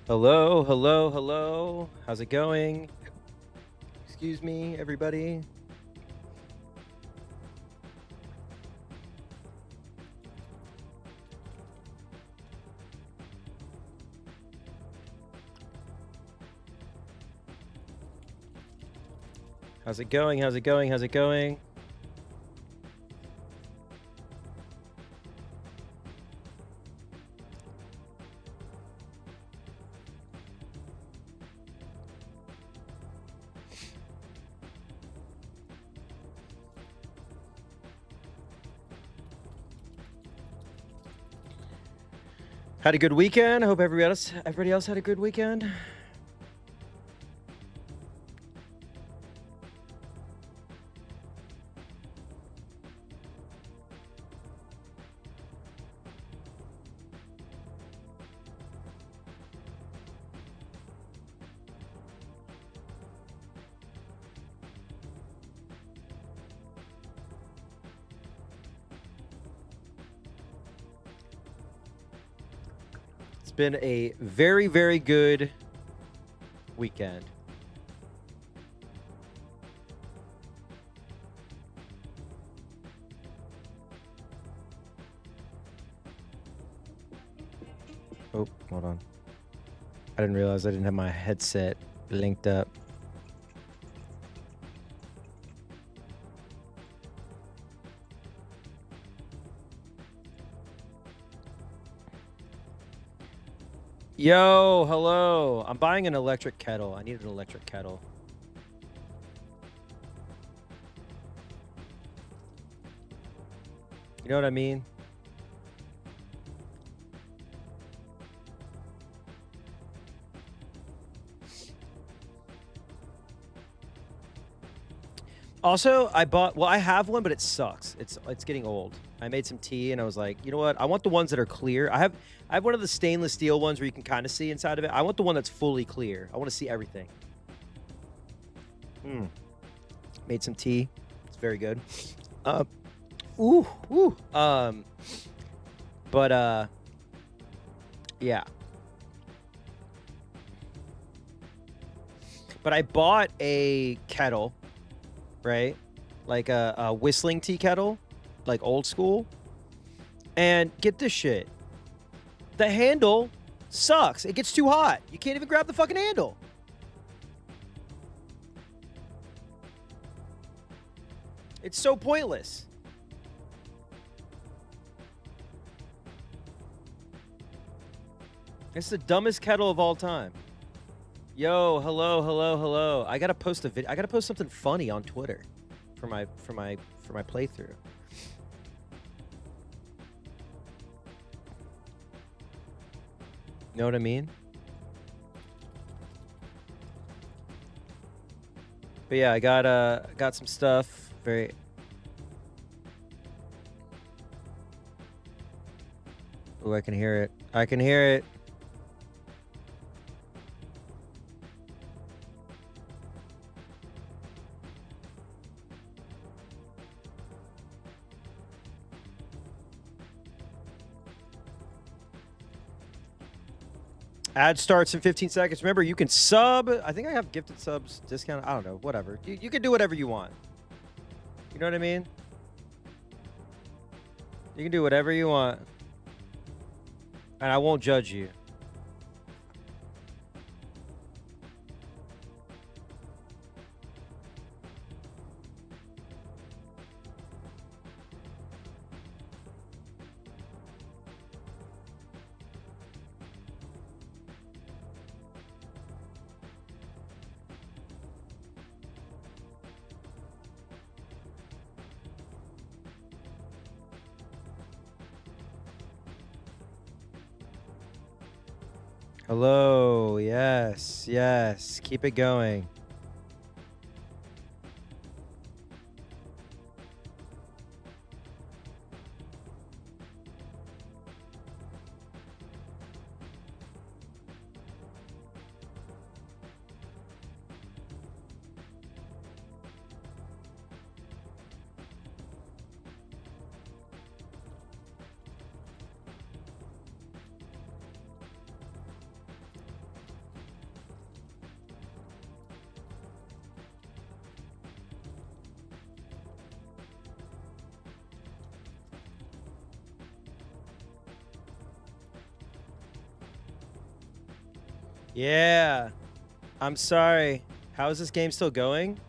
Hello, hello, hello. How's it going? Excuse me, everybody. How's it going? How's it going? How's it going? Had a good weekend. I hope everybody else had a good weekend. It's been a very, very good weekend. Oh, hold on. I didn't realize I didn't have my headset linked up. Yo, hello. I'm buying an electric kettle. I need an electric kettle. You know what I mean? Also, I have one, but it sucks. It's getting old. I made some tea and I was like, you know what? I want the ones that are clear. I have one of the stainless steel ones where you can kind of see inside of it. I want the one that's fully clear. I want to see everything. Made some tea. It's very good. Yeah. But I bought a kettle, right? Like a whistling tea kettle, like old school. And get this shit. The handle sucks. It gets too hot. You can't even grab the fucking handle. It's so pointless. It's the dumbest kettle of all time. Yo, hello, hello, hello. I gotta post a video. I gotta post something funny on Twitter for my playthrough. You know what I mean? But yeah, I got some stuff. Very. Oh, I can hear it. I can hear it. Ad starts in 15 seconds. Remember, you can sub. I think I have gifted subs discount. I don't know. Whatever. You can do whatever you want. You know what I mean? You can do whatever you want. And I won't judge you. Hello. Yes. Yes. Keep it going. Yeah. I'm sorry. How is this game still going?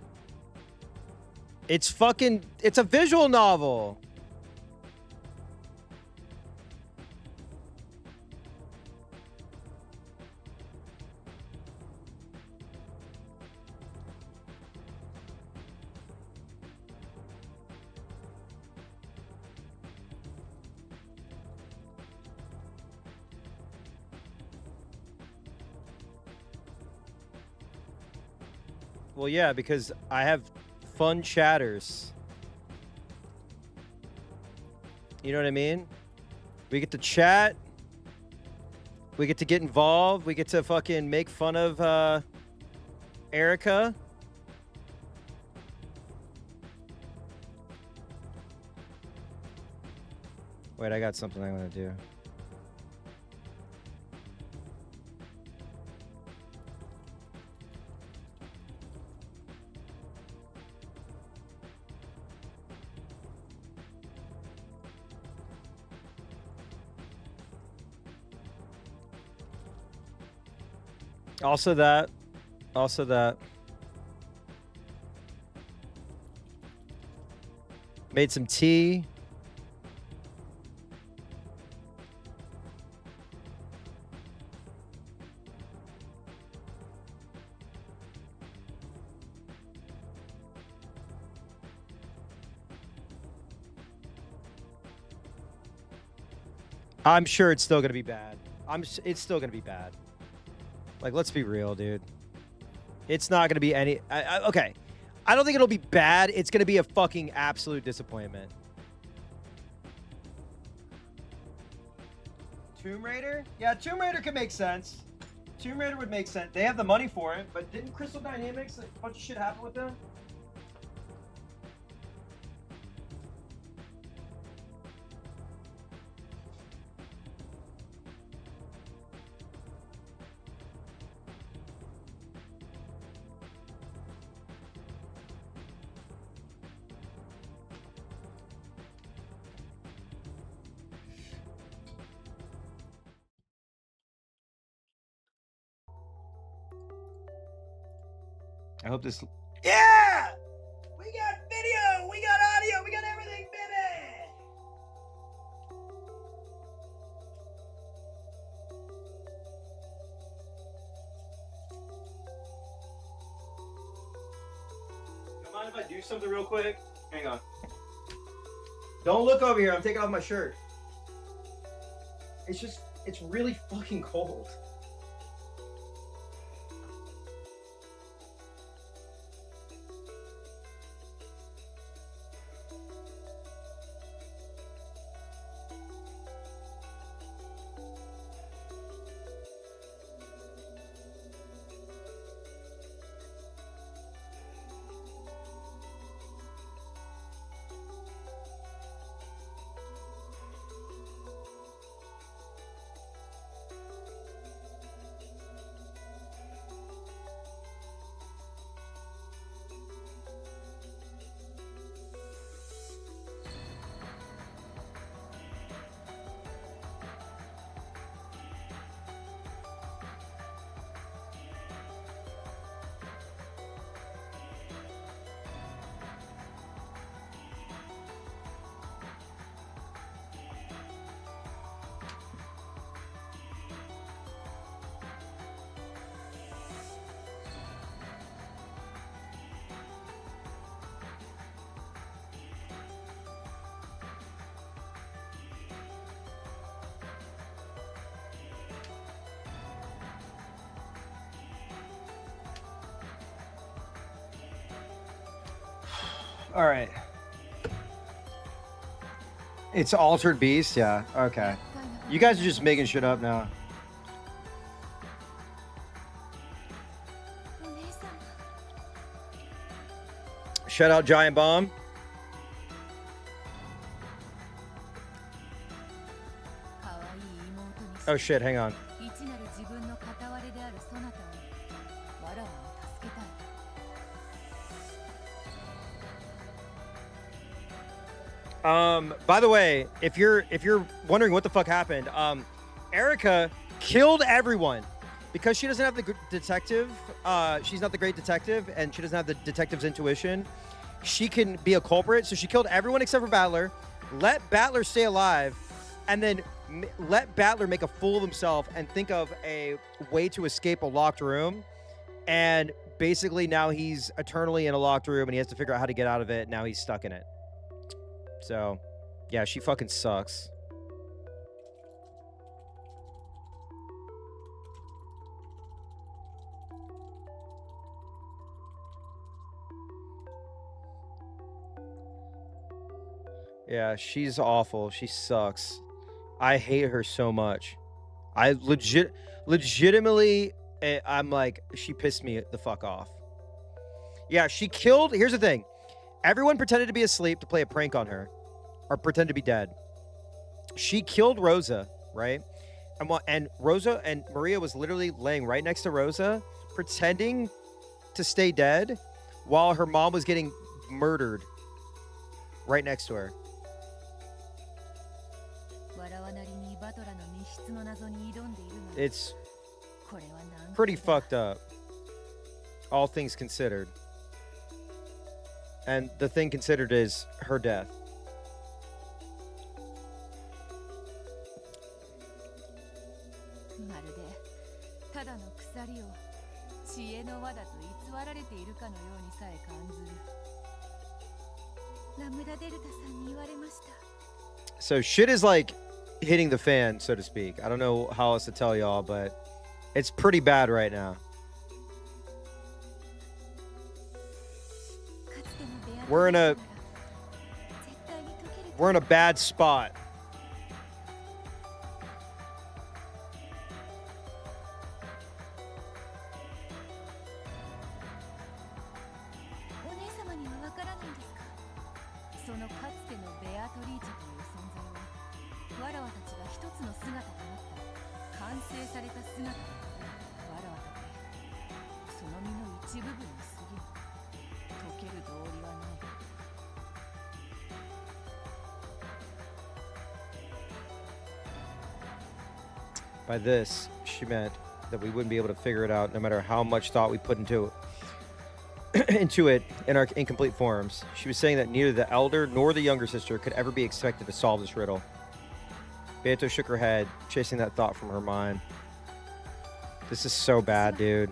It's a visual novel. Well, yeah, because I have fun chatters. You know what I mean? We get to chat. We get to get involved. We get to fucking make fun of Erica. Wait, I got something I want to do. Also that. Also that. Made some tea. I'm sure it's still gonna be bad. It's still gonna be bad. Like, let's be real, dude. It's not gonna be any. Okay, I don't think it'll be bad. It's gonna be a fucking absolute disappointment. Tomb Raider? Yeah, Tomb Raider could make sense. Tomb Raider would make sense. They have the money for it, but didn't Crystal Dynamics, a bunch of shit happen with them? I hope this. Yeah! We got video! We got audio! We got everything, baby! Don't mind if I do something real quick? Hang on. Don't look over here. I'm taking off my shirt. It's really fucking cold. All right. It's Altered Beast? Yeah, okay. You guys are just making shit up now. Shout out Giant Bomb. Oh shit, hang on. By the way, if you're wondering what the fuck happened, Erica killed everyone. because she doesn't have the detective, she's not the great detective, and she doesn't have the detective's intuition, she can be a culprit. So she killed everyone except for Battler, let Battler stay alive, and then let Battler make a fool of himself and think of a way to escape a locked room. And basically now he's eternally in a locked room and he has to figure out how to get out of it. Now he's stuck in it. So, yeah, she fucking sucks. Yeah, she's awful. She sucks. I hate her so much. I legitimately, I'm like, she pissed me the fuck off. Yeah, she killed. Here's the thing. Everyone pretended to be asleep to play a prank on her or pretend to be dead. She killed Rosa, right? And Rosa and Maria was literally laying right next to Rosa, pretending to stay dead while her mom was getting murdered right next to her. It's pretty fucked up, all things considered. And the thing considered is her death. So shit is like hitting the fan, so to speak. I don't know how else to tell y'all, but it's pretty bad right now. We're in a bad spot. By this, she meant that we wouldn't be able to figure it out no matter how much thought we put into it in our incomplete forms. She was saying that neither the elder nor the younger sister could ever be expected to solve this riddle. Beato shook her head, chasing that thought from her mind. This is so bad, dude.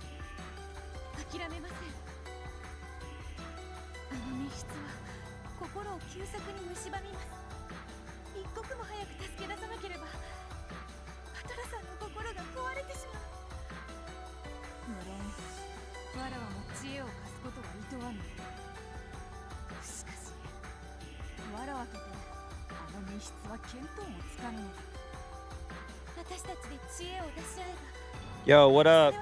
Yo, what up?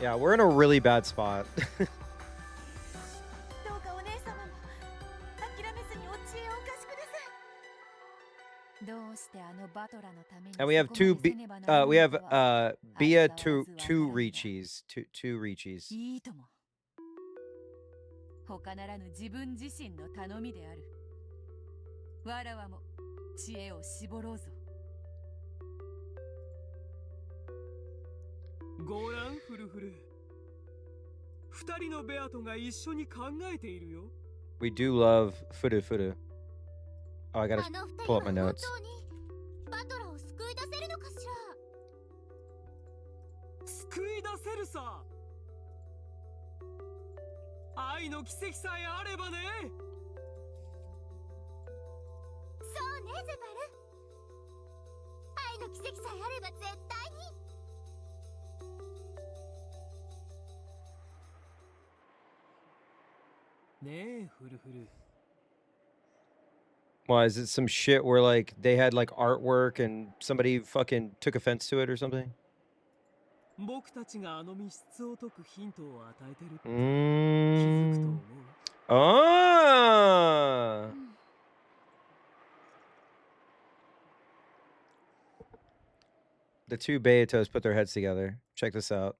Yeah, we're in a really bad spot. And we have Bia two Richies. Two Richies. 他ならぬ自分自身の頼みである。わらわも知恵を絞ろうぞ。ごらんフルフル。二人のベアトが一緒に考えているよ。We do love Fudu Fudu. Oh, I gotta pull up my notes. バトラを救い出せるのかしら。救い出せるさ。愛の奇跡さえあればね。そうね、ゼバル。愛の奇跡さえあれば絶対に。ねえ、フルフル。Why, is it some shit where like they had like artwork and somebody fucking took offense to it or something? 僕たちがあの密室を解くヒントを与えてるって気づくと思う。Ah. The two Beatos put their heads together. Check this out.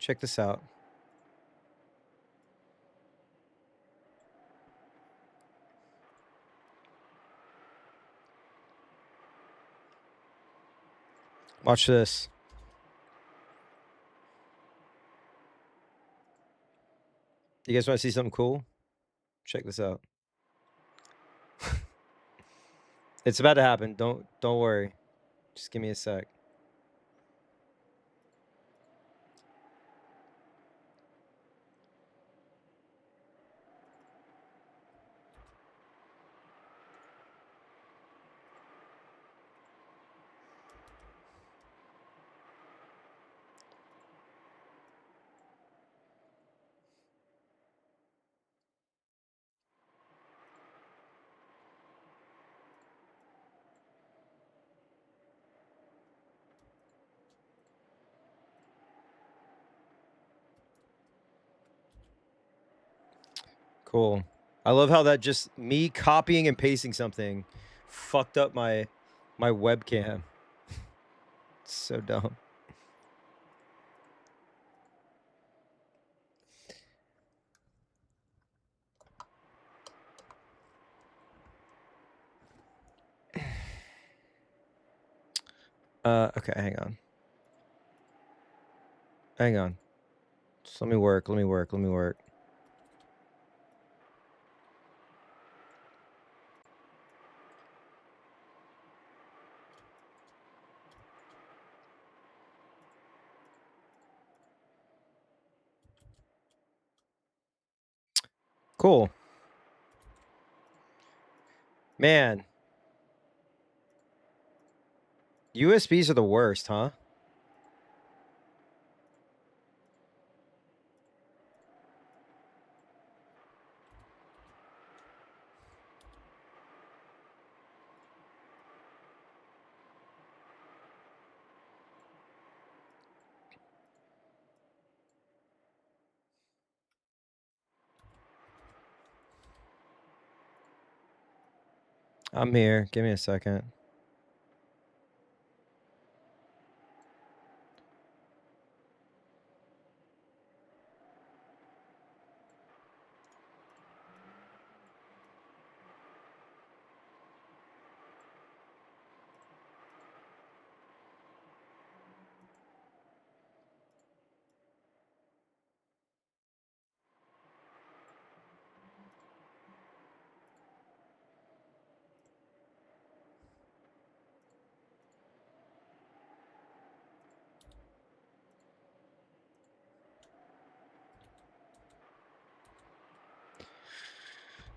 Check this out. Watch this. You guys want to see something cool? Check this out. It's about to happen. Don't worry. Just give me a sec. Cool. I love how that just me copying and pasting something fucked up my webcam. It's so dumb. Okay, hang on. Hang on. Just let me work. Cool. Man. USBs are the worst, huh? I'm here. Give me a second.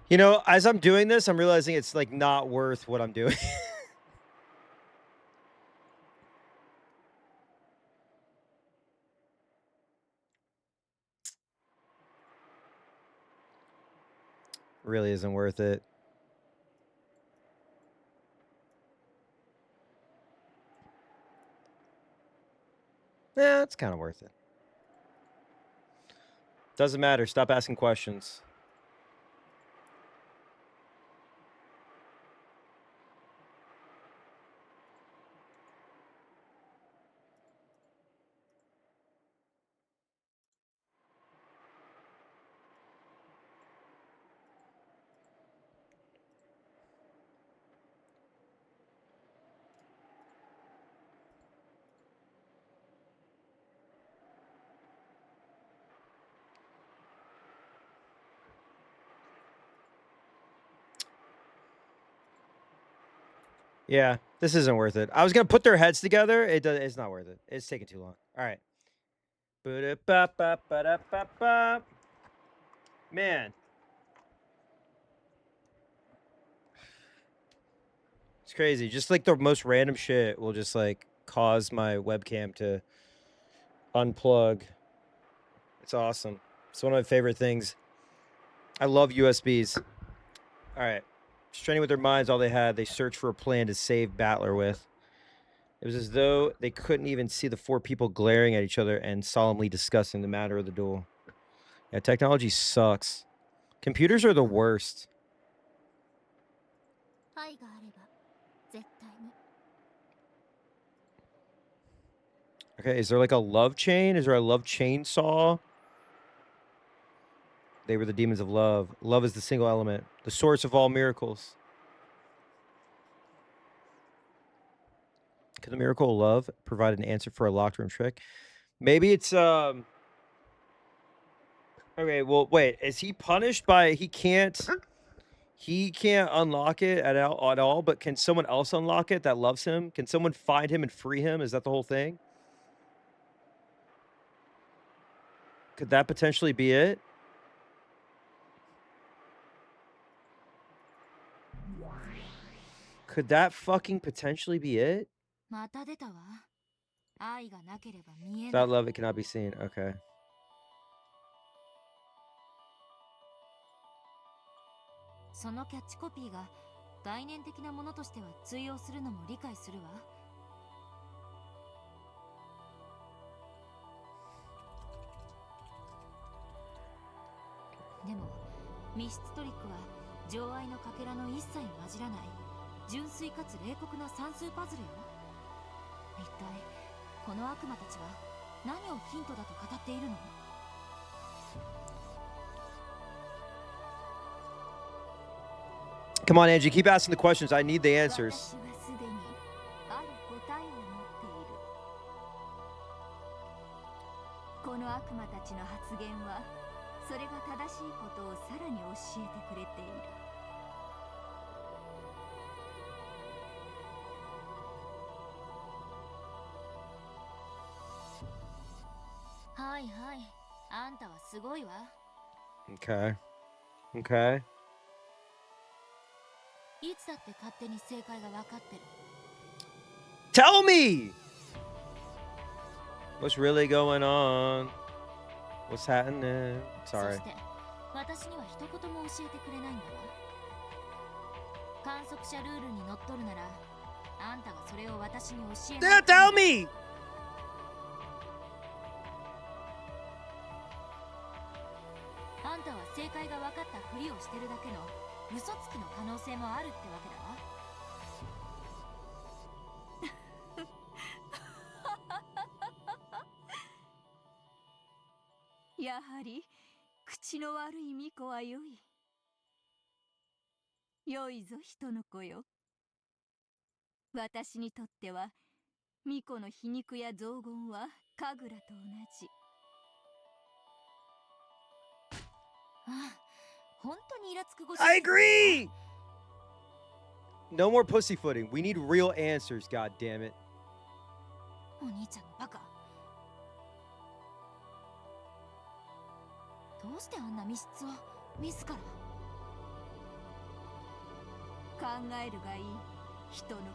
You know, as I'm doing this, I'm realizing it's like not worth what I'm doing. Really isn't worth it. Yeah, it's kind of worth it. Doesn't matter. Stop asking questions. Yeah, this isn't worth it. I was gonna put their heads together. It's not worth it. It's taking too long. All right. Man, it's crazy. Just like the most random shit will just like cause my webcam to unplug. It's awesome. It's one of my favorite things. I love USBs. All right. Straining with their minds all they had, they searched for a plan to save Battler with. It was as though they couldn't even see the four people glaring at each other and solemnly discussing the matter of the duel. Yeah, technology sucks. Computers are the worst. Okay, is there like a love chain? Is there a love chainsaw? They were the demons of love. Love is the single element, the source of all miracles. Could the miracle of love provide an answer for a locked room trick? Maybe it's okay, well wait, is he punished by he can't unlock it at all, but can someone else unlock it that loves him? Can someone find him and free him? Is that the whole thing? Could that potentially be it? Could that fucking potentially be it? また出たわ。愛がなければ見えない。 Without love, it cannot be seen. Okay. そのキャッチコピーが概念的なものとしては通用するのも理解するわ。でも密室トリックは情愛のかけらの一切混じらない純粋かつ冷酷な算数パズルよ。一体この悪魔たちは何をヒントだと語っているの？ Come on, Angie, keep asking the questions. I need the answers. 私はすでにある答えを持っている。この悪魔たちの発言はそれが正しいことをさらに教えてくれている。はいはい、あんたはすごいわ。 Okay. Okay. いつだって勝手に正解が分かってる。 Tell me! What's really going on? What's happening? そ Sorry. して私には一言も教えてくれないんだわ。観測者ルールにのっとるならあんたがそれを私に教えない。 Tell me! あんたは正解が分かったふりをしてるだけの嘘つきの可能性もあるってわけだわ。やはり口の悪い巫女は良い。良いぞ人の子よ。私にとっては巫女の皮肉や雑言は神楽と同じ。ああ、本当にイラつくご主人。 I agree! No more pussyfooting. We need real answers, god damn it. お兄ちゃんのバカ。どうしてあんな密室を自ら。考えるがいい人の子よ。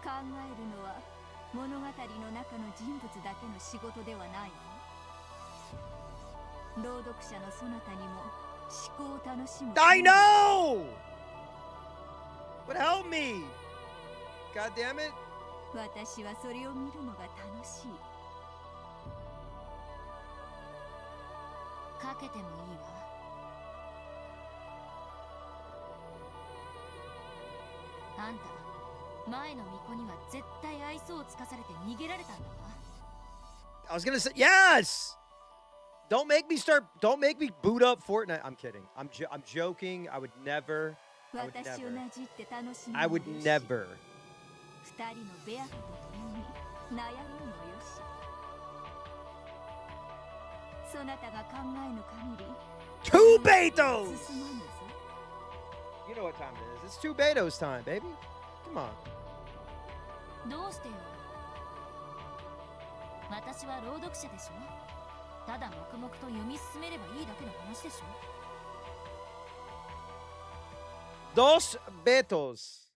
考えるのは物語の中の人物だけの仕事ではないわ。朗読者のそなたにも思考を楽しむ。 I know! But help me! God damn it. 私はそれを見るのが楽しい。かけてもいいわ。あんた、前の巫女には絶対愛想をつかされて逃げられたんだわ。 I was gonna say, yes! Don't make me boot up Fortnite. I'm kidding. I'm joking. I would never. 私をなじって楽しむの I よ would し。 never. 二人のベアフと共に悩むのよし。そなたが考えぬ限り Two Betos! 進まぬぞ。 You know what time it is. It's two Betos time, baby. Come on. どうしてよ。私は朗読者でしょ。ただ黙々と読み進めればいいだけの話でしょ。 Dos Betos.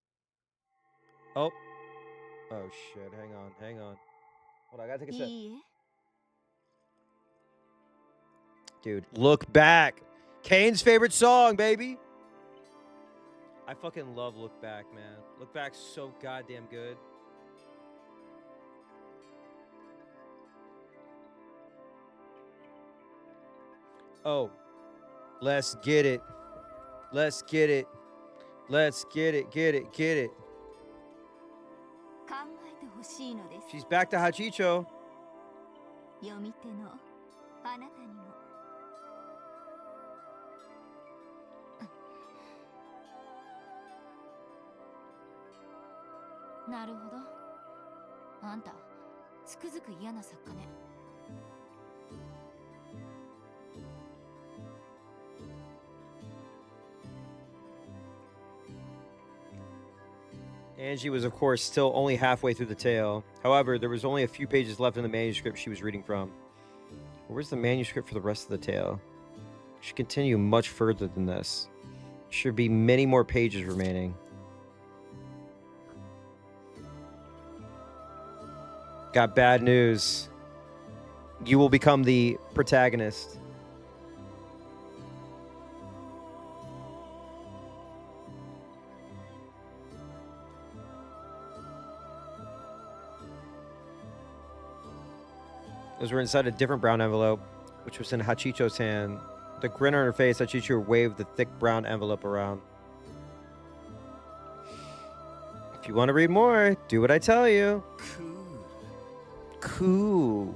Oh. Oh shit. Hang on. Hold on, I gotta take a sec. いいえ。 Dude, Look Back. Kane's favorite song, baby. I fucking love Look Back, man. Look Back's so goddamn good. Oh. Let's get it. Let's get it. Let's get it. Get it. Get it. 考えてほしいのです。 She's back to Hachicho. 読み手のあなたにも。なるほど。あんたつくづく嫌な作家ね。Angie was, of course, still only halfway through the tale. However, there was only a few pages left in the manuscript she was reading from. Where's the manuscript for the rest of the tale? It should continue much further than this. Should be many more pages remaining. Got bad news. You will become the protagonist. Those were inside a different brown envelope, which was in Hachicho's hand. The grin on her face, Hachicho waved the thick brown envelope around. If you want to read more, do what I tell you. Cool.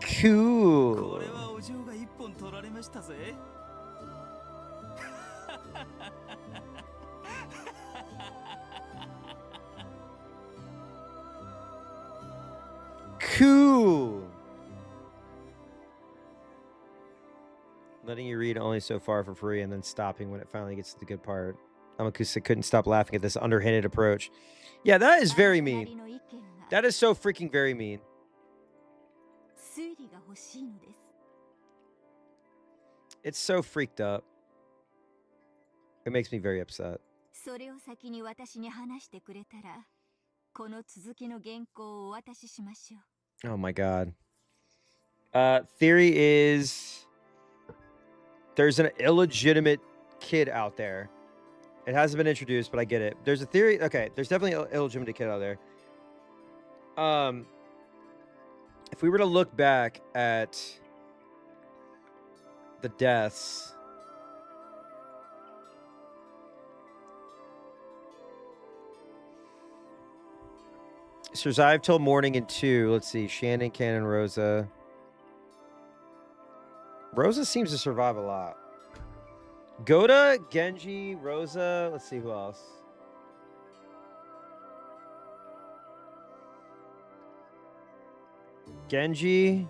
Cool. Cool. Letting you read only so far for free and then stopping when it finally gets to the good part. Amakusa couldn't stop laughing at this underhanded approach. Yeah, that is very mean. That is so freaking very mean. It's so freaked up. It makes me very upset. Oh my god. Theory is there's an illegitimate kid out there. It hasn't been introduced, but I get it. There's a theory. Okay, there's definitely an illegitimate kid out there. If we were to look back at the deaths, survived till morning in 2. Let's see. Shannon, Cannon, Rosa. Rosa seems to survive a lot. Goda, Genji, Rosa. Let's see who else. Genji,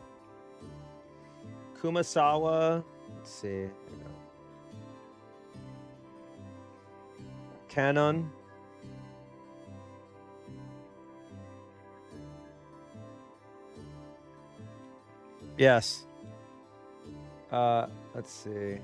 Kumasawa. Let's see. Canon. Yes. Let's see.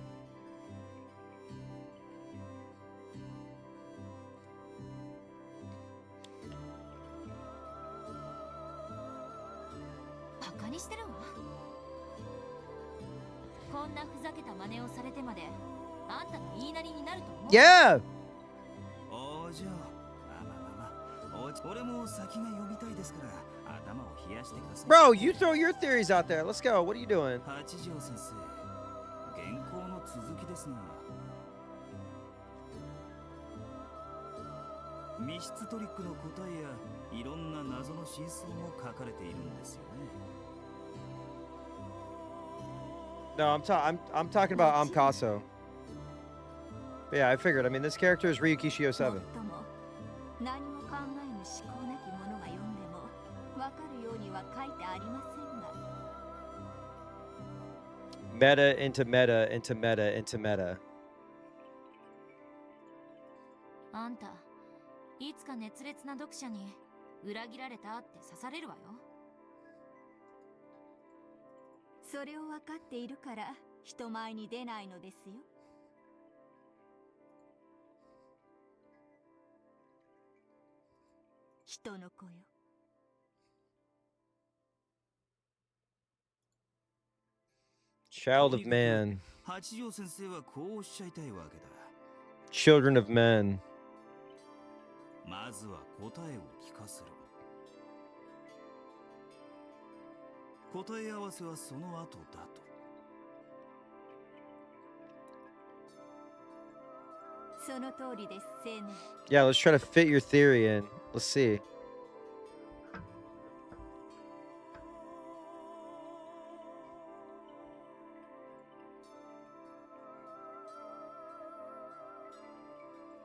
Yeah. Bro, you throw your theories out there. Let's go. What are you doing? No, I'm talking about Amkaso. But yeah, I figured. I mean, this character is Ryuki Shio 7. Meta into meta into meta into meta. あんた、いつか熱烈な読者に裏切られたって刺されるわよ。それを分かっているから人前に出ないのですよ。人の子よ。Child of man. Children of men. Yeah, let's try to fit your theory in. Let's see.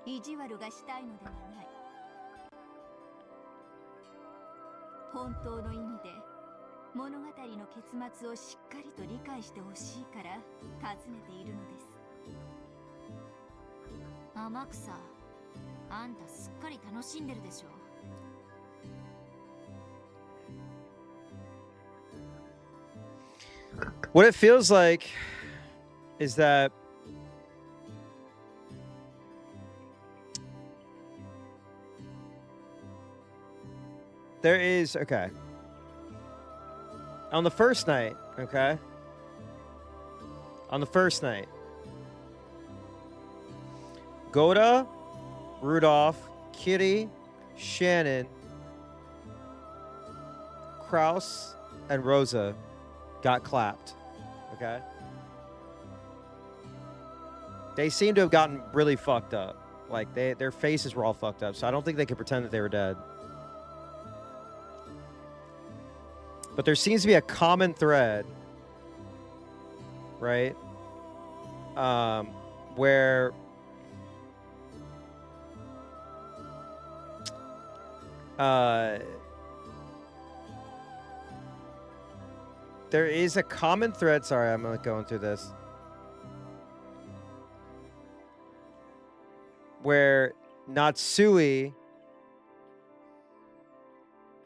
意地悪がしたいのではない。本当の意味で物語の結末をしっかりと理解してほしいから尋ねているのです。天草、あんたすっかり楽しんでるでしょ。What it feels like is that there is, okay, on the first night, okay, on the first night, Goda, Rudolph, Kitty, Shannon, Kraus, and Rosa got clapped. Okay? They seem to have gotten really fucked up. Like, their faces were all fucked up, so I don't think they could pretend that they were dead. But there seems to be a common thread, right? Where there is a common thread. Sorry, I'm going through this. Where Natsui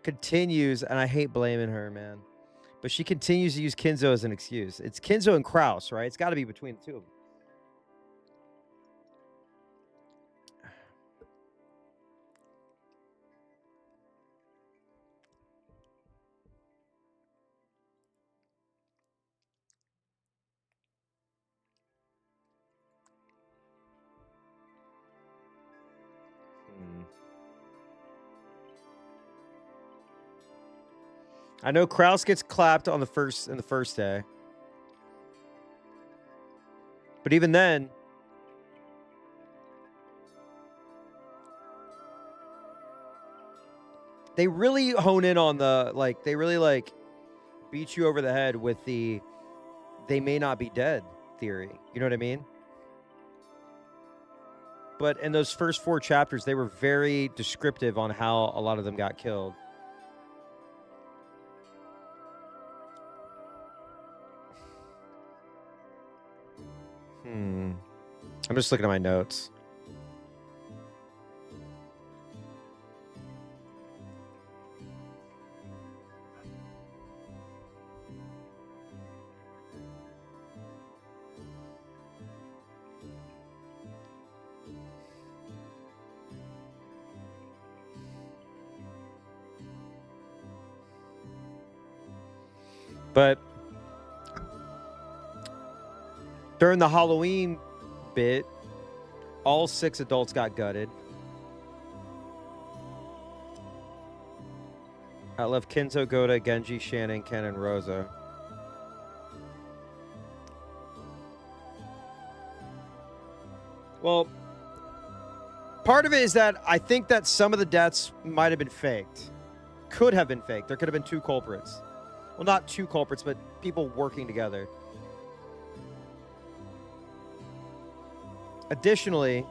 continues, and I hate blaming her, man, but she continues to use Kinzo as an excuse. It's Kinzo and Kraus, right? It's got to be between the two of them. I know Kraus gets clapped on the first day. But even then, they really hone in on the, like, they really, like, beat you over the head with the they may not be dead theory. You know what I mean? But in those first 4 chapters, they were very descriptive on how a lot of them got killed. I'm just looking at my notes. But during the Halloween bit, all 6 adults got gutted. I left Kinzo, Goda, Genji, Shannon, Ken, and Rosa. Well, part of it is that I think that some of the deaths might have been faked. Could have been faked. There could have been 2 culprits. Well, not 2 culprits, but people working together. Additionally,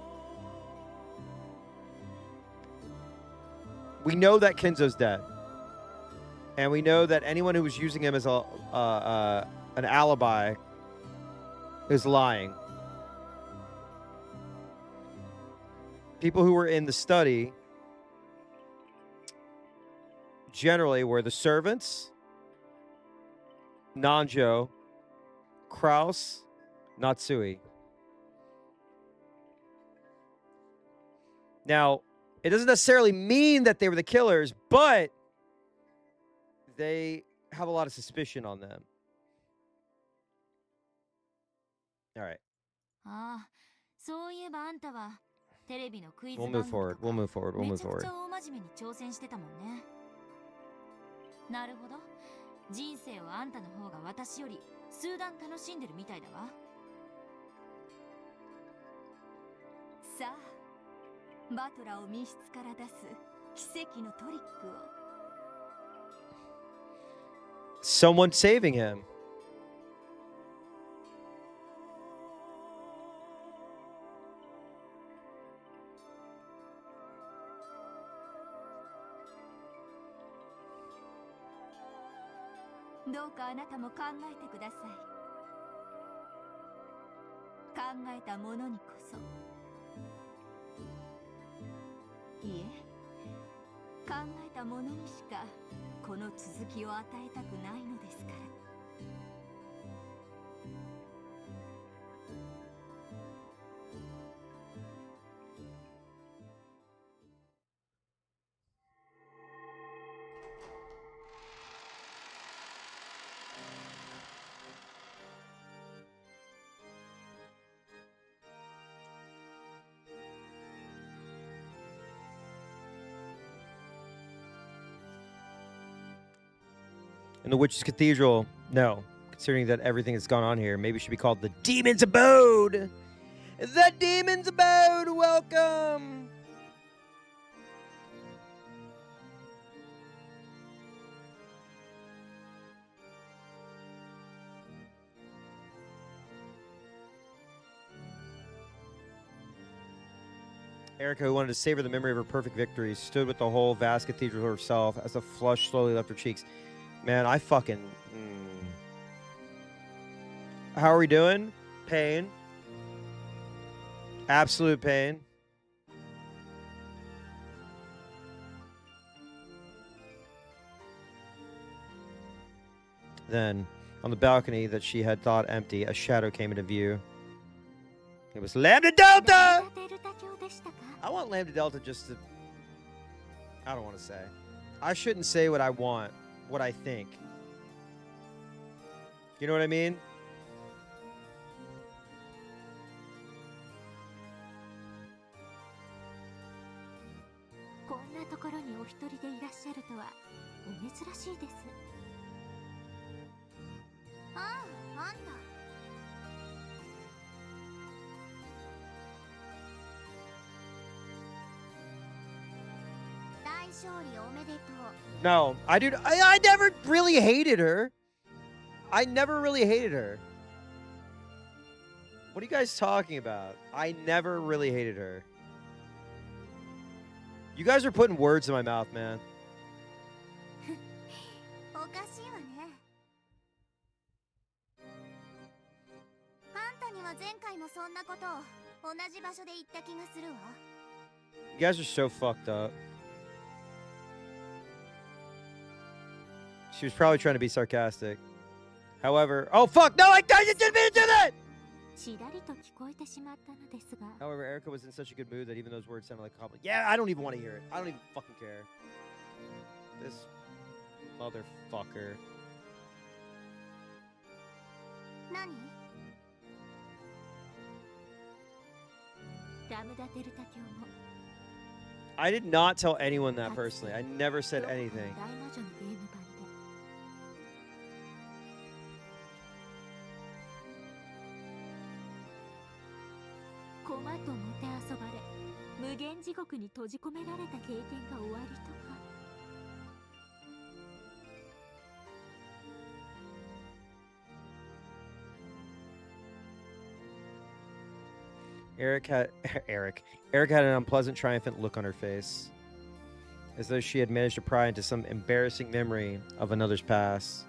we know that Kinzo's dead. And we know that anyone who was using him as an alibi is lying. People who were in the study generally were the servants, Nanjo, Kraus, Natsui. Now, it doesn't necessarily mean that they were the killers, but they have a lot of suspicion on them. All right. We'll move forward. We'll move forward. We'll move forward. なるほど。人生をあんたの方が私より数段楽しんでるみたいだわ。さあ、バトラを密室から出す奇跡のトリックを。Someone saving him. どうかあなたも考えてください。考えたものにこそ、いえ、考えたものにしかこの続きを与えたくないのですから。In the Witch's Cathedral, no. Considering that everything that's gone on here, maybe it should be called the Demon's Abode. The Demon's Abode, welcome. Erica, who wanted to savor the memory of her perfect victory, stood with the whole vast cathedral to herself as the flush slowly left her cheeks. Man, I fucking... How are we doing? Pain. Absolute pain. Then, on the balcony that she had thought empty, a shadow came into view. It was Lambda Delta! I want Lambda Delta just to... I don't want to say. I shouldn't say what I want, what I think. You know what I mean? No, I never really hated her. I never really hated her. What are you guys talking about? I never really hated her. You guys are putting words in my mouth, man. You guys are so fucked up. She was probably trying to be sarcastic. However, oh fuck, no, I didn't mean to do that! However, Erica was in such a good mood that even those words sounded like a compliment. Yeah, I don't even want to hear it. I don't even fucking care. This motherfucker. I did not tell anyone that personally. I never said anything. Erica had an unpleasant, triumphant look on her face, as though she had managed to pry into some embarrassing memory of another's past.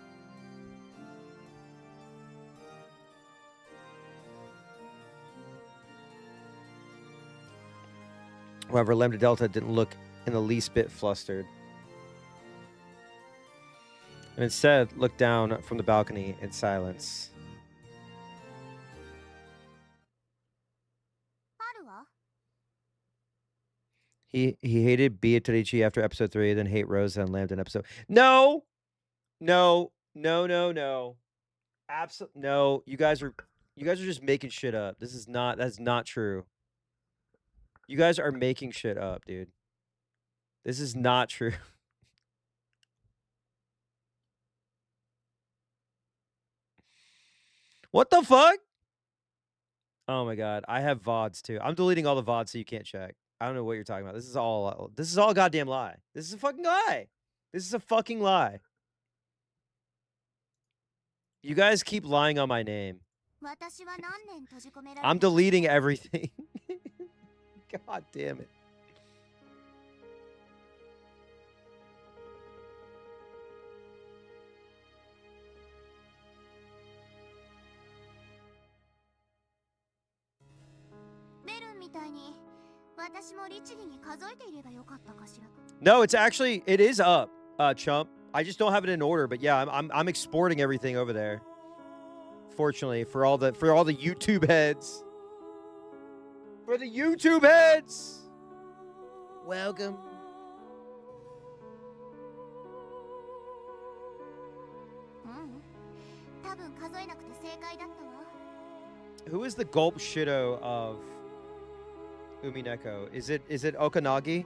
However, Lambda Delta didn't look in the least bit flustered, and instead looked down from the balcony in silence. He hated Beatrice after episode 3, then hate Rosa and Lambda in episode... No! No. Absolutely no. You guys are just making shit up. That's not true. You guys are making shit up, dude. This is not true. What the fuck? Oh my god. I have VODs too. I'm deleting all the VODs so you can't check. I don't know what you're talking about. This is all a goddamn lie. This is a fucking lie. This is a fucking lie. You guys keep lying on my name. I'm deleting everything. God damn it. No, it's actually, it is up, chump. I just don't have it in order, but yeah, I'm exporting everything over there. Fortunately, for all the YouTube heads. For the YouTube heads. Welcome. Who is the gulp shitto of Umineko? Is it Okanagi?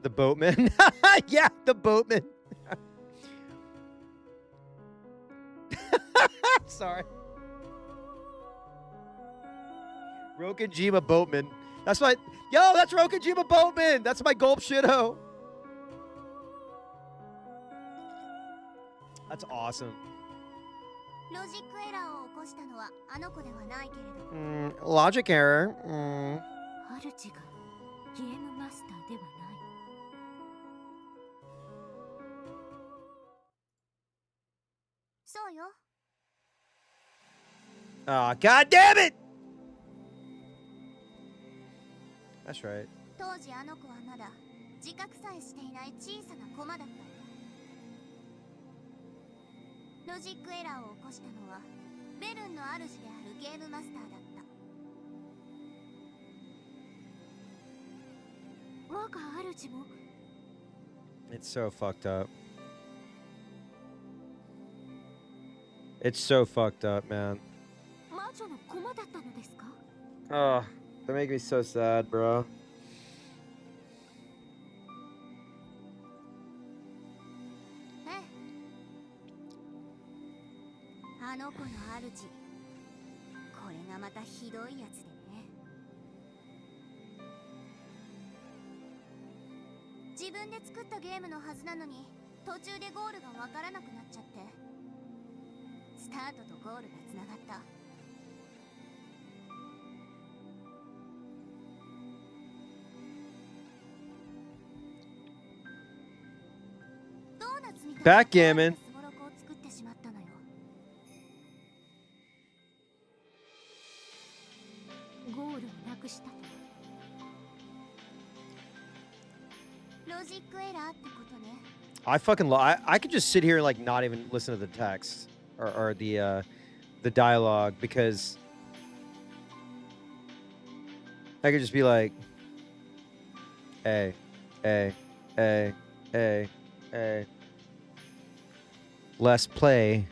The boatman? Yeah, the boatman. Sorry. Rokajima boatman. That's my... Yo, that's Rokajima boatman. That's my gulp shitto. That's awesome. Logic error. Ah, god damn it! That's right. It's so fucked up. It's so fucked up, man. Oh, they make me so sad, bro. Backgammon. I fucking love. I could just sit here and like not even listen to the text or the dialogue because I could just be like, hey, hey, hey, hey, hey. Let's play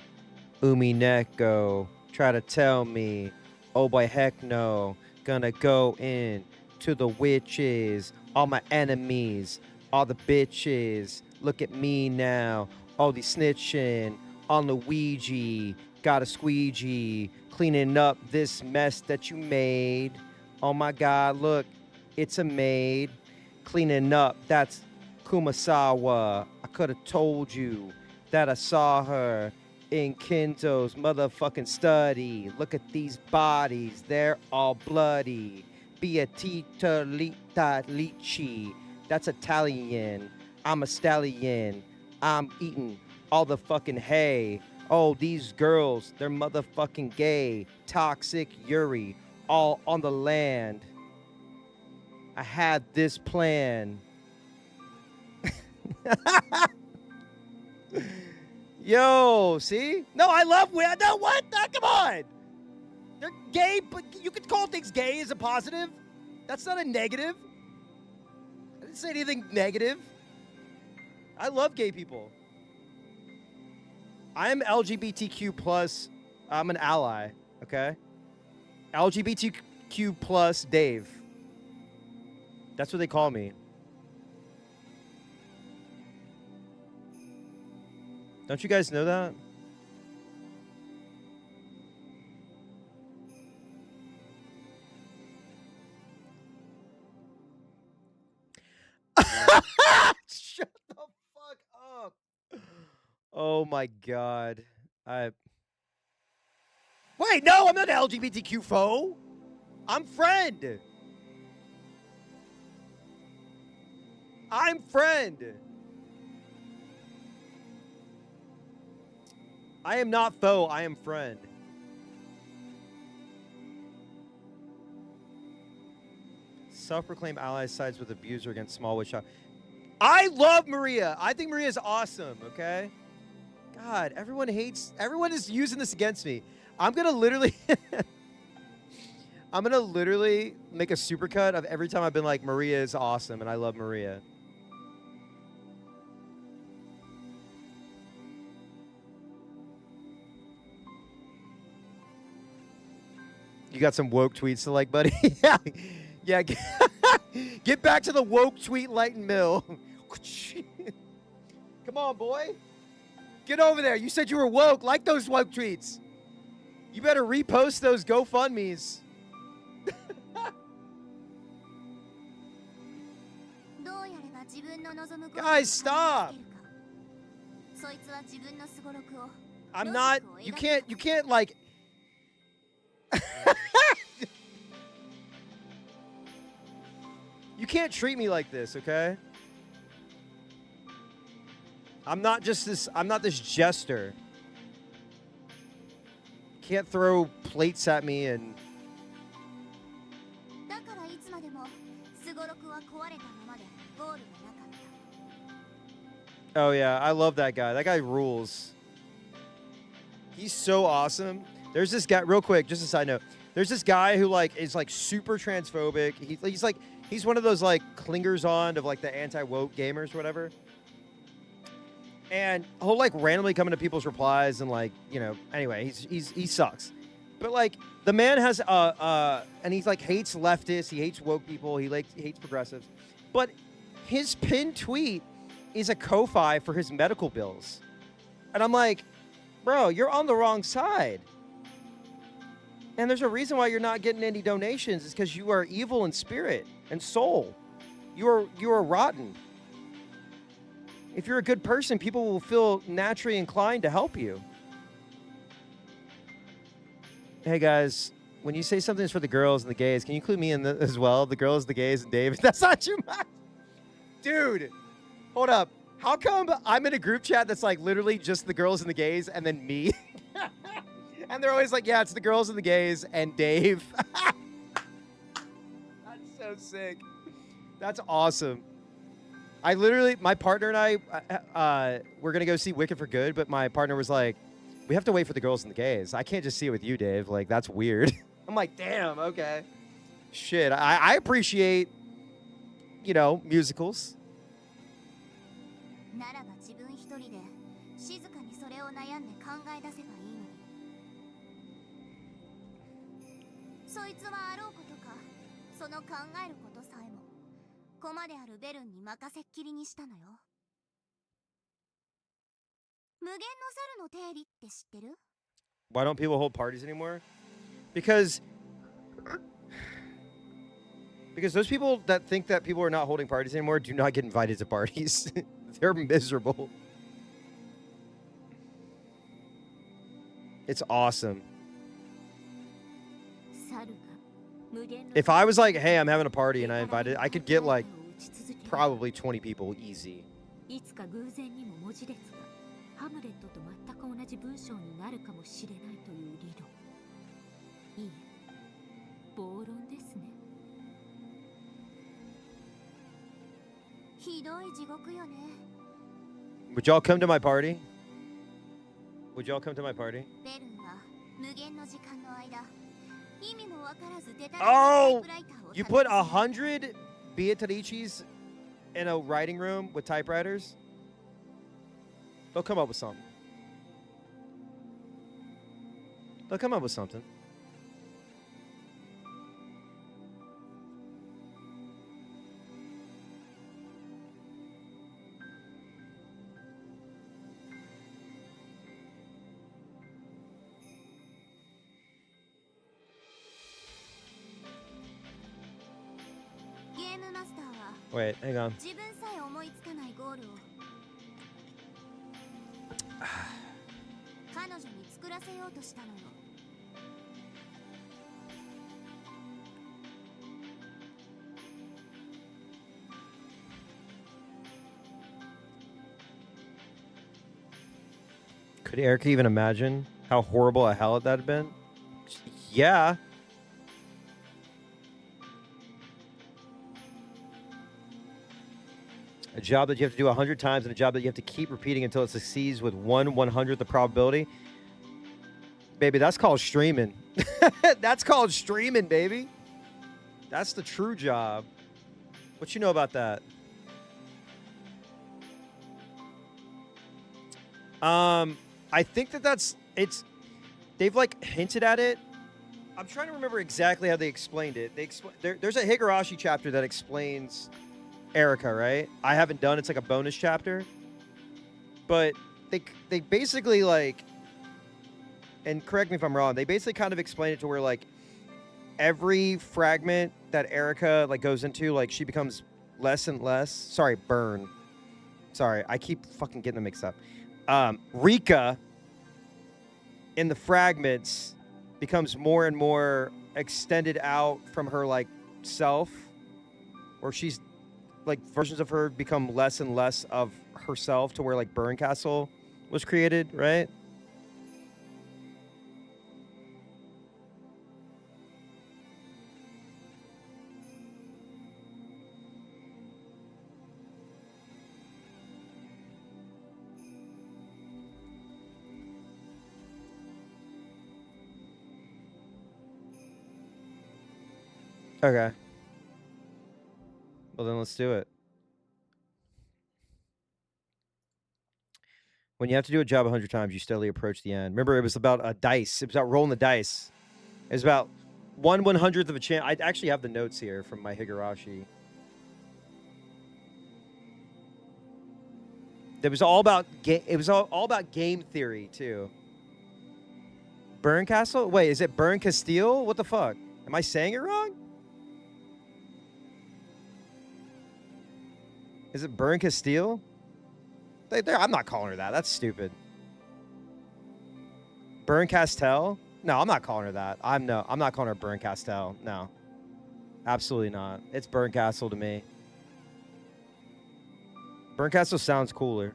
Umineko. Try to tell me. Oh boy, heck no. Gonna go in to the witches. All my enemies. All the bitches. Look at me now. All these snitching on the Ouija. Got a squeegee. Cleaning up this mess that you made. Oh my god, look. It's a maid. Cleaning up. That's Kumasawa. I could have told you that I saw her in Kinzo's motherfucking study. Look at these bodies, they're all bloody. Beatrice Lici, that's Italian. I'm a stallion. I'm eating all the fucking hay. Oh, these girls, they're motherfucking gay. Toxic Yuri, all on the land. I had this plan. Yo, see? No, I love women. No, what? No, come on. They're gay, but you could call things gay as a positive. That's not a negative. I didn't say anything negative. I love gay people. I'm LGBTQ plus. I'm an ally, okay? LGBTQ plus Dave. That's what they call me. Don't you guys know that? Shut the fuck up. Oh my god. Wait, no, I'm not an LGBTQ foe. I'm friend. I'm friend. I am not foe. I am friend. Self-proclaimed ally sides with abuser against small witch child. I love Maria. I think Maria's awesome, okay? God, everyone is using this against me. I'm gonna literally I'm gonna literally make a supercut of every time I've been like, Maria is awesome and I love Maria. You got some woke tweets to like, buddy? Yeah. Yeah. Get back to the woke tweet light and mill. Come on, boy. Get over there. You said you were woke. Like those woke tweets. You better repost those GoFundMes. Guys, stop. I'm not. You can't like. You can't treat me like this, okay? I'm not this jester. Can't throw plates at me and... Oh yeah, I love that guy. That guy rules. He's so awesome. There's this guy, real quick, just a side note. There's this guy who like is like super transphobic. He's one of those like clingers on of like the anti-woke gamers or whatever. And he'll like randomly come into people's replies and like, you know, anyway, he sucks. But like the man has and he's like hates leftists, he hates woke people, he hates progressives. But his pinned tweet is a Ko-Fi for his medical bills. And I'm like, bro, you're on the wrong side. And there's a reason why you're not getting any donations. It's because you are evil in spirit and soul. You are rotten. If you're a good person, people will feel naturally inclined to help you. Hey guys, when you say something's for the girls and the gays, can you include me in as well? The girls, the gays, and Dave. That's not too much. Dude, hold up. How come I'm in a group chat that's like literally just the girls and the gays and then me? And they're always like, yeah, it's the girls and the gays and Dave. That's so sick. That's awesome. My partner and I, we're going to go see Wicked for Good, but my partner was like, we have to wait for the girls and the gays. I can't just see it with you, Dave. Like, that's weird. I'm like, damn, okay. Shit, I appreciate, you know, musicals. Why don't people hold parties anymore? Because those people that think that people are not holding parties anymore do not get invited to parties. They're miserable. It's awesome. If I was like, hey, I'm having a party and I invited, I could get like probably 20 people easy. Would y'all come to my party? Would y'all come to my party? Oh! You put 100 beatrices in a writing room with typewriters? They'll come up with something. They'll come up with something. Wait, hang on. Could Erica even imagine how horrible a hell that'd have been? Yeah. A job that you have to do 100 times and a job that you have to keep repeating until it succeeds with 1/100th the probability. Baby, that's called streaming. That's called streaming, baby. That's the true job. What you know about that? I think they've like hinted at it. I'm trying to remember exactly how they explained it. There's a Higurashi chapter that explains Erica, right? I haven't done. It's like a bonus chapter. But they basically like, and correct me if I'm wrong, they basically kind of explain it to where like every fragment that Erica like goes into, like she becomes less and less. Sorry, Burn. Sorry, I keep fucking getting them mixed up. Rika in the fragments becomes more and more extended out from her like self, or she's like versions of her become less and less of herself to where like Burn Castle was created, right? Okay. Well, then let's do it. When you have to do a job 100 times, you steadily approach the end. Remember, it was about a dice. It was about rolling the dice. It was about 1/100th of a chance. I actually have the notes here from my Higurashi. It was all about all about game theory too. Burn Castle? Wait, is it Burn Castile? What the fuck? Am I saying it wrong? Is it Burn Castile? I'm not calling her that. That's stupid. Burn Castell? No, I'm not calling her that. I'm not calling her Burn Castell. No. Absolutely not. It's Burn Castle to me. Burn Castle sounds cooler.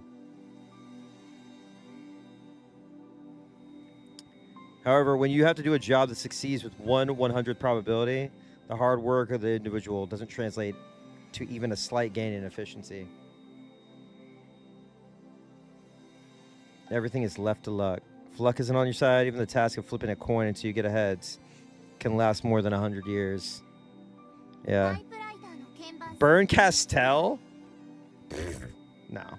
However, when you have to do a job that succeeds with 1/100th probability, the hard work of the individual doesn't translate to even a slight gain in efficiency. Everything is left to luck. If luck isn't on your side, even the task of flipping a coin until you get a heads can last more than 100 years. Yeah. Burn Castell? No.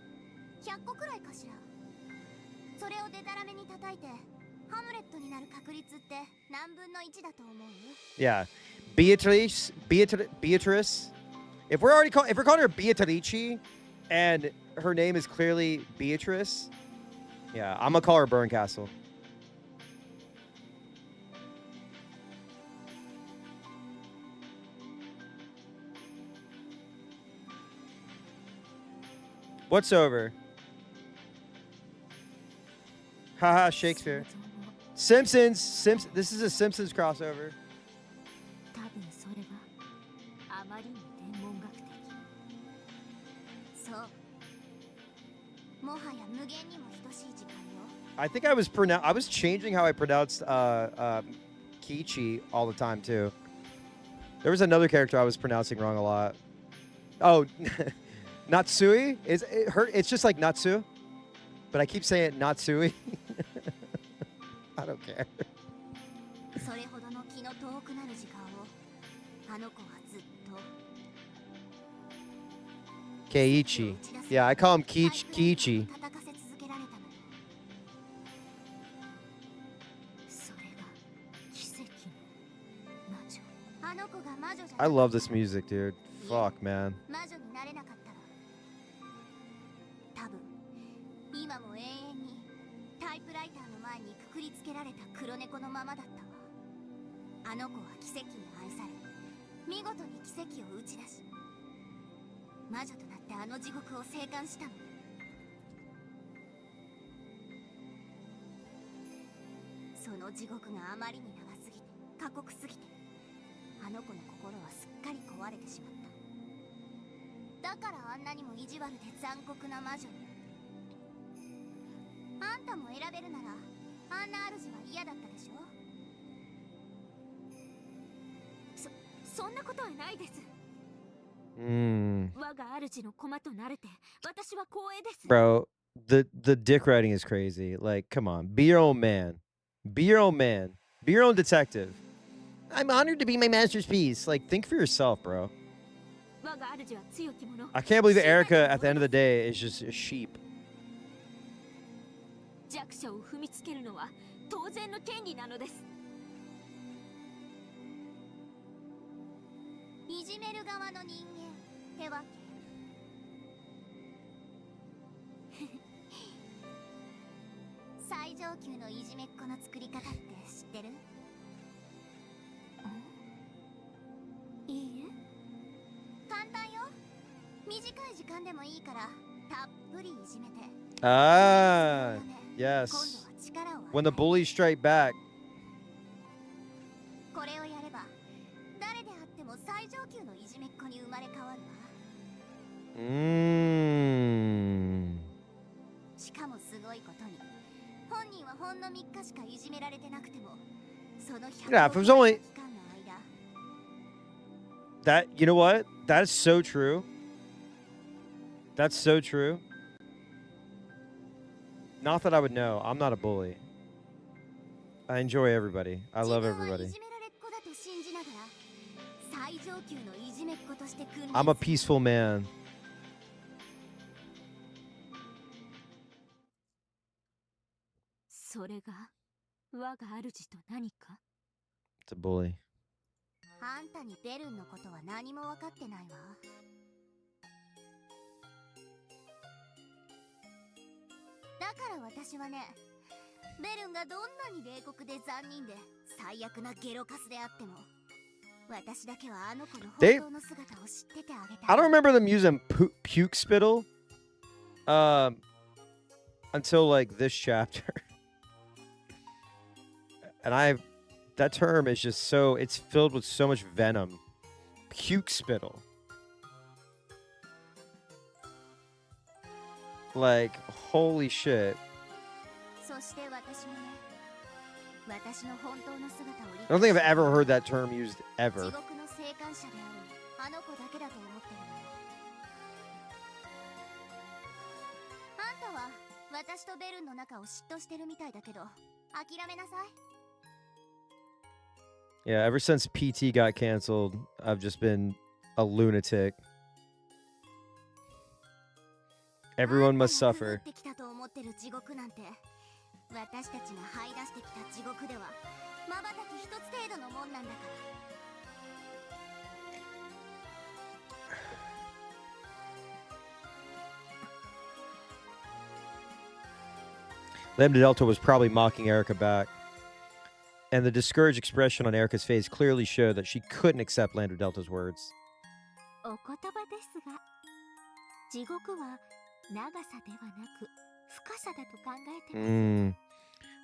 Yeah. Beatrice. If we're calling her Beatrice and her name is clearly Beatrice, yeah, I'm gonna call her Burn Castle. What's over? Haha, Shakespeare. Simpsons. This is a Simpsons crossover. I think I was changing how I pronounced Kichi all the time too. There was another character I was pronouncing wrong a lot. Oh, Natsui? It's just like Natsu, but I keep saying Natsui. I don't care. Keiichi. Yeah, I call him Kiichi. I love this music, dude. Fuck, man. んたも選べるならあんな主は嫌だったでしょ。そんなことはないです。我が主の駒となれて私は光栄です。 Bro, the dick riding is crazy. Like, come on, be your own man. Be your own man. Be your own detective. I'm honored to be my master's piece. Like, think for yourself, bro. 我が主は強き者。 I can't believe that Erica, at the end of the day, is just a sheep. 弱者を踏みつけるのは当然の権利なのです。いじめる側の人間ってわけ。最上級のいじめっ子の作り方って知ってる？いいえ、簡単よ。短い時間でもいいからたっぷりいじめて。Ah, yes. When the bullies strike back. これをやれば誰であっても最上級のいじめっ子に生まれ変わるわ。しかもすごいことに、本人はほんの3日しかいじめられてなくても、その100 Yeah, if it was only that, you know what? That's so true. That's so true. Not that I would know. I'm not a bully. I enjoy everybody. I love everybody. I'm a peaceful man. それが我が主と何か。 It's a bully. あんたにベルンのことは何も分かってないわ。だから私はね、ベルンがどんなに冷酷で残忍で最悪なゲロカスであっても、私だけはあの子の本当の姿を知っててあげたい。 I don't remember them using puke spittle until like this chapter. And that term is just so, it's filled with so much venom. Puke spittle. Like, holy shit. I don't think I've ever heard that term used ever. Yeah, ever since PT got canceled, I've just been a lunatic. Everyone must suffer. Lambda Delta was probably mocking Erica back. And the discouraged expression on Erica's face clearly showed that she couldn't accept Lambda Delta's words.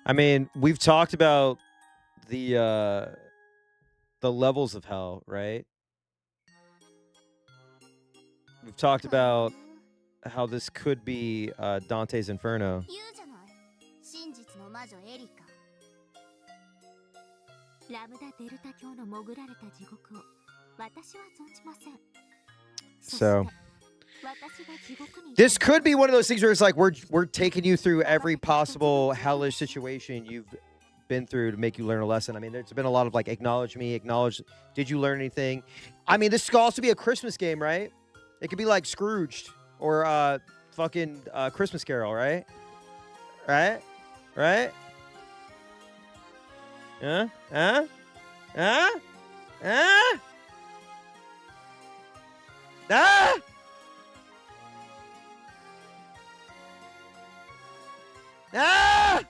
I mean, we've talked about the levels of hell, right? We've talked about how this could be Dante's Inferno. So this could be one of those things where it's like we're taking you through every possible hellish situation you've been through to make you learn a lesson. I mean, there's been a lot of like, acknowledge me, acknowledge, did you learn anything? I mean, this could also be a Christmas game, right? It could be like Scrooged or fucking Christmas Carol, right? Right? Right? Huh? Huh? Huh? Huh? Ah! Ah!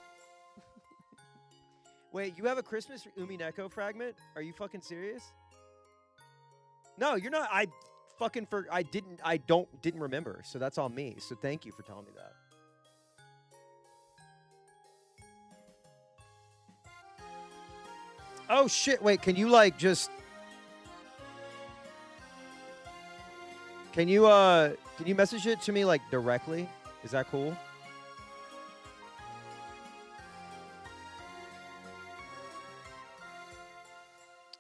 Wait, you have a Christmas umineko fragment? Are you fucking serious? No, you're not. I didn't remember. So that's on me. So thank you for telling me that. Oh shit, wait, can you like just Can you message it to me like directly? Is that cool?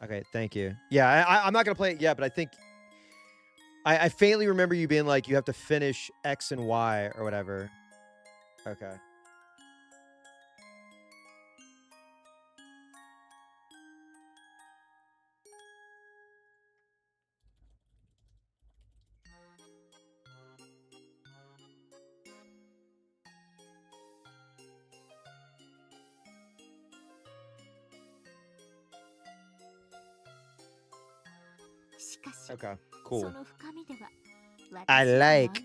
Okay, thank you. Yeah, I'm not gonna play it yet, but I think I faintly remember you being like, you have to finish X and Y or whatever. Okay. Okay, cool. I like.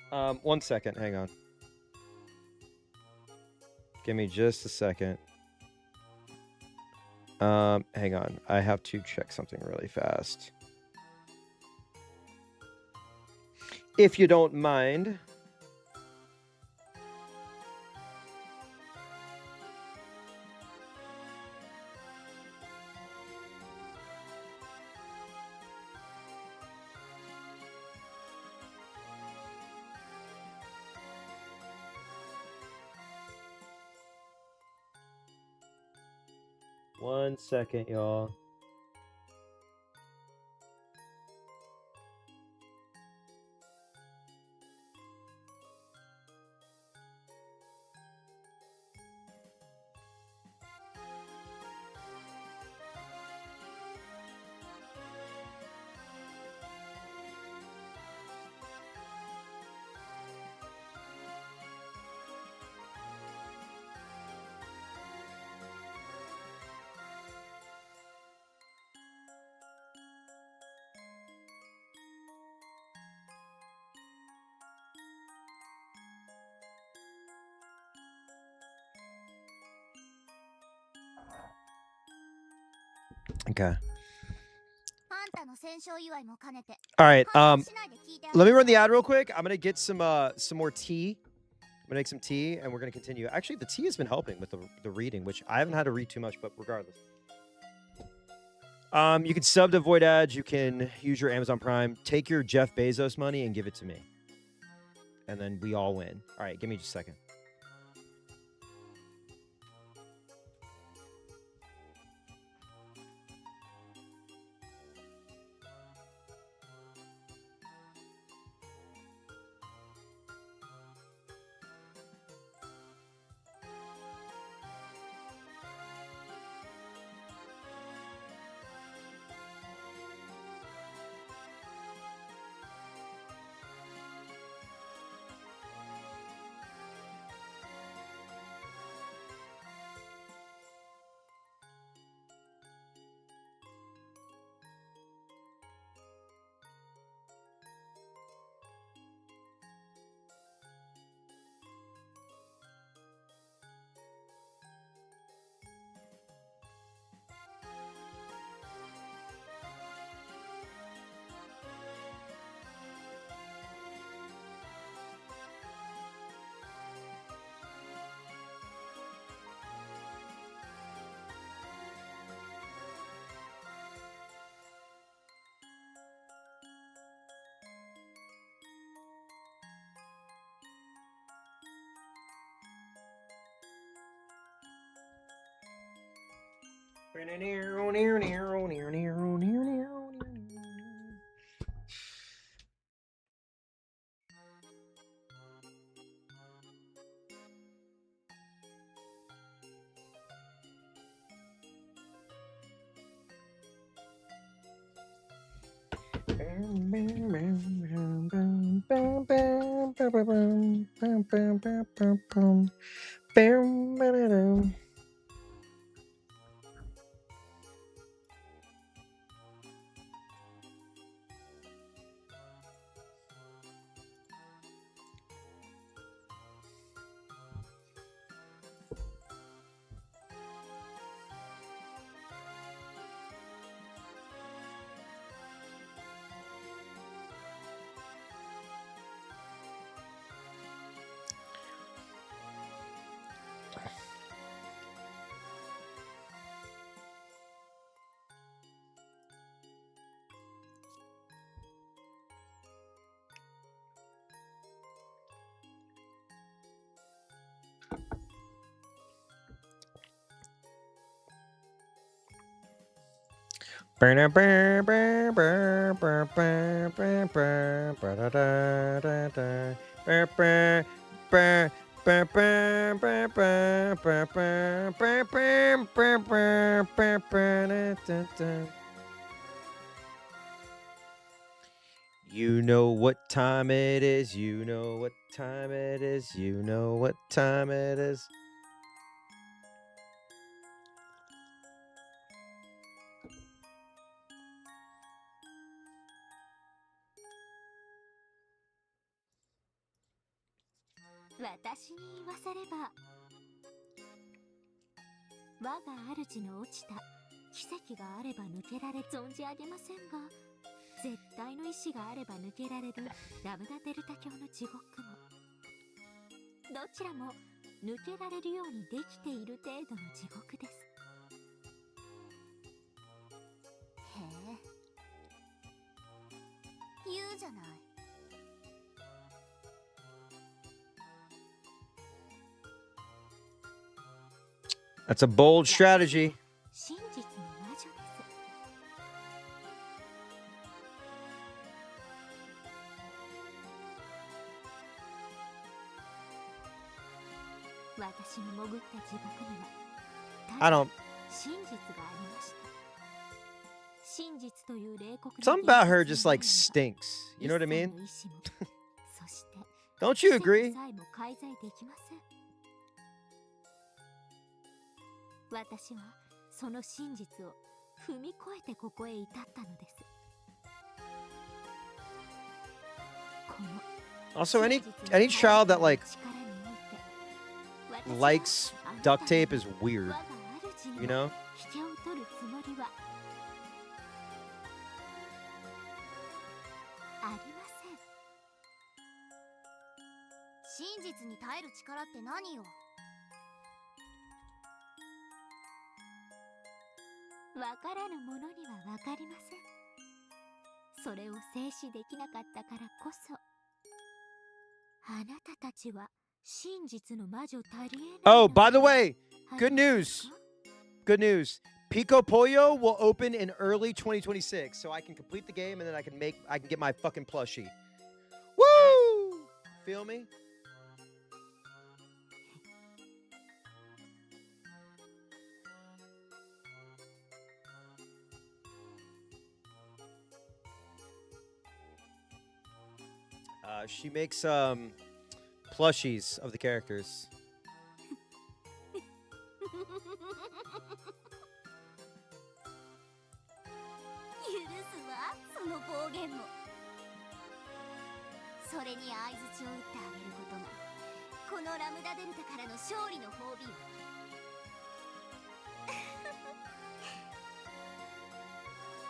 1 second, hang on. Give me just a second. Hang on. I have to check something really fast. If you don't mind. One second, y'all. Okay. All right. Let me run the ad real quick. I'm gonna get some more tea. I'm gonna make some tea, and we're gonna continue. Actually, the tea has been helping with the reading, which I haven't had to read too much, but regardless. You can sub to Void Ads. You can use your Amazon Prime. Take your Jeff Bezos money and give it to me, and then we all win. All right, give me just a second. You know what time it is. You know what time it is. You know what time it is.私に言わせれば、我が主の落ちた奇跡があれば抜けられ存じ上げませんが、絶対の意志があれば抜けられるラムダデルタ教の地獄も、どちらも抜けられるようにできている程度の地獄です。へえ、言うじゃない。That's a bold strategy. 真実の魔女です。私の潜った地獄には I don't. 真実がありました。真実という冷酷な Something about her just like stinks. You know what I mean? そして Don't you agree? さえも介在できません。私はその真実を踏み越えてここへ至ったのです。Also, any child that like likes duct tape is weird. You know? 引けを取るつもりはありません。真実に耐える力って何よ。わからぬ者にはわかりません。それを制止できなかったからこそ、あなたたちは真実の魔女タリエナ。 Oh, by the way, good news. Good news. Pico Pollo will open in early 2026, so I can complete the game and then I can get my fucking plushie. Woo! Feel me? She makes plushies of the characters. 許すわ、その暴言も。それに相槌を打ってあげることがこのラムダデルタからの勝利の褒美。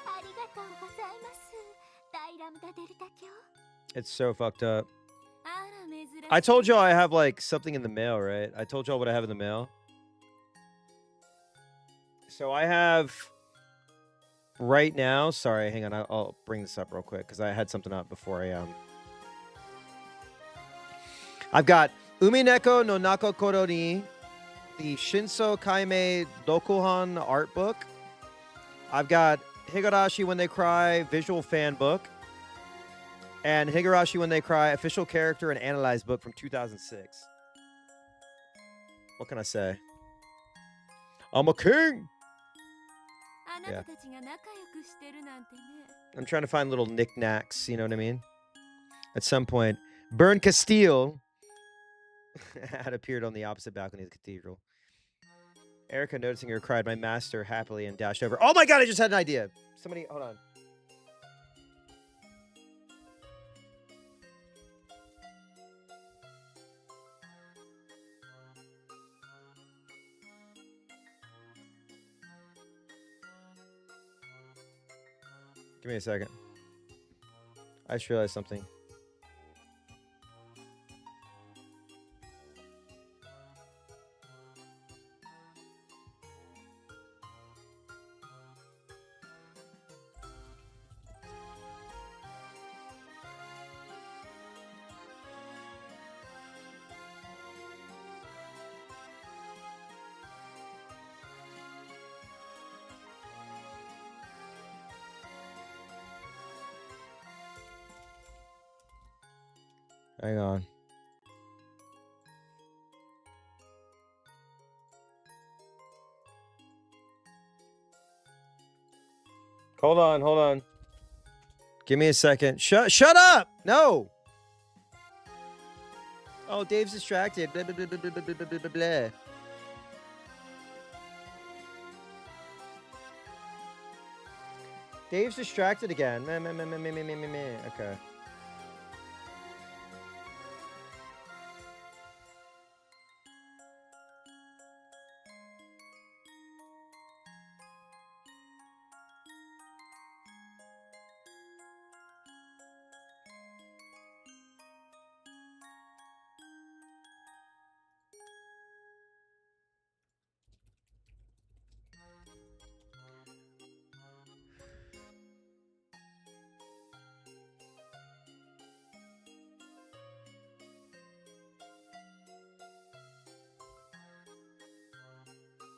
ありがとうございます、大ラムダデルタ教。 It's so fucked up. あら、珍しい。 I told y'all I have like something in the mail, right? I told y'all what I have in the mail. So I have right now. Sorry, hang on. I'll bring this up real quick because I had something up before I've got Umineko no Nako Koro ni, the Shinso Kaime Dokuhan art book. I've got Higurashi When They Cry visual fan book. And Higurashi When They Cry official character and analyze book from 2006. What can I say? I'm a king! Yeah. I'm trying to find little knickknacks, you know what I mean? At some point, Bern Castile had appeared on the opposite balcony of the cathedral. Erica, noticing her, cried, "My master," happily, and dashed over. Oh my god, I just had an idea! Somebody, hold on. Give me a second. I just realized something. Hang on. Hold on, hold on. Give me a second. Shut up! No! Oh, Dave's distracted. Blah, blah, blah, blah, blah, blah, blah, blah, blah. Dave's distracted again. Meh, meh, meh, meh, meh, meh, meh, meh, meh. Okay.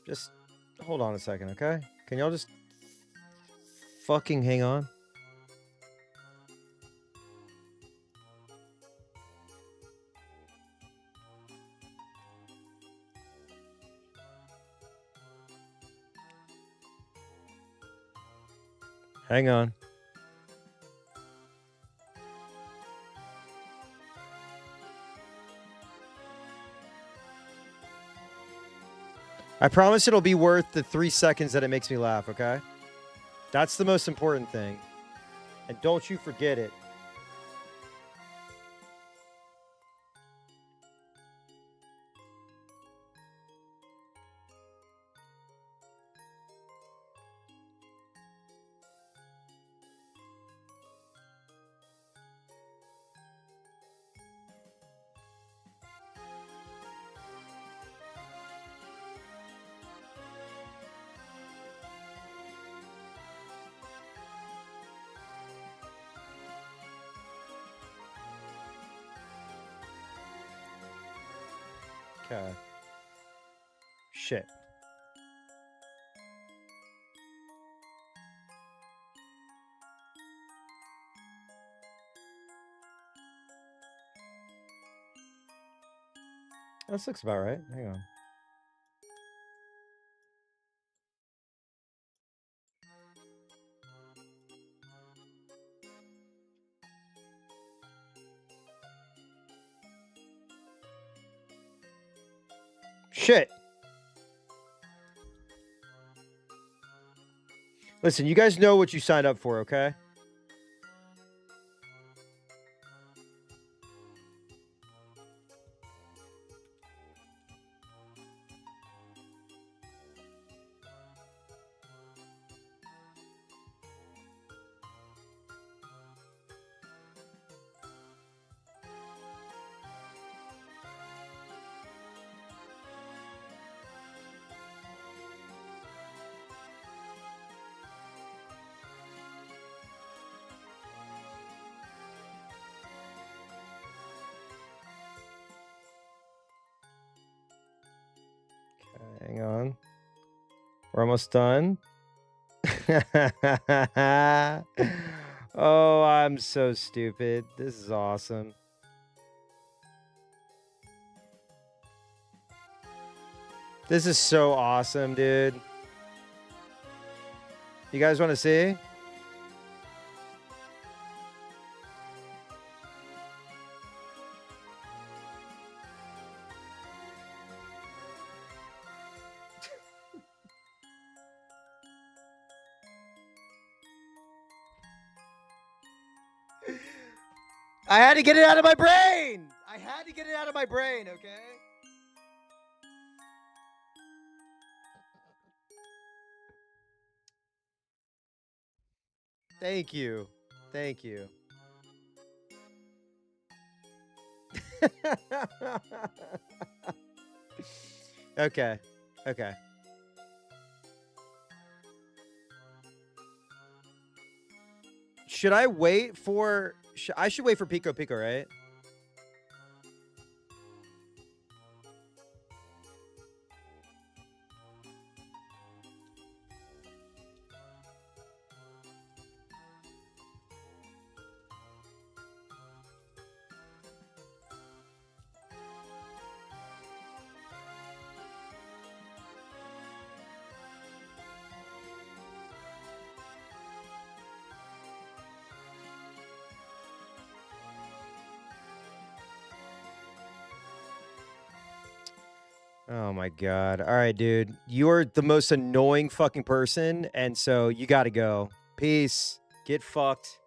Just hold on a second, okay? Can y'all just fucking hang on? Hang on. I promise it'll be worth the 3 seconds that it makes me laugh, okay? That's the most important thing. And don't you forget it. Okay. Shit. This looks about right. Hang on. Shit. Listen, you guys know what you signed up for, okay? Hang on. We're almost done. Oh, I'm so stupid. This is awesome. This is so awesome, dude. You guys want to see? I had to get it out of my brain. I had to get it out of my brain, okay? Thank you. Thank you. Okay. Okay. Should I wait for... I should wait for Pico Pico, right? Oh my god. All right, dude. You're the most annoying fucking person, and so you gotta go. Peace. Get fucked.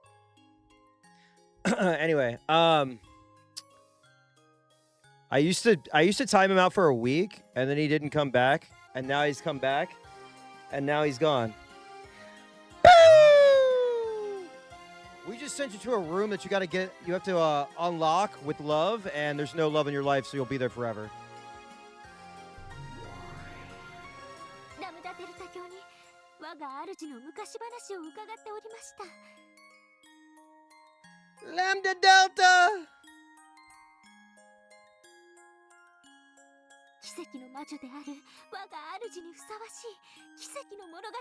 Anyway, I used to time him out for a week, and then he didn't come back, and now he's come back, and now he's gone. Boo! We just sent you to a room that you have to unlock with love, and there's no love in your life, so you'll be there forever. Lambda Delta! 奇跡の魔女である我が主にふさわしい奇跡の物語よ。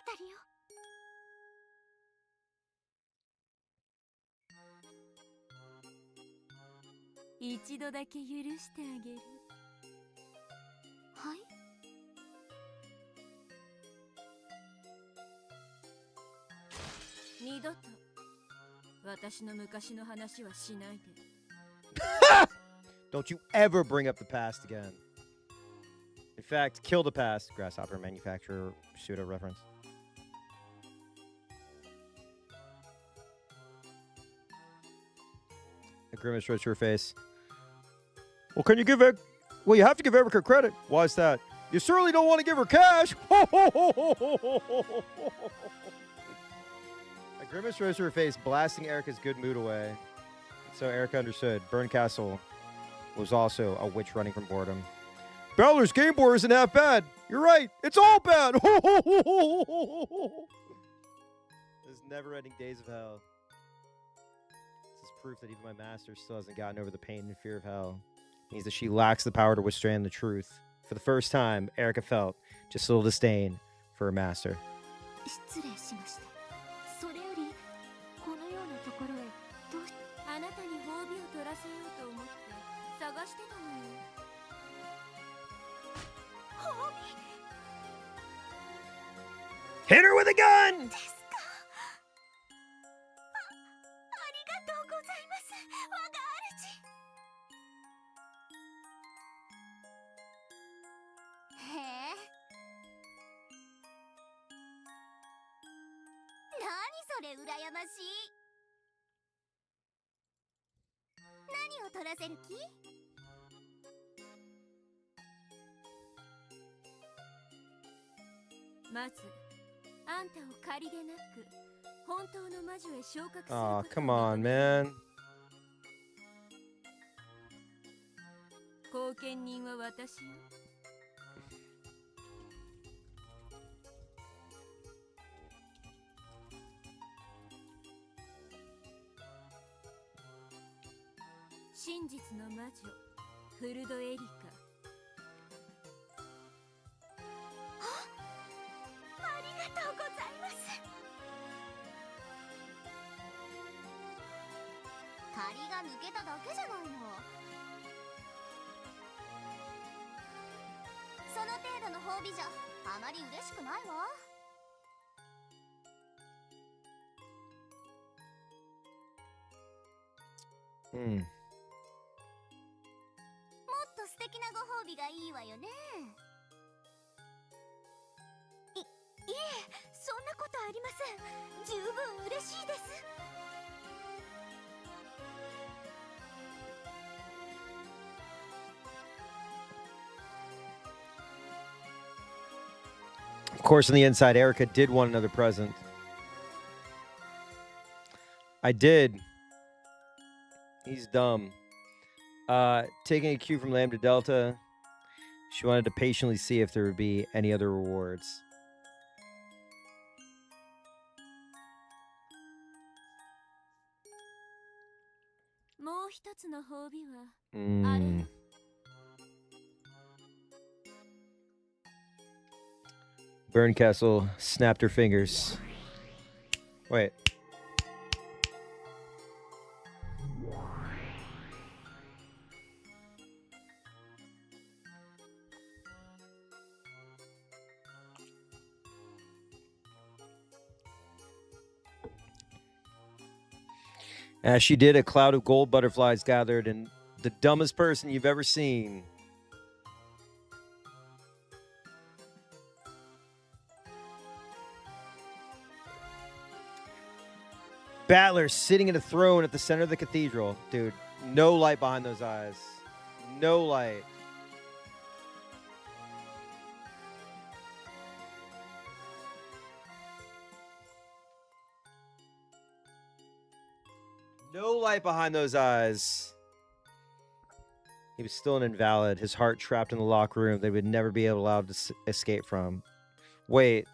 一度だけ許してあげる。はい？二度と私の昔の話はしないで。Don't you ever bring up the past again. In fact, kill the past. Grasshopper manufacturer pseudo reference. A grimace rose to her face. Well, can you give it? Well, you have to give Erica credit. Why is that? You certainly don't want to give her cash. A grimace rose to her face, blasting Erica's good mood away. So Erica understood. Burncastle was also a witch running from boredom. Bowler's Game Boy isn't half bad. You're right. It's all bad. Those never-ending days of hell. This is proof that even my master still hasn't gotten over the pain and fear of hell. It means that she lacks the power to withstand the truth. For the first time, Erica felt just a little disdain for her master. 失礼しました。それよりこのようなところへどうしあなたに褒美を取らせようと思って探してたのよ。褒美 Hit her with a gun! ですか。ありがとうございます。我が主。へえ。何それ羨ましい。何を取らせる気？まずあんたを仮でなく本当の魔女へ昇格すること。 Aw, come on, man. 後見人は私よ。真実の魔女フルドエリカ。ありがとうございます。借りが抜けただけじゃないの。その程度の褒美じゃあまり嬉しくないわ。もっと素敵なご褒美がいいわよね。いえ、そんなことありません。十分嬉しいです。Of course, on the inside, Erica did want another present. I did. He's dumb. Taking a cue from Lambda Delta, she wanted to patiently see if there would be any other rewards. Burncastle snapped her fingers. Wait. As she did, a cloud of gold butterflies gathered, and the dumbest person you've ever seen battler sitting in a throne at the center of the cathedral. Dude, no light behind those eyes. No light. No light behind those eyes. He was still an invalid. His heart trapped in the locked room they would never be allowed to escape from. Wait.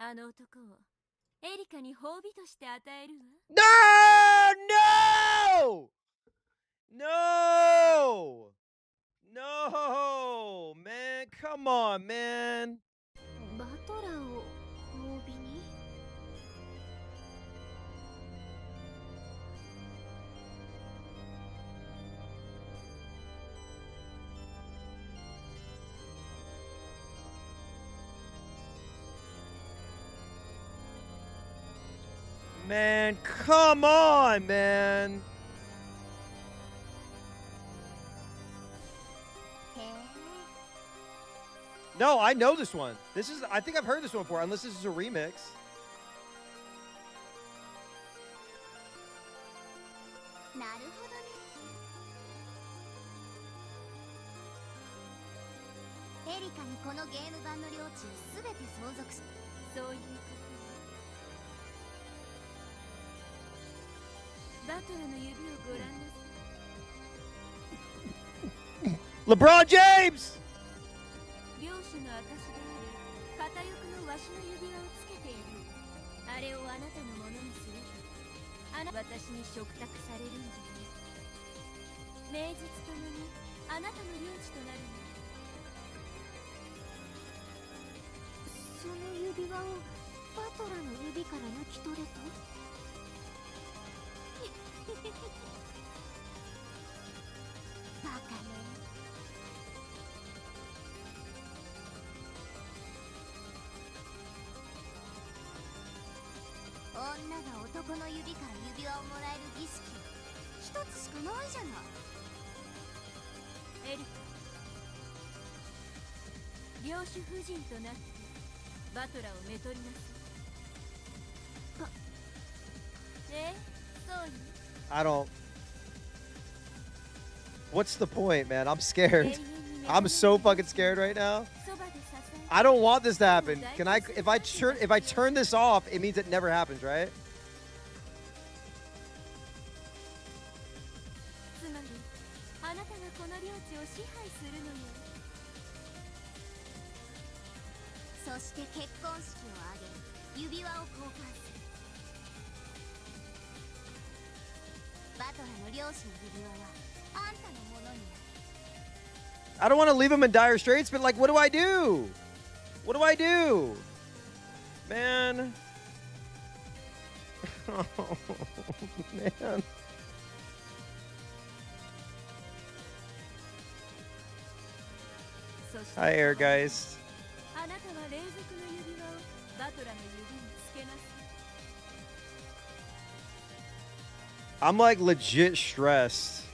あの男をエリカに褒美として与えるわ。No! No! No! Man, come on, man. バトラーを褒美に？ Man, come on, man. No, I know this one. I think I've heard this one before, unless this is a remix. なるほどね。エリカにこのゲーム版の領地をすべて相続し、そういうこと。バトラの指をご覧なさい。LeBron James! 領主の証である片翼のわしの指輪をつけている。あれをあなたのものにすれば、私に嘱託されるんじゃね。名実ともにあなたの領地となるの。その指輪をバトラの指から抜き取れと？バカね。女が男の指から指輪をもらえる儀式一つしかないじゃない。エリカ、領主夫人となってバトラをめとりなさい。そうよ。I don't. What's the point, man? I'm scared. I'm so fucking scared right now. I don't want this to happen. Can I? If I turn this off, it means it never happens, right? つまりあなたがこの領地を支配するのよ。そして結婚式を挙げ指輪を交換する。バトラの領主の指輪はあんたのものになる。I don't want to leave him in dire straits, but like, what do I do? What do I do? Man. Oh, man. Hi, Air Guys. I'm like legit stressed.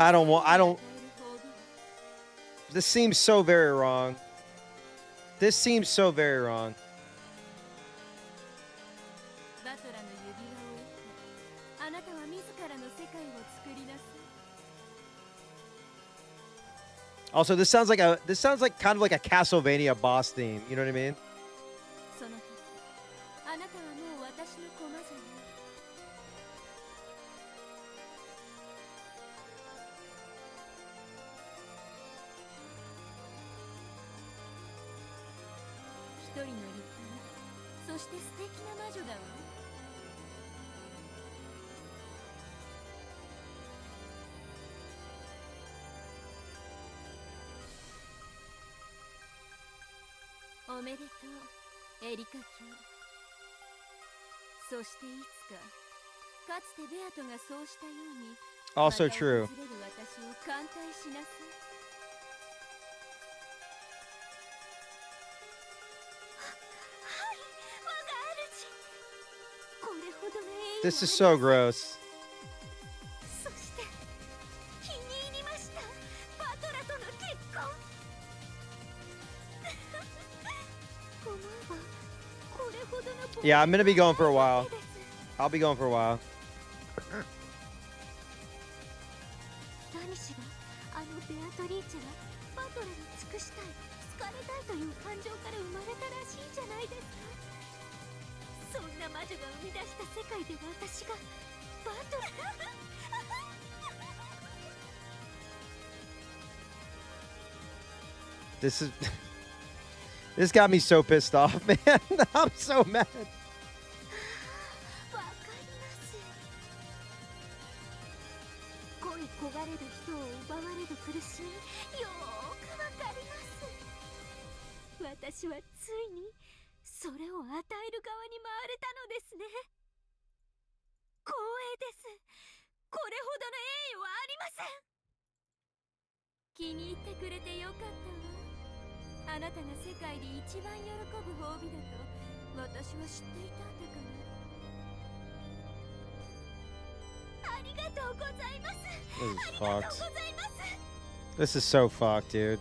I don't. This seems so very wrong. This seems so very wrong. Also, this sounds like kind of like a Castlevania boss theme. You know what I mean? その時あなたはもう私の駒じゃない。一人の立派な、そして素敵な魔女だわ。おめでとう、エリカ卿。そしていつか、かつてベアトがそうしたように、 Also また true. 訪れる私を歓待しなさい。はい、我が主。これほどの栄誉を。 This is so gross. そして気に入りました、バトラとの結婚。思えばこれほどの。 Yeah, I'm gonna be going for a while. I'll be going for a while. 何しろあのベアトリーチェはバトラに尽くしたい、好かれたいという感情から生まれたらしいじゃないですか。そんな魔女が生み出した世界で私がバトラ。This is this got me so pissed off, man. I'm so mad. わかります。恋焦がれる人を奪われる苦しみ、よーくわかります。私はついにそれを与える側に回れたのですね。光栄です。これほどの栄誉はありません。気に入ってくれてよかったわ。あなたが世界で一番喜ぶ褒美だと私は知っていたんだから。ありがとうございます。 This is ありがとう fucked. ございます。 This is so fucked, dude.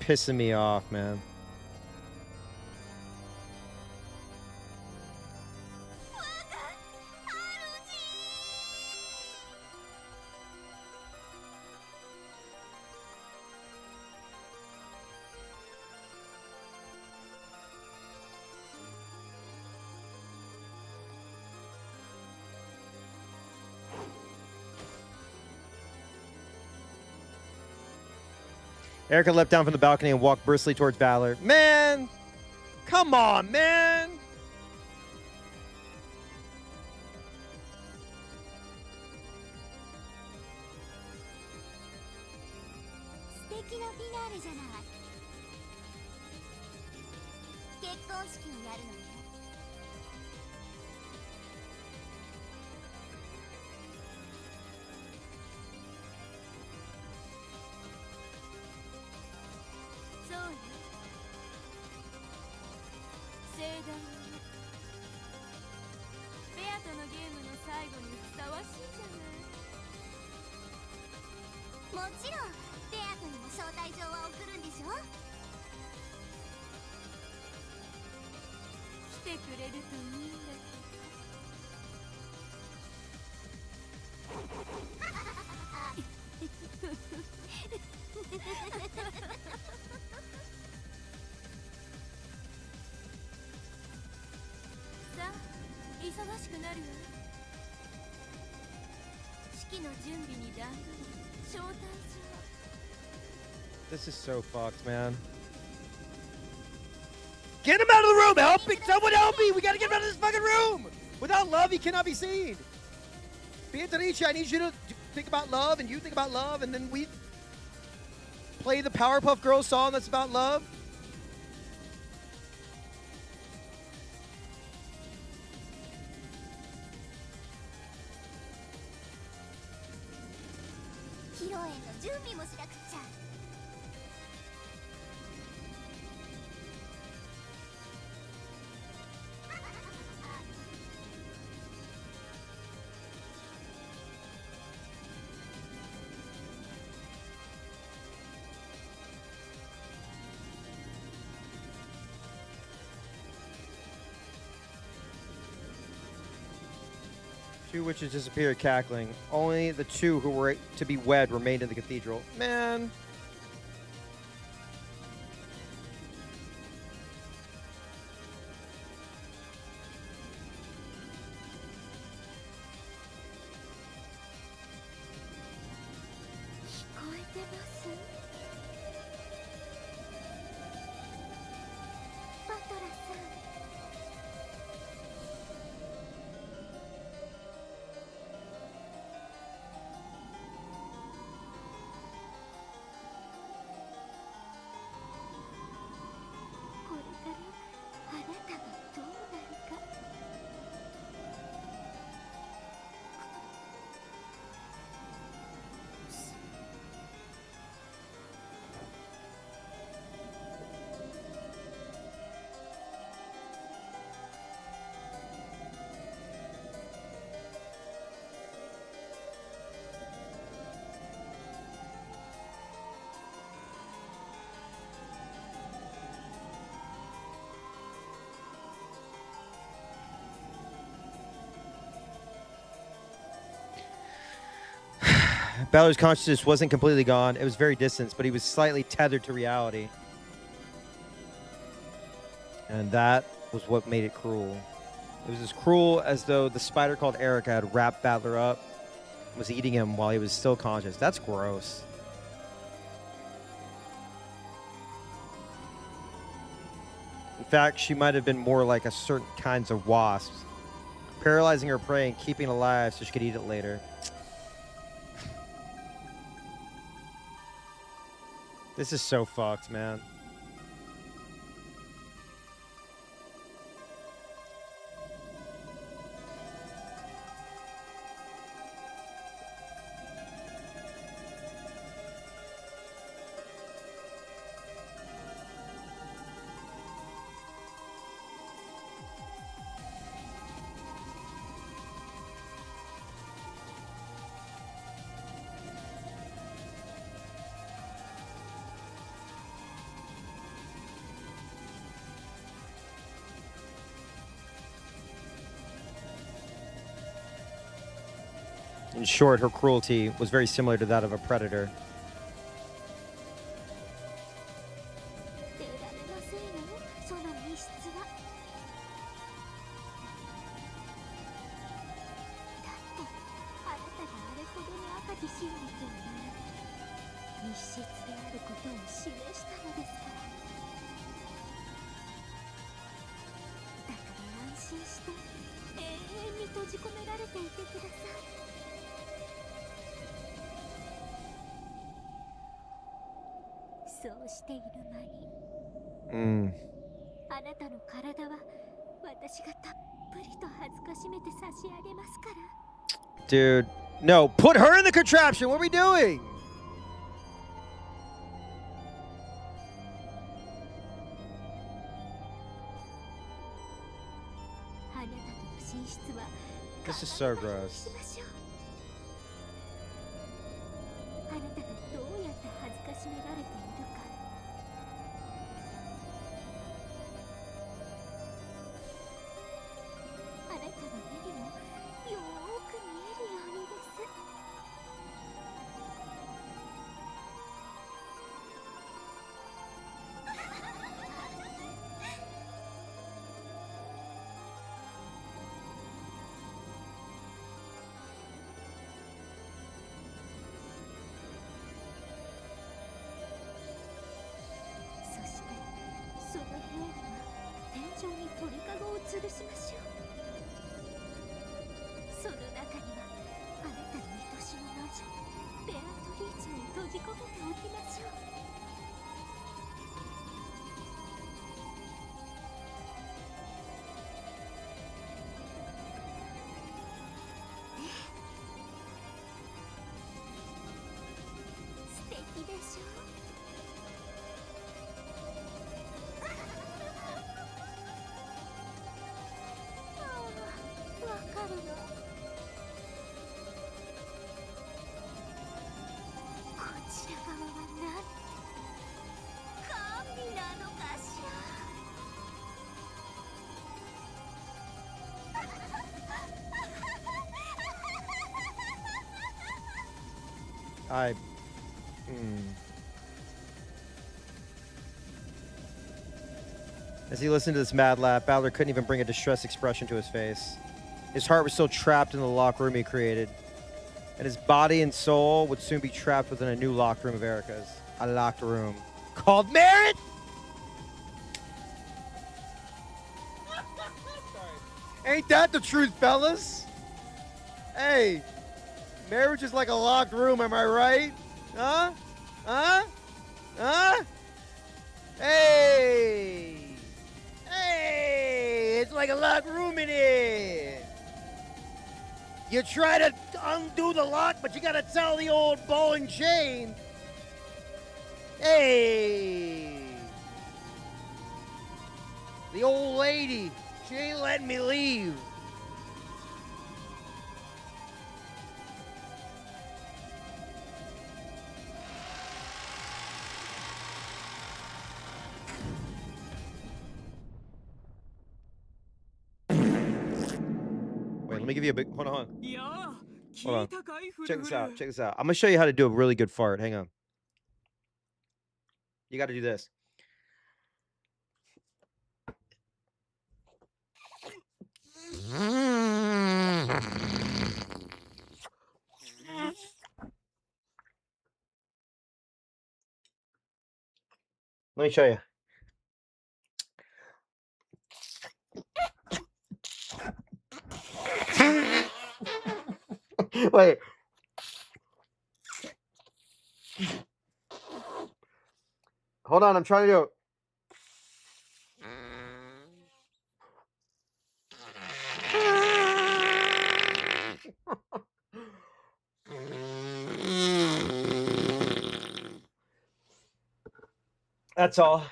Pissing me off, man. 我が主。 Erica leapt down from the balcony and walked briskly towards Valor. Man! Come on, man! 素敵なフィナーレじゃない。結婚式をやるのね。そうよ。盛大にね。ベアとのゲームの最後にふさわしいじゃない。もちろんベアトにも招待状は送るんでしょ。来てくれるといいんださあ、忙しくなるわ。式の準備に段取り、招待状。 This is so fucked, man. Get him out of the room! Help me! Someone help me! We gotta get him out of this fucking room! Without love, he cannot be seen. Beatrice, I need you to think about love, and you think about love, and then we play the Powerpuff Girls song that's about love. 披露宴の準備もしなくっちゃ。Two witches disappeared cackling. Only the two who were to be wed remained in the cathedral. Man. Balor's consciousness wasn't completely gone. It was very distant, but he was slightly tethered to reality. And that was what made it cruel. It was as cruel as though the spider called Erica had wrapped Balor up and was eating him while he was still conscious. That's gross. In fact, she might have been more like a certain kinds of wasps, paralyzing her prey and keeping it alive so she could eat it later. This is so fucked, man. In short, her cruelty was very similar to that of a predator. Dude, no, put her in the contraption. What are we doing? This is so gross. I. As he listened to this mad laugh, Balor couldn't even bring a distressed expression to his face. His heart was still trapped in the locked room he created, and his body and soul would soon be trapped within a new locked room of Erica's. A locked room called marriage. Ain't that the truth, fellas? Hey, marriage is like a locked room, am I right? Huh? Huh? Huh? Hey! Hey! It's like a locked room in here. You try to undo the lock, but you gotta tell the old ball and chain. Hey! The old lady, she ain't letting me leave. Wait, let me give you a big. Hold on. Hold on. Check this out. Check this out. I'm gonna show you how to do a really good fart. Hang on. You got to do this. Let me show you. Wait. Hold on, I'm trying to do it. That's all.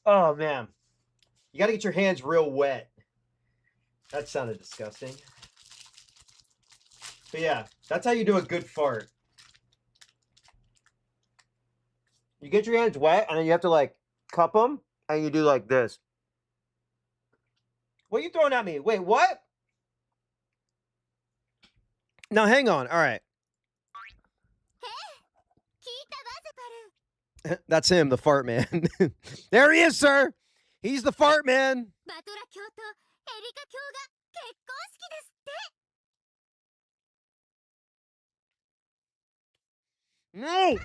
Oh, man. You got to get your hands real wet. That sounded disgusting. But yeah, that's how you do a good fart. You get your hands wet, and then you have to, like, cup them, and you do like this. What are you throwing at me? Wait, what? Now, hang on. All right. That's him, the fart man. There he is, sir. He's the fart man. No.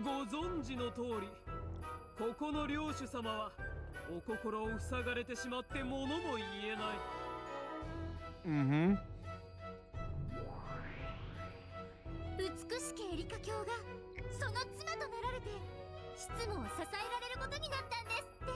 ご存知の通り、ここの領主様はお心を塞がれてしまって物も言えない。美しきエリカ卿がその妻となられて執務を支えられることになったんですって。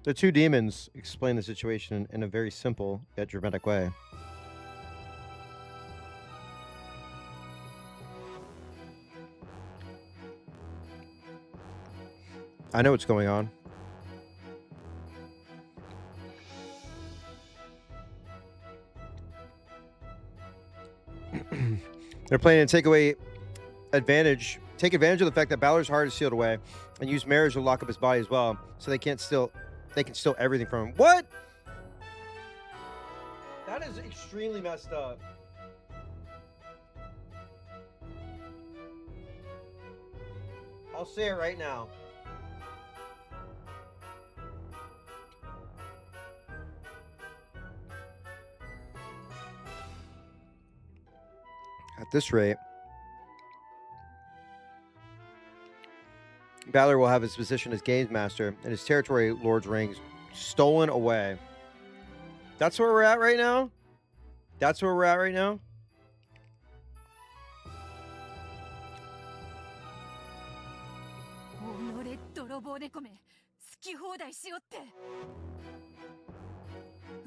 The two demons explain the situation in a very simple yet dramatic way. I know what's going on. They're planning to take advantage of the fact that Balor's heart is sealed away and use marriage to lock up his body as well, so they can steal everything from him. What? That is extremely messed up. I'll say it right now. At this rate, Balor will have his position as Games Master and his territory Lord's rings stolen away. That's where we're at right now? That's where we're at right now?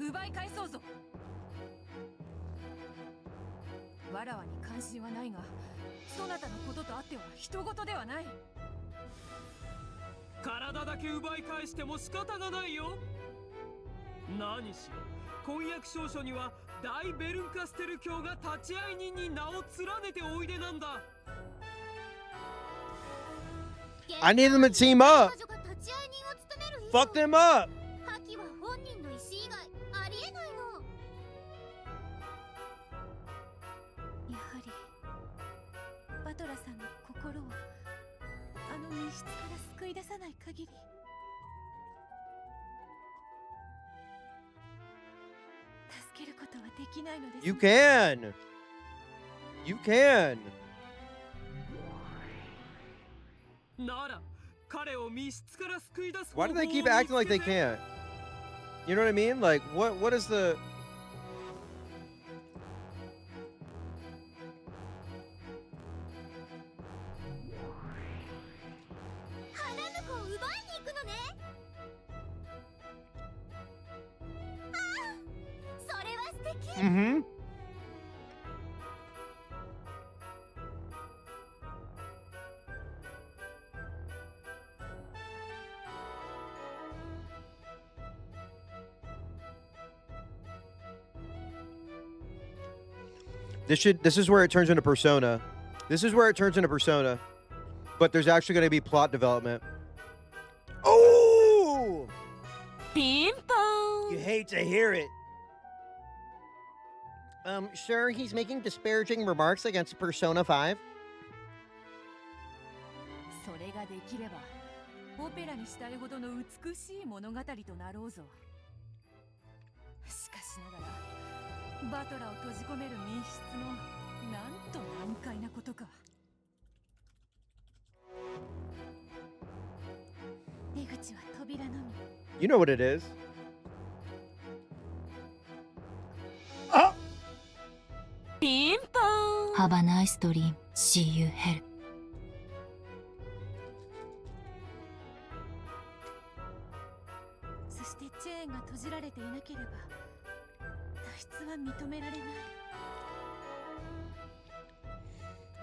奪い返そうぞ。わらわに関心はないが、そなたのこととあっては人事ではない。体だけ奪い返しても仕方がないよ。何しろ婚約証書には大ベルンカステル教が立ち会い人に名を連ねておいでなんだ。 I need them to team up. Fuck them up. 破棄は本人の意思以外ありえないの。やはりバトラさんの心をあの密室から救い出さない限り助けることはできないのです。 You can. You can. なら彼を密室から救い出す Why 方 do 法を they 見 keep つ acting け like they て can't? You know what I mean? Like, what is the... 花婿を奪いに行くのね。ああ、それは素敵。 Mm-hmm. This is where it turns into Persona. This is where it turns into Persona. But there's actually going to be plot development. Oh! ピンポー You ン。 hate to hear it. Sir, he's making disparaging remarks against Persona 5. それができればオペラにしたいほどの美しい物語となろうぞ。しかしながらバトラを閉じ込める密室のなんと難解なことか。出口は扉のみ。 You know what it is. Oh! ピンポーン。 Have a nice dream. See you hell. そしてチェーンが閉じられていなければ脱出は認められない。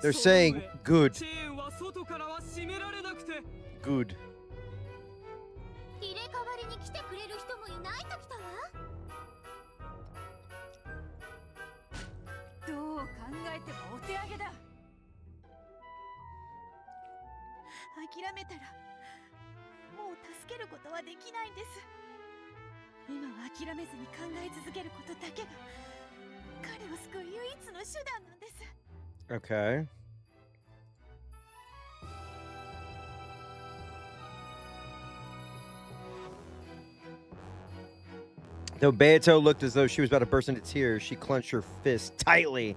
They're saying good. チェーンは外からは閉められなくて Good. 入れ替わりに来てくれる人もいないときたわ。どう考えてもお手上げだ。諦めたらもう助けることはできないんです。今は諦めずに考え続けることだけが彼を救う唯一の手段なんです。 Okay. Though Beato looked as though she was about to burst into tears, she clenched her fist tightly.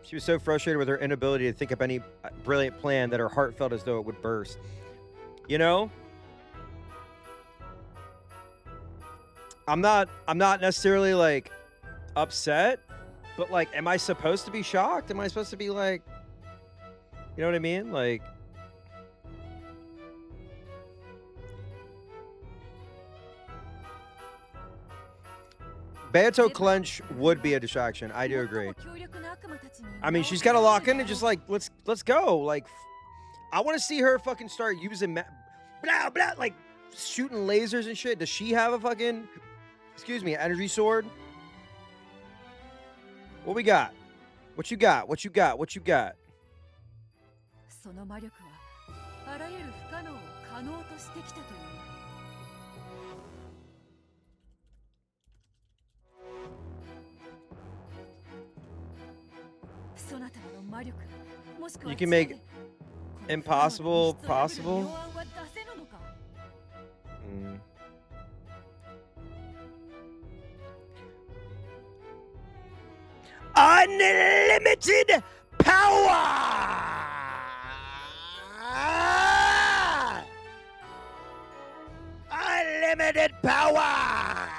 She was so frustrated with her inability to think up any brilliant plan that her heart felt as though it would burst. You know? I'm not necessarily like upset, but like, am I supposed to be shocked? Am I supposed to be like, you know what I mean? Like, Beato clench would be a distraction. I do agree. I mean, she's got to lock in and just like, let's go. Like, I want to see her fucking start using blah, blah, like shooting lasers and shit. Does she have a fucking, excuse me, energy sword? What we got? What you got? What you got? What you got? その魔力はあらゆる不可能を可能としてきたという。そなたの魔力、もしくは You can make impossible possible. 妙案は出せぬのか。 Unlimited power! Unlimited power!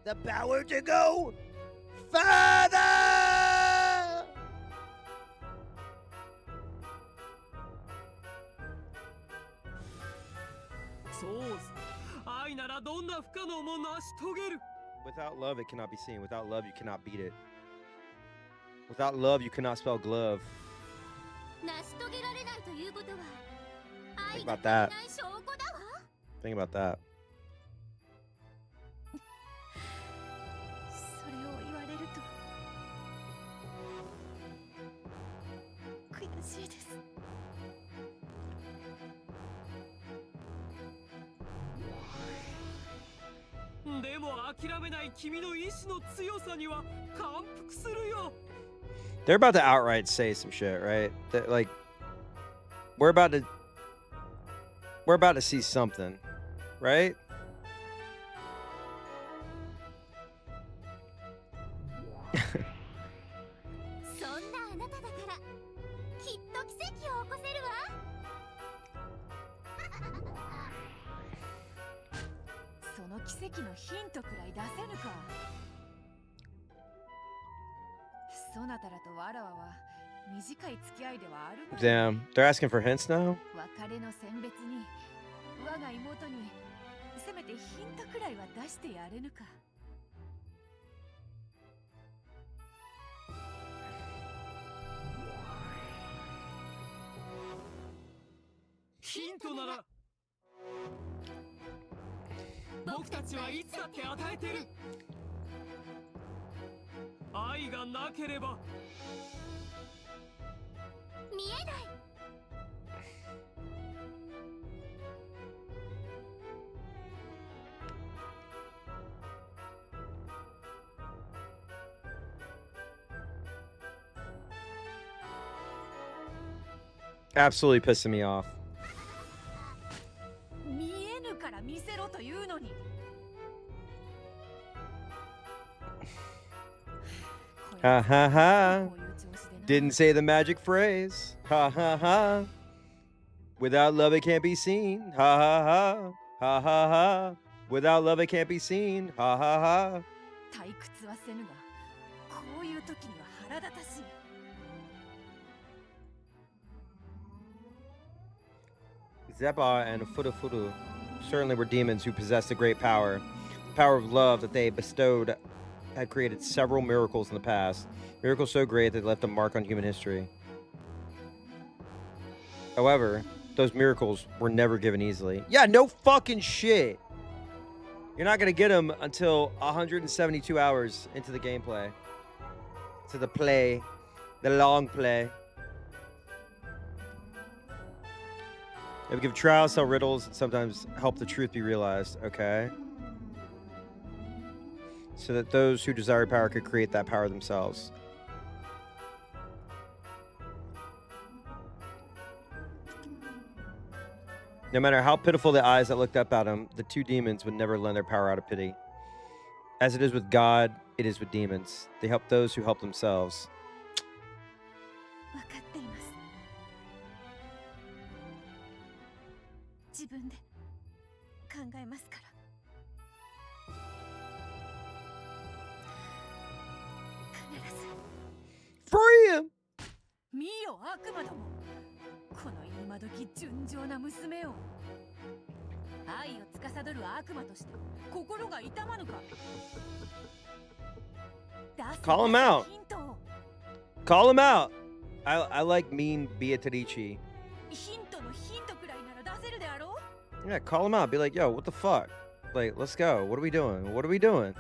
The power to go further! そそうさ。愛ならどんな不可能も成し遂げる。 Without love, it cannot be seen. Without love, you cannot beat it. Without love, you cannot spell glove. 成し遂げられないということは Think 愛が about 足り that. ない証拠だわ。 Think about that. それを言われると悔しいです。でも諦めない君の意志の強さには感服するよ。 They're about to outright say some shit, right? Like, we're about to see something, right? そんなあなただからきっと奇跡を起こせるわ。その奇跡のヒントくらい出せぬか。そなたらとわらわは短い付き合いではあるまい。 Damn, they're asking for hints now? 別れの選別に我が妹にせめてヒントくらいは出してやれぬか。ヒントなら僕たちはいつだって与えてる。愛がなければ見えない。 Absolutely pissing me off. 見えぬから見せろというのに。 Ha ha ha. Didn't say the magic phrase. Ha ha ha. Without love, it can't be seen. Ha ha ha. Ha ha ha. Without love, it can't be seen. Ha ha ha. 退屈はせぬが、こういう時には腹立たしい。 Zeba and Furu certainly were demons who possessed a great power. The power of love that they bestowed had created several miracles in the past. Miracles so great that they left a mark on human history. However, those miracles were never given easily. Yeah, no fucking shit. You're not going to get them until 172 hours into the gameplay. To the play. The long play. They would give trials, sell riddles, and sometimes help the truth be realized. Okay. So that those who desire power could create that power themselves. No matter how pitiful the eyes that looked up at him, the two demons would never lend their power out of pity. As it is with God, it is with demons. They help those who help themselves. 分かっています。自分で考えますから。必ず。 Free him! 見よ悪魔ども。この今時純情な娘を。愛を司る悪魔として心が痛まぬか。 Call him out. ヒントを。 Call him out. I like mean Beatrice. ヒントのヒントくらいなら出せるであろう。 Yeah, call him out. Be like, yo, what the fuck? Like, let's go. What are we doing? What are we doing?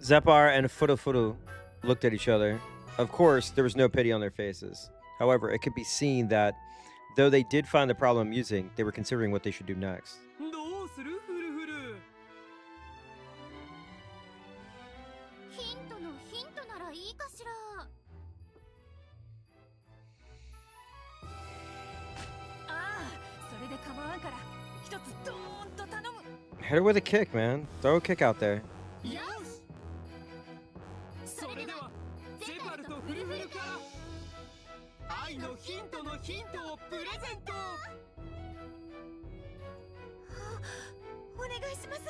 Zepar and Furu looked at each other. Of course, there was no pity on their faces. However, it could be seen that though they did find the problem amusing, they were considering what they should do next. どうするフルフル。ヒントのヒントならいいかしら。ああ、それで構わんから一つドーンと頼む。 Hit her with a kick, man. Throw a kick out there. よし。それではゼパルとフルフルから愛のヒントのヒントをプレゼント。お願願いします。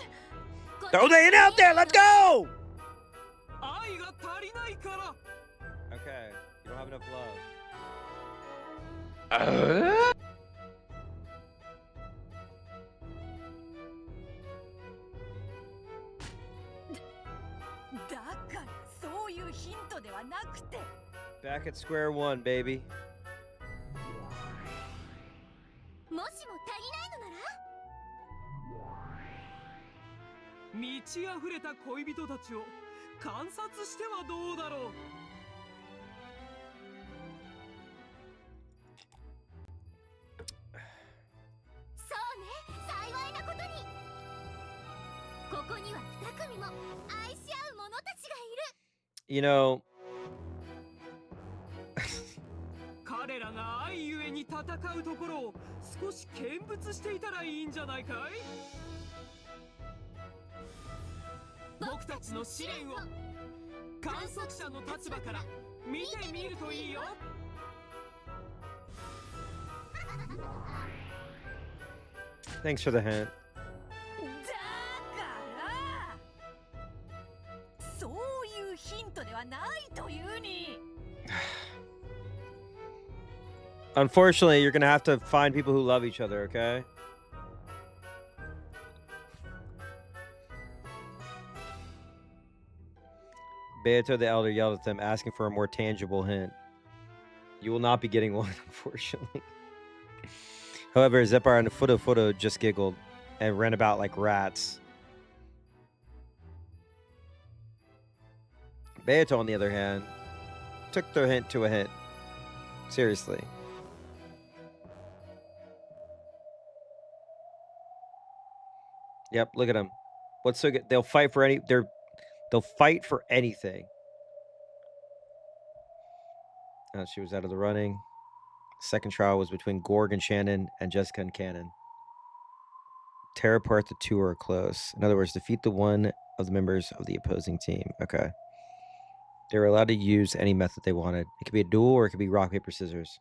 Throw the hint out there. Let's go. 愛が足りないから。 Okay, you don't have enough love. だからそういうヒントではなくて。 Back at square one, baby. もしも足りないのなら満ち溢れた恋人たちを観察してはどうだろう。そうね、幸いなことにここには2組も愛し合う者たちがいる。 You know, 彼らが愛ゆえに戦うところを少し見物していたらいいんじゃないかい。僕たちの試練を観測者の立場から見てみるといいよ。 thanks for the hint. だからそういうヒントではないというに。 Unfortunately, you're gonna have to find people who love each other, okay? Beato the Elder yelled at them, asking for a more tangible hint. You will not be getting one, unfortunately. However, Zeppar and Fudo just giggled and ran about like rats. Beato, on the other hand, took their hint to a hint. Seriously. Yep, look at them. What's so good? They'll fight for they'll fight for anything. She was out of the running. Second trial was between Gorg and Shannon and Jessica and Cannon. Tear apart the two are close. In other words, defeat the one of the members of the opposing team. Okay. They were allowed to use any method they wanted. It could be a duel or it could be rock, paper, scissors.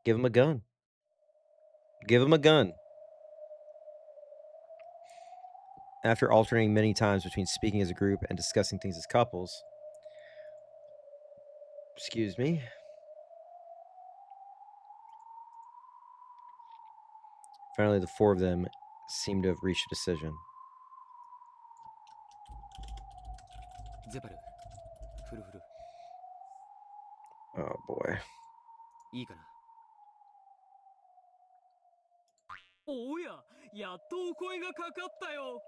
Give them a gun. Give them a gun. After alternating many times between speaking as a group and discussing things as couples, excuse me, finally the four of them seemed to have reached a decision. ゼパル、フルフル、 Oh boy. いいかな。おや、やっとお声がかかったよ。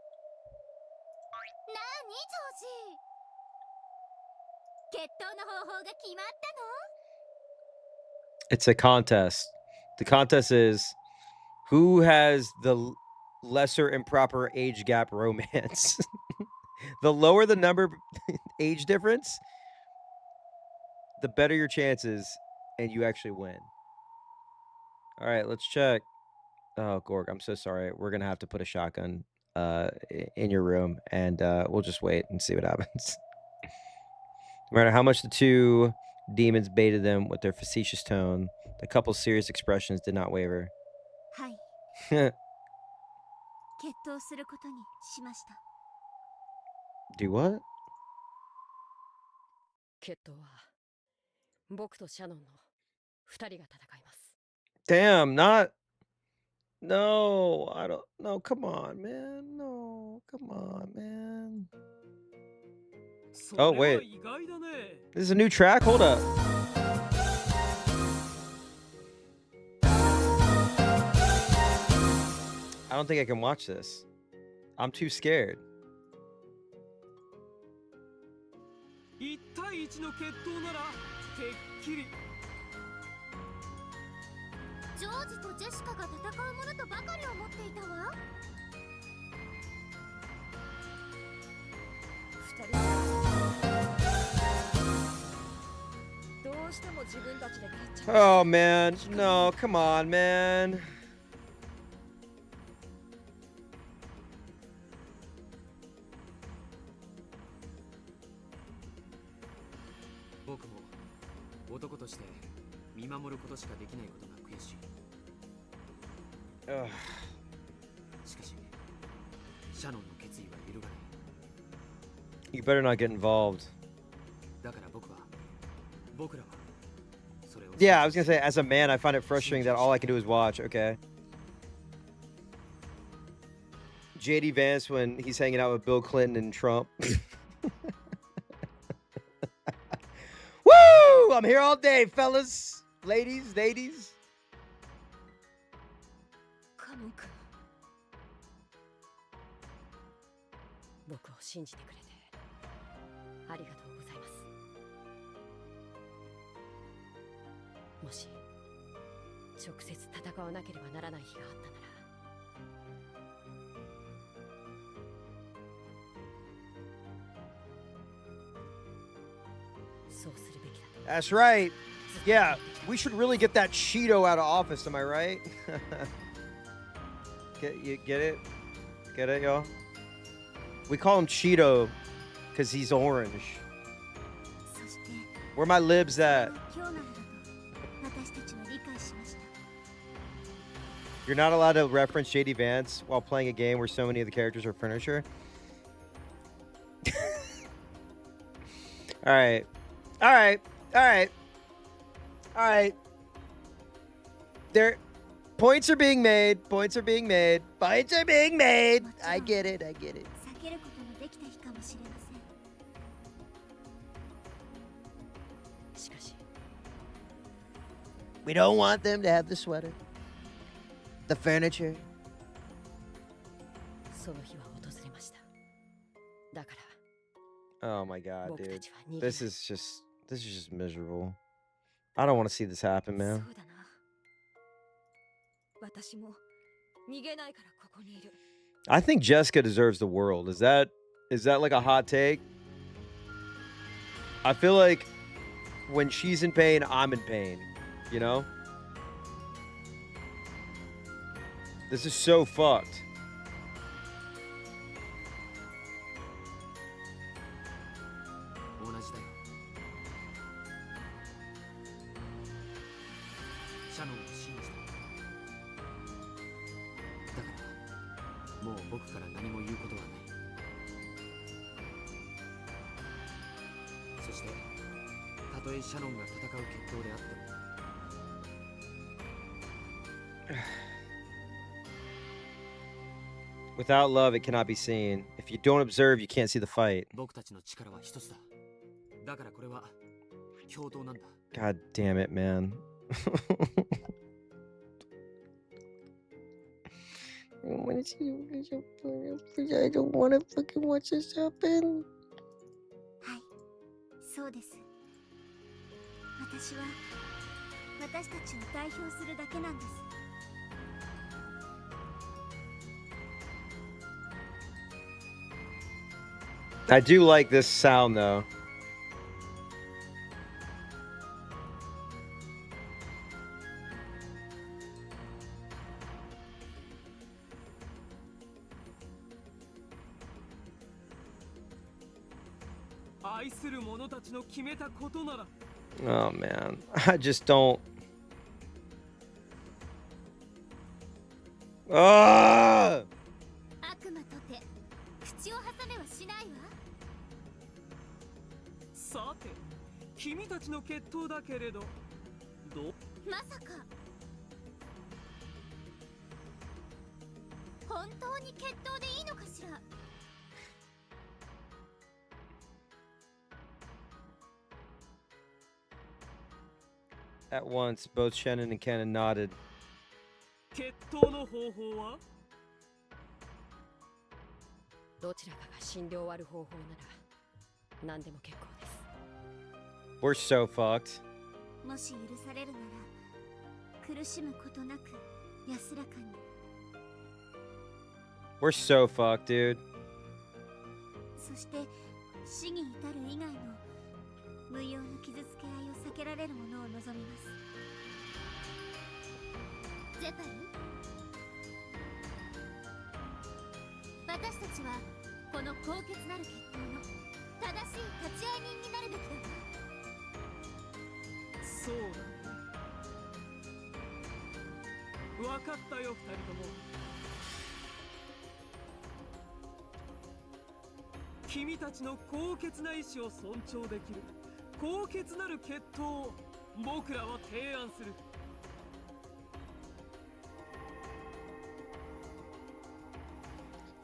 なにジョージ、決闘の方法が決まったの？ It's a contest. The contest is who has the lesser improper age gap romance. The lower the number age difference, the better your chances and you actually win. All right, let's check. Oh, Gorg, I'm so sorry. We're going to have to put a shotgun in your room and we'll just wait and see what happens. No matter how much the two demons baited them with their facetious tone, the couple's serious expressions did not waver. はい、決闘することにしました。 Do what? 決闘は僕とシャノンの2人が戦います。 Damn, not. No, I don't. No, come on, man. No, come on, man. Oh, wait. This is a new track? Hold up. I don't think I can watch this. I'm too scared. 1対1の決闘ならてっきり。ジョージとジェシカが戦うものとばかり思っていたわ。 2人どうしても自分たちで決着。 Oh, man. No, come on, man. 僕も男として見守ることしかできないことが悔しい。Ugh. しかしシャノンの決意は揺るがない。 You better not get involved. だから僕らはそれを Yeah, I was gonna say, as a man, I find it frustrating that all I can do is watch. Okay. JD Vance when he's hanging out with Bill Clinton and Trump. Woo! I'm here all day, fellas, ladies. カノン君、僕を信じてくれてありがとうございます。もし直接戦わなければならない日があったなら、そうするべきだと。 That's right. Yeah, we should really get that Cheeto out of office. Am I right? Get it? Get it, y'all? We call him Cheeto because he's orange. そして Where my libs at? 今日なのだと私たちは理解しました。 You're not allowed to reference JD Vance while playing a game where so many of the characters are furniture. All right. There, points are being made. I get it. 避けることのできた日かもしれません。しかし We don't want them to have the sweater, the furniture. その日は訪れました。だから Oh my god, 僕た dude. ちは逃げない。 This is just miserable. I don't want to see this happen, そ man. うだな。私も逃げないからここにいる。 I think Jessica deserves the world. Is that like a hot take? I feel like when she's in pain, I'm in pain, you know? This is so fucked. 同じだよ。シャノンを信じた。だからもう僕から何も言うことはない。そしてたとえシャノンが戦う決闘であっても Without love, it cannot be seen. If you don't observe, you can't see the fight. 僕たちの力は一つだ。だからこれは共闘なんだ。 God damn it, man. I don't want to fucking watch this happen. はい、そうです。私は私たちを代表するだけなんです。 I do like this sound, though. Oh man, I just don't. Ah! 悪魔とて口を挟めはしないわ。さて、君たちの決闘だけれど、どう？まさか本当に決闘でいいのかしら。 At once, both Shannon and Cannon nodded. 決闘の方法は？どちらかが死んで終わる方法なら何でも結構です。 We're so fucked. もし許されるなら苦しむことなく安らかに。 We're so fucked, dude. そして死に至る以外の無用の傷つけ合いを避けられるものを望みます。ゼパル、私たちはこの高潔なる決闘の正しい立ち会い人になるべきだわ。そうだね。分かったよ、二人とも。君たちの高潔な意志を尊重できる高潔なる決闘を僕らは提案する。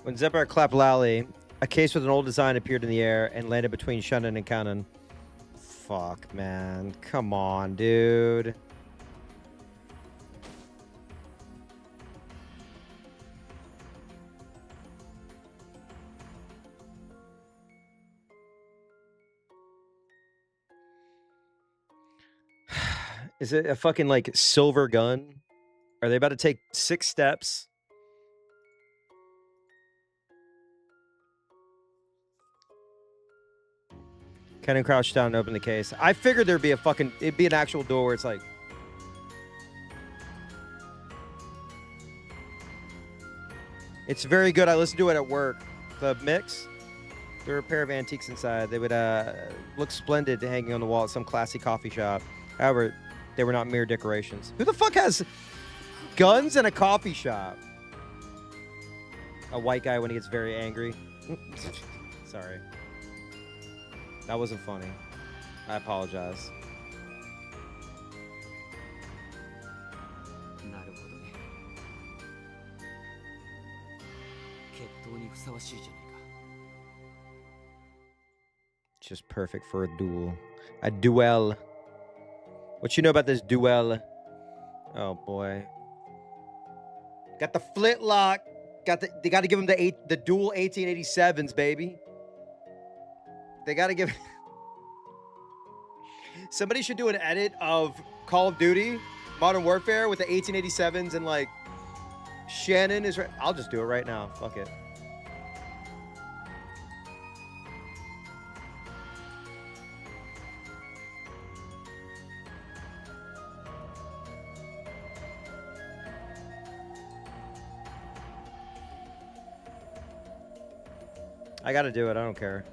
When Zephyr clapped loudly, a case with an old design appeared in the air and landed between Shannon and Cannon. Fuck, man. Come on, dude. Is it a fucking, like, silver gun? Are they about to take 6 steps? Cannon crouched down and opened the case. I figured there'd be a fucking... It'd be an actual door where it's like... It's very good. I listened to it at work. The mix. There were a pair of antiques inside. They would look splendid hanging on the wall at some classy coffee shop. However, they were not mere decorations. Who the fuck has guns in a coffee shop? A white guy when he gets very angry. Sorry. That wasn't funny. I apologize. なるほどね。決闘にふさわしいじゃないか。 Just perfect for a duel. A duel. What you know about this duel? Oh boy. Got the flintlock. They got to give him the dual 1887s, baby. They got to give... Somebody should do an edit of Call of Duty, Modern Warfare with the 1887s and like Shannon is right. I'll just do it right now. Fuck it. I gotta do it. I don't care.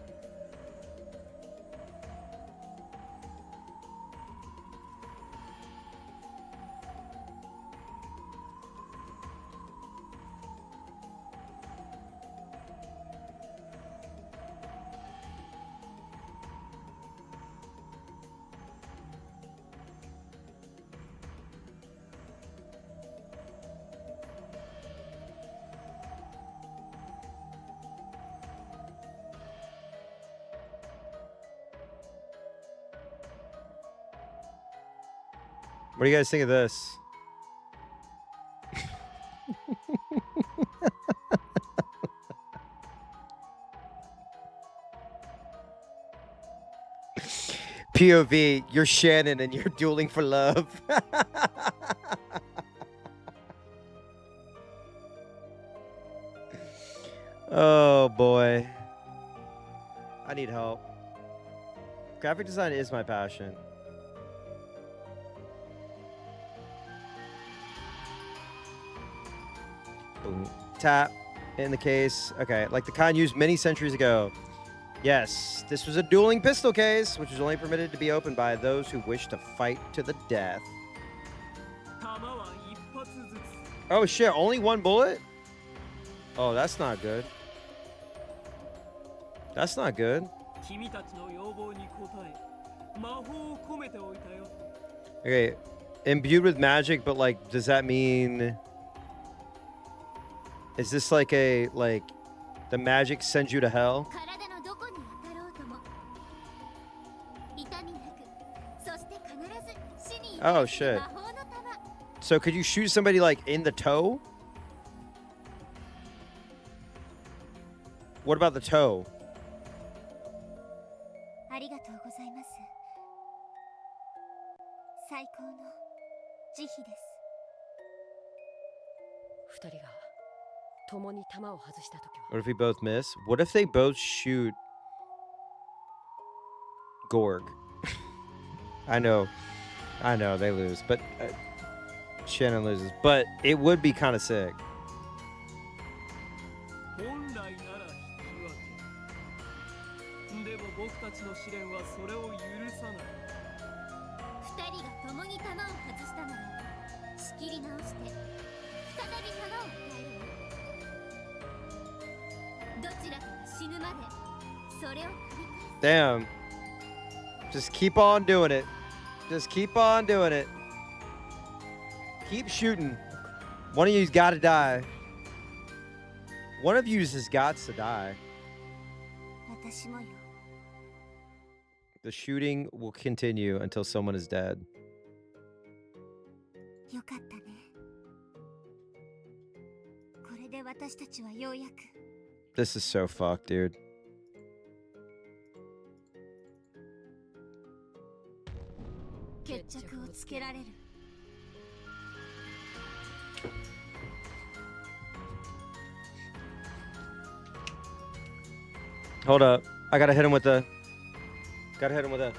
What do you guys think of this? POV, you're Shannon and you're dueling for love. Oh boy. I need help. Graphic design is my passion. Boom. Tap in the case. Okay, like the kind used many centuries ago. Yes, this was a dueling pistol case, which was only permitted to be opened by those who wished to fight to the death. Oh shit, only one bullet? Oh, that's not good. That's not good. Okay, imbued with magic, but like, does that mean... Is this like a, like, the magic sends you to hell? Oh, shit. So could you shoot somebody, like, in the toe? What about the toe? ありがとうございます。最高の慈悲です。二人が共に弾を外した時は。 What if we both miss? What if they both shoot Gorg? I know they lose, but Shannon loses. But it would be kind of sick. 本来なら引き分け。でも僕たちの試練はそれを許さない。二人が共に弾を外したなら仕切り直して再び弾を与えるわ。どちらかが死ぬまでそれを繰り返す Damn. Just keep on doing it. Just keep on doing it. Keep shooting. One of you's got to die. One of you's has got to die. 私もよ The shooting will continue until someone is dead. よかったねこれで私たちはようやく This is so fucked, dude. 決着をつけられる Hold up. I gotta hit him with the... Gotta hit him with a...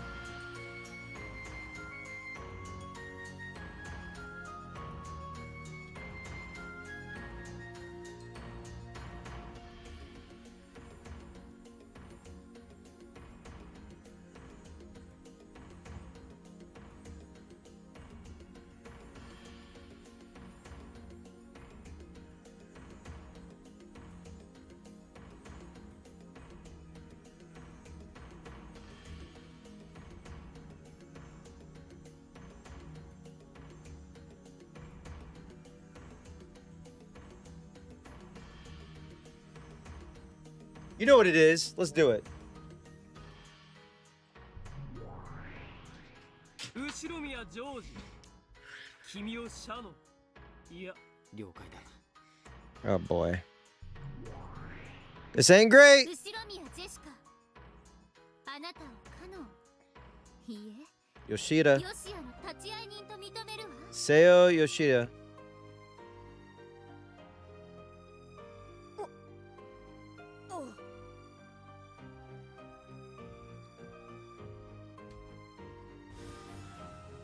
You know what it is. Let's do it. 後ろ宮ジョージ君をシャノンいや了解だ Oh, boy. This ain't great. 後ろ宮ジェシカあなたをカノンいいえ Yoshida. ヨシアの立ち会い人と認めるわ Seo Yoshida.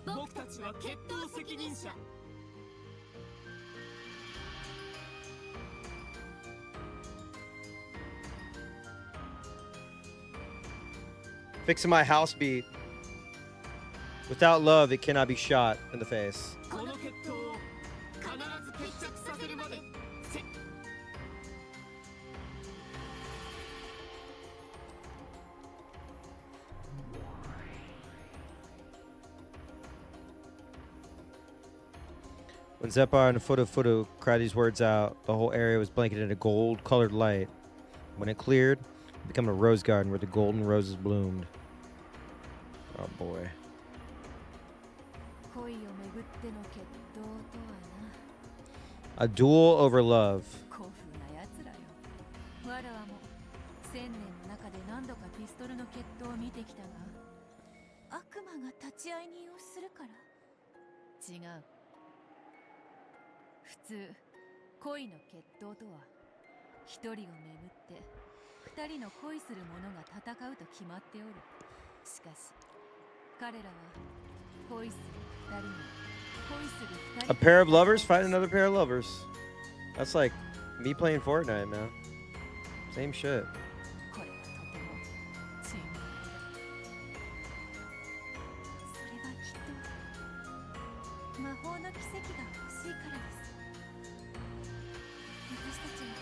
僕たちは決闘責任者 Fixing my house beat. Without love, it cannot be shot in the face. この決闘を必ず決着させるまで When Zeppar and Fudu cried these words out, the whole area was blanketed in a gold-colored light. When it cleared, it became a rose garden where the golden roses bloomed. Oh boy. 恋をめぐっての決闘とはな A duel over love. 古風なやつらよわらわも1000年の中で何度かピストルの決闘を見てきたが悪魔が立ち会い人をするから違う普通恋の決闘とは一人をめぐって二人の恋する者が戦うと決まっておるしかし彼らは恋する二人に恋する二人 A pair of lovers fight another pair of lovers. That's like me playing Fortnite, man. Same shit. これはとてもついにそれはきっと魔法の奇跡が欲しいからです私たちは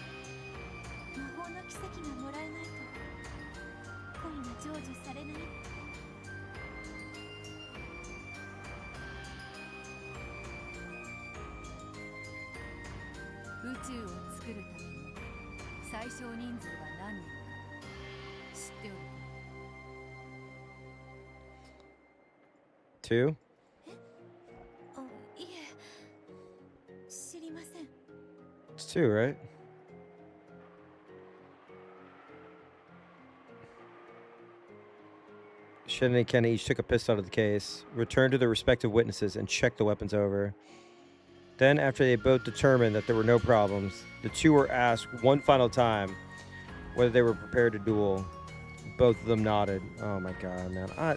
魔法の奇跡がもらえないと恋が成就されない宇宙を作るために最小人数は何人か知っておる Two? あいえ知りません It's two, right? Shin and Kenny each took a pistol out of the case, returned to their respective witnesses, and checked the weapons over. Then, after they both determined that there were no problems, the two were asked one final time whether they were prepared to duel. Both of them nodded. Oh my god, man. I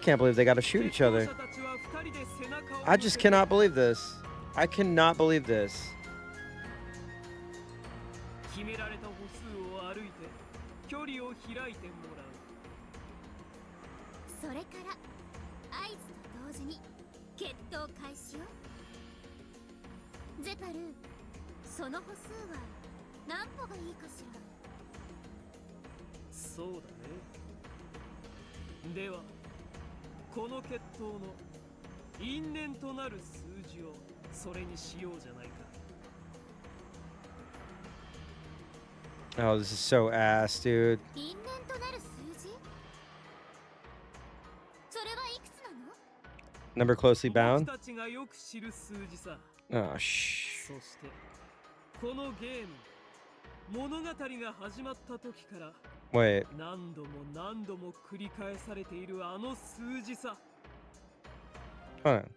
can't believe they got to shoot each other. I just cannot believe this. I cannot believe this. 決められた歩数を歩いて距離を開いてもらうそれから合図と同時に決闘開始よゼパルその歩数は何歩がいいかしらそうだね。ではこの決闘の因縁となる数字をそれにしようじゃないか。 Oh, this is so ass, dude. 因縁となる数字？それはいくつなの？ Number closely 僕 bound. たちがよく知る数字さ。 Oh, shh. そしてこのゲーム物語が始まった時から Wait. 何度も何度も繰り返されているあの数字さ。 Hold on.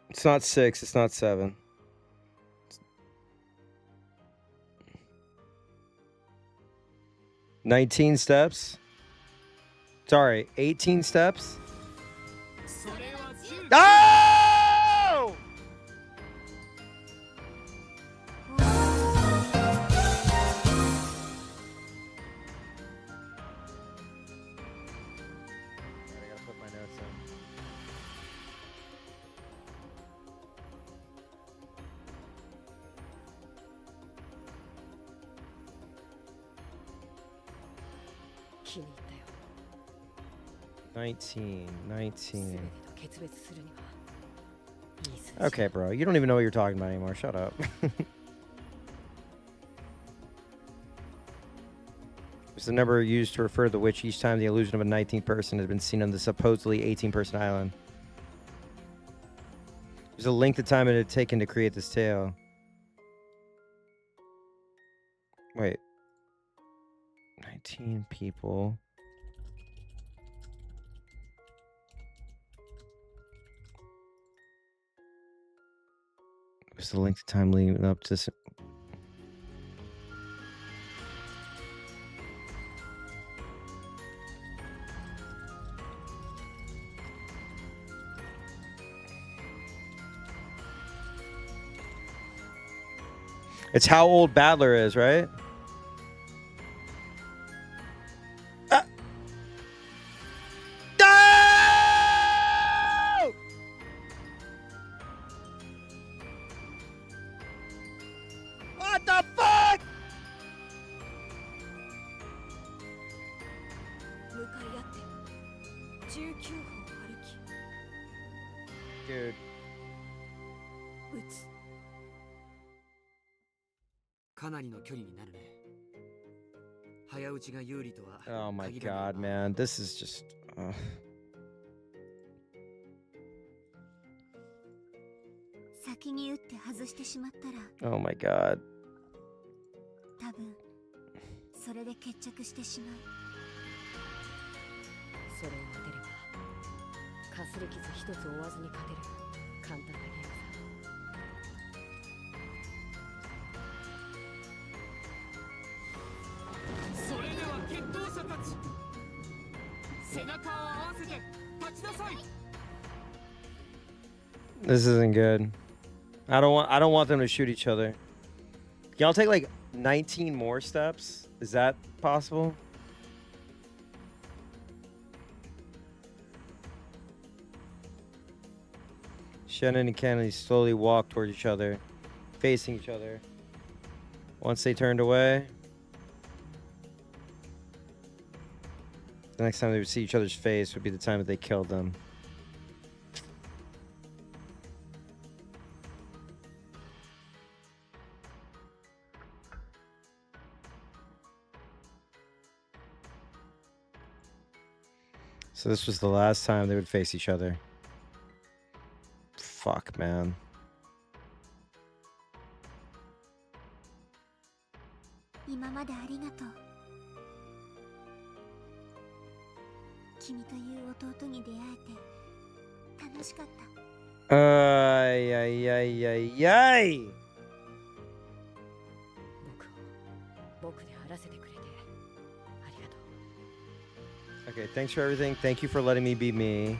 It's not 6. It's not 7. 19 steps. Sorry, 18 steps. それは10。 Oh! I gotta put my notes in. Nineteen. 19. Okay, bro. You don't even know what you're talking about anymore. Shut up. It's the number used to refer to the witch each time the illusion of a 19th person has been seen on the supposedly 18-person island. There's a length of time it had taken to create this tale. Wait. 19 people. What's the length of time leading up to this? It's how old Battler is, right? No! What the fuck? 向かい合って19歩歩き Dude. 撃つ。かなりの距離になるね。早打ちが有利とは Oh my 限らない god, man. This is just... 先に打って外してしまったら Oh my god. 多分それで決着してしまう。それを当てればかすり傷一つ負わずに勝てる簡単なゲームさ。それでは決闘者たち、背中を合わせて立ちなさい。 This isn't good. I don't want them to shoot each other. Y'all take like 19 more steps? Is that possible? Shannon and Kennedy slowly walked toward each other, facing each other. Once they turned away, the next time they would see each other's face would be the time that they killed them. So this was the last time they would face each other. Fuck, man. 今までありがとう。君という弟に出会えて楽しかった。Ay, ay, ay, ay, ay. 僕であらせてくれてありがとう。 Okay, thanks for everything. Thank you for letting me be me.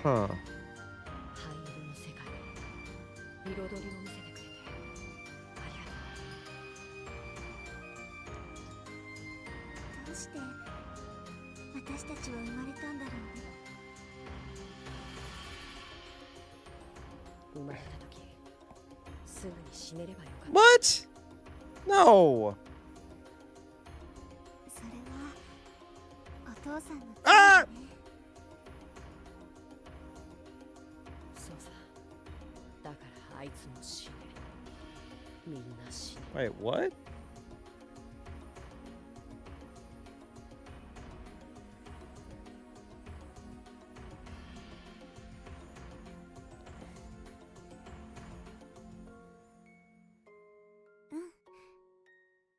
Huh. 灰色の世界彩りを見せてくれてありがとう。どうして私たちは生まれたんだろうね。生まれた時すぐに死ねればよかった。 What? No. それはお父さんのあ罪ね。そうさ。だからあいつも死ね。みんな死ね。 Wait, what?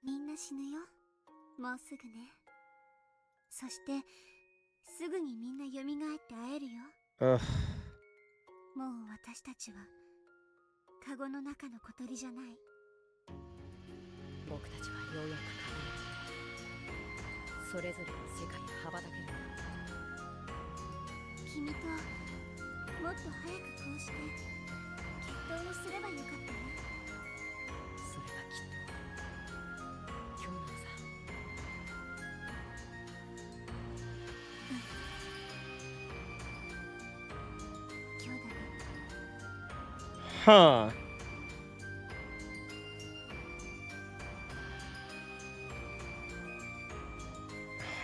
みんな死ぬよ。もうすぐね。そしてすぐにみんな蘇って会えるよ。 Ugh. もう私たちはカゴの中の小鳥じゃない。僕たちはようやくそれぞれの世界へ羽ばたける。君ともっと早くこうして決闘をすればよかったね。それがきっと今日なのさ。今日だね。 Huh.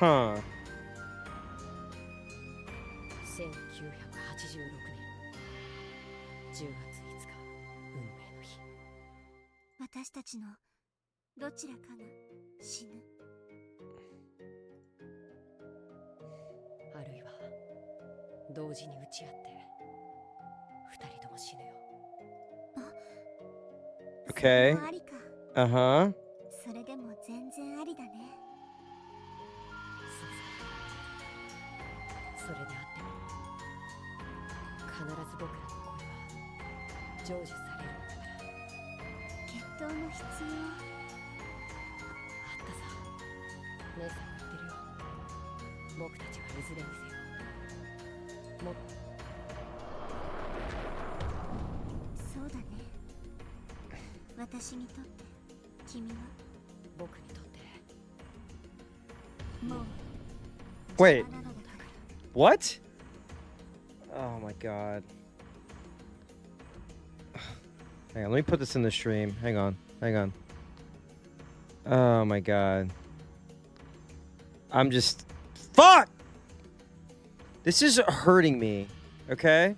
Huh. 1986年10月5日、運命の日。私たちのどちらかが死ぬ。あるいは同時に打ち合って二人とも死ぬよ。 Okay. それもありか。 Uh-huh. それでも全然ありだね。そうさ。それであっても必ず僕らの声は成就されるんだから。決闘の必要。あったさ。姉さんも言ってるよ。僕たちはいずれにせよもっとそうだね。私にとって君は僕にとってもう Wait. 力なのだから。 What? Oh my god. Hang on, let me put this in the stream. Hang on. Hang on. Oh my god. I'm just... Fuck! This is hurting me. Okay?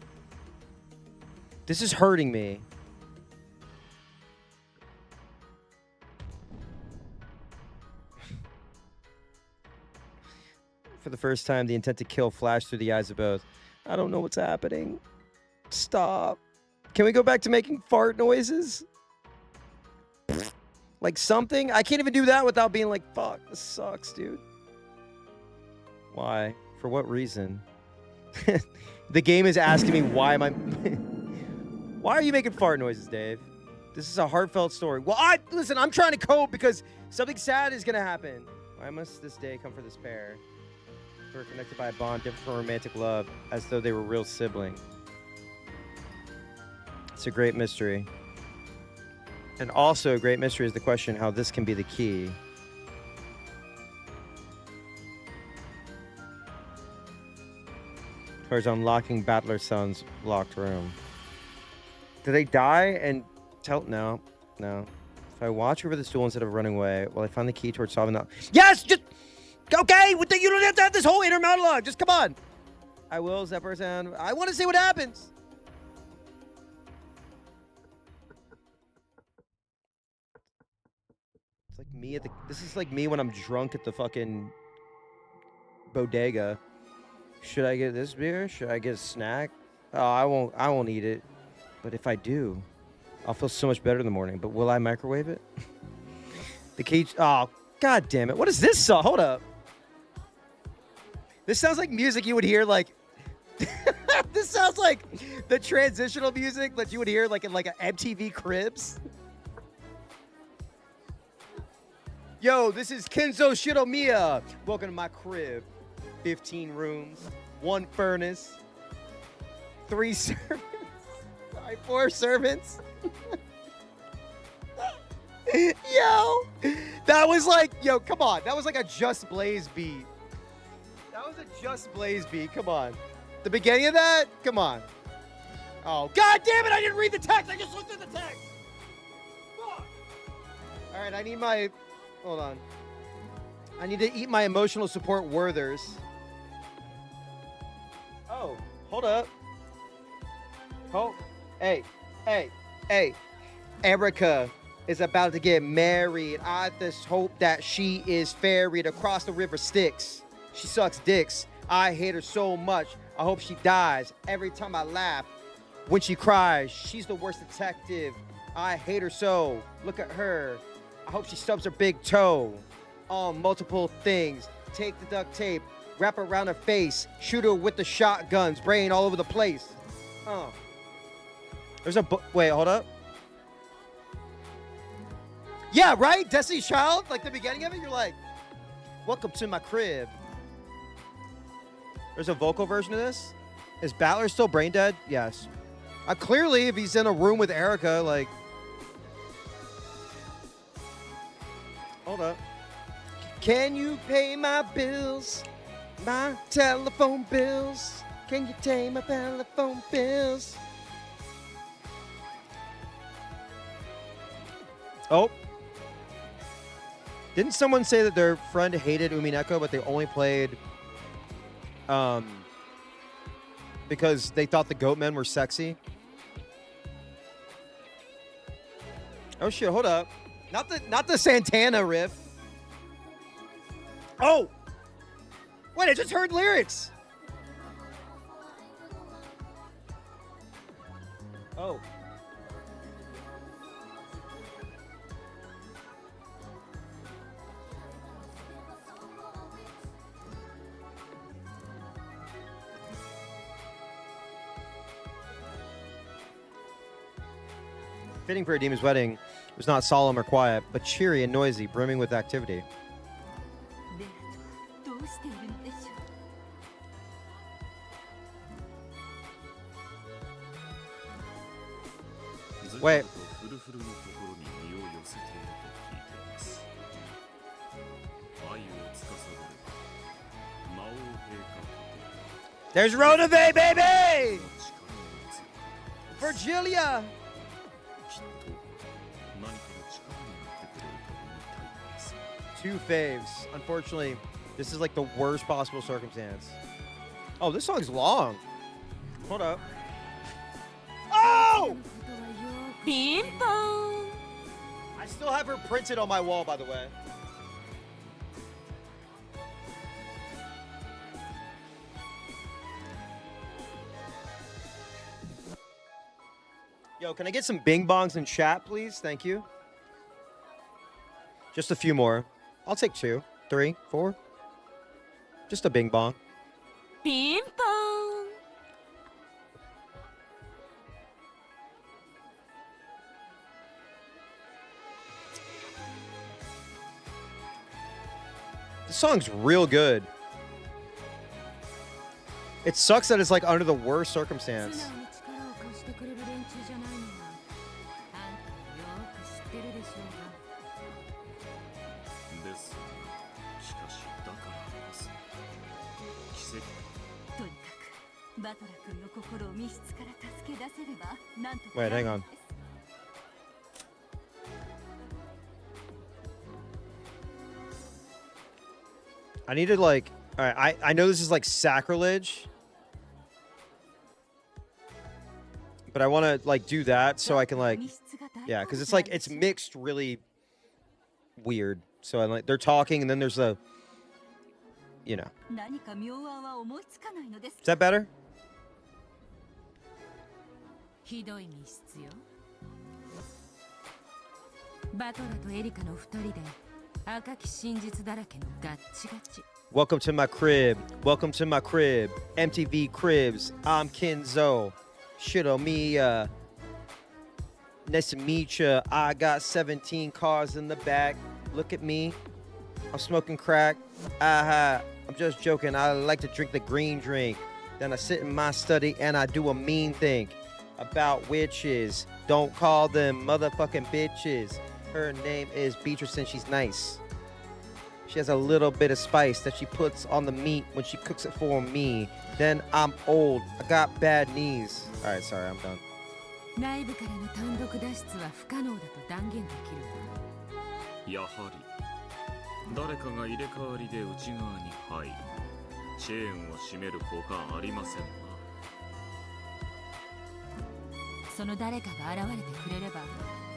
This is hurting me. For the first time, the intent to kill flashed through the eyes of both. I don't know what's happening. Stop. Can we go back to making fart noises? Like something? I can't even do that without being like, fuck, this sucks, dude. Why? For what reason? The game is asking me why am I... Why are you making fart noises, Dave? This is a heartfelt story. Well, listen, I'm trying to cope because something sad is going to happen. Why must this day come for this pair? Who are connected by a bond different from romantic love, as though they were real siblings. It's a great mystery. And also a great mystery is the question how this can be the key. Towards unlocking Battler Sun's locked room. Do they die and tell? No. No. If I watch over this duel instead of running away, will I find the key towards solving that? Yes! Just... Okay! You don't have to have this whole inner monologue. Just come on. I will, Zephyr Sound. I want to see what happens. It's like me at the... This is like me when I'm drunk at the fucking bodega. Should I get this beer? Should I get a snack? Oh, I won't eat it. But if I do, I'll feel so much better in the morning. But will I microwave it? The cage... Oh, god damn it. What is this song? Hold up. This sounds like music you would hear like... This sounds like the transitional music that you would hear like in like an MTV Cribs. Yo, this is Kinzo Shiromiya. Welcome to my crib. 15 rooms, 1 furnace, 3 servants, 4 servants. Yo, that was like, yo, come on. That was like a Just Blaze beat. That was a Just Blaze beat. Come on. The beginning of that? Come on. Oh, god damn it! I didn't read the text. I just looked at the text. Fuck. All right, I need my. Hold on. I need to eat my emotional support Werthers. Oh, hold up. Oh, hey. Erica is about to get married. I just hope that she is ferried across the river Styx. She sucks dicks. I hate her so much. I hope she dies. Every time I laugh, when she cries, she's the worst detective. I hate her so. Look at her. I hope she stubs her big toe on multiple things. Take the duct tape, wrap it around her face, shoot her with the shotguns, brain all over the place. There's a wait, hold up. Yeah, right? Destiny's Child? Like the beginning of it, you're like, welcome to my crib. There's a vocal version of this. Is Battler still brain dead? Yes. Clearly, if he's in a room with Erica, like... Hold up. Can you pay my bills? My telephone bills? Can you pay my telephone bills? Oh. Didn't someone say that their friend hated Umineko, but they only played because they thought the goat men were sexy? Oh shit, hold up. Not the Santana riff. Oh! Wait, I just heard lyrics. Oh. Fitting for a demon's wedding, it was not solemn or quiet, but cheery and noisy, brimming with activity. Wait. There's Rona Bay, baby! Virgilia! Two faves. Unfortunately, this is like the worst possible circumstance. Oh, this song's long. Hold up. Oh! Ping pong. I still have her printed on my wall, by the way. Yo, can I get some bing bongs in chat, please? Thank you. Just a few more. I'll take 2, 3, 4. Just a bing bong. Ping pong. This song's real good. It sucks that it's like under the worst circumstance. Wait, hang on. I need to like, all right, I know this is like sacrilege, but I want to like do that so I can like, yeah, because it's like, it's mixed really weird. So I like, they're talking and then there's a, you know. Is that better? ひどい密室よ。バトラとエリカの2人で赤き真実だらけのガッチガチ。Welcome to my crib. Welcome to my crib. MTV Cribs. I'm Kinzo. Shiromiya. Nice to meet ya. I got 17 cars in the back. Look at me. I'm smoking crack. Aha. I'm just joking. I like to drink the green drink. Then I sit in my study and I do a mean thing about witches. Don't call them motherfucking bitches. Her name is Beatrice and she's nice. She has a little bit of spice that she puts on the meat when she cooks it for me. Then I'm old. I got bad knees. All right, sorry, I'm done. 内部からの単独脱出は不可能だと断言できるわ。やはり誰かが入れ替わりで内側に入りチェーンを締めるほかありませんな。その誰かが現れてくれれば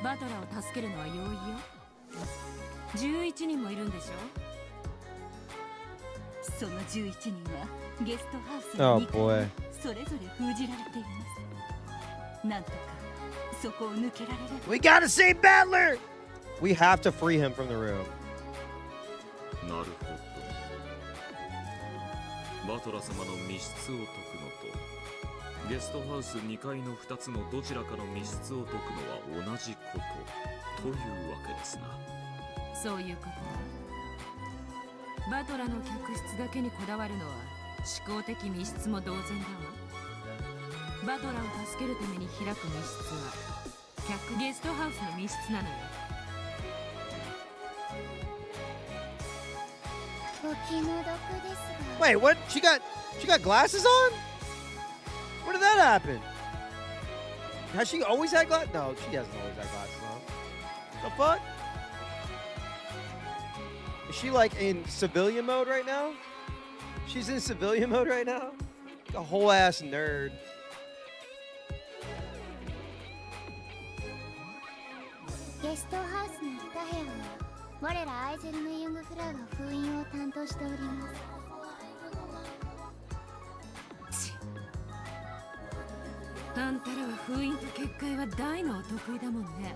バトラーを助けるのは容易よ。11人もいるんでしょ。その11人はゲストハウス Oh の2 boy. 階それぞれ封じられています。なんとかそこを抜けられれば。 We gotta save Battler! We have to free him from the room. なるほど。バトラ様の密室を解くのとゲストハウス2階の2つのどちらかの密室を解くのは同じことというわけですな。そういうこと。バトラーの客室だけにこだわるのは思考的密室も同然だわ。バトラーを助けるために開く密室はゲストハウスの密室なのよ。お気の毒ですが。 Wait, what? She got glasses on? Where did that happen? Has she always had glasses? No, she hasn't always had glasses on. The fuck? Is she like in civilian mode right now? She's in civilian mode right now? A whole ass nerd. ゲストハウスの2部屋は我らアイゼルのユングフラが封印を担当しております。あんたらは封印と結界は大のお得意だもんね。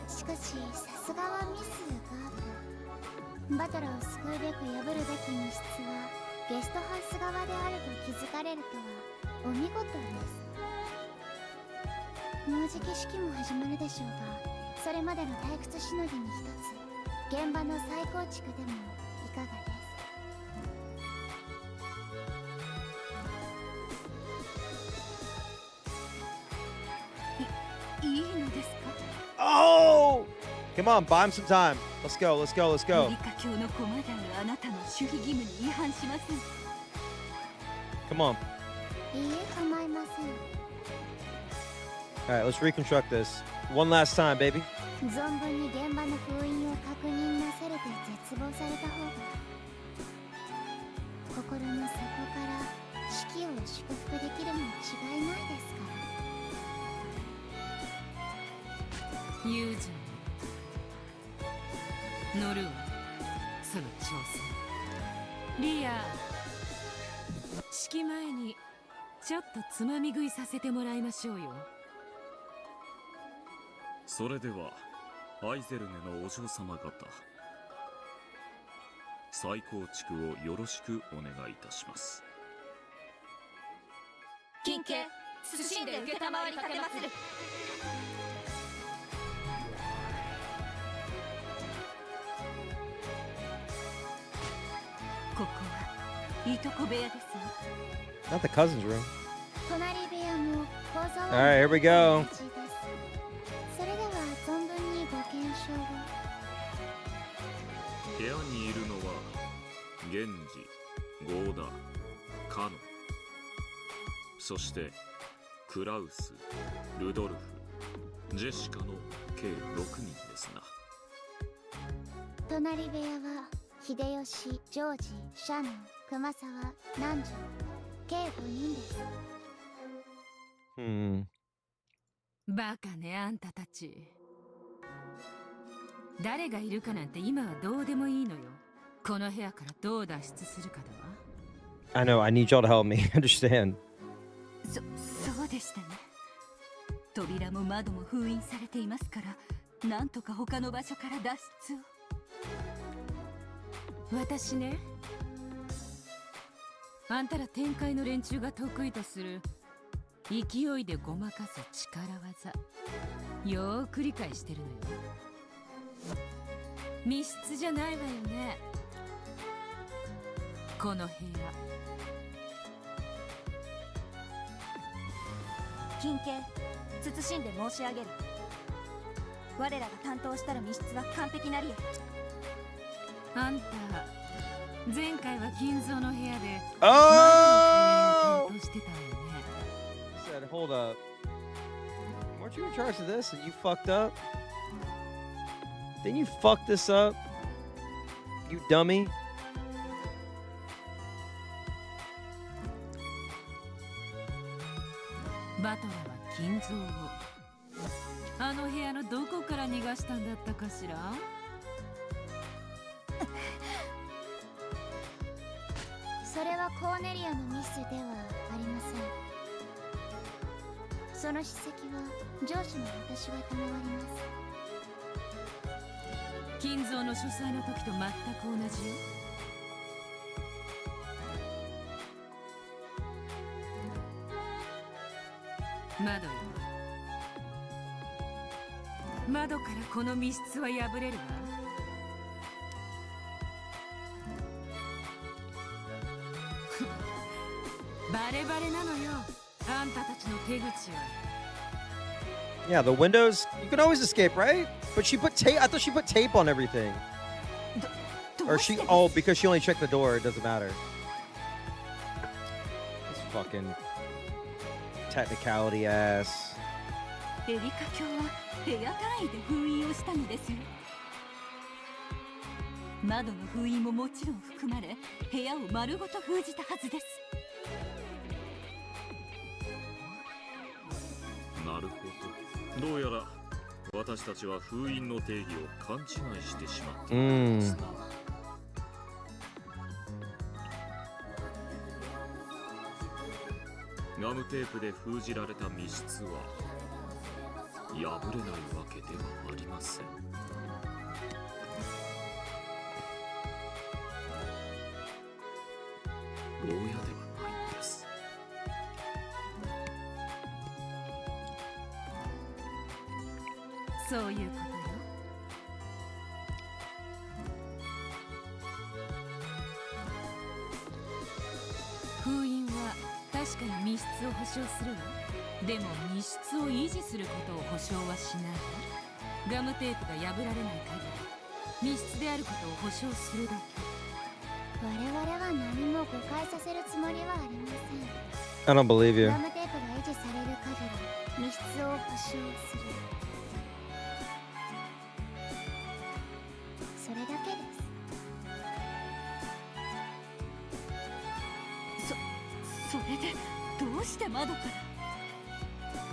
しかしさすがはミスガード。バトラーを救うべく破るべき密室はゲストハウス側であると気づかれるとはお見事です。もうじき式も始まるでしょうが、それまでの退屈しのぎに一つ現場の再構築でもいかがです。いいのですか。 Oh! Come on, buy him some time. Let's go, let's go, let's ア go. メリカ教の駒であるあなたの守秘義務に違反しません。 Come on. いいえ、構いません。 All right, let's reconstruct this. One last time, baby. 存分に現場の封印を確認なされて絶望された方が心の底から死期を祝福できるに違いないですから。ユージョン乗るわその挑戦。リア式前にちょっとつまみ食いさせてもらいましょうよ。それではアイゼルネのお嬢様方再構築をよろしくお願いいたします。金系謹んで承り立てまする。ここはいとこ部屋ですよ。 Not the cousin's room. 隣部屋も構造 All right, here we go. それでは存分にご検証を。部屋にいるのはゲンジ、ゴーダ、カノ、そしてクラウス、ルドルフ、ジェシカの計6人ですな。隣部屋は秀吉、ジョージ、シャノン、熊沢、南條計5人です。バカねあんたたち。誰がいるかなんて今はどうでもいいのよ。この部屋からどう脱出するかだわ。 I know, I need y'all to help me understand. そうでしたね。扉も窓も封印されていますから、なんとか他の場所から脱出を。私ね、あんたら天界の連中が得意とする勢いでごまかす力技よーく理解してるのよ。密室じゃないわよねこの部屋。金系謹んで申し上げる。我らが担当したる密室は完璧なりや。あんた前回は金蔵の部屋で Oh! 窓の封印を担当してたわよね。 Said, hold up. Weren't you in charge of this and you fucked up? Didn't you fuck this up? You dummy. バトラは金蔵をあの部屋のどこから逃がしたんだったかしら。それはコーネリアのミスではありません。その筆跡は上司の私が賜ります。金蔵の書斎の時と全く同じよ。窓よ、窓からこの密室は破れるわ。バレバレなのよ、あんたたちの手口は。Yeah, the windows, you can always escape, right? But she put tape. I thought she put tape on everything. Or she, oh, because she only checked the door, it doesn't matter. This fucking technicality ass. エリカ卿は部屋単位で封印をしたのですよ。窓の封印ももちろん含まれ、部屋を丸ごと封じたはずです。なるほど。どうやら私たちは封印の定義を勘違いしてしまっているんですな。ガムテープで封じられた密室は破れないわけではありません。牢屋ではないんです。そういうことよ。封印は確かに密室を保証するわ。でも密室を維持することを保証はしないわ。ガムテープが破られない限り密室であることを保証するだけ。我々は何も誤解させるつもりはありません。 I don't believe you. ガムテープが維持される限り密室を保証する。それだけです。それでどうして窓から、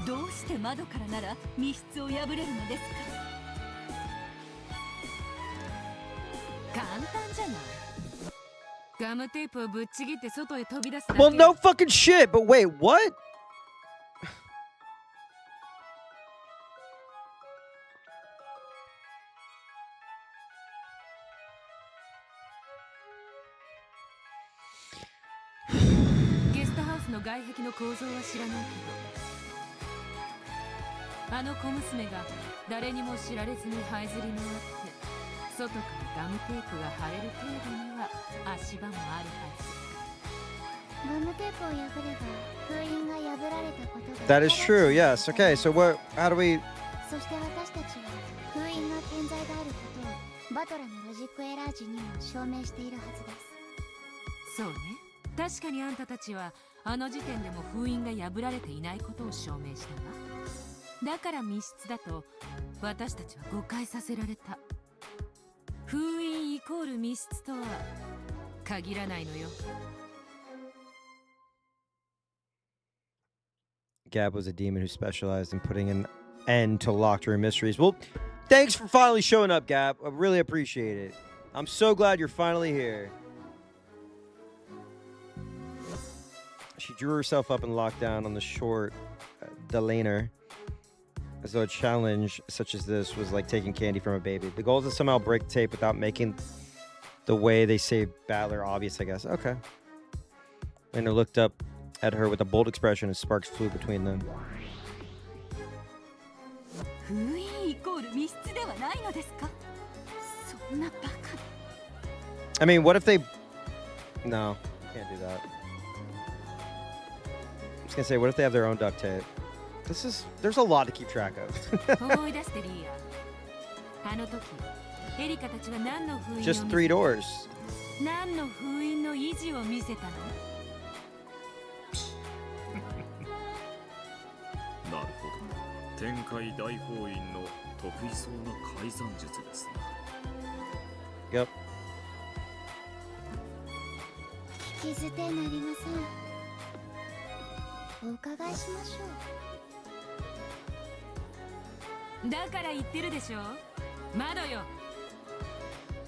どうして窓からなら密室を破れるのですか。簡単じゃない。ガムテープをぶっちぎって外へ飛び出すだけ。 Well, no fucking shit, but wait, what?スの外壁の構造は知らないけど、あの小娘が誰にも知られずに這いずり回って外からガムテープが貼れる程度には足場もあるはず。ガムテープを破れば封印が破られたことが。 That is true, yes. Okay, so how do we... そして私たちは封印が健在であることをバトラのロジックエラー時にも証明しているはずです。そうね。確かにあんたたちはあの時点でも封印が破られていないことを証明したわ。だから密室だと私たちは誤解させられた。封印イコール密室とは限らないのよ。Gab was a demon who specialized in putting an end to locked room mysteries. Well, thanks for finally showing up, Gab. I really appreciate it. I'm so glad you're finally here. She drew herself up and locked down on the short Delaner, as though a challenge such as this was like taking candy from a baby. The goal is to somehow break tape without making the way they saved Battler obvious, I guess. Okay. Lena looked up at her with a bold expression as sparks flew between them. 封印イコール密室ではないのですか？そんなバカな。I mean, what if they... No, can't do that. I was gonna say, what if they have their own duct tape? There's a lot to keep track of. 思い出してリーア。あの時エリカたちは何の封印を見 Just せ 3 doors. 何の封印の維持を見せたの？なるほど。天界大法院の得意そうな改ざん術ですね。Yep. 聞き捨てなりません。お伺いしましょう。だから言ってるでしょ、窓よ。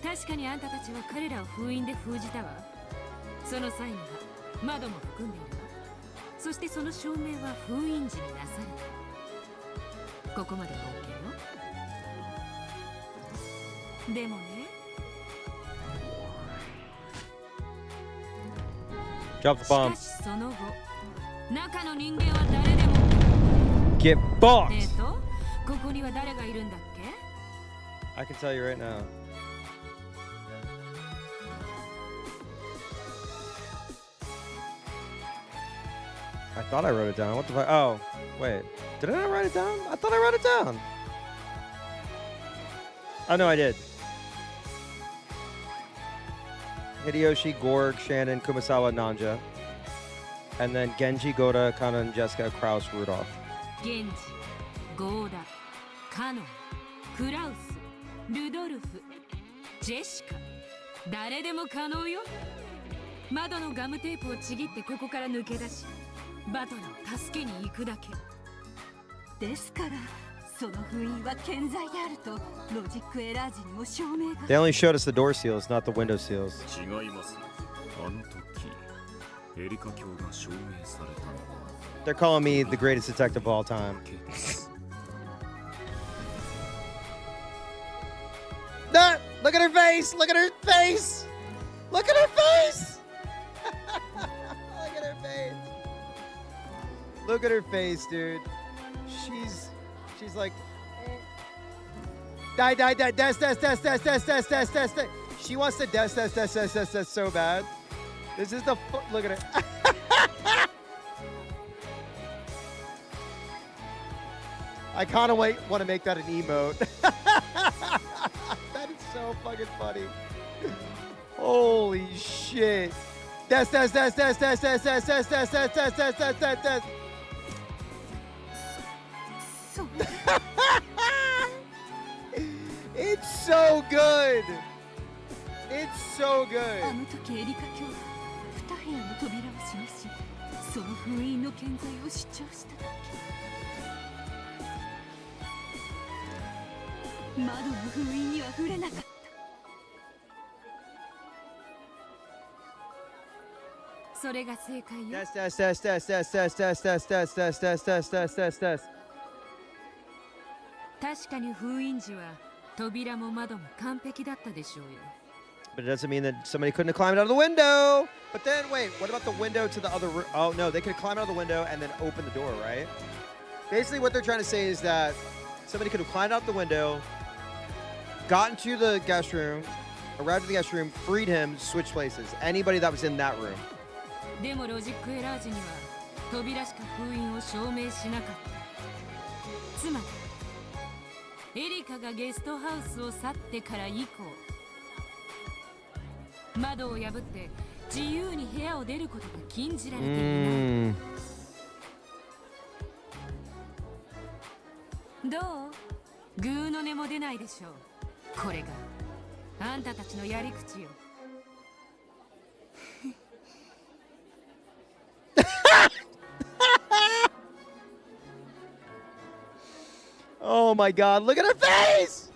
確かにあんたたちは彼らを封印で封じたわ。その際には窓も含んでいるわ。そしてその証明は封印時になされた。ここまでは OK よ。でもね、 Drop the し bomb. かしその後、中の人間は誰でも Get bombed. ここには誰がいるんだっけ？ I can tell you right now. I thought I wrote it down. What the fuck? Oh, wait. Did I not write it down? I thought I wrote it down. Oh, no, I did. Hideyoshi, Gorg, Shannon, Kumasawa, Nanja. And then Genji, Goda, Kanan, Jessica, Kraus, Rudolph. ゲンジ、ゴーダ、カノン、クラウス、ルドルフ、ジェシカ、誰でも可能よ。窓のガムテープをちぎってここから抜け出し、バトラを助けに行くだけ。ですからその封印は健在であるとロジックエラー時にも証明が。 They only showed us the door seals, not the window seals. 違いますよ。あの時、エリカ教が証明されたのは They're calling me the greatest detective of all time. No! Look at her face! Look at her face! Look at her face! Look at her face! Look at her face, dude. She's like, die, die, die, death, death, death, death, death, death, death, death, death. She wants to death, death, death, death, death, death so bad. This is the look at her. I kind of want to make that an emote. That is so fucking funny. Holy shit. Death, death, death, death, death, death, death, death, death, death, death, death, death, death, death. It's so good. It's so あ good. の時エリカ卿は2部屋の扉を示しその封印の健在を主張しただけ。窓の封印には触れなかった。それが正解よ。 Death, death, death, death, death, death, death, death, death, death, death, death, death, death, death. 確かに封印時は扉も窓も完璧だったでしょうよ。 But it doesn't mean that somebody couldn't have climbed out of the window. But then, wait, what about the window to the other room? Oh, no, they could climb out of the window and then open the door, right? Basically, what they're trying to say is that somebody could have climbed out the window, gotten to the guest room, arrived at the guest room, freed him, switched places. Anybody that was in that room. でもロジックエラー時には扉しか封印を証明しなかった。つまりエリカがゲストハウスを去ってから以降、窓を破って自由に部屋を出ることが禁じられていない。どう？グーの音も出ないでしょう。これがあんたたちのやり口よ。Oh my god, look at her face!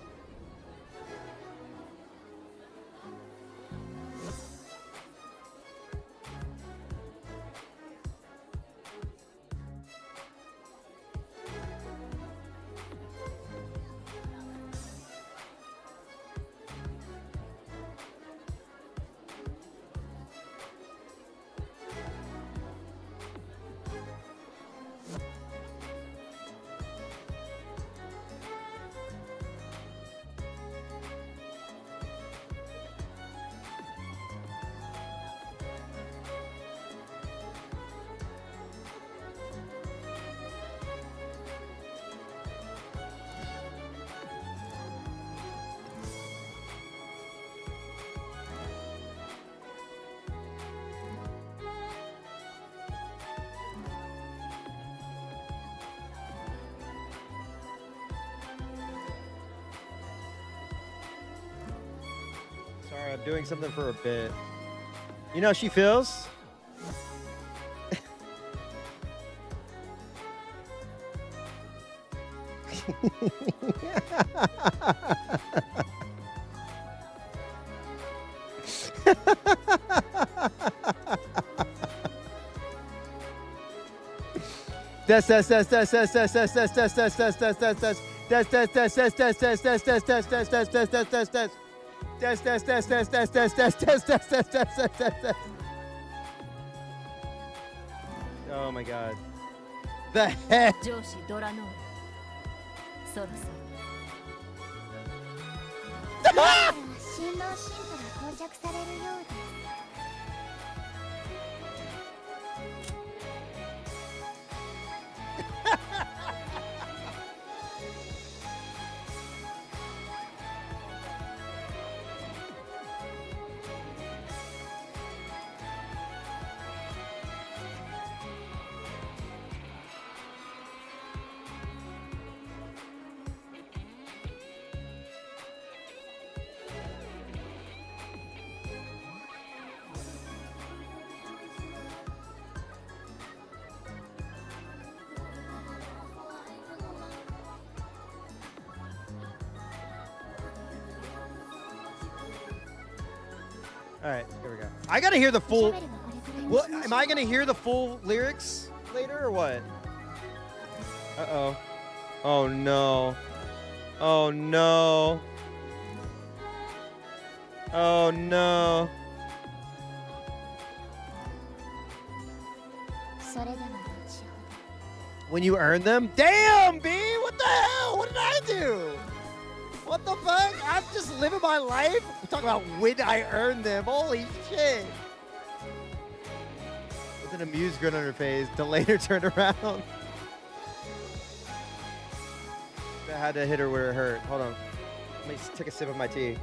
Doing something for a bit. You know how she feels? Oh my god. The heck? 上司ドラノールそろそろ新郎新婦が到着されるようです。All right, here we go. I gotta hear the full. What? Am I gonna hear the full lyrics later or what? Uh oh. Oh no. Oh no. Oh no. When you earn them? Damn, B! What the hell? What did I do? What the fuck? I'm just living my life? We're talking about when I earn them. Holy shit. With an amused grin on her face, to later turn around. I had to hit her where it hurt. Hold on. Let me take a sip of my tea.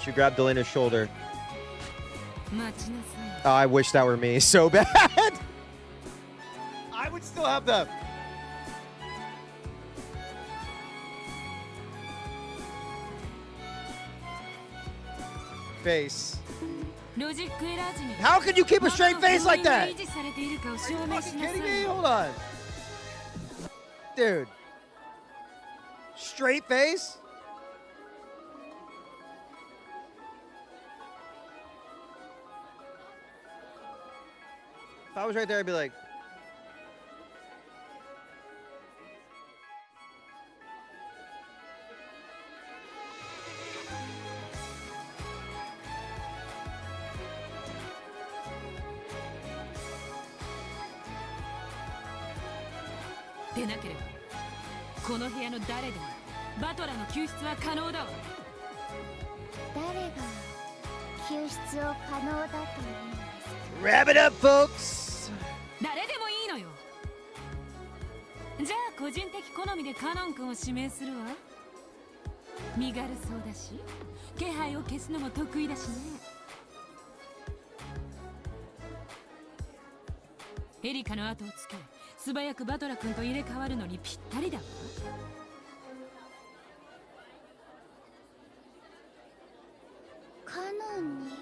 She grabbed Delena's shoulder. Oh, I wish that were me so bad. I would still have them. Face. How can you keep a straight face like that? Are you fucking kidding me? Hold on. Dude. Straight face? If I was right there, I'd be like,でなければこの部屋の誰でもバトラの救出は可能だわ。誰が救出を可能だというのですか。 Wrap it up, folks! 誰でもいいのよ。じゃあ個人的好みでカノン君を指名するわ。身軽そうだし気配を消すのも得意だしね。エリカの後をつけ素早くバトラ君と入れ替わるのにぴったりだわ。カノンに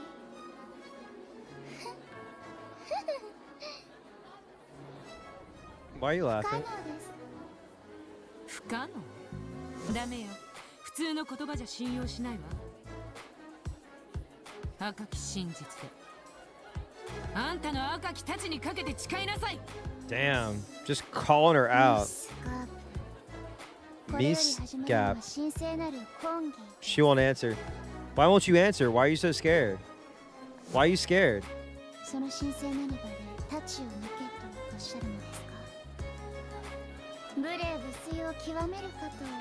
Why are you laughing? 不可能。ダメよ。普通の言葉じゃ信用しないわ。赤き真実で。あんたの赤きたちにかけて誓いなさい。Damn, just calling her out. Miss Gap. She won't answer. Why won't you answer? Why are you so scared? Why are you scared?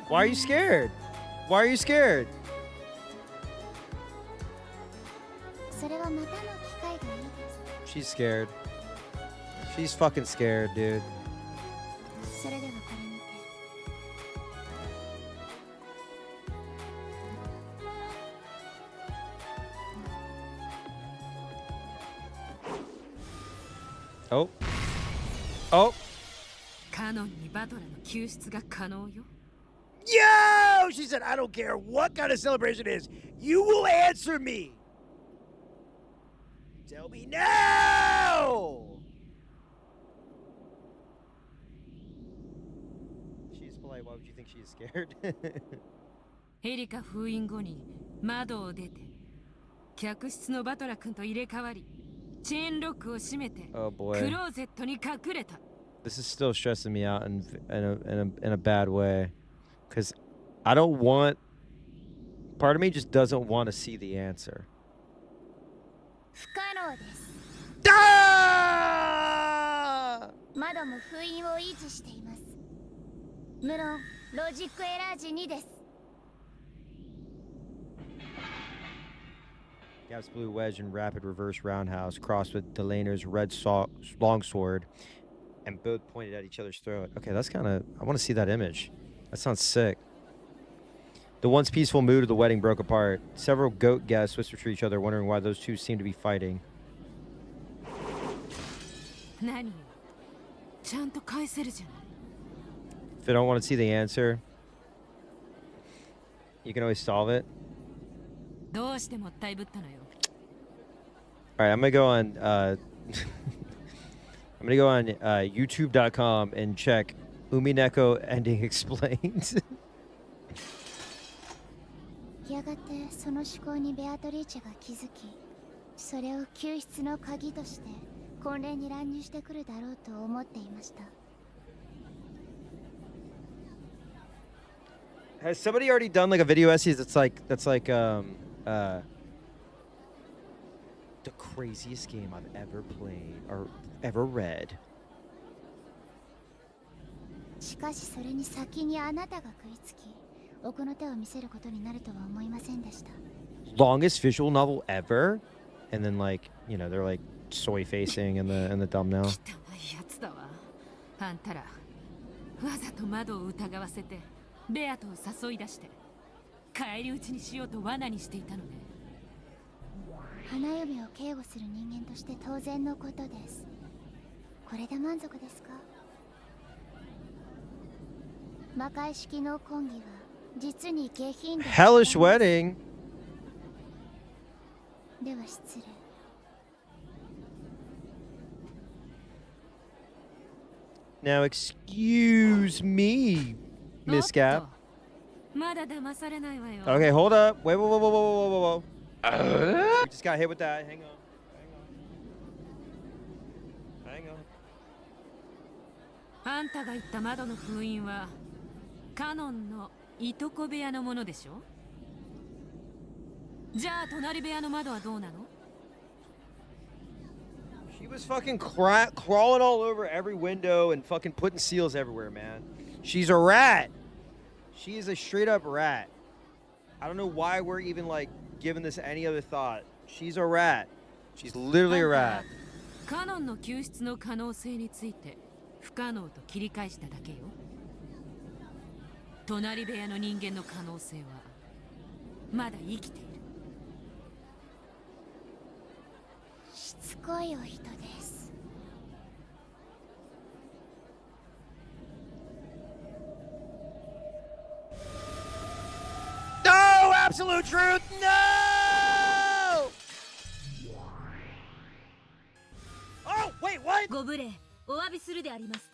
Why are you scared? Why are you scared? She's scared. She's fucking scared, dude. Oh. Oh. カノンにバトラの救出が可能よ。Yo! No, she said, I don't care what kind of celebration it is. You will answer me. Tell me now. She's polite. Why would you think she is scared? エリカ封印後に窓を出て客室のバトラ君と入れ替わりチェーンロックを閉めて Oh ク boy. ローゼットに隠れた This is still stressing me out in a bad way. Because I don't want... Part of me just doesn't want to see the answer. 不可能です。 Ah! 窓も封印を維持しています。無論ロジックエラー時2です。 Gap's blue wedge and rapid reverse roundhouse crossed with Delaner's red longsword and both pointed at each other's throat. Okay, that's kind of... I want to see that image. That sounds sick. The once peaceful mood of the wedding broke apart. Several goat guests whispered to each other, wondering why those two seemed to be fighting. 何よちゃんと返せるじゃない If they don't want to see the answer, you can always solve it. どうしてもったいぶったのよ All right, I'm gonna go on. I'm gonna go on YouTube.com and check Umineko ending explained. やがてその思考にベアトリーチェが気づき、それを救出の鍵として婚礼に乱入してくるだろうと思っていました。 Has somebody already done like a video essay that's like the craziest game I've ever played or ever read? しかしそれに先にあなたが食いつき、奥の手を見せることになるとは思いませんでした。 Longest visual novel ever, and then like they're like soy facing in the thumbnail. 汚いやつだわあんたらわざと窓を疑わせてベアトを誘い出して返り討ちにしようと罠にしていたのね花嫁を警護する人間として当然のことです。これで満足ですか？魔界式の婚儀は実に下品で Hellish wedding. では失礼。 Now excuse me, Miss Gap. まだ騙されないわよ Okay, hold up. Wait, whoa. We just got hit with that. Hang on. Hang on. あんたが言った窓の封印はカノンのいとこ部屋のものでしょじゃあ隣部屋の窓はどうなの She was fucking crawling all over every window and fucking putting seals everywhere, man. She's a rat. She is a straight up rat. I don't know why we're even like giving this any other thought. She's a rat. She's literally a rat. カノンの救出の可能性について不可能と切り返しただけよ隣部屋の人間の可能性はまだ生きているしつこいお人です。 No! Absolute truth! No! Oh, wait, what? ご無礼お詫びするであります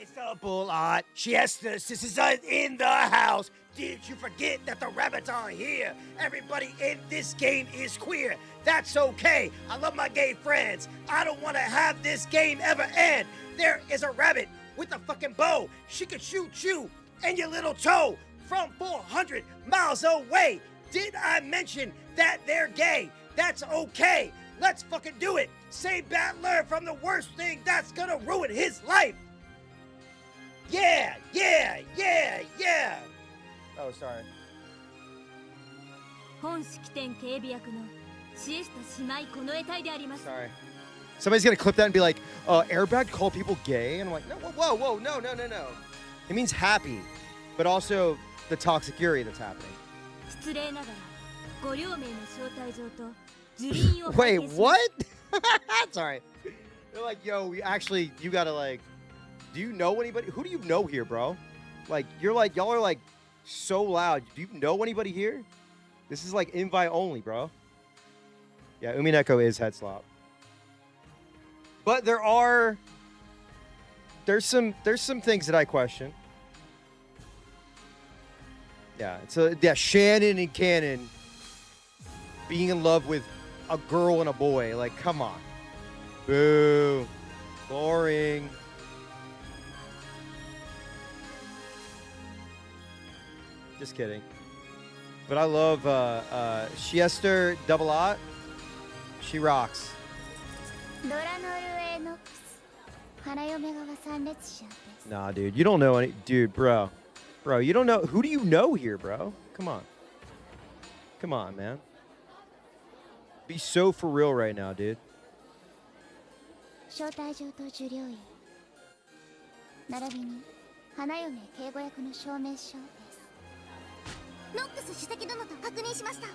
It's a bullot. Chestus, this is in the house. Did you forget that the rabbits are here? Everybody in this game is queer. That's okay. I love my gay friends. I don't want to have this game ever end. There is a rabbit with a fucking bow. She could shoot you and your little toe from 400 miles away. Did I mention that they're gay? That's okay. Let's fucking do it. Save Battler from the worst thing that's gonna ruin his life. Yeah. Oh, sorry. 本式典警備役のシエスタ姉妹この得体であります Sorry. Somebody's gonna clip that and be like, airbag call people gay? And I'm like, no, whoa, no. It means happy, but also the toxic fury that's happening. 失礼ながらご両名の招待状と受輪を Wait, what? Sorry. They're like, yo, you gotta like, do you know anybody? Who do you know here, bro? Like, y'all are like so loud. Do you know anybody here? This is like invite only, bro. Yeah, umineko is head slop. But there's some things that I question. Yeah, so yeah, Shannon and Cannon being in love with a girl and a boy. Like, come on. Boo. Boring. Just kidding. But I love Siester Double Ot. She rocks. ドラノルエノックス花嫁側参列者です Nah, dude, you don't know any. Dude, bro, you don't know. Who do you know here, bro? Come on, man. Be so for real right now, dude. 招待状と受領員並びに花嫁警護役の証明書ですノックス主席殿と確認しました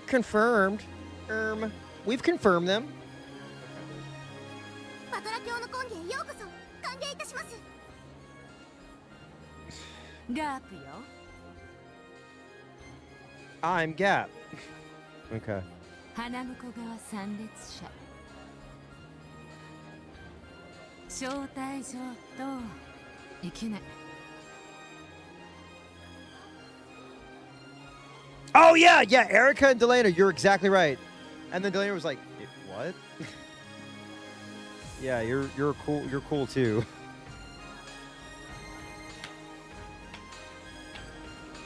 Confirmed. We've confirmed them. パトラ教の根源へようこそ歓迎いたします ガープよ I'm Gap. Okay. 花婿側参列者招待状といけない Oh yeah, Erica and Delana, you're exactly right. And then Delana was like, "What?" Yeah, you're cool too.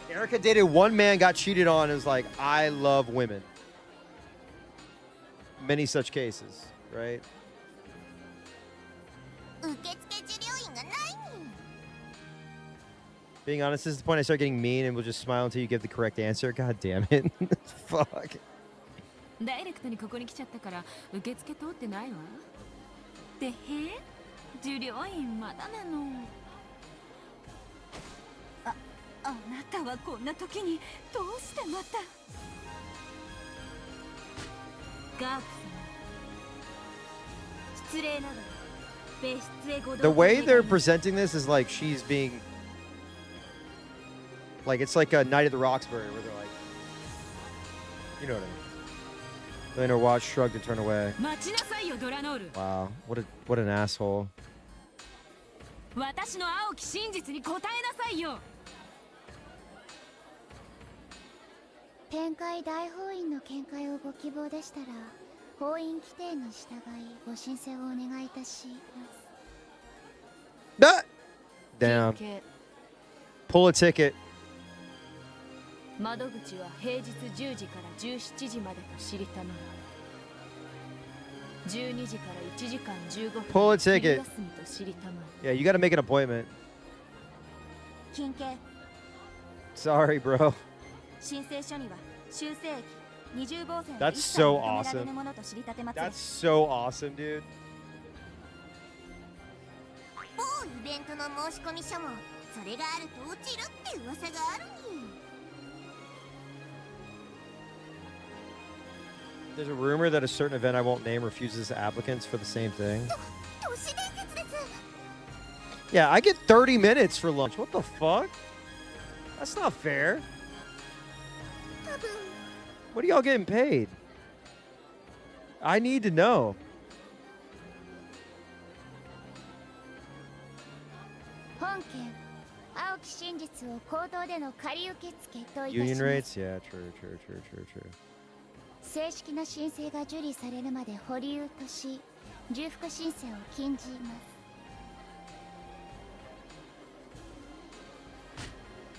Erica dated one man, got cheated on, and was like, "I love women." Many such cases, right? 受付受領員がないに Being honest, this is the point I start getting mean and will just smile until you give the correct answer. God damn it. Fuck. ダイレクトにここに来ちゃったから受付通ってないわでへ受領員まだなのあなたはこんな時にどうしてまたガープ様失礼ながら別室へご The 同行 way 願い they're ます presenting this is like she's being like it's like a Night of the Roxbury where they're like, you know what I mean. Lena watched, shrugged, and turned away. 待ちなさいよドラノール Wow, what an asshole. 私の青き真実に答えなさいよ天界大法院の見解をご希望でしたら法院規定に従いご申請をお願いいたします Ah! Damn. 休憩 Pull a ticket. 窓口は平日10時から17時までと知りたまえ12時から1時間15分 Pull a ticket. 昼休みと知りたま Yeah, you gotta make an appointment. 金券 Sorry, bro. 申請書には修正液二重防線 That's 一切 so 認められ awesome. るものと知りたてます That's so awesome, dude. 某イベントの申し込み書もそれがあると落ちるって噂があるに There's a rumor that a certain event I won't name refuses applicants for the same thing. 都市伝説です Yeah, I get 30 minutes for lunch. What the fuck? That's not fair. 多分 What are y'all getting paid? I need to know. 本件青き真実を口頭での仮受付といたし Union ます rates? Yeah, true. 正式な申請が受理されるまで保留とし重複申請を禁じま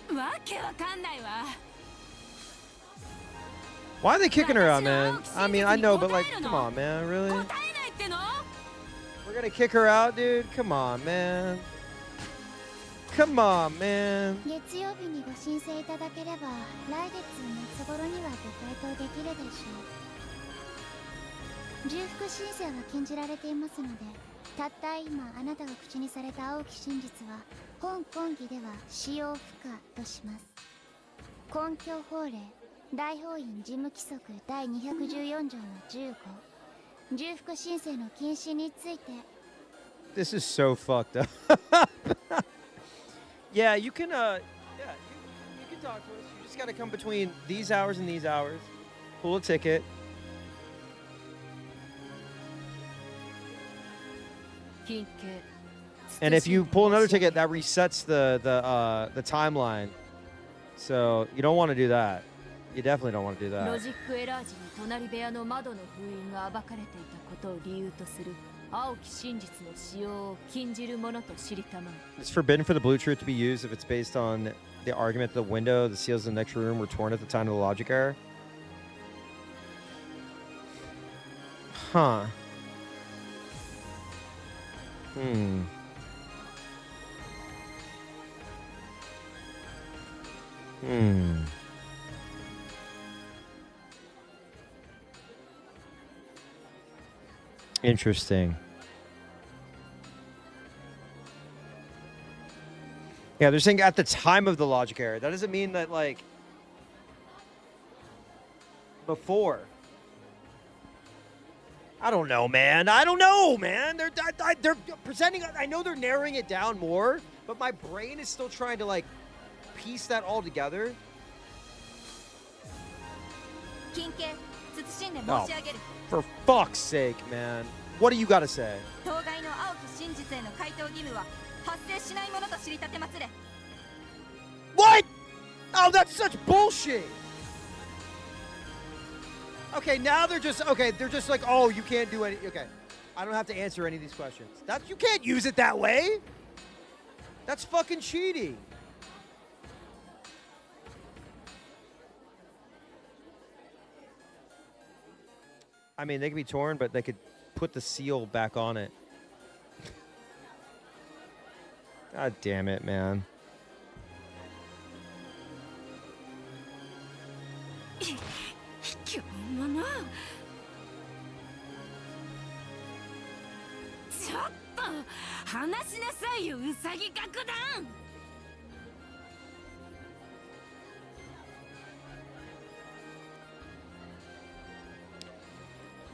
す わけわかんないわ Why are they kicking her out, man? I mean, I know, but like, come on, man, really? 答えないっての We're gonna kick her out, dude? Come on, man. Come on, man. 月曜日にご申請いただければ来月末頃にはご回答できるでしょう重複申請は禁じられていますのでたった今あなたが口にされた青き真実は本講義では使用不可とします根拠法令大法院事務規則第214条の15重複申請の禁止について This is so fucked up. Yeah, you can. Yeah, you can talk to us. You just gotta come between these hours and these hours. Pull a ticket. And if you pull another ticket, that resets the timeline. So you don't want to do that. You definitely don't want to do ロ that. ジックエラー時に隣部屋の窓の封印が暴かれていたことを理由とする青き真実の使用を禁じるものと知りたまえ。 It's forbidden for the blue truth to be used if it's based on the argument that the window, the seals in the next room were torn at the time of the logic error. Huh. Hmm. Hmm. Interesting. Yeah, they're saying at the time of the logic error. That doesn't mean that, like, before. I don't know, man. I don't know, man. They're presenting. I know they're narrowing it down more, but my brain is still trying to, like, piece that all together. 金系慎んで申し上げる。 For fuck's sake, man. What do you gotta say? 当該の青き真実への回答義務は発生しないものと知りたてまつれ。 What? Oh, that's such bullshit. Okay, now they're just like, oh, you can't do any. Okay, I don't have to answer any of these questions. You can't use it that way. That's fucking cheating. I mean, they could be torn, but they could put the seal back on it. God damn it, man. 卑怯者。ちょっと話しなさいよ、ウサギ楽団。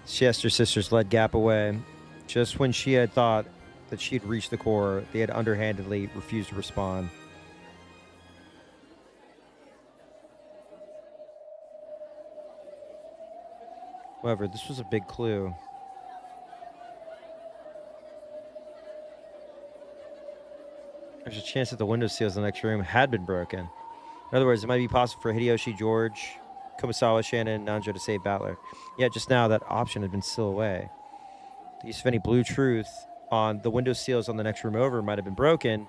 Chester sisters led Gap away. Just when she had thought that she had reached the core, they had underhandedly refused to respond. However, this was a big clue. There's a chance that the window seals in the next room had been broken. In other words, it might be possible for Hideyoshi, George, Kumasawa, Shannon, and Nanjo to save Battler. Yet just now, that option had been sealed away. The use of any blue truth on the window seals on the next room over might have been broken,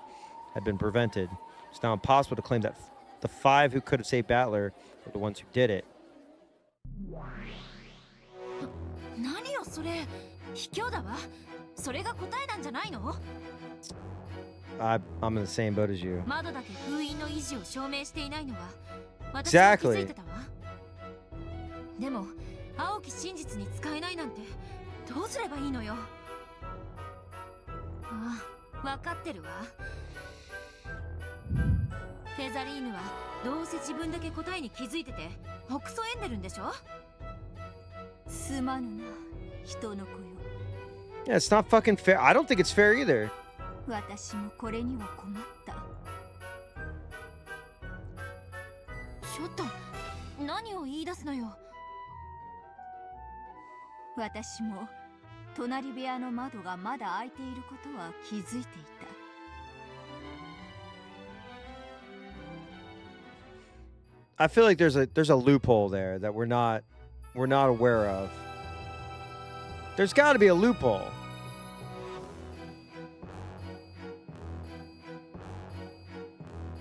had been prevented. It's now impossible to claim that the 5 who could have saved Battler were the ones who did it. 何よそれ、卑怯だわ。それが答えなんじゃないの？ I'm in the same boat as you. 窓だけ封印の維持を証明していないのは私は気づいてたわ。でも青き真実に使えないなんてどうすればいいのよ。ああ、分かってるわ。フェザリーヌはどうせ自分だけ答えに気づいててほくそ笑んでるんでしょ。すまぬな、人の子よ。 Yeah, it's not fucking fair. I don't think it's fair either. 私もこれには困った。ちょっと何を言い出すのよ。私も隣部屋の窓がまだ開いていることは気づいていた。I feel like there's a loophole there that we're not aware of. There's got to be a loophole.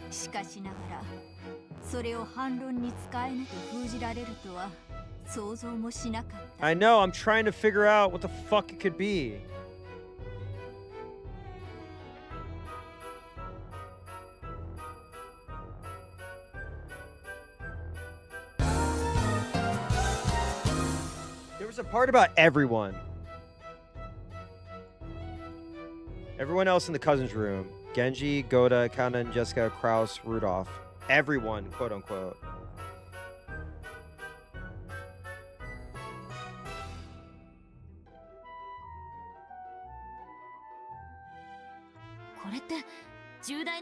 しかしながらそれを反論に使えぬと封じられるとは想像もしなかった。 I know, I'm trying to figure out what the fuck it could be. There was a part about everyone. Everyone else in the cousins' room. Genji, Goda, Kanan, Jessica, Kraus, Rudolph. Everyone, quote unquote.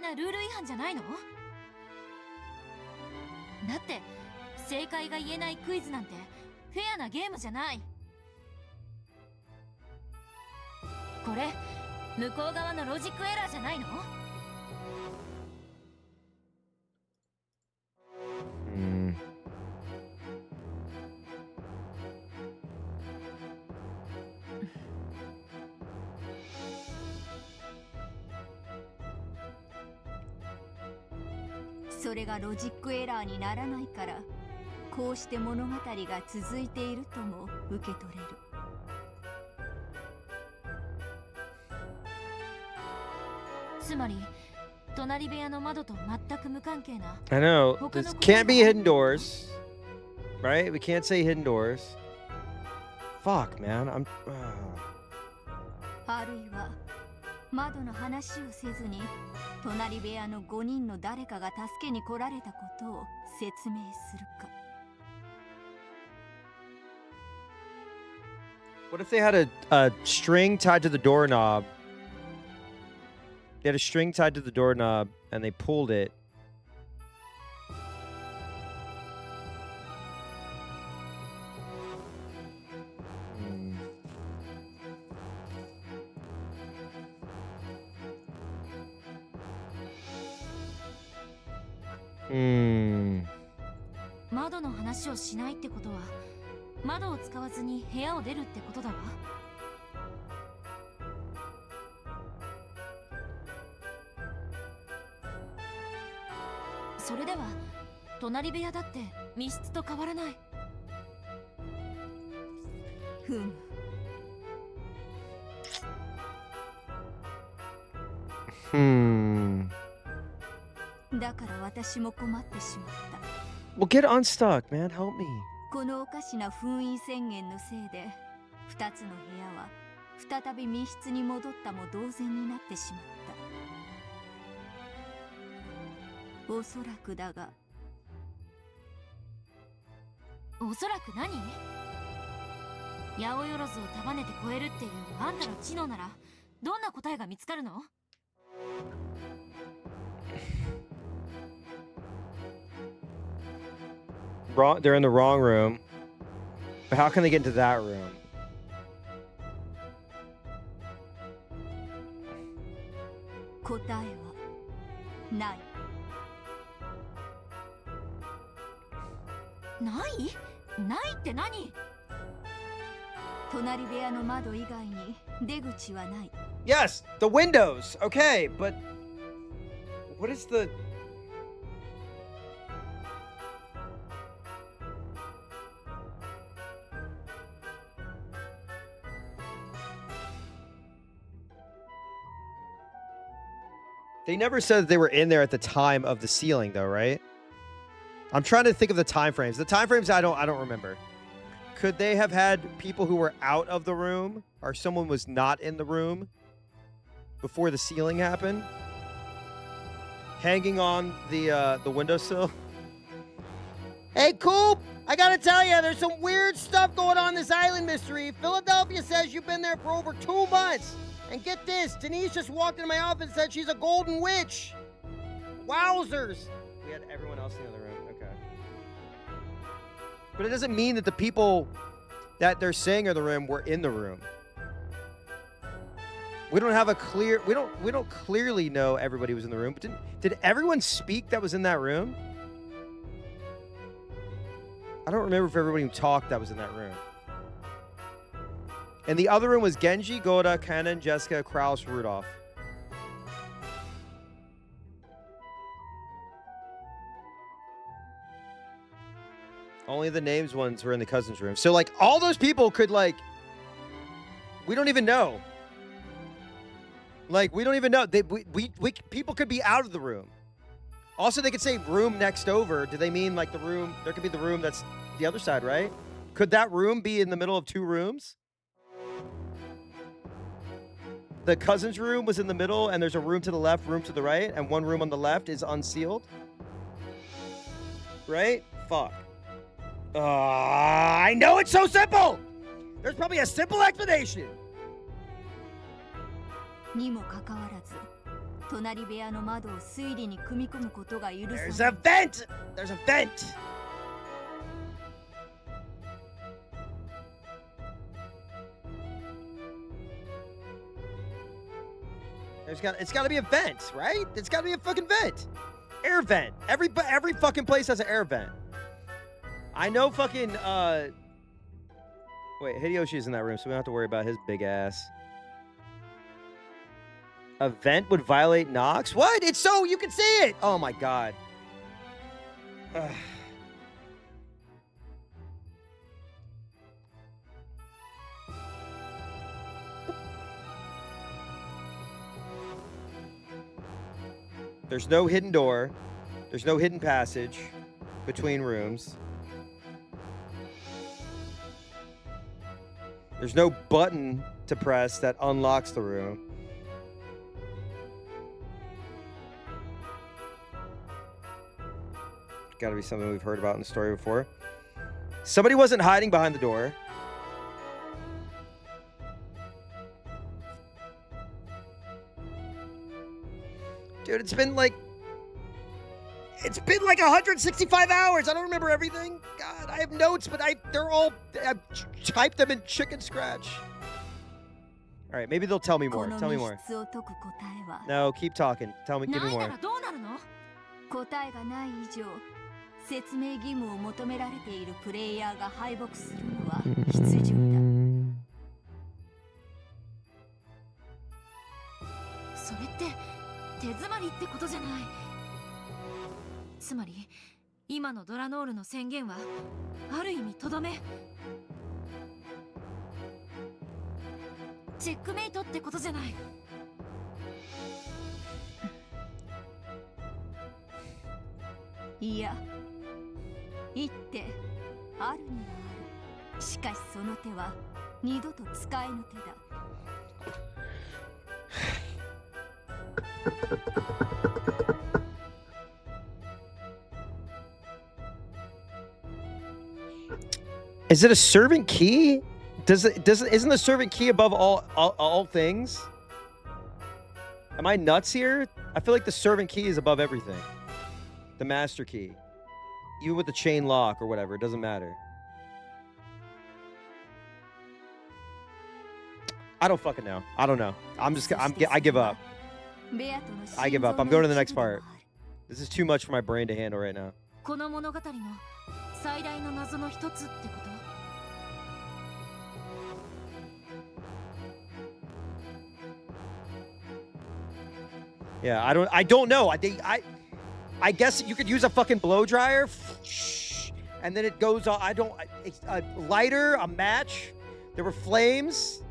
なルール違反じゃないの？だって正解が言えないクイズなんてフェアなゲームじゃない。これ向こう側のロジックエラーじゃないの？それがロジックエラーにならないから、こうして物語が続いているとも受け取れる。つまり隣部屋の窓と全く無関係な。 I know. This can't be hidden doors. Right? We can't say hidden doors. Fuck, man. I'm... あるいは窓の話をせずに隣部屋の5人の誰かが助けに来られたことを説明するか。What if they had a string tied to the doorknob? They had a string tied to the doorknob and they pulled it. Hmm. 窓の話をしないってことは窓を使わずに部屋を出るってことだわ。それでは隣部屋だって密室と変わらない。ふむ。だから私も困ってしまった。Well, get unstuck, man. Help me. このおかしな封印宣言のせいで2つの部屋は再び密室に戻ったも同然になってしまった。おそらくだが。おそらく何？八百万を束ねて超えるっていうあんたの知能ならどんな答えが見つかるの？They're in the wrong room. But how can they get into that room? 答えはない。ないって何？隣部屋の窓以外に出口はない。Yes, the windows. Okay, but what is the... They never said that they were in there at the time of the sealing, though, right? I'm trying to think of the time frames. The time frames I don't remember. Could they have had people who were out of the room, or someone was not in the room before the sealing happened, hanging on the windowsill? Hey, Coop! I gotta tell you, there's some weird stuff going on in this island mystery. Philadelphia says you've been there for over 2 months. And get this, Denise just walked into my office and said she's a golden witch. Wowzers. We had everyone else in the other room. Okay. But it doesn't mean that the people that they're saying are in the room were in the room. We don't have a clear... We don't clearly know everybody was in the room. But did everyone speak that was in that room? I don't remember if everybody who talked that was in that room. And the other room was Genji, Goda, Kanan, Jessica, Kraus, Rudolph. Only the names ones were in the cousins room. So, like, all those people could, like... We don't even know. Like, we don't even know. People could be out of the room. Also, they could say room next over. Do they mean, like, the room... There could be the room that's the other side, right? Could that room be in the middle of 2 rooms? The cousin's room was in the middle, and there's a room to the left, room to the right, and one room on the left is unsealed. Right? Fuck. I know it's so simple! There's probably a simple explanation! にもかかわらず、隣部屋の窓を推理に組み込むことが許される。 There's a vent! There's a vent! It's got to be a vent, right? It's got to be a fucking vent. Air vent. Every fucking place has an air vent. I know fucking wait, Hideyoshi's in that room, so we don't have to worry about his big ass. A vent would violate Nox? What? It's so you can see it. Oh my god. Ugh. There's no hidden door. There's no hidden passage between rooms. There's no button to press that unlocks the room. Gotta be something we've heard about in the story before. Somebody wasn't hiding behind the door. Dude, it's been like 165 hours. I don't remember everything. God, I have notes, but I've typed them in chicken scratch. All right, maybe they'll tell me more. Tell me more. No, keep talking. Tell me, give me more. 答えがない以上、説明義務を求められているプレイヤーが敗北するのは必要だ。それって手詰まりってことじゃない。つまり今のドラノールの宣言はある意味とどめ。チェックメイトってことじゃない。いや、一手あるにはある。しかしその手は二度と使えぬ手だ。Is it a servant key? Isn't the servant key above all things? Am I nuts here? I feel like the servant key is above everything. The master key. Even with the chain lock or whatever, it doesn't matter. I don't fucking know. I don't know. I give up. I give up. I'm going to the next part. This is too much for my brain to handle right now. この物語の最大の謎の一つってこと。Yeah, I don't know. I guess you could use a fucking blow dryer, and then it goes on. A lighter, a match. There were flames.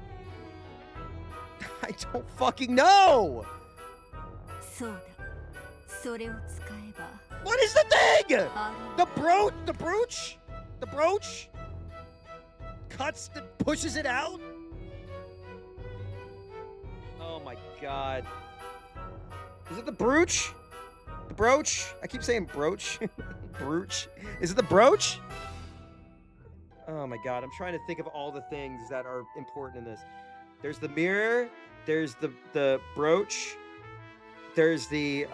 I don't fucking know. What is the thing? The brooch? The brooch? Cuts, pushes it out? Oh my god. Is it the brooch? The brooch? I keep saying brooch. Brooch. Is it the brooch? Oh my god, I'm trying to think of all the things that are important in this. There's the mirror, there's the brooch, there's the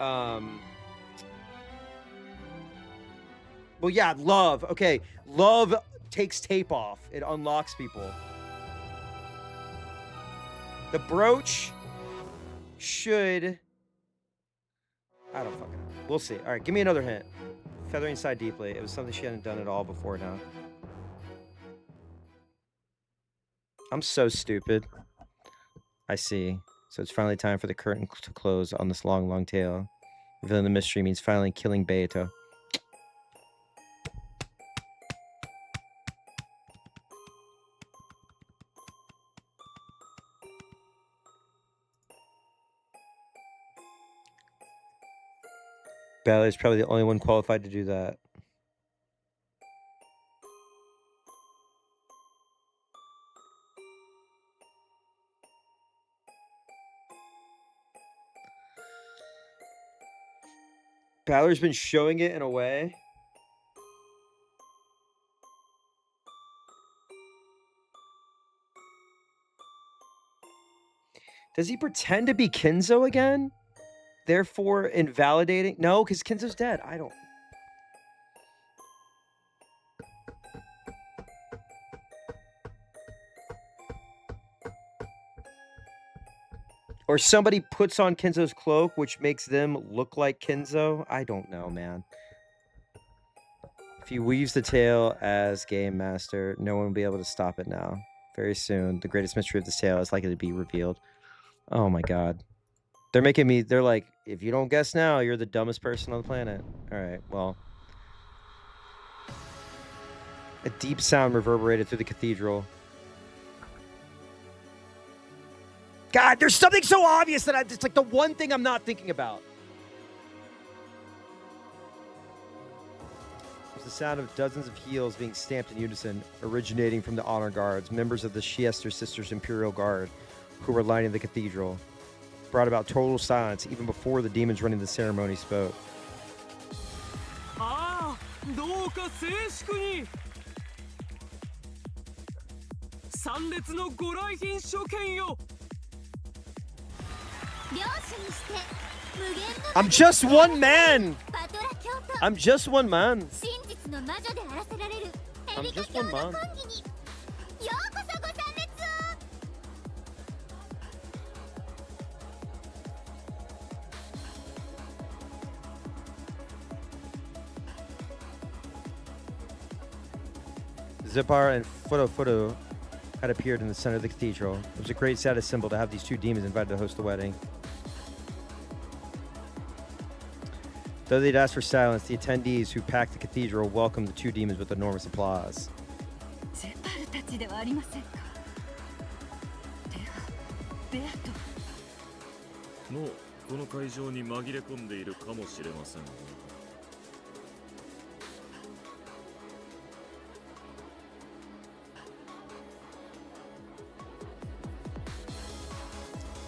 well, yeah, love. Okay, love takes tape off. It unlocks people. The brooch should... I don't fucking know. We'll see. All right, give me another hint. Feathering sighed deeply. It was something she hadn't done at all before now. I'm so stupid. I see. So it's finally time for the curtain to close on this long, long tale. Revealing the mystery means finally killing Beato. Ballet's probably the only one qualified to do that. Balor's been showing it in a way. Does he pretend to be Kinzo again? therefore invalidating? No, because Kinzo's dead. I don't. Or somebody puts on Kinzo's cloak, which makes them look like Kinzo. I don't know, man. If he weaves the tale as Game Master, no one will be able to stop it now. Very soon, the greatest mystery of this tale is likely to be revealed. Oh my god. They're making me, they're like, if you don't guess now, you're the dumbest person on the planet. Alright, well. A deep sound reverberated through the cathedral. God, there's something so obvious that it's like the one thing I'm not thinking about. It's the sound of dozens of heels being stamped in unison, originating from the honor guards, members of the Siester Sisters Imperial Guard, who were lining the cathedral. Brought about total silence even before the demons running the ceremony spoke. Ah, どうか静粛に。参列のご来賓諸見よ。 I'm just one man! I'm just one man! I'm just one man. Zippar and Fudo had appeared in the center of the cathedral. It was a great status symbol to have these two demons invited to host the wedding. Though they'd asked for silence, the attendees who packed the cathedral welcomed the two demons with enormous applause. もうこの会場に紛れ込んでいるかもしれません。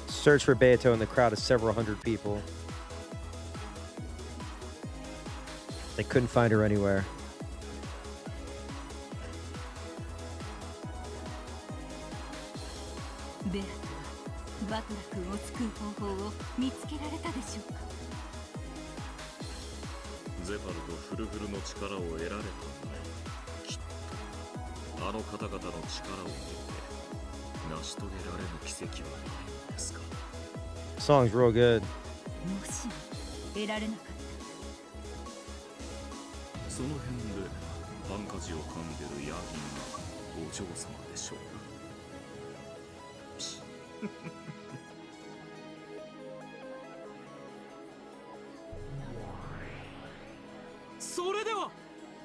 Search for Beato in the crowd of several hundred people. They couldn't find her anywhere. Song's real good. その辺でハンカチを噛んでるヤギがお嬢様でしょうか。それでは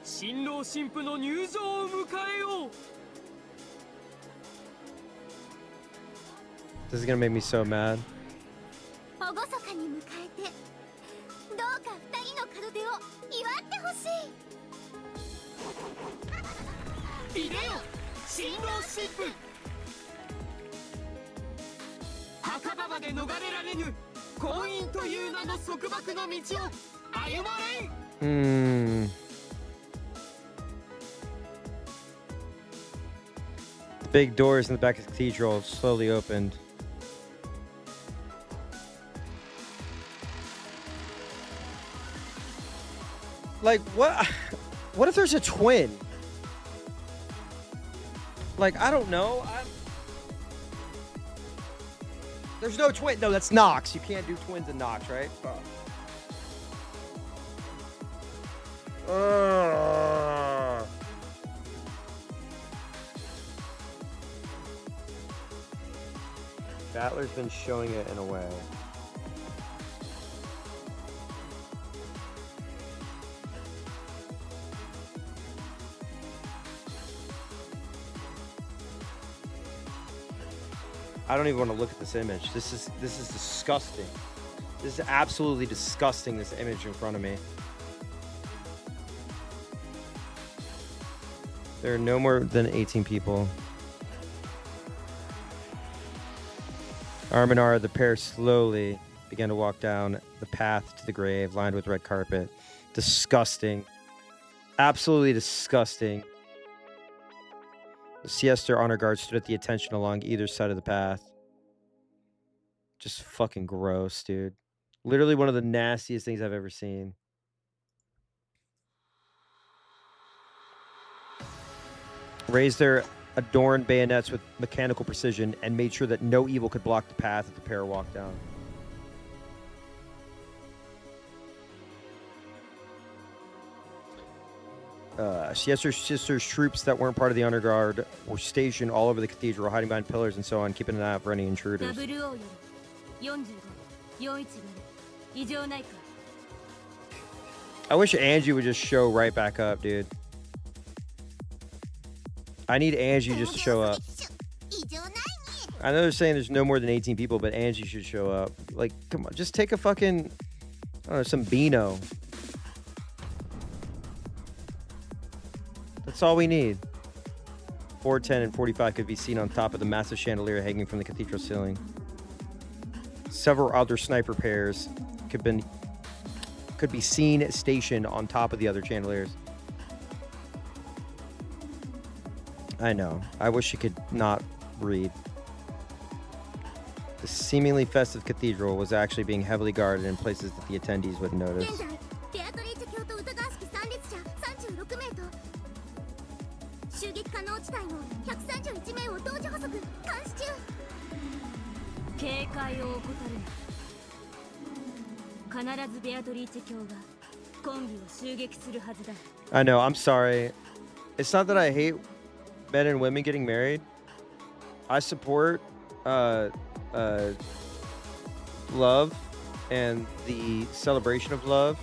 新郎新婦の入場を迎えよう。 This is gonna make me so mad. 厳かに迎えて、どうか二人の門出を祝ってほしい。いでよ、新郎新婦。墓場まで逃れられぬ婚姻という名の束縛の道を歩まれん。The big doors in the back of the cathedral slowly opened. Like, what? What if there's a twin? Like, I don't know. There's no twin. No, that's Nox. You can't do twins in Nox, right? Battler's been showing it in a way. I don't even want to look at this image. This is disgusting. This is absolutely disgusting, this image in front of me. There are no more than 18 people. Arm in arm, the pair slowly began to walk down the path to the grave, lined with red carpet. Disgusting. Absolutely disgusting. The Siester honor guard stood at the attention along either side of the path. Just fucking gross, dude. Literally one of the nastiest things I've ever seen. Raised their adorned bayonets with mechanical precision and made sure that no evil could block the path that the pair walked down. Siester's sister's troops that weren't part of the honor guard were stationed all over the cathedral, hiding behind pillars and so on, keeping an eye out for any intruders. I wish Angie would just show right back up, dude. I need Angie just to show up. I know they're saying there's no more than 18 people, but Angie should show up. Like, come on, just take a fucking, I don't know, some Beano. That's all we need. 410 and 45 could be seen on top of the massive chandelier hanging from the cathedral ceiling. Several other sniper pairs could be seen stationed on top of the other chandeliers. I know. I wish you could not read. The seemingly festive cathedral was actually being heavily guarded in places that the attendees wouldn't notice. I know, I'm sorry. It's not that I hate men and women getting married. I support love and the celebration of love.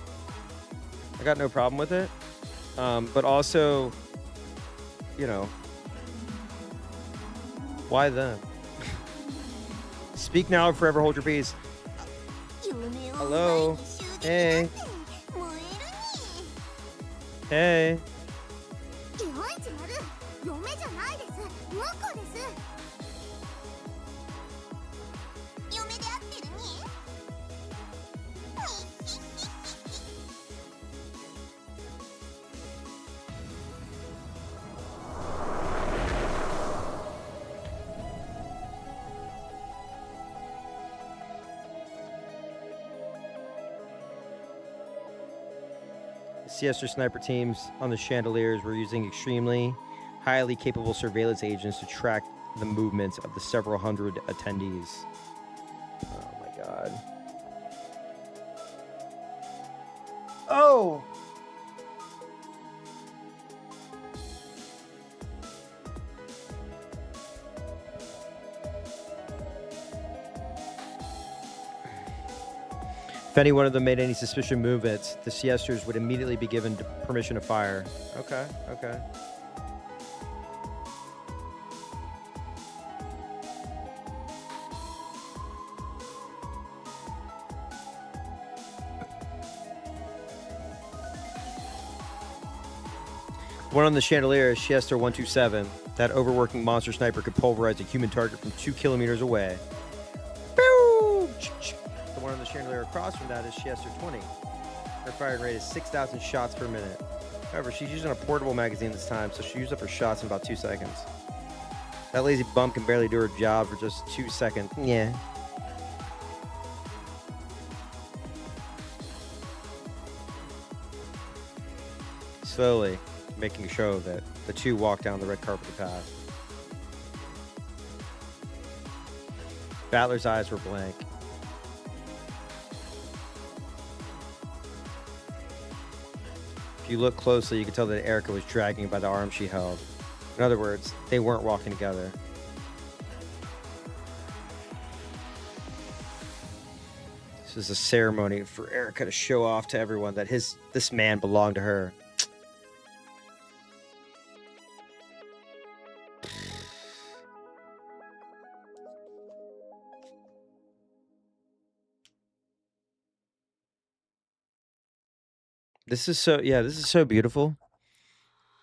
I got no problem with it. But also, you know, why them? Speak now or forever hold your peace. Hello. Hey. Hey. Siester sniper teams on the chandeliers were using extremely highly capable surveillance agents to track the movements of the several hundred attendees. Oh my god. Oh! If any one of them made any suspicious movements, the siesters would immediately be given permission to fire. Okay, okay. One on the chandelier is Siester 127. That overworking monster sniper could pulverize a human target from 2 kilometers away. The one on the chandelier across from that is Siester 20. Her firing rate is 6,000 shots per minute. However, she's using a portable magazine this time, so she used up her shots in about 2 seconds. That lazy bum can barely do her job for just 2 seconds. Yeah. Slowly making a show that the two walk down the red carpeted path. Battler's eyes were blank. If you look closely, you can tell that Erica was dragging by the arm she held. In other words, they weren't walking together. This is a ceremony for Erica to show off to everyone that this man belonged to her. This is so beautiful.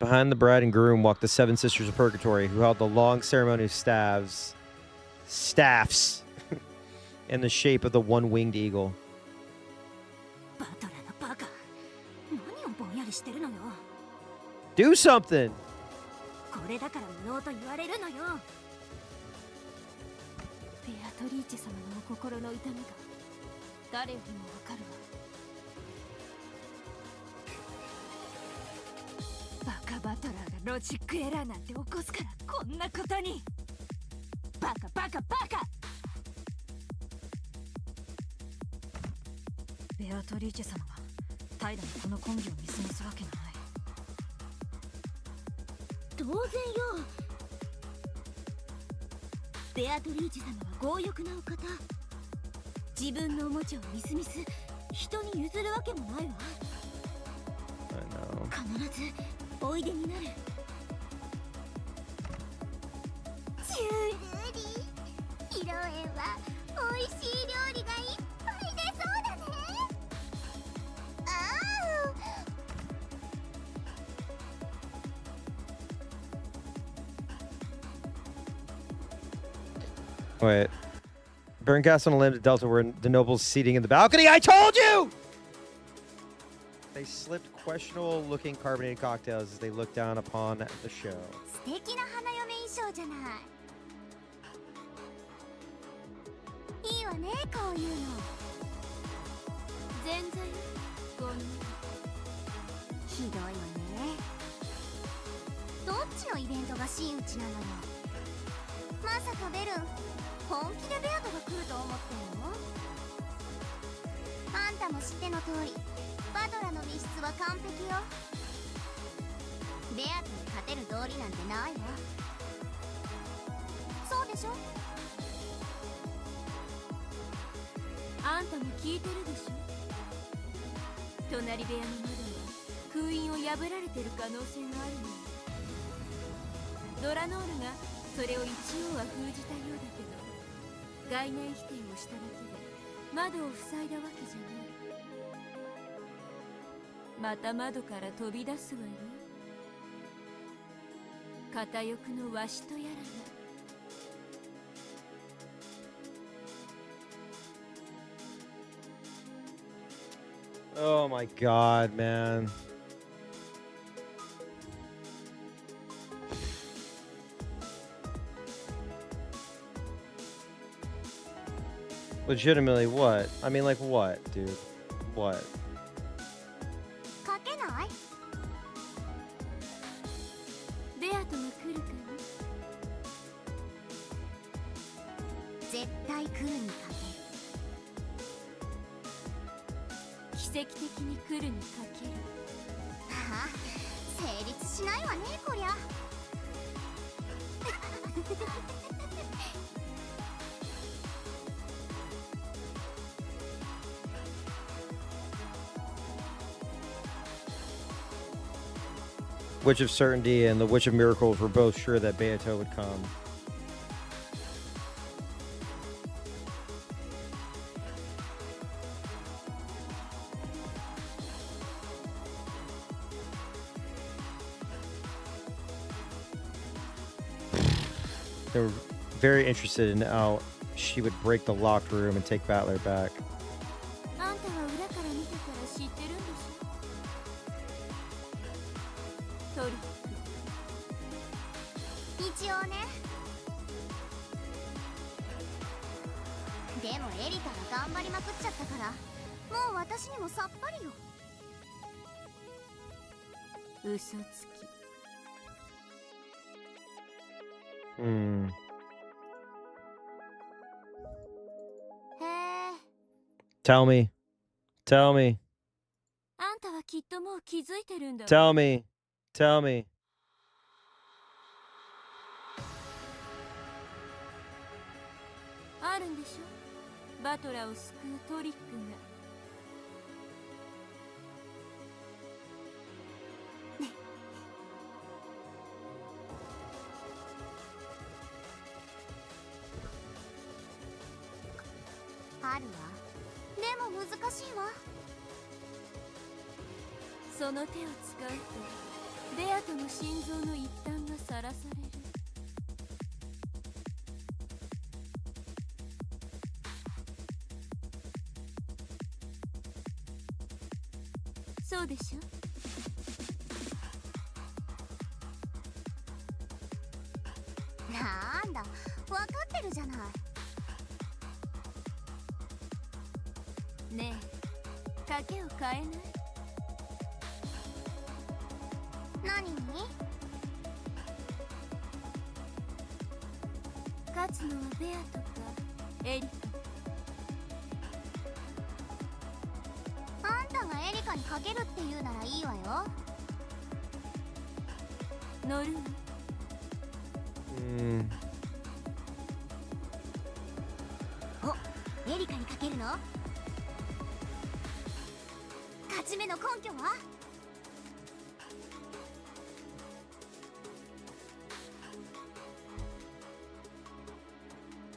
Behind the bride and groom walked the 7 sisters of purgatory, who held the long ceremonial staffs in the shape of the one-winged eagle. Do something! 誰よりもわかるわ。バカバトラーがロジックエラーなんて起こすからこんなことに。バカバカバカ。ベアトリーチェ様が平にこの婚儀を見過ごすわけがない。当然よ。ベアトリーチェ様は強欲なお方。自分のおもちゃをみすみす人に譲るわけもないわ。必ずおいでになる。ジュルリ披露宴は美味しい料理がいっぱい出そうだね。Wait. Burn gas on a limb to Delta where the nobles seating in the balcony. I told you! They slipped questionable looking carbonated cocktails as they looked down upon the show. 素敵な花嫁衣装じゃない。いいわね、こういうの。全然こんなひどいわね。どっちのイベントが真打ちなのよ。まさかベルン本気でベアトが来ると思ってんの？あんたも知っての通りバトラの密室は完璧よ。ベアトに勝てる道理なんてないわ。そうでしょ？あんたも聞いてるでしょ。隣部屋の窓は封印を破られてる可能性があるのよ。ドラノールがそれを一応は封じたようだけど概念否定をしただけで窓を塞いだわけじゃない。また窓から飛び出すわよ。片翼のわしとやらが。Oh my god, man. Legitimately, what? I mean, like, what, dude? What? かけない？ベアトが来るかな？絶対来るにかける。奇跡的に来るにかける。はあ、成立しないわね、こりゃ。Witch of Certainty and the Witch of Miracles were both sure that Beato would come. They were very interested in how she would break the locked room and take Battler back. あんたは裏から見てから知ってるんでしょ。トリック。一応ね。でもエリカが頑張りまくっちゃったからもう私にもさっぱりよ。嘘つき。Hmm. へえ。Tell me. Tell me. あんたはきっともう気づいてるんだわ。 Tell me. Tell me. あるんでしょ。バトラーを救うトリックが。あるわ。でも難しいわ。その手を使うとベアトの心臓の一端がさらされる。そうでしょ。なんだ、分かってるじゃない。ねえ賭けを変えない？何に？勝つのはベアとかエリカ。あんたがエリカにかけるって言うならいいわよ。乗るの？お、エリカにかけるの？勝ち目の根拠は？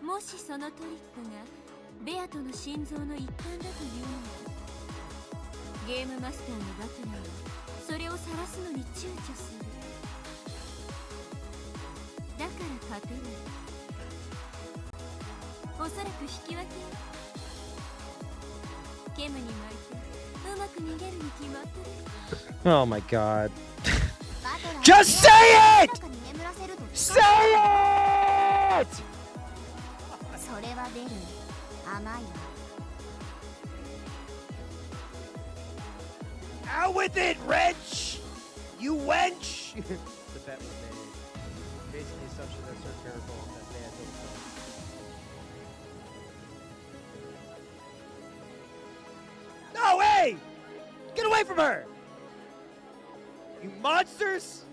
もしそのトリックがベアとの心臓の一環だというのなら、ゲームマスターのバトラーはそれを晒すのに躊躇する。だから勝てない。おそらく引き分けよ。ケムに巻いてうまく逃げるに決まってる。 Oh my god. バトラー Just say it! 中に眠らせると Say it! それはベル甘いわ。 Out with it, wrench! You wench! The bet was made. Based on the assumption that certain miracles that man did. No way! Get away from her! You monsters!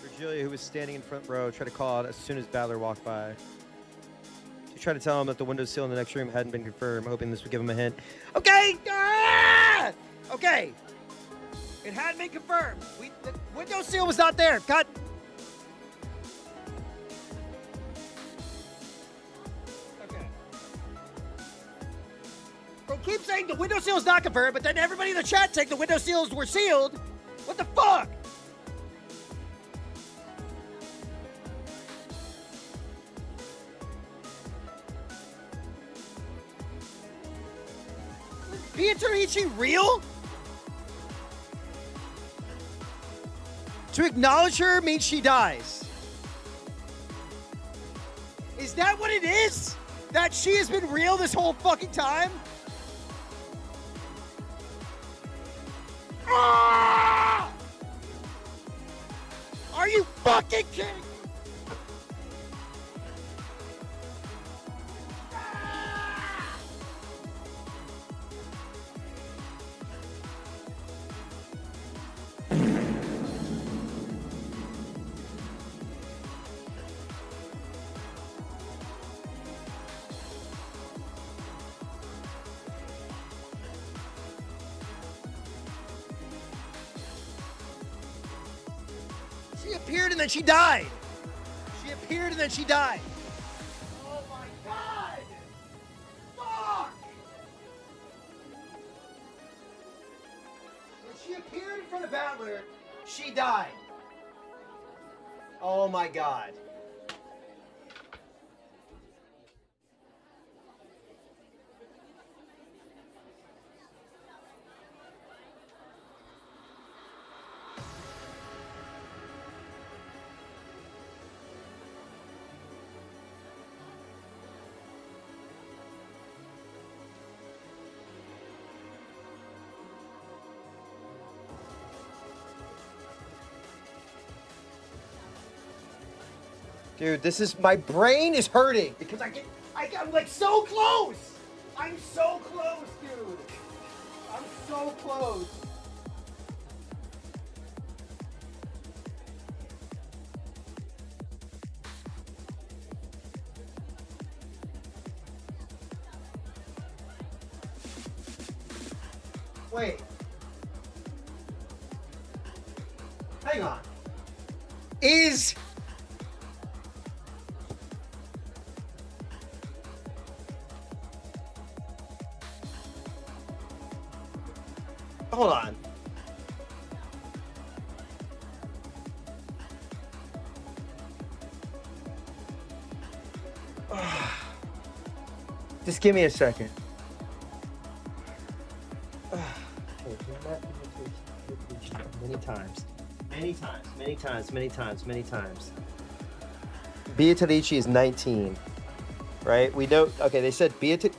Virgilia, who was standing in front row, tried to call out as soon as Battler walked by. She tried to tell him that the window sill in the next room hadn't been confirmed, hoping this would give him a hint. Okay! Ah! Okay! It hadn't been confirmed. The window sill was not there. Cut! Okay. They keep saying the window seal is not confirmed, but then everybody in the chat saying the window seals were sealed. What the fuck? Beatrice real? To acknowledge her means she dies. Is that what it is? That she has been real this whole fucking time? Ah! Are you fucking kidding me? She appeared and then she died. She appeared and then she died. Oh my god! Fuck! When she appeared in front of Battler, she died. Oh my god. Dude, this is, my brain is hurting because I'm like so close. I'm so close, dude. I'm so close. Wait. Hang on. Hold on. Just give me a second. Many times. Beatrice is 19. Right? We know. Okay, they said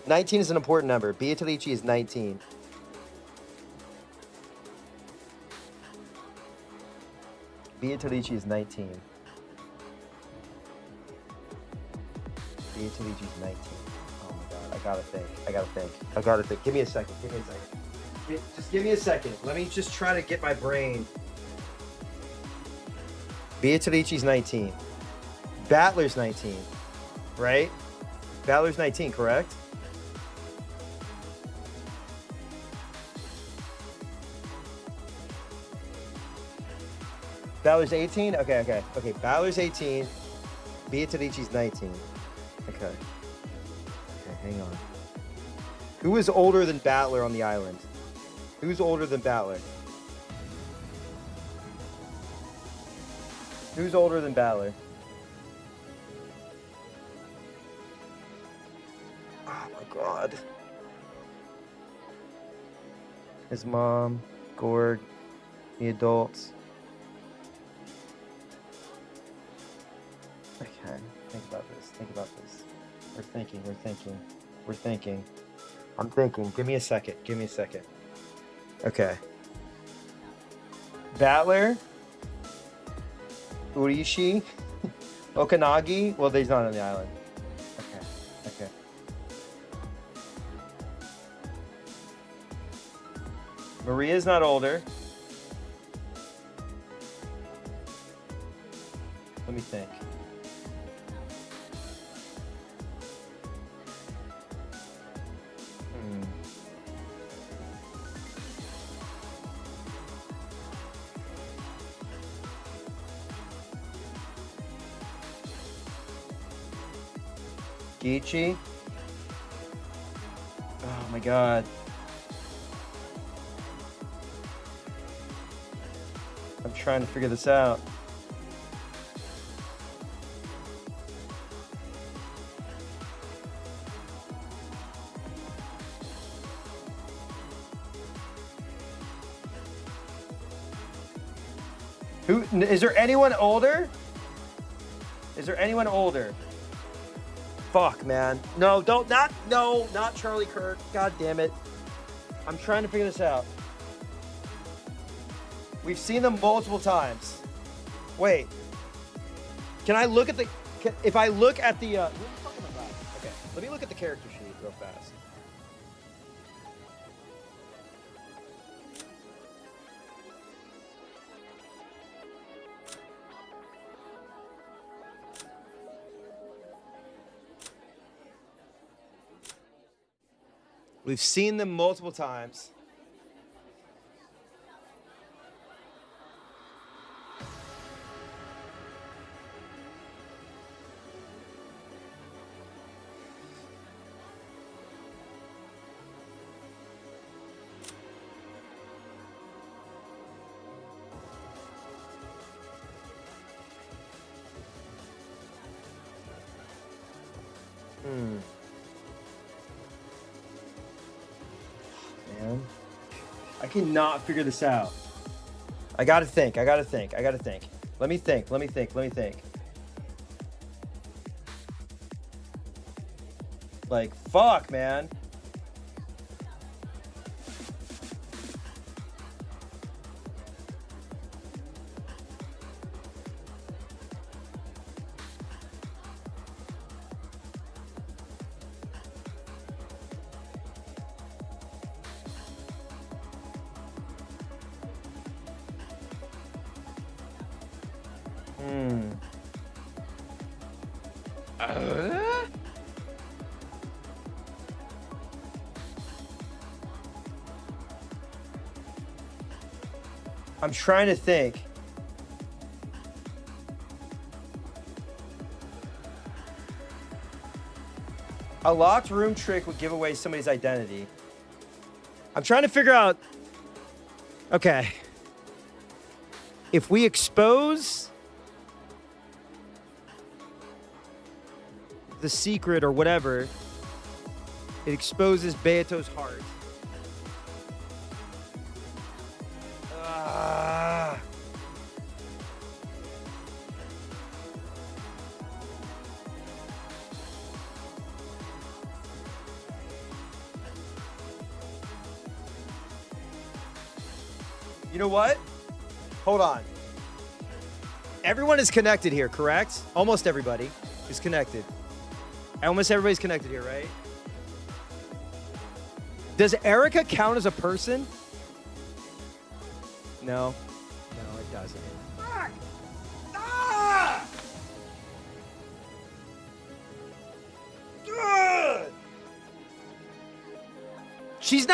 19 is an important number. Beatrice is 19. Beatrice is 19. Beatrice is 19. Oh my god, I gotta think. Give me a second. Just give me a second. Let me just try to get my brain. Beatrice is 19. Battler's 19. Right? Battler's 19, correct? Battler's 18? Okay. Battler's 18. Beatrice is 19. Okay, hang on. Who is older than Battler on the island? Who's older than Battler? Who's older than Battler? Oh my god. His mom, Gorg, the adults. Okay, think about this. We're thinking. I'm thinking. Give me a second. Okay. Battler, Urishi, Okanagi. Well, he's not on the island. Okay. Maria's not older. Let me think. Gichi. Oh my god. I'm trying to figure this out. Is there anyone older? Fuck, man. No, not Charlie Kirk. God damn it. I'm trying to figure this out. We've seen them multiple times. Wait. Can I look at the... if I look at the... what are you talking about? Okay, let me look at the character sheet real fast. We've seen them multiple times. Man, I cannot figure this out. I gotta think. Let me think. Like, fuck, man. I'm trying to think. A locked room trick would give away somebody's identity. I'm trying to figure out... Okay. If we expose the secret or whatever, it exposes Beato's heart. You know what? Hold on. Everyone is connected here, correct? Almost everybody is connected. Almost everybody's connected here, right? Does Erica count as a person? No. No, it doesn't. Fuck! Ah! Ugh! She's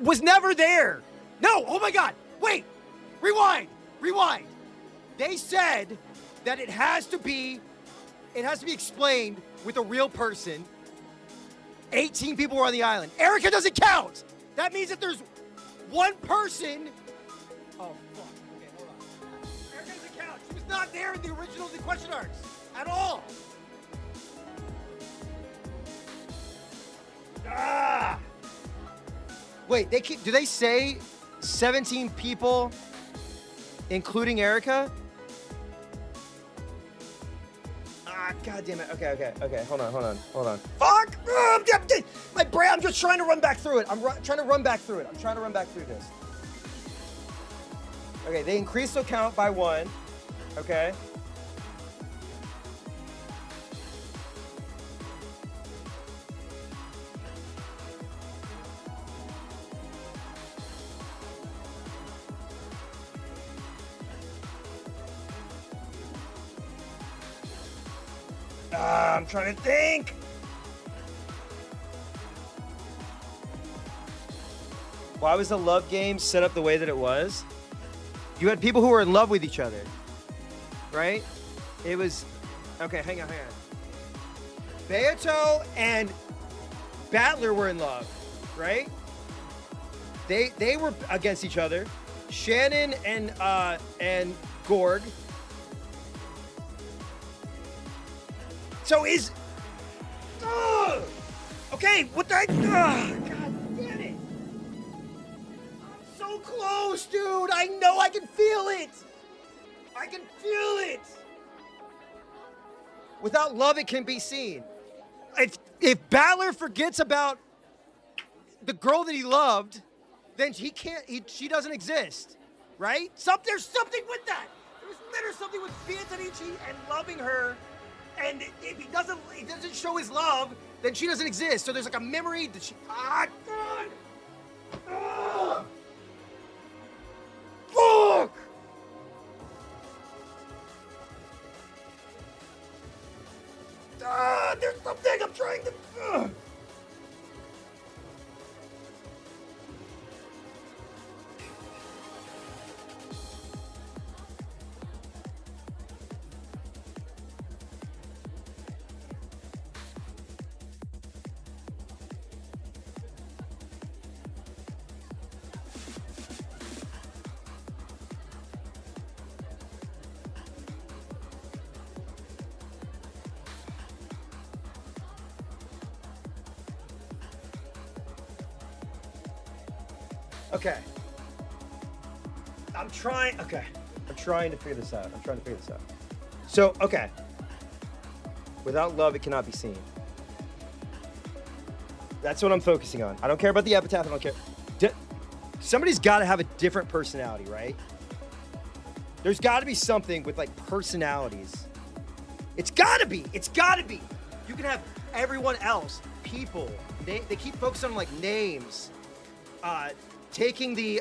was never there. No, oh my God, wait, rewind. They said that it has to be explained with a real person. 18 people were on the island. Erica doesn't count. That means that there's one person. Oh, fuck. Okay, hold on. Erica doesn't count. She was not there in the original The Question Arcs at all. Ah! Wait, do they say 17 people, including Erica? God damn it. Okay. Hold on. Fuck! My brain, I'm just trying to run back through it. I'm trying to run back through this. Okay, they increased the count by 1. Okay. I'm trying to think. Why was the love game set up the way that it was? You had people who were in love with each other, right? It was, okay, hang on. Beato and Battler were in love, right? They were against each other. Shannon and Gorg. So is... okay, what the... God damn it. I'm so close, dude. I know I can feel it. Without love, it can be seen. If Battler forgets about the girl that he loved, then she doesn't exist, right? There's something with that. There's literally something with Beatrice and loving her. And if he doesn't show his love, then she doesn't exist. So there's like a memory that she... God! Fuck! There's something I'm trying to... Okay. I'm trying to figure this out. So, okay. Without love, it cannot be seen. That's what I'm focusing on. I don't care about the epitaph. I don't care. Somebody's got to have a different personality, right? There's got to be something with, like, personalities. It's got to be. You can have everyone else, people. They keep focusing on, like, names. Taking the,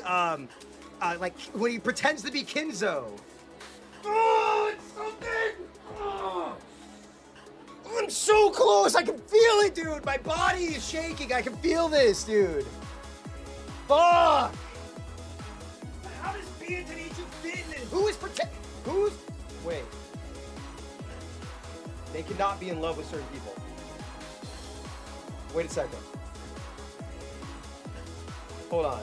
like, when he pretends to be Kinzo. Oh, it's something! Oh. I'm so close! I can feel it, dude! My body is shaking! I can feel this, dude! Fuck! How does Beatrice fit in this? Wait. They cannot be in love with certain people. Wait a second. Hold on.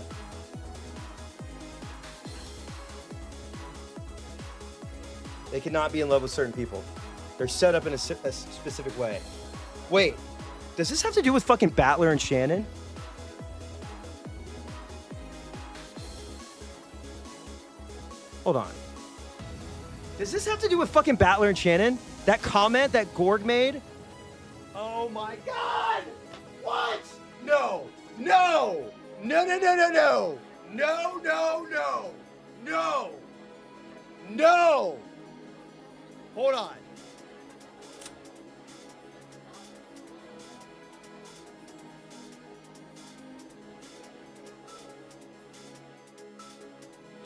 They cannot be in love with certain people. They're set up in a specific way. Wait, does this have to do with fucking Battler and Shannon? Hold on. Does this have to do with fucking Battler and Shannon? That comment that Gorg made? Oh my God! What? No! No, no, no. No. No. Hold on.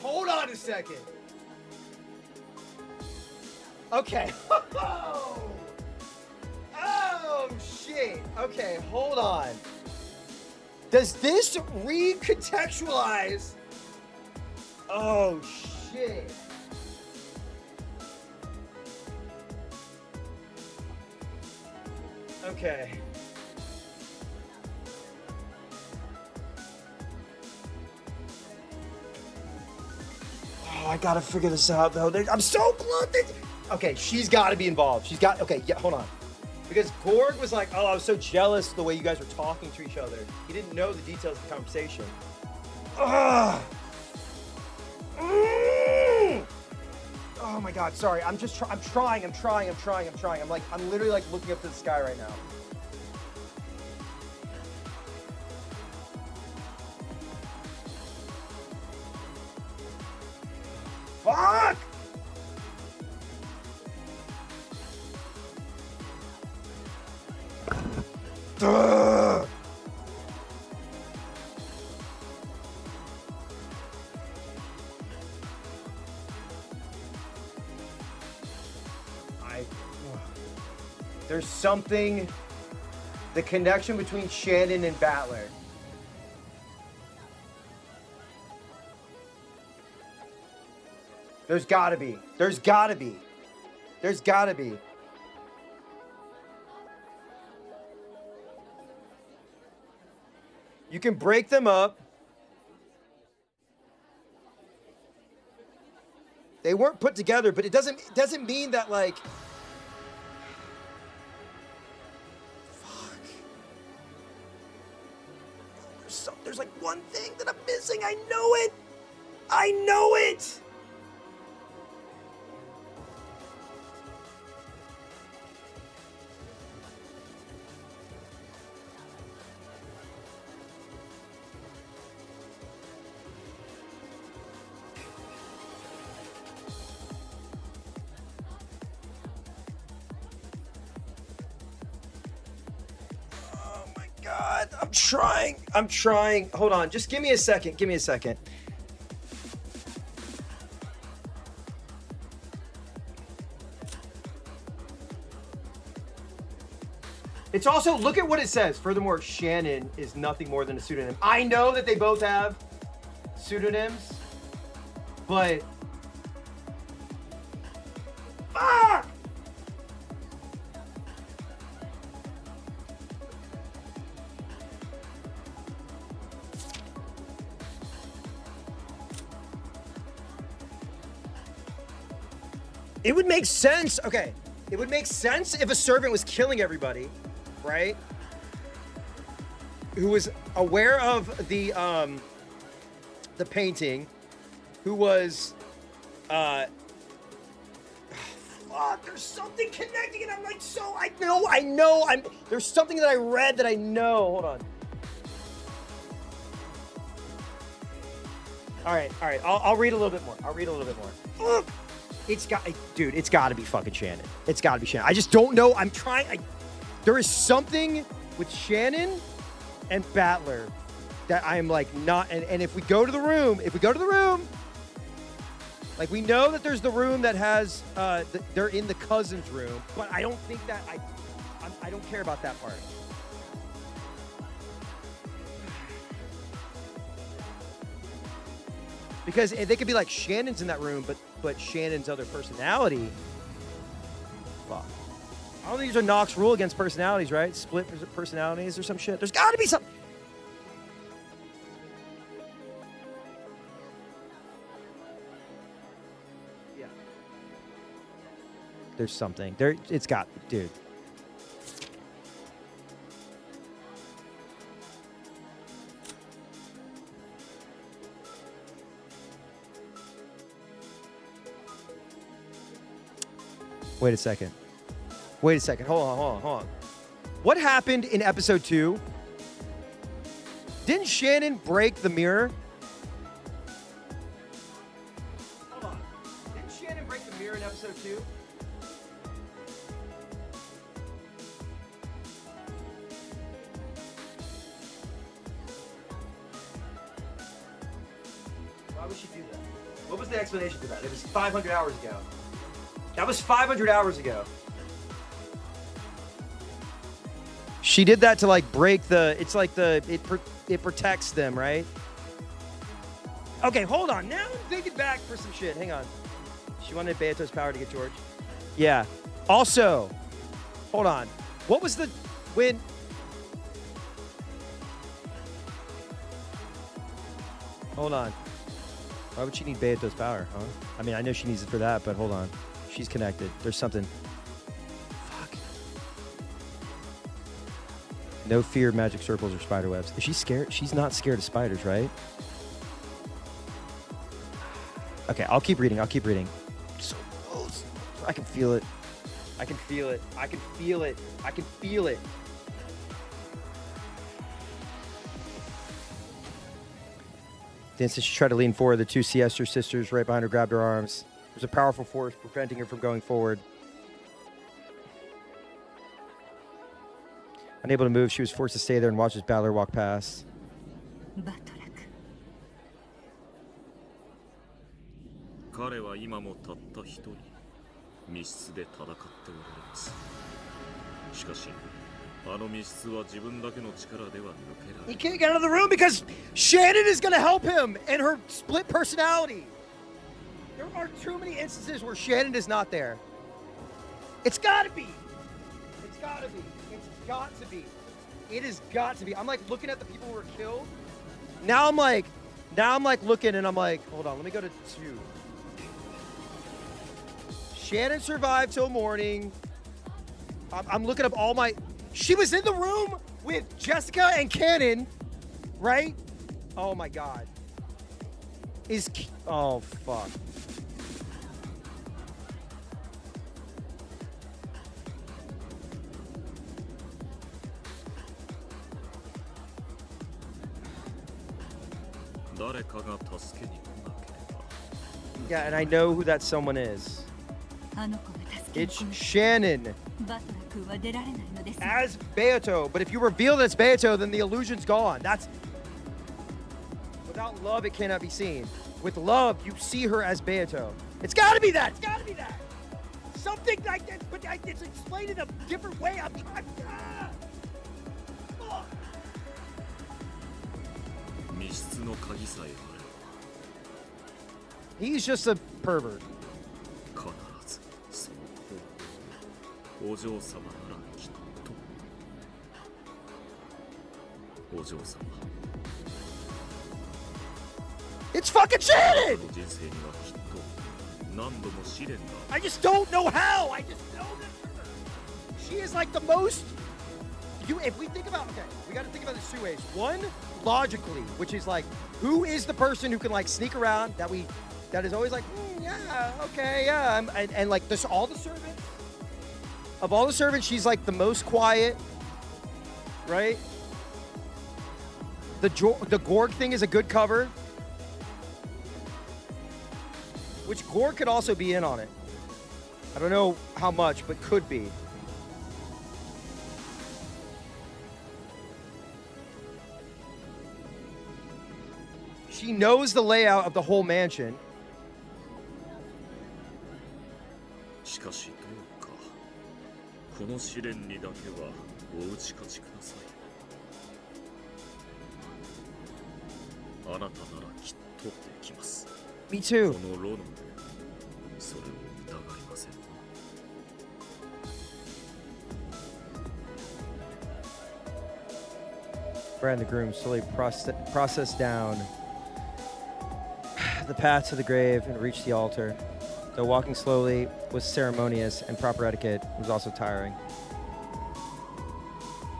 Hold on a second. Okay. Oh, shit. Okay, hold on. Does this recontextualize? Oh, shit. Okay. Oh, I gotta figure this out though. I'm so close. Okay, she's got to be involved. She's got. Okay, yeah, hold on. Because Gorg was like, "Oh, I was so jealous the way you guys were talking to each other." He didn't know the details of the conversation. Ugh. Oh my God, sorry. I'm just. I'm trying. I'm literally like looking up to the sky right now. Fuck! Ugh. There's something, the connection between Shannon and Battler. There's gotta be. There's gotta be. There's gotta be. You can break them up. They weren't put together, but it doesn't mean that like. Fuck. There's like one thing that I'm missing. I know it. I know it. God, I'm trying. Hold on, just give me a second. It's also, look at what it says. Furthermore, Shannon is nothing more than a pseudonym. I know that they both have pseudonyms, but fuck! It would make sense. Okay, it would make sense if a servant was killing everybody, right? Who was aware of the painting, who was fuck, there's something connecting, and I'm like, so I know there's something that I read that I know. Hold on. All right. I'll read a little bit more. Ugh. It's got to be fucking Shannon. It's got to be Shannon. I just don't know. I'm trying. There is something with Shannon and Battler that I am like not. And if we go to the room, like we know that there's the room that has, they're in the cousin's room, but I don't think that I don't care about that part. Because they could be like, Shannon's in that room, but Shannon's other personality. Fuck. I don't think there's a Knox rule against personalities, right? Split personalities or some shit. There's got to be something. Yeah. There's something. It's got, dude. Wait a second. Hold on. What happened in episode 2? Didn't Shannon break the mirror? episode 2? Why would she do that? What was the explanation for that? It was 500 hours ago. That was 500 hours ago. She did that to like break the. It's like it protects them, right? Okay, hold on. Now I'm thinking back for some shit. Hang on. She wanted Beato's power to get George. Yeah. Also, hold on. What was the when? Hold on. Why would she need Beato's power, huh? I mean, I know she needs it for that, but hold on. She's connected. There's something. Fuck. No fear of magic circles or spider webs. Is she scared? She's not scared of spiders, right? Okay, I'll keep reading. I'll keep reading. So close. I can feel it. I can feel it. I can feel it. I can feel it. The instant she tried to lean forward, the two Siester sisters right behind her grabbed her arms. There's a powerful force preventing her from going forward. Unable to move, she was forced to stay there and watch as Battler walk past. He can't get out of the room because Shannon is going to help him and her split personality. There are too many instances where Shannon is not there. It's got to be. It's got to be. It's got to be. It has got to be. I'm like looking at the people who were killed. Now I'm like looking and I'm like, hold on, let me go to 2. Shannon survived till morning. I'm looking up all my... She was in the room with Jessica and Cannon, right? Oh my God. Oh, fuck. Yeah, and I know who that someone is. It's Shannon as Beato. But if you reveal that it's Beato, then the illusion's gone. That's without love, it cannot be seen. With love, you see her as Beato. It's got to be that. It's got to be that. Something like that, but it's explained in a different way. I'm trying. He's just a pervert. It's fucking Shannon! I just don't know how. I just know that she is like the most. If we think about, okay, we got to think about this 2 ways. One, logically, which is like, who is the person who can like sneak around that is always like, yeah, okay, yeah, and like this, all the servants. Of all the servants, she's like the most quiet, right? The Gorg thing is a good cover. Which Gorg could also be in on it. I don't know how much, but could be. She knows the layout of the whole mansion. Me too. Brad and the groom slowly process down the path to the grave and reach the altar. Though walking slowly was ceremonious and proper etiquette was also tiring.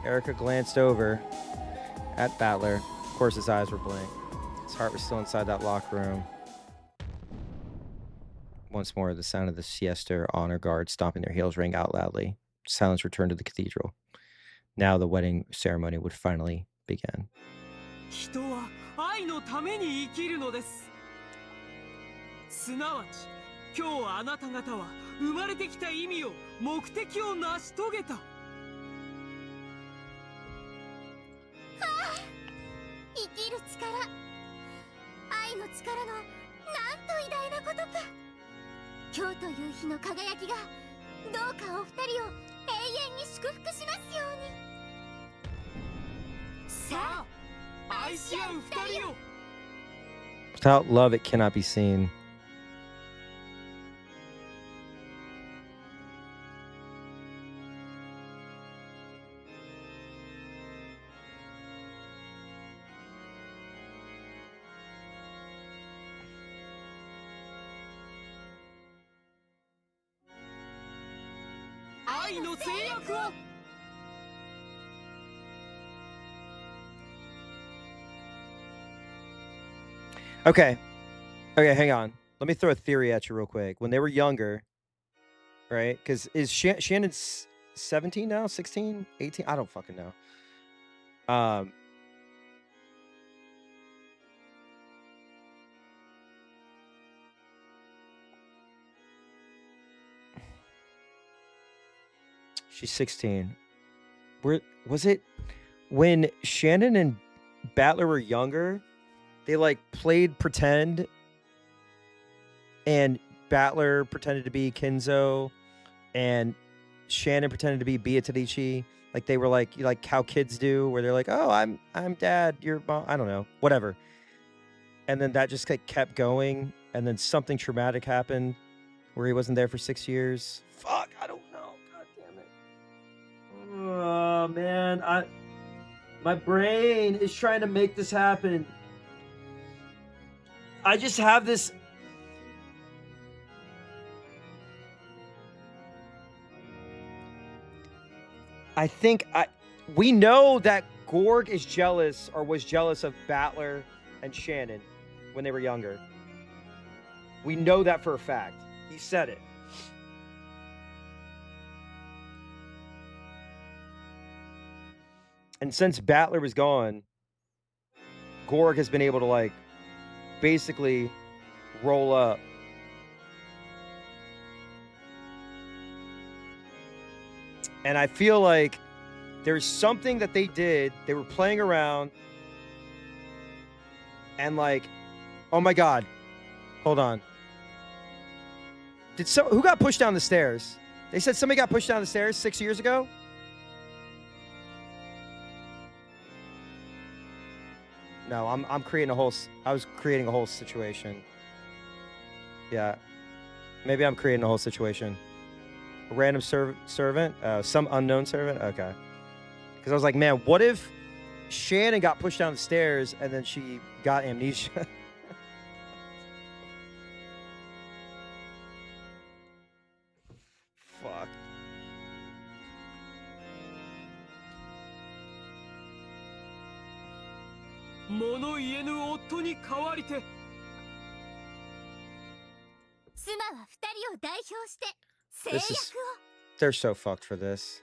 Erica glanced over at Battler. Of course, his eyes were blank. His heart was still inside that locked room. Once more, the sound of the siesta honor guard stomping their heels rang out loudly. Silence returned to the cathedral. Now the wedding ceremony would finally begin. 人は愛のために生きるのです。すなわち、今日あなた方は生まれてきた意味を目的を成し遂げた。生きる力、愛の力のなんと偉大なことか。今日という日の輝きがどうかお二人を永遠に祝福しますように。さあ、愛し合う二人を。 Without love, it cannot be seen. Okay. Okay, hang on. Let me throw a theory at you real quick. When they were younger, right? Because is Shannon 17 now? 16? 18? I don't fucking know. She's 16. Was it when Shannon and Battler were younger? They like played pretend, and Battler pretended to be Kinzo, and Shannon pretended to be Beatrice. Like they were like how kids do, where they're like, "Oh, I'm dad, you're mom." I don't know, whatever. And then that just like kept going, and then something traumatic happened, where he wasn't there for 6 years. Fuck, I don't know. God damn it. Oh man, my brain is trying to make this happen. I just have this. I think we know that Gorg is jealous or was jealous of Battler and Shannon when they were younger. We know that for a fact. He said it. And since Battler was gone, Gorg has been able to like basically roll up. And I feel like there's something that they did. They were playing around. And like, oh my God. Hold on. Who got pushed down the stairs? They said somebody got pushed down the stairs 6 years ago? No, I'm creating I was creating a whole situation. Yeah. Maybe I'm creating a whole situation. A random servant? Some unknown servant? Okay. Because I was like, man, what if Shannon got pushed down the stairs and then she got amnesia? Fuck. They're so fucked for this.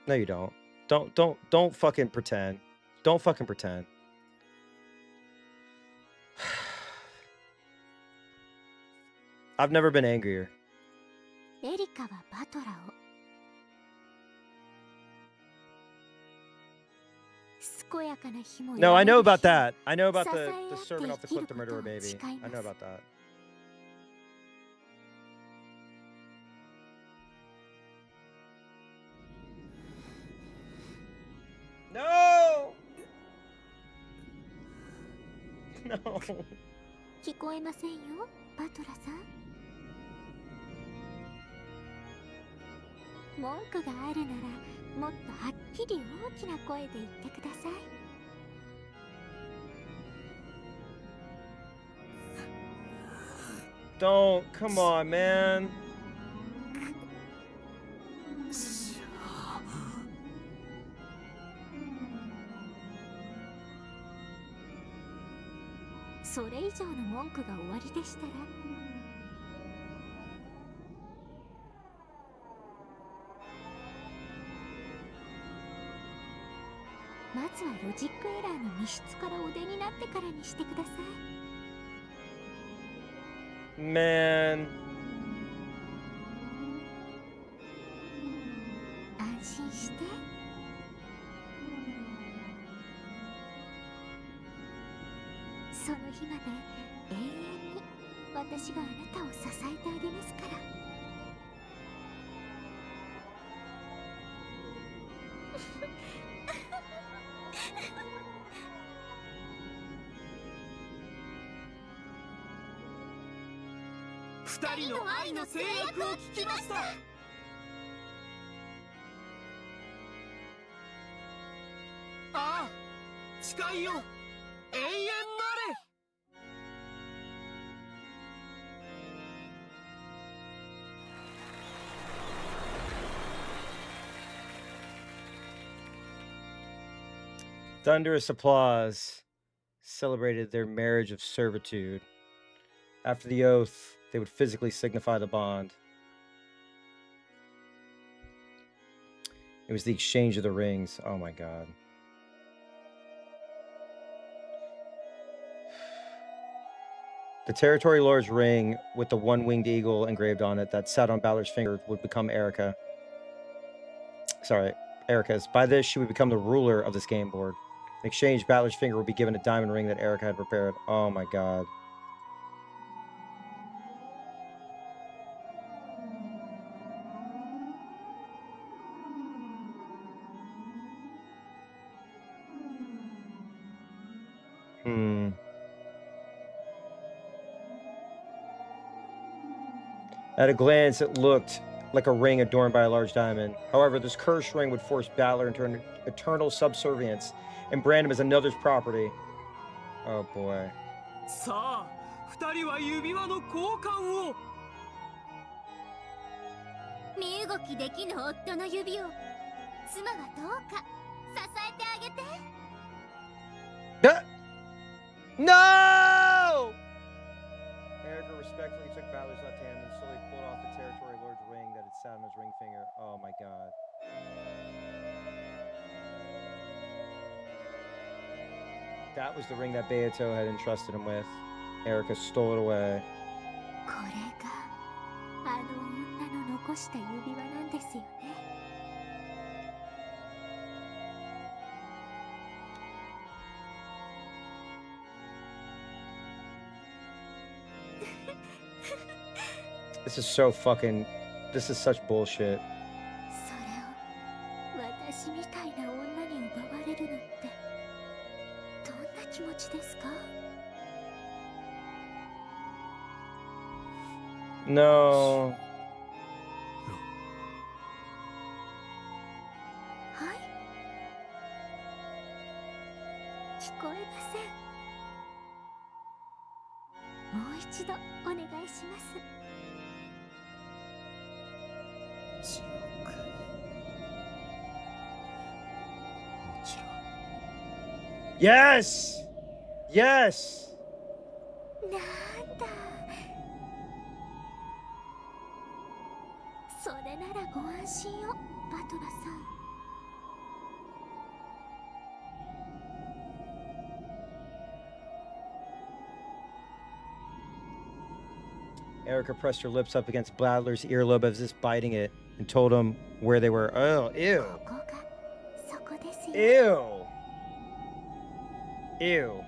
No, you don't. Don't fucking pretend. Don't fucking pretend. I've never been angrier. No, I know about that. I know about the servant off the cliff to murder her baby. I know about that. No! No. 聞こえませんよ、バトラさん。文句があるなら、もっとはっきり大きな声で言ってください。Don't. Come on, man. それ以上の文句が終わりでしたら。まずはロジックエラーの密室からお出になってからにしてください。 Man. 安心して。その日まで永遠に私があなたを支えてあげますから。二人の愛の制約を聞きました。ああ、誓いよ、永遠なれ。Thunderous applause celebrated their marriage of servitude. After the oath, they would physically signify the bond. It was the exchange of the rings. Oh my god. The Territory Lord's ring with the one-winged eagle engraved on it that sat on Balor's finger would become Erica's. By this, she would become the ruler of this game board. In exchange, Balor's finger would be given a diamond ring that Erica had prepared. Oh my god. At a glance, it looked like a ring adorned by a large diamond. However, this cursed ring would force Balor into an eternal subservience and brand him as another's property. Oh boy. さあ、二人は指輪の交換を。身動きできぬ夫の指を妻はどうか支えてあげて。No! Erica respectfully took Balor's left hand and slowly pulled off the Territory Lord's ring that had sat on his ring finger. Oh my god. That was the ring that Beato had entrusted him with. Erica stole it away. これがあの女の残した指輪なんですよね。This is so fucking... This is such bullshit. それを私みたいな女に奪われるなんてどんな気持ちですか？ No. はい。聞こえません。もう一度お願いします。 Yes! Yes! なんだ。それならご安心を、バトラさん。Erica pressed her lips up against Balor's earlobe as if biting it and told him where they were. Oh, ew. ここがそこですよ。 Ew. Ew.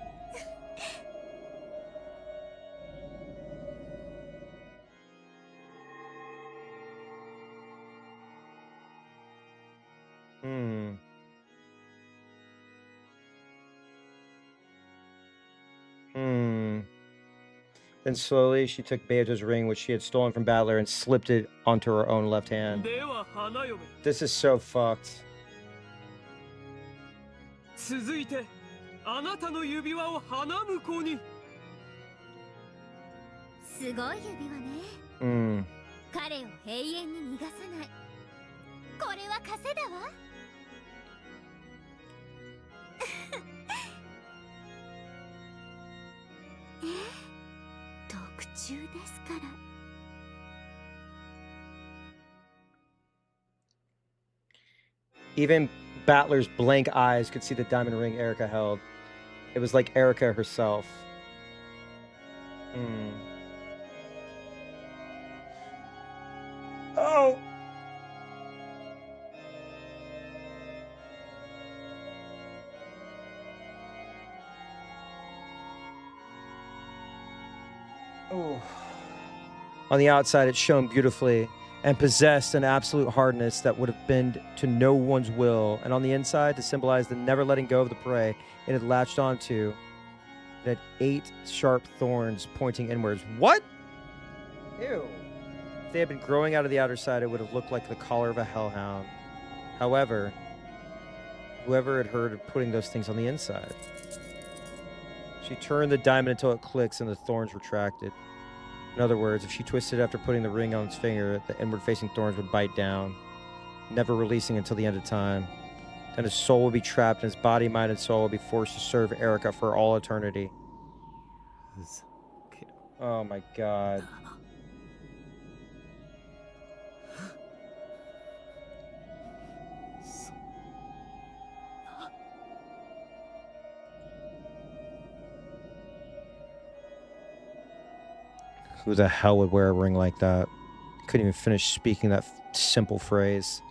Then slowly she took Beato's ring, which she had stolen from Balor, and slipped it onto her own left hand. では花嫁。 This is so fucked. 続いて、あなたの指輪を花婿に。すごい指輪ね。彼を永遠に逃がさない。これは稼だわ。特注ですから。Even Battler's blank eyes could see the diamond ring Erica held. It was like Erica herself. Oh! Oh. On the outside, it shone beautifully and possessed an absolute hardness that would have bent to no one's will. And on the inside, to symbolize the never letting go of the prey it had latched onto, it had 8 sharp thorns pointing inwards. What? Ew. If they had been growing out of the outer side, it would have looked like the collar of a hellhound. However, whoever had heard of putting those things on the inside? She turned the diamond until it clicks and the thorns retracted. In other words, if she twisted after putting the ring on its finger, the inward-facing thorns would bite down, never releasing until the end of time. Then his soul would be trapped, and his body, mind, and soul would be forced to serve Erica for all eternity. Oh my god. Who the hell would wear a ring like that? Couldn't even finish speaking that simple phrase.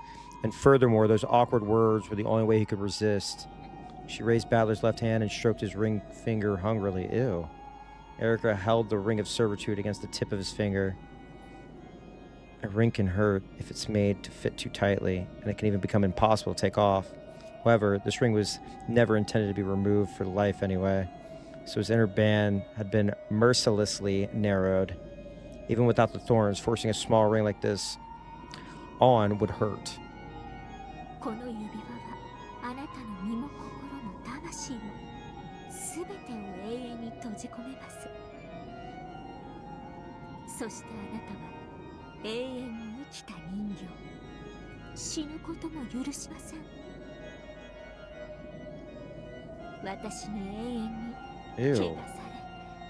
And furthermore, those awkward words were the only way he could resist. She raised Battler's left hand and stroked his ring finger hungrily. Ew. Erica held the ring of servitude against the tip of his finger. A ring can hurt if it's made to fit too tightly, and it can even become impossible to take off. However, this ring was never intended to be removed for life anyway, so his inner band had been mercilessly narrowed. Even without the thorns, forcing a small ring like this on would hurt. この指輪はあなたの身も心も魂も全てを永遠に閉じ込めます。そしてあなたは永遠に生きた人形。死ぬことも許しません。私に永遠に Ew. 汚され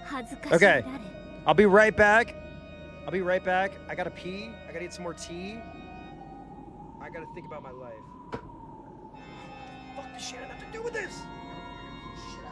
恥ずかしがられ。 Okay, I'll be right back. I'll be right back. I gotta pee. I gotta eat some more tea. I gotta think about my life. What the fuck does Shannon have to do with this? Shit out.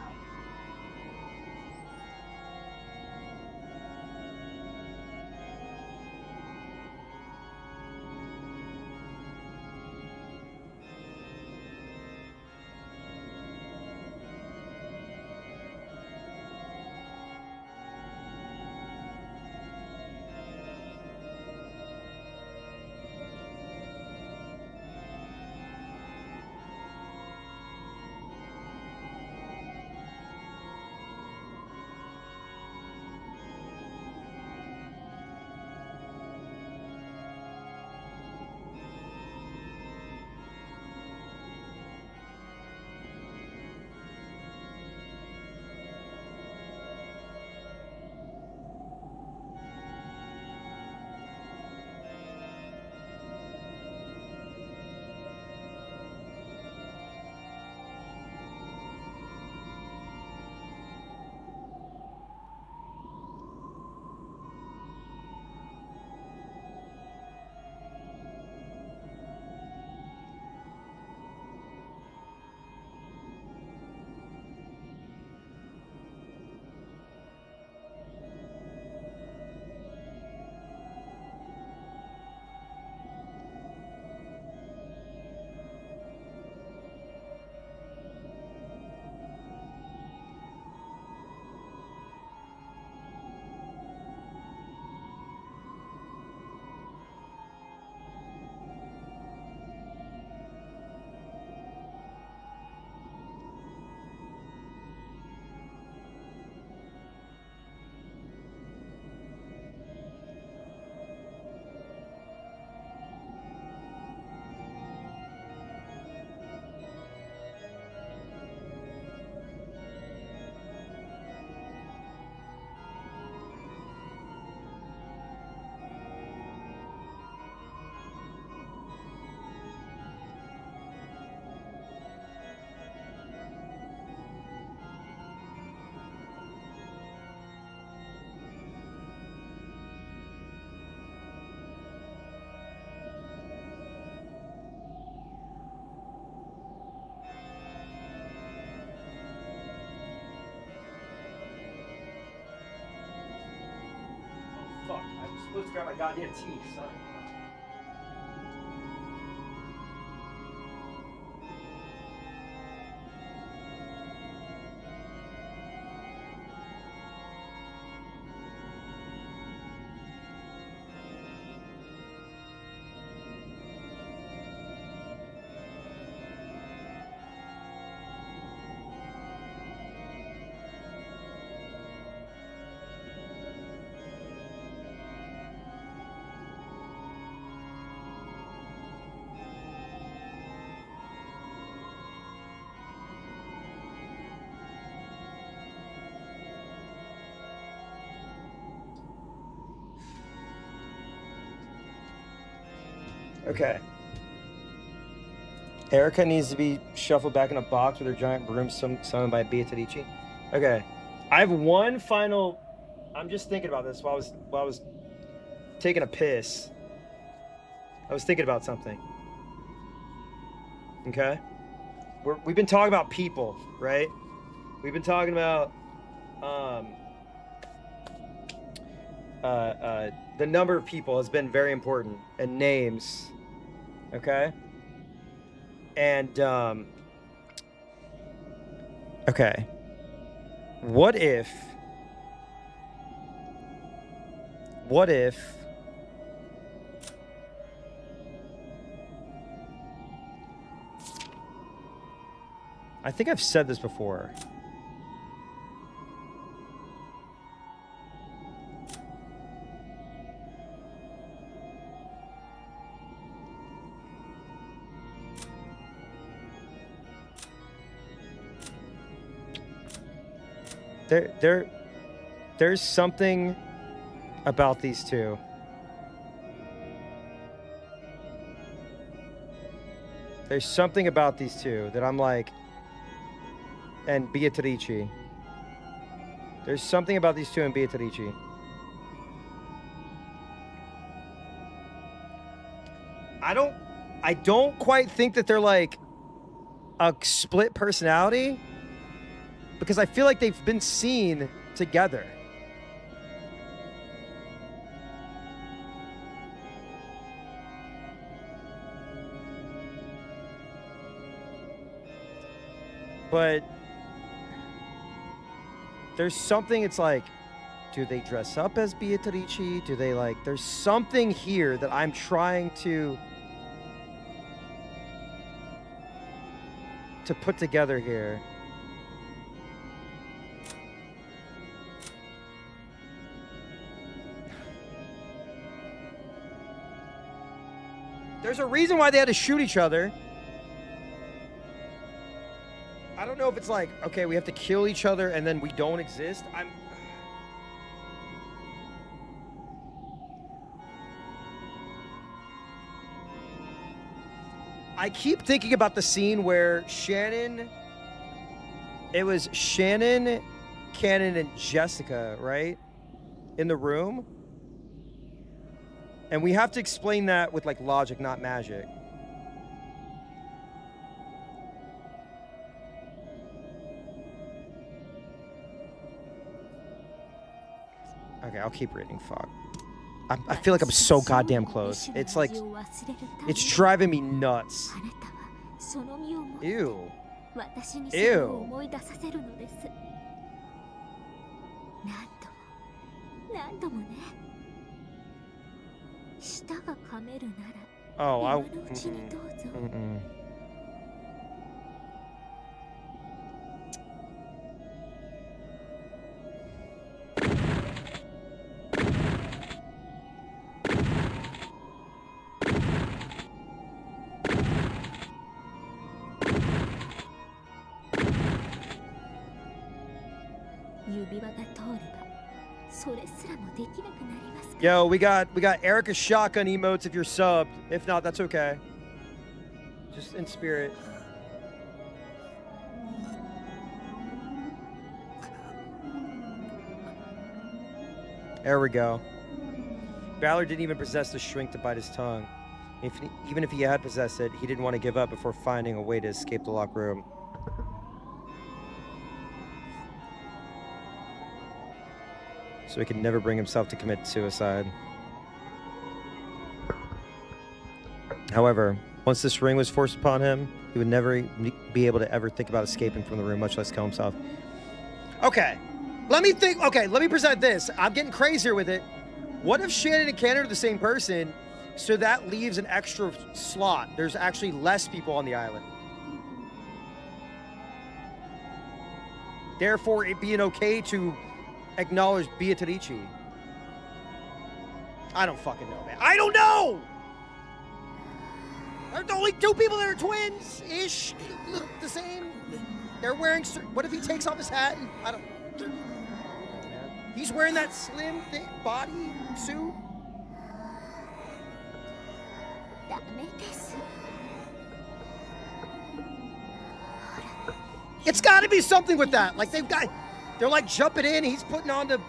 supposed to grab my goddamn teeth, son. Okay. Erica needs to be shuffled back in a box with her giant broom summoned by Beatrice. Okay. I have one final... I'm just thinking about this while I was taking a piss. I was thinking about something. Okay? We've been talking about people, right? We've been talking about the number of people has been very important, and names. Okay? And okay. What if I think I've said this before. There's something about these two. There's something about these two that I'm like, and Beatrice. There's something about these two and Beatrice. I don't quite think that they're like a split personality, because I feel like they've been seen together. But there's something, it's like, do they dress up as Beatrice? Do they like, there's something here that I'm trying to put together here. There's a reason why they had to shoot each other. I don't know if it's like, okay, we have to kill each other and then we don't exist. I keep thinking about the scene where it was Shannon, Cannon, and Jessica, right? In the room. And we have to explain that with like logic, not magic. Okay, I'll keep reading. Fuck. I feel like I'm so goddamn close. It's like, it's driving me nuts. Ew. Ew. Oh, Yo, we got Erica's shotgun emotes if you're subbed. If not, that's okay. Just in spirit. There we go. Ballard didn't even possess the shrink to bite his tongue. Even if he had possessed it, he didn't want to give up before finding a way to escape the locked room. So he could never bring himself to commit suicide. However, once this ring was forced upon him, he would never be able to ever think about escaping from the room, much less kill himself. Okay, let me think. Okay, let me present this. I'm getting crazier with it. What if Shannon and Cannon are the same person, so that leaves an extra slot? There's actually less people on the island. Therefore, it being okay to acknowledge Beatrice. I don't fucking know, man. I don't know! There's only 2 people that are twins-ish. Look the same. They're wearing... What if he takes off his hat and... I don't... He's wearing that slim, thick body suit. It's got to be something with that. Like they're like jumping in. He's putting on the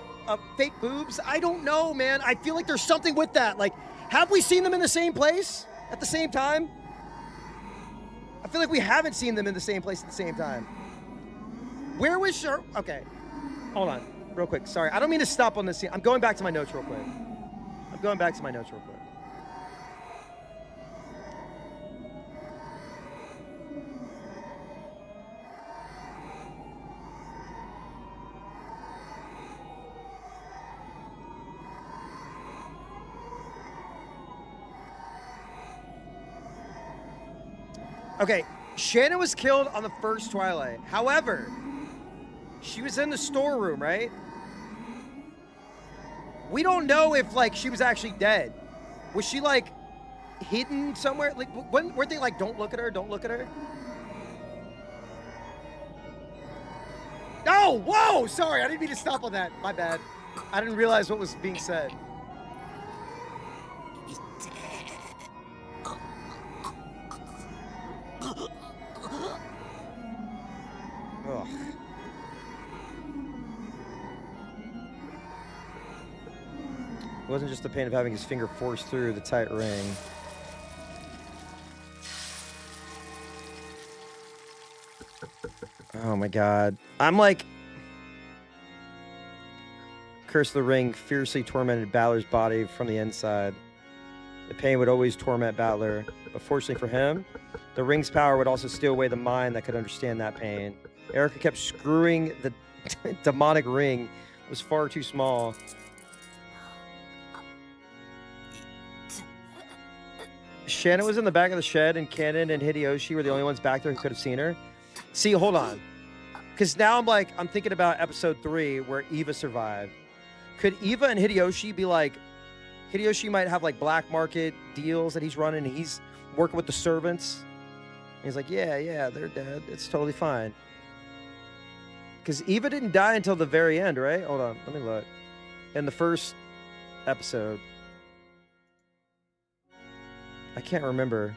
fake boobs. I don't know, man. I feel like there's something with that. Like, have we seen them in the same place at the same time? I feel like we haven't seen them in the same place at the same time. Where was Sher? Okay, hold on. Real quick, sorry. I don't mean to stop on this scene. I'm going back to my notes real quick. Okay, Shannon was killed on the first Twilight. However, she was in the storeroom, right? We don't know if, like, she was actually dead. Was she, like, hidden somewhere? Like, weren't they like, don't look at her, don't look at her? Oh, whoa! Sorry, I didn't mean to stop on that. My bad. I didn't realize what was being said. Ugh. It wasn't just the pain of having his finger forced through the tight ring. Oh my god. I'm like... Curse of the Ring fiercely tormented Balor's body from the inside. The pain would always torment Balor, but fortunately for him, the ring's power would also steal away the mind that could understand that pain. Erica kept screwing the demonic ring. It was far too small. Shannon was in the back of the shed, and Cannon and Hideyoshi were the only ones back there who could have seen her. See, hold on. Because now I'm thinking about episode 3 where Eva survived. Could Eva and Hideyoshi be like, Hideyoshi might have like black market deals that he's running, and he's working with the servants. And he's like, yeah, they're dead. It's totally fine. Because Eva didn't die until the very end, right? Hold on, let me look. In the first episode. I can't remember.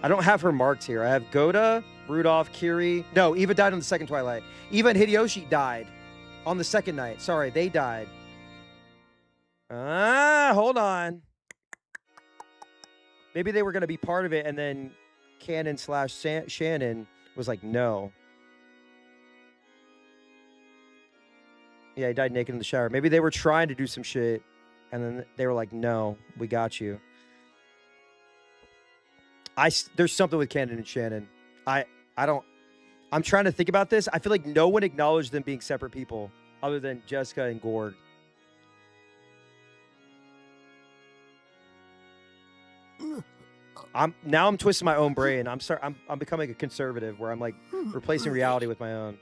I don't have her marked here. I have Goda, Rudolph, Kiri. No, Eva died on the second Twilight. Eva and Hideyoshi died on the second night. Sorry, they died. Hold on. Maybe they were going to be part of it, and then Cannon / Shannon was like, no. Yeah, he died naked in the shower. Maybe they were trying to do some shit, and then they were like, no, we got you. There's something with Cannon and Shannon. I'm trying to think about this. I feel like no one acknowledged them being separate people other than Jessica and Gord. I'm twisting my own brain. I'm becoming a conservative where I'm like replacing reality with my own.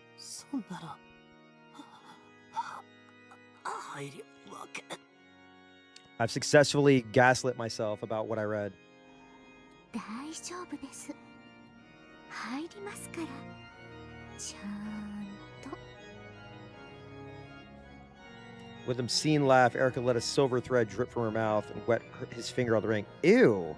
I've successfully gaslit myself about what I read. With obscene laugh, Erica let a silver thread drip from her mouth and wet his finger on the ring. Ew.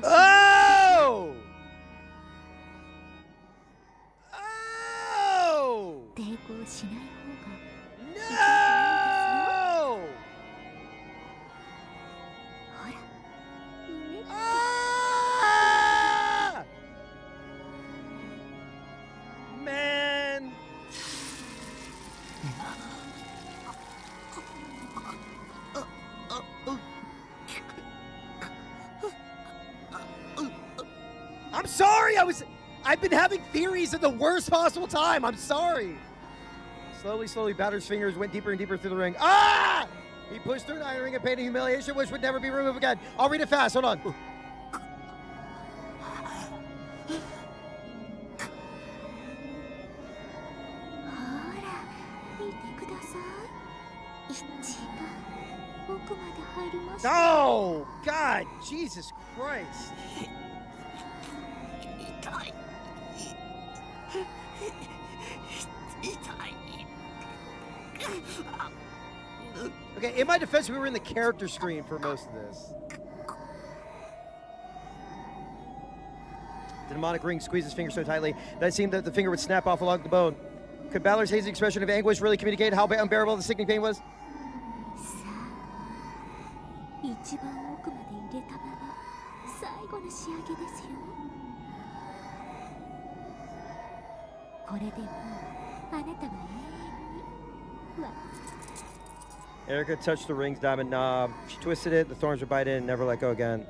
Oh! Oh! No! I'm sorry. I've been having theories at the worst possible time. I'm sorry. Slowly, Balor's fingers went deeper and deeper through the ring. Ah! He pushed through an iron ring of pain and humiliation, which would never be removed again. I'll read it fast. Hold on. Oh, God, Jesus Christ. Okay, in my defense, we were in the character screen for most of this. The demonic ring squeezed his finger so tightly that it seemed that the finger would snap off along the bone. Could Balor's hazy expression of anguish really communicate how unbearable the sickening pain was? Erica touched the ring's diamond knob. She twisted it, the thorns would bite in and never let go again.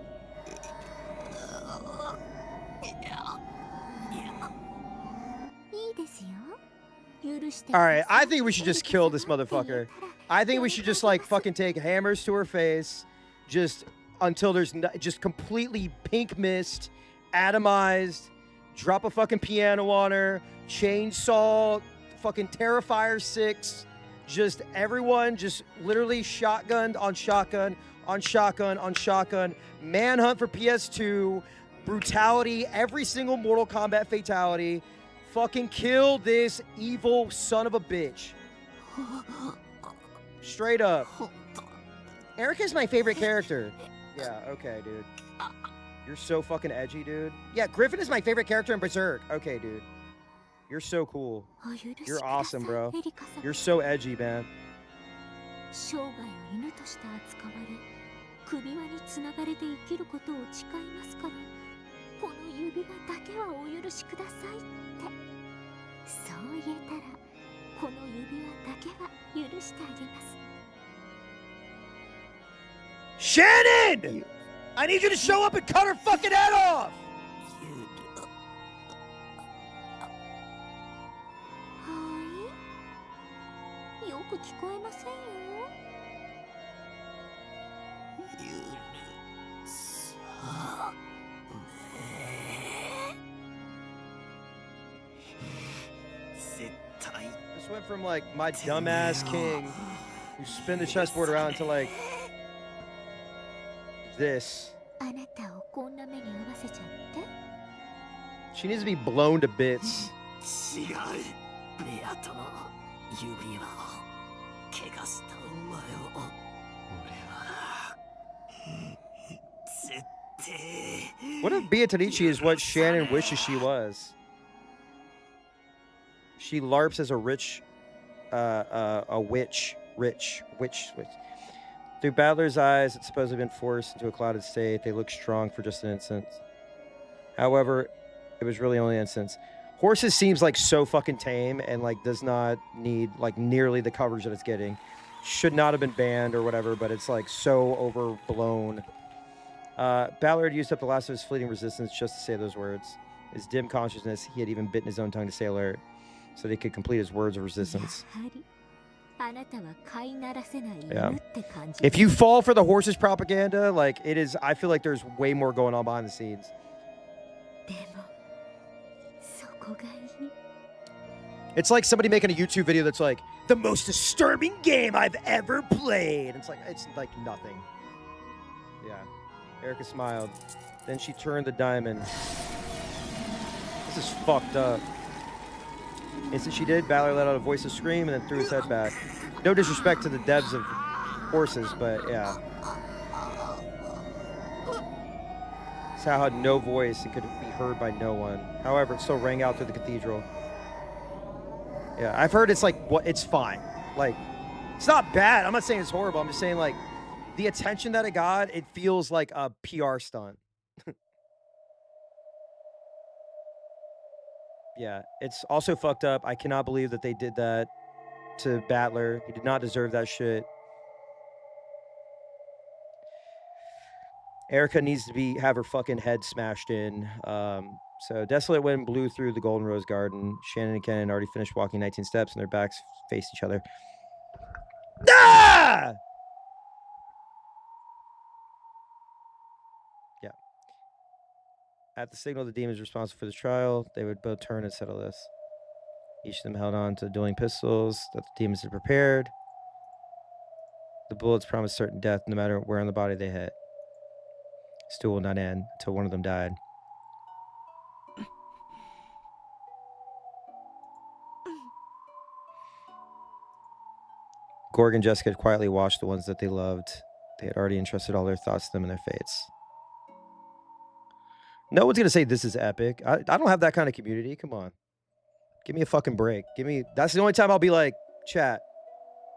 Alright, I think we should just kill this motherfucker. I think we should just, like, fucking take hammers to her face, just until there's just completely pink mist, atomized, drop a fucking piano on her, chainsaw, fucking Terrifier 6, just everyone just literally shotgunned on shotgun, on shotgun, on shotgun, manhunt for PS2, brutality, every single Mortal Kombat fatality, fucking kill this evil son of a bitch. Straight up. Erica's my favorite character. Yeah, okay, dude. You're so fucking edgy, dude. Yeah, Griffin is my favorite character in Berserk. Okay, dude. You're so cool. You're awesome, bro. You're so edgy, man. Shannon! I need you to show up and cut her fucking head off! This went from like my dumbass king who spin the chessboard around to like this. She needs to be blown to bits. What if Beatrice is what Shannon wishes she was? She LARPs as a rich, witch. Through Balor's eyes, it's supposedly been forced into a clouded state. They look strong for just an instant. However, it was really only an instant. Horses seems like so fucking tame and like does not need like nearly the coverage that it's getting. Should not have been banned or whatever, but it's like so overblown. Balor had used up the last of his fleeting resistance just to say those words. His dim consciousness, he had even bitten his own tongue to stay alert, so that he could complete his words of resistance. Yeah. If you fall for the horse's propaganda, like it is, I feel like there's way more going on behind the scenes. It's like somebody making a YouTube video that's like, the most disturbing game I've ever played. It's like nothing. Yeah. Erica smiled. Then she turned the diamond. This is fucked up. Instant she did, Balor let out a voiceless scream and then threw his head back. No disrespect to the devs of horses, but yeah. Sao had no voice and could be heard by no one. However, it still rang out through the cathedral. Yeah, I've heard it's like, it's fine. Like, it's not bad. I'm not saying it's horrible. I'm just saying like, the attention that it got, it feels like a PR stunt. Yeah, it's also fucked up. I cannot believe that they did that to Balor. He did not deserve that shit. Erica needs to have her fucking head smashed in. So, desolate wind blew through the Golden Rose Garden. Shannon and Ken had already finished walking 19 steps, and their backs faced each other. Ah! Yeah. At the signal, the demons responsible for the trial, they would both turn and settle this. Each of them held on to dueling pistols that the demons had prepared. The bullets promised certain death no matter where on the body they hit. Still will not end until one of them died. Gorg and Jessica had quietly watched the ones that they loved. They had already entrusted all their thoughts to them and their fates. No one's gonna say this is epic. I don't have that kind of community. Come on. Give me a fucking break. That's the only time I'll be like, chat,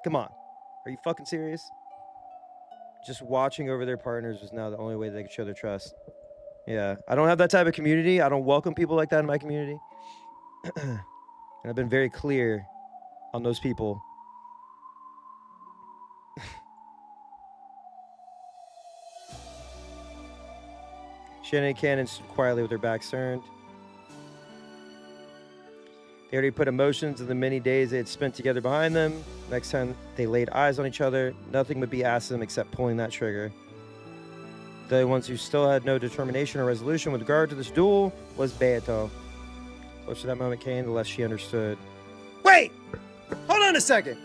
come on. Are you fucking serious? Just watching over their partners was now the only way they could show their trust. Yeah, I don't have that type of community. I don't welcome people like that in my community. And I've been very clear on those people. Shannon and Cannon stood quietly with their backs turned. They already put emotions of the many days they had spent together behind them. Next time they laid eyes on each other, nothing would be asked of them except pulling that trigger. The ones who still had no determination or resolution with regard to this duel was Beato. The closer that moment came, the less she understood. Wait! Hold on a second!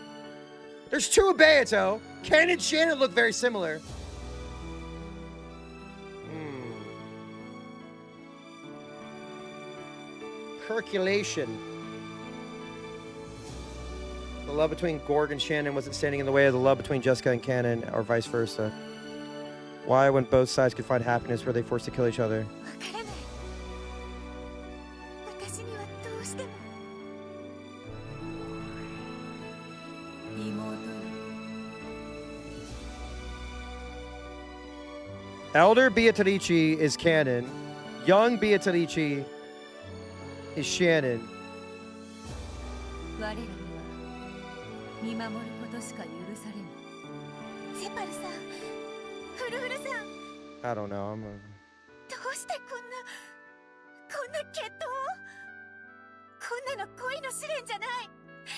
There's two of Beato. Ken and Shannon look very similar. Percolation. The love between Gorg and Shannon wasn't standing in the way of the love between Jessica and Cannon, or vice versa. Why, when both sides could find happiness, were they forced to kill each other? Elder Beatrice is Cannon. Young Beatrice is Shannon. I don't know. I'm a... どうしてこんな決闘をこんなの恋の試練じゃない。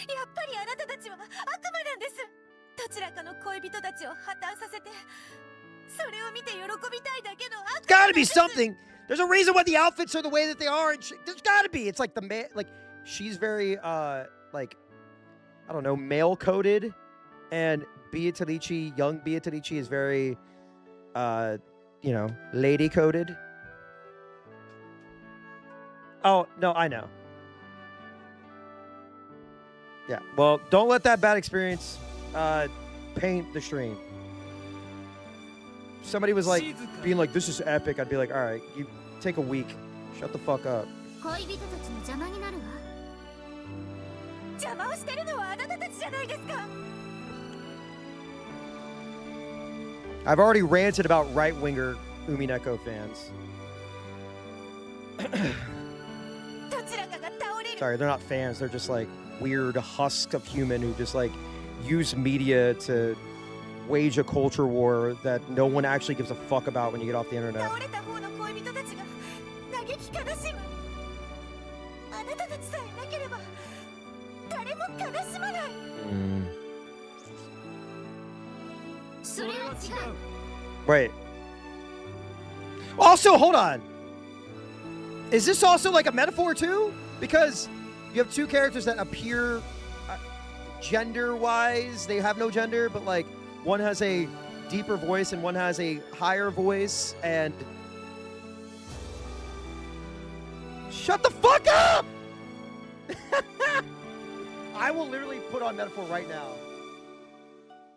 やっぱりあなたたちは悪魔なんです。どちらかの恋人たちを破綻させてそれを見て喜びたいだけの悪魔。 Gotta be something. There's a reason why the outfits are the way that they are. And there's gotta be. It's like the man, like she's very like I don't know, male coded, and Beatrice, young Beatrice, is very you know, lady coded. Oh no, I know. Yeah. Well, don't let that bad experience paint the stream. If somebody was like being like, "This is epic," I'd be like, "All right, you take a week. Shut the fuck up." I've already ranted about right-winger Umineko fans. Sorry, they're not fans. They're just like weird husk of human who just like use media to wage a culture war that no one actually gives a fuck about when you get off the internet. Wait. Also, hold on. Is this also like a metaphor too? Because you have two characters that appear gender-wise, they have no gender, but like one has a deeper voice and one has a higher voice, and shut the fuck up! I will literally put on metaphor right now.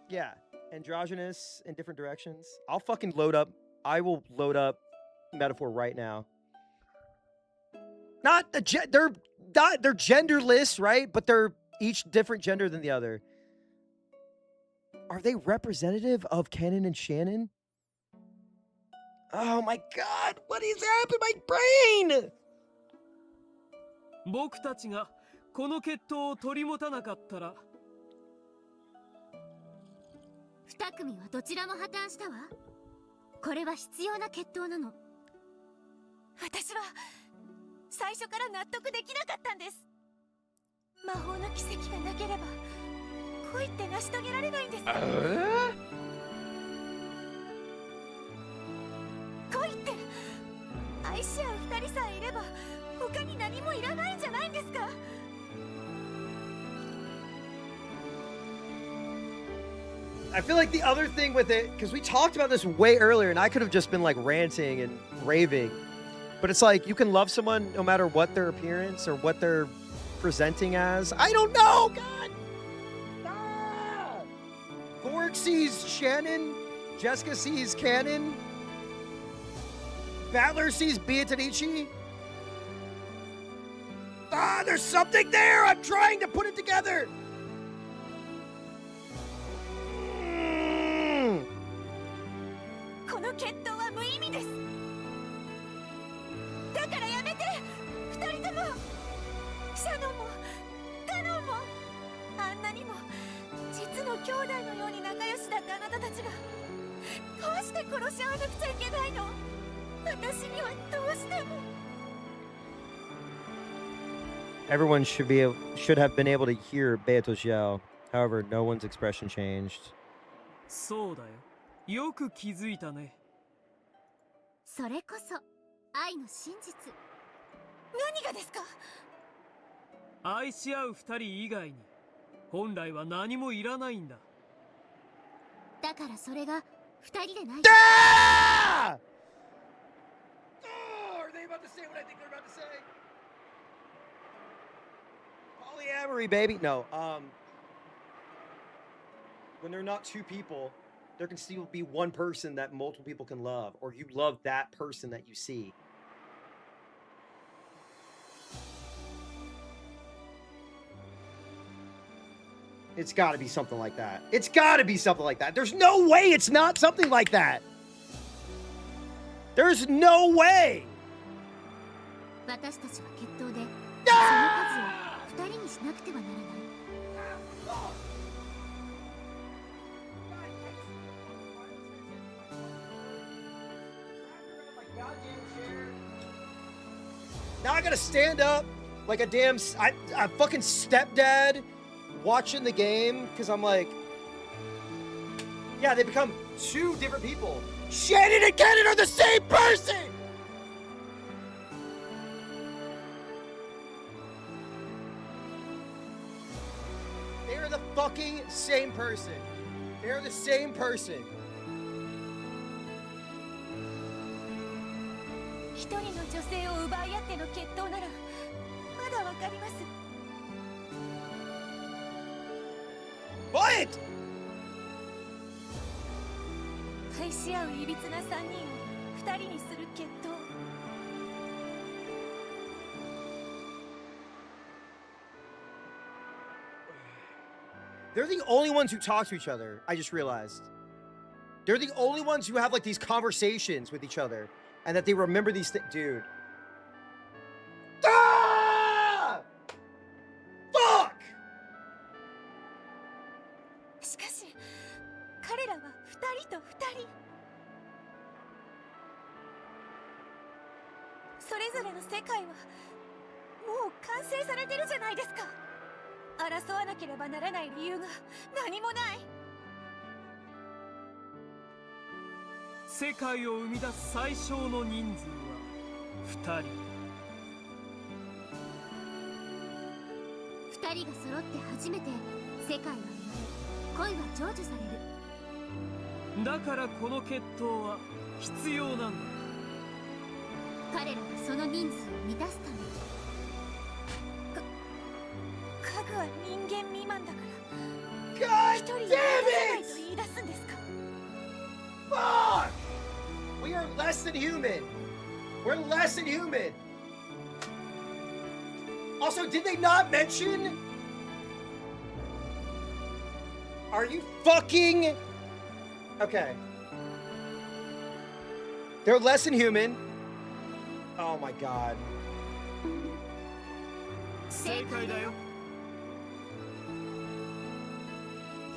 Yeah, androgynous in different directions. I'll fucking load up. I will load up metaphor right now. Not the they're genderless, right? But they're each different gender than the other. Are they representative of Cannon and Shannon? Oh my god, what is happening to my brain? 僕たちがこの決闘を取り持たなかったら2組はどちらも破綻したわ。これは必要な決闘なの。私は最初から納得できなかったんです。魔法の奇跡がなければ恋って成し遂げられないんです。恋って愛し合う二人さえいれば他に何もいらないんじゃないんですか。I feel like the other thing with it, because we talked about this way earlier, and I could have just been like ranting and raving, but it's like you can love someone no matter what their appearance or what they're presenting as. I don't know, God! Ah! Gorg sees Shannon, Jessica sees Cannon, Battler sees Beatrice. Ah, there's something there! I'm trying to put it together! この決闘は無意味です。だからやめて、二人とも。シャノンもカノンも、あんなにも実の兄弟のように仲良しだったあなたたちがどうして殺し合わなくちゃいけないの。私にはどうしても。Everyone should have been able to hear Beatos yell. However, no one's expression changed. そうだよ。よく気づいたね。それこそ愛の真実。何がですか。愛し合う二人以外に本来は何もいらないんだ。だからそれが二人でない。Ah! Oh, are they about to say what I think they're about to say? Polyamory, baby. No, when they're not two people, there can still be one person that multiple people can love, or you love that person that you see. It's got to be something like that. It's got to be something like that. There's no way it's not something like that. There's no way. 私たちは決闘でその数を二人にしなくてはならない。Now I gotta stand up like a damn I fucking stepdad watching the game because I'm like, yeah, they become two different people. Shannon and Cannon are the same person! They are the fucking same person. They are the same person. 一人の女性を奪い合っての決闘ならまだわかります。What? 愛し合ういびつな3人を2人にする決闘。They're the only ones who talk to each other, I just realized. They're the only ones who have like these conversations with each other and that they remember these things. Dude. Ah! Fuck! しかし彼らは2人と2人。それぞれの世界はもう完成されてるじゃないですか。争わなければならない理由が何もない。世界を生み出す最小の人数は2人。2人が揃って初めて世界は生まれ、恋は成就される。だからこの決闘は必要なんだ。彼らはその人数を満たすため。家具は人間未満だから。 God 一人 damn でない it! と言い出すんですか。 Fuck! We are less than human. We're less than human. Also, did they not mention? Are you fucking... Okay. They're less than human. Oh my god. 正解だよ。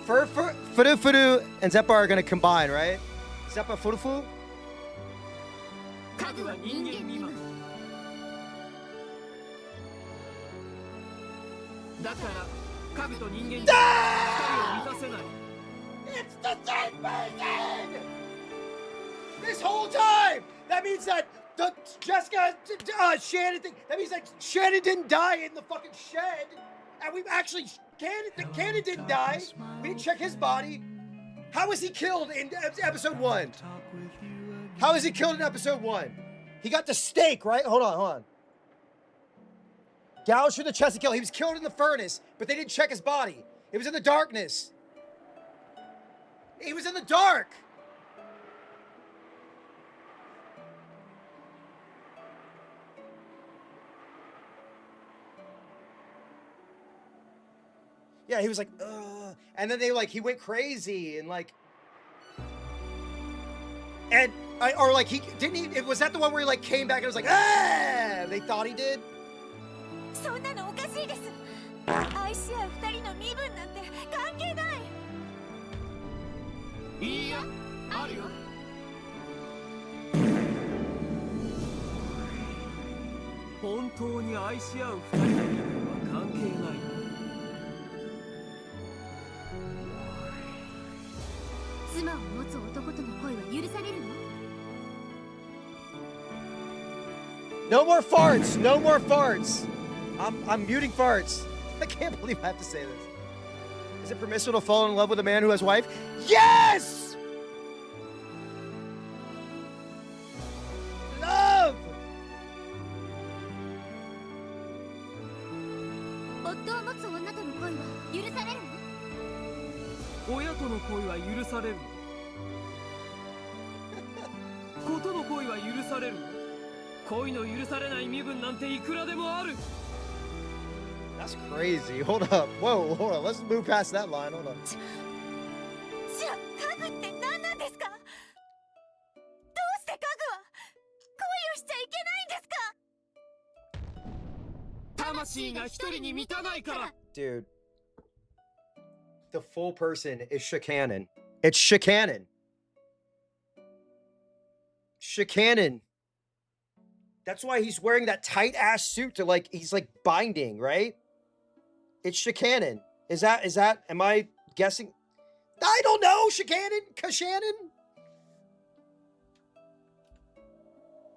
Furufu and Zeppa are gonna combine, right? Zeppa Furufu? 家具は人間未満。だから家具と人間じゃ光を満たせない。 It's the same person! This whole time! That means that the Jessica, Shannon thing, that means that Shannon didn't die in the fucking shed. And we've actually, Cannon didn't die. We didn't check his body. How was he killed in episode 1? How was he killed in episode 1? He got the stake, right? Hold on. Gouged through the chest to kill. He was killed in the furnace, but they didn't check his body. It was in the darkness. He was in the dark. Yeah, he was like, ugh. And then he went crazy and was that the one where he came back and was like, ah! They thought he did? そんなのおかしいです。愛し合う二人の身分なんて関係ない。いいや、あるよ。本当に愛し合う二人の身分は関係ない。妻を持つ男との恋は許されるの？ No more farts! No more farts! I'm muting farts. I can't believe I have to say this. Is it permissible to fall in love with a man who has a wife? Yes! Love! 夫を持つ女との恋は許されるの？親との恋は許されるの？子との恋は許されるの？恋の許されない身分なんていくらでもある。 That's crazy. Hold up. Whoa, hold on. Let's move past that line. Hold on. じゃあ家具って何なんですか？どうして家具は恋をしちゃいけないんですか？魂が一人に満たないから。 Dude. The full person is Shikanon. It's Shikanon. Shikanon. That's why he's wearing that tight ass suit to he's binding, right? It's Shikanon. Is that, am I guessing? I don't know, Kashannon?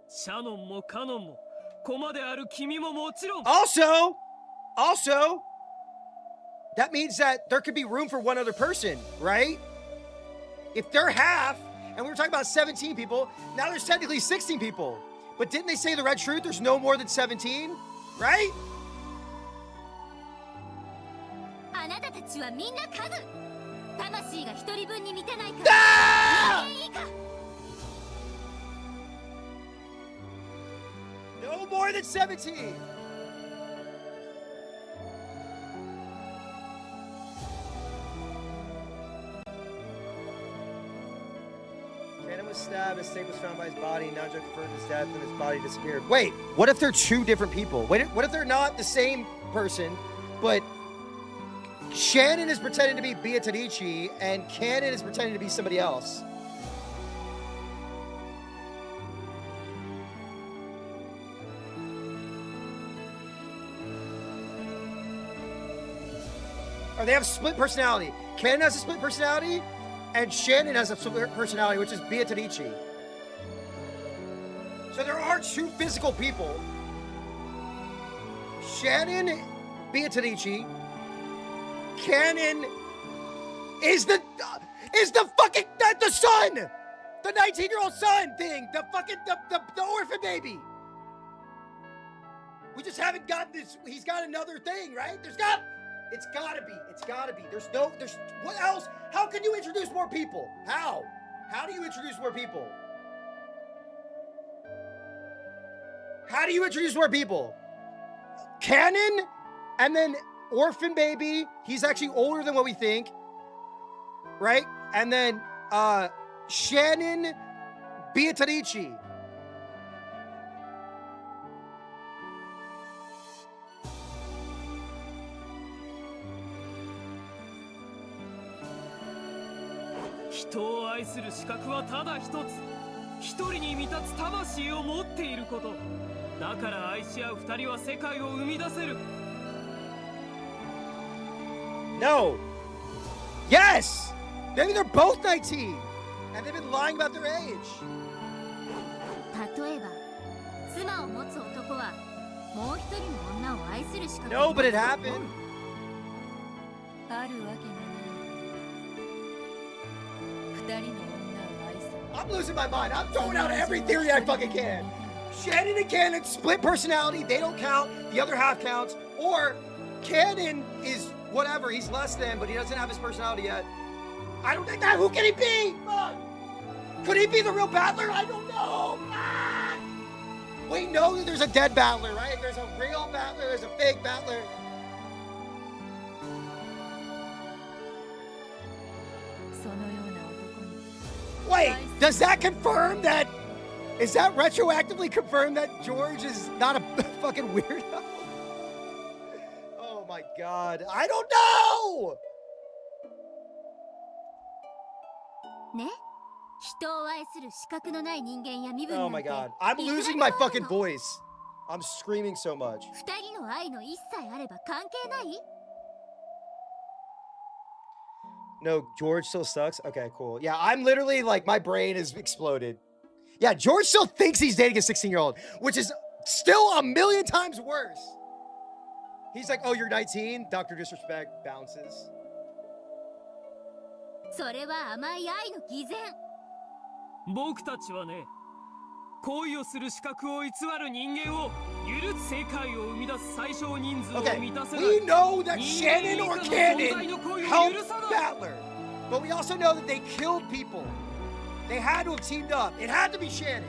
シャノンもカノンも駒である君ももちろん。 Also, that means that there could be room for one other person, right? If they're half, and we were talking about 17 people, now there's technically 16 people. But didn't they say the red truth? There's no more than 17, right? あなたたちはみんな家具。魂が一人分に満たないから。人間以下。 No more than 17. Cannon was stabbed, a stake was found by his body, now Joe confirmed his death and his body disappeared. Wait, what if they're two different people? What if they're not the same person, but Shannon is pretending to be Beatrice and Cannon is pretending to be somebody else? Or they have split personality. Cannon has a split personality, and Shannon has a split personality, which is Beatrice. So there are two physical people. Shannon, Beatrice. Cannon is the fucking the son, the 19-year-old son thing, the orphan baby. We just haven't gotten this. He's got another thing, right? It's gotta be. There's what else? How can you introduce more people? How do you introduce more people? How do you introduce more people? Cannon, and then orphan baby. He's actually older than what we think, right? And then Shannon, Beatrice.「人を愛する資格はただ一つ、一人に満たつ魂を持っていること。だから愛し合う二人は世界を生み出せる。No. Yes. Maybe they're both 19, and they've been lying about their age. 例えば妻を持つ男はもう一人の女を愛する資格 No, but it happened. あるわけがない。二人の女を愛する I'm losing my mind. I'm throwing out every theory I fucking can. Shannon and Cannon split personality. They don't count. The other half counts. Or Cannon is whatever. He's less than, but he doesn't have his personality yet. I don't think that. Who can he be? Fuck. Could he be the real battler? I don't know. Ah! We know that there's a dead battler, right? There's a real battler. There's a fake battler. Wait, does that confirm that? Is that retroactively confirm that George is not a fucking weirdo? Oh my god, I don't know! ね、人を愛する資格のない人間や身分 Oh なん my て god, I'm いくら losing でも my ある fucking の。 voice. I'm screaming so much. 二人の愛の一切あれば関係ない？ No, George still sucks? Okay, cool. Yeah, I'm literally like, my brain is exploded. Yeah, George still thinks he's dating a 16-year-old, which is still a million times worse. He's like, oh, you're 19? Dr. Disrespect bounces. それは甘い愛の偽善。僕たちはね、恋をする資格を偽る人間を許す世界を生み出す最小人数を Okay, 満たせない。 we know that 人間 Shannon 以 or 下の存 Cannon 在の恋を helped 許さない。 Battler, but we also know that they killed people. They had to have teamed up. It had to be Shannon.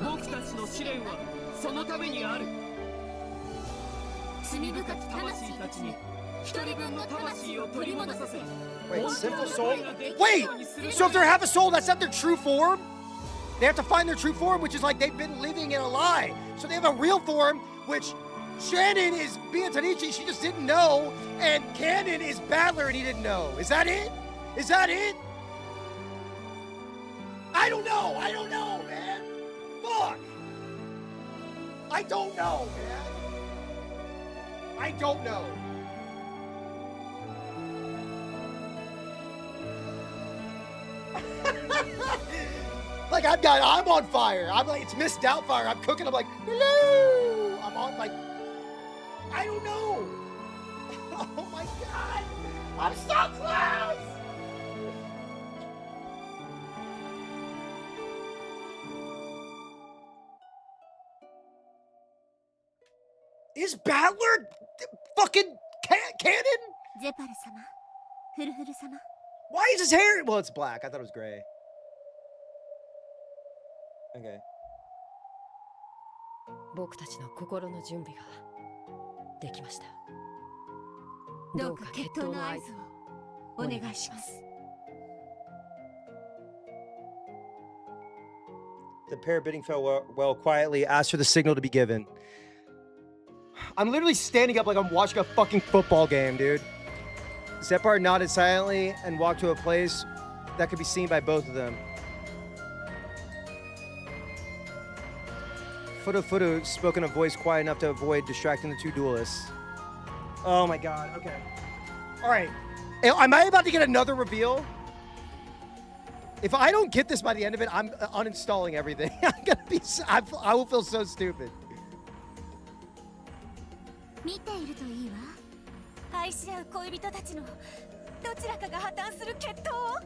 僕たちの試練はそのためにある。罪深き魂たちに一人分の魂を取り戻させ。 Wait, simple soul? Wait! So if they have a soul, that's not their true form? They have to find their true form, which is like they've been living in a lie. So they have a real form, which Shannon is Beatrice, she just didn't know, and Cannon is Battler and he didn't know. Is that it? Is that it? I don't know, man. Fuck. I don't know, man. I don't know. Like I'm on fire. I'm like, it's Miss Doubtfire. I'm cooking. I'm like, hello. I'm on like, I don't know. Oh my god. I'm so close. Is Battler fucking Cannon? ゼパル様、フルフル様。 Why is his hair? Well, it's black. I thought it was gray. Okay. 僕たちの心の準備ができました。どうか決闘の合図をお願いします。 The pair bidding farewell quietly asked for the signal to be given. I'm literally standing up like I'm watching a fucking football game, dude. Zepar nodded silently and walked to a place that could be seen by both of them. Furu spoke in a voice quiet enough to avoid distracting the two duelists. Oh my god, okay. Alright. Am I about to get another reveal? If I don't get this by the end of it, I'm uninstalling everything. I will feel so stupid. 見ているといいわ。愛し合う恋人たちのどちらかが破綻する決闘を。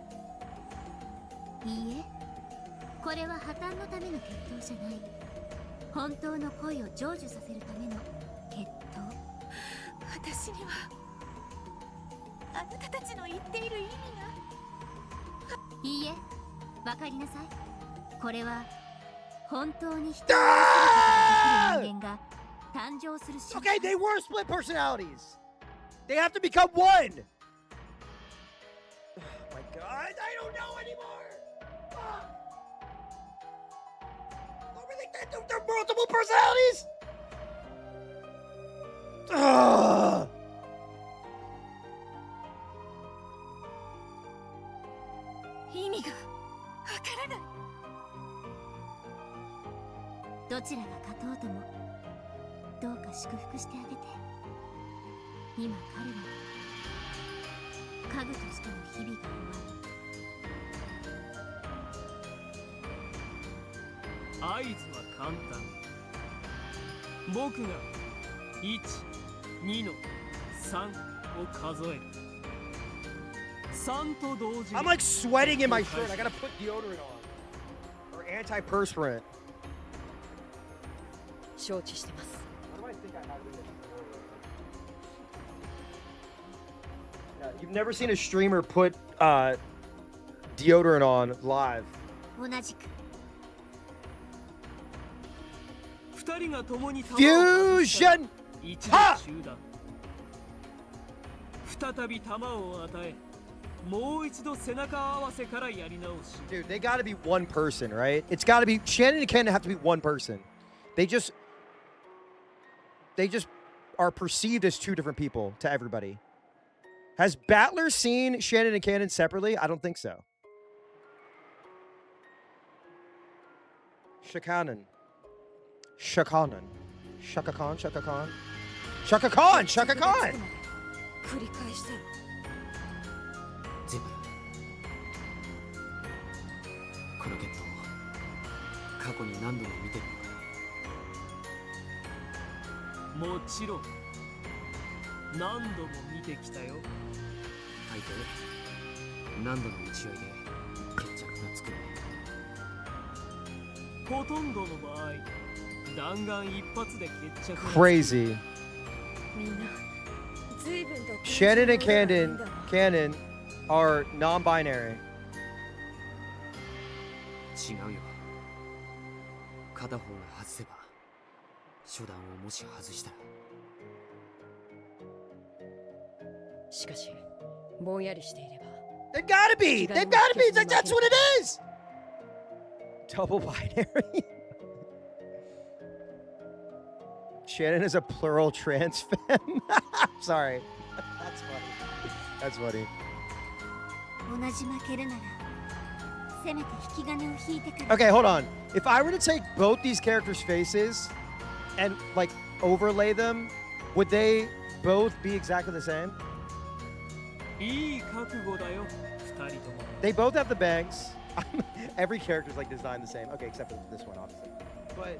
いいえ、これは破綻のための決闘じゃない。本当の恋を成就させるための決闘。私にはあなたたちの言っている意味が。いいえ、わかりなさい。これは本当に人を愛することができる人間が誕生する瞬間。 Okay, they were split personalities. They have to become one. Oh my god, I don't know anymore. Fuck. Oh, really? They're multiple personalities? Ugh. 意味がわからない。どちらが勝とうともどうか祝福してあげて。今彼は家具としての日々が終わる。合図は簡単。僕が1、2の3を数える。3と同時に I'm like sweating in my shirt. I gotta put deodorant on. Or antiperspirant. 承知してます。 Why do I think I have this? Yeah, you've never seen a streamer put deodorant on live. 同じく2人が共に Fusion! 一度はっ中断。再び弾を与え、もう一度背中合わせからやり直し。 Dude, they gotta be one person, right? It's gotta be Shannon and Ken have to be one person. They just are perceived as two different people to everybody. Has Battler seen Shannon and Cannon separately? I don't think so. Shakanan. Shakanan. Shaka Khan, Shaka Khan. Shaka Khan, Shaka Khan! 繰り返したらゼブラ、この決闘を過去に何度も見てるのか。もちろん何度も見てきたよ。大抵何度の打ち合いで決着がつくね。ほとんどの場合、弾丸一発で決着がつく。 Crazy. みんな随分と Shannon and Cannon are non-binary. 違うよ。片方が外せば初段をもし外したら。しかしぼんやりしていれば They've gotta be! They've gotta be! That's what it is! Double binary. Shannon is a plural trans femme. Sorry. That's funny. That's funny. 同じ負けるならせめて引き金を引いてから。 Okay, hold on. If I were to take both these characters' faces and like overlay them, would they both be exactly the same? いい覚悟だよ、2人とも。 They both have the bangs. Every character's like designed the same. Okay, except for this one, obviously. But,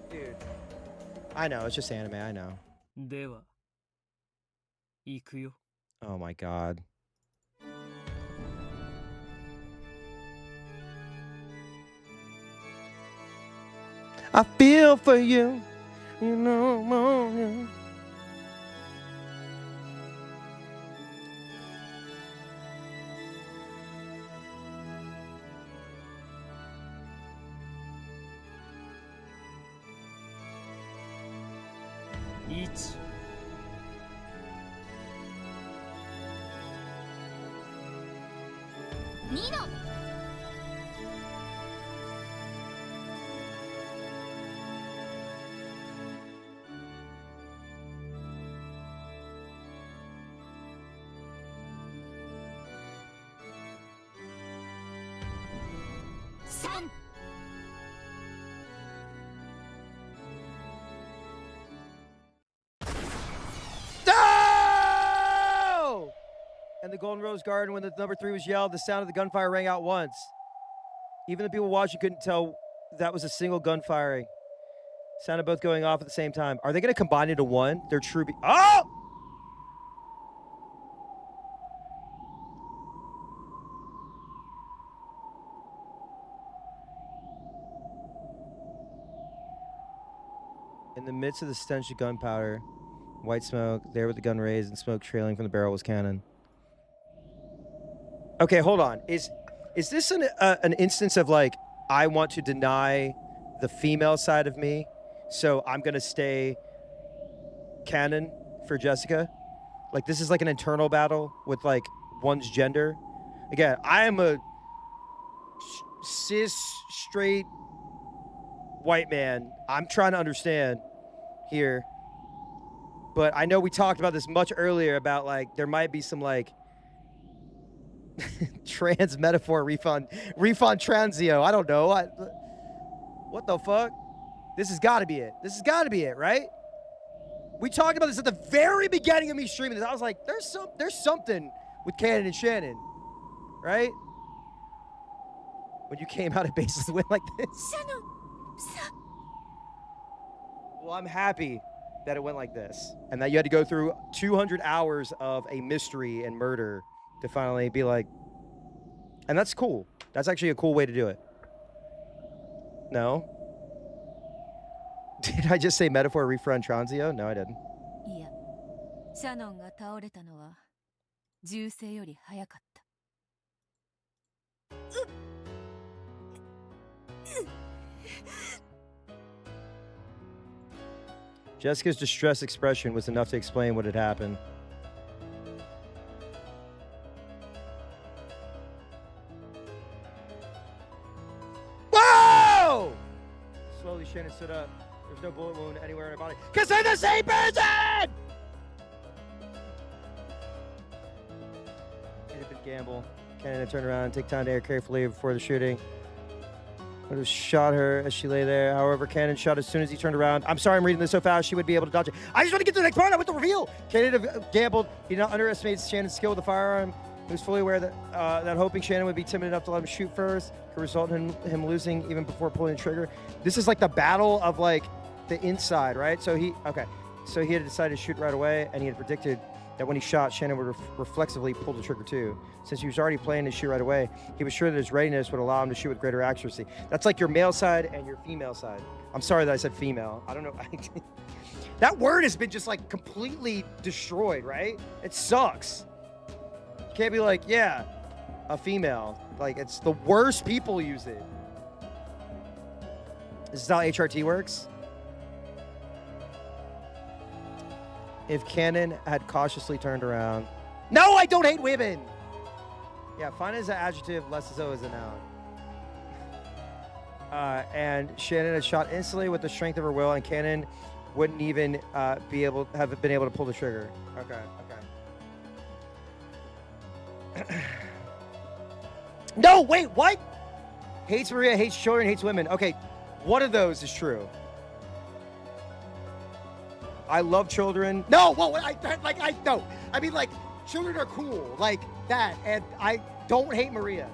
dude, I know it's just anime. I know. では、行くよ。 Oh my god. I feel for you, you know.1、2の3。 No! And the Golden Rose Garden, when the number 3 was yelled, the sound of the gunfire rang out once. Even the people watching couldn't tell that was a single gun firing. Sounded both going off at the same time. Are they going to combine into one? They're true. Oh! In the midst of the stench of gunpowder, white smoke, there with the gun raised and smoke trailing from the barrel was cannon. Okay, hold on. Is this an instance of like, I want to deny the female side of me, so I'm going to stay canon for Jessica? Like, this is like an internal battle with like one's gender? Again, I am a cis, straight, white man. I'm trying to understand here. But I know we talked about this much earlier about like there might be some like trans metaphor refund transio. I don't know. What the fuck? This has got to be it. This has got to be it, right? We talked about this at the very beginning of me streaming this. I was like, there's something with Canon and Shannon, right? When you came out, it basically went like this. Well, I'm happy that it went like this, and that you had to go through 200 hours of a mystery and murder to finally be like, and that's cool. That's actually a cool way to do it. No? Did I just say metaphor refront Tranzio? No, I didn't. いや、シャノンが倒れたのは銃声より早かった。Jessica's distress expression was enough to explain what had happened. Whoa! Slowly, Shannon stood up. There's no bullet wound anywhere in her body. Because they're the same person! It had been gamble. Cannon had turned around and take time to air carefully before the shooting. Would have shot her as she lay there. However, Cannon shot as soon as he turned around. I'm sorry I'm reading this so fast, she would be able to dodge it. I just want to get to the next part. I want the reveal. Cannon gambled. He did not underestimate Shannon's skill with the firearm. He was fully aware that that hoping Shannon would be timid enough to let him shoot first could result in him losing even before pulling the trigger. This is like the battle of like the inside, right? So he had decided to shoot right away, and he had predicted that when he shot, Shannon would reflexively pull the trigger too. Since he was already planning to shoot right away, he was sure that his readiness would allow him to shoot with greater accuracy. That's like your male side and your female side. I'm sorry that I said female. I don't know. That word has been just like completely destroyed, right? It sucks. You can't be like, yeah, a female. Like, it's the worst people use it. This is how HRT works. If Cannon had cautiously turned around. No, I don't hate women. Yeah, fine is an adjective, less so is a noun. And Shannon had shot instantly with the strength of her will, and Cannon wouldn't even have been able to pull the trigger. Okay. No, wait, what? Hates Maria, hates children, hates women. Okay, one of those is true. I love children. No, well, no. I mean, like, children are cool, like that, and I don't hate Maria.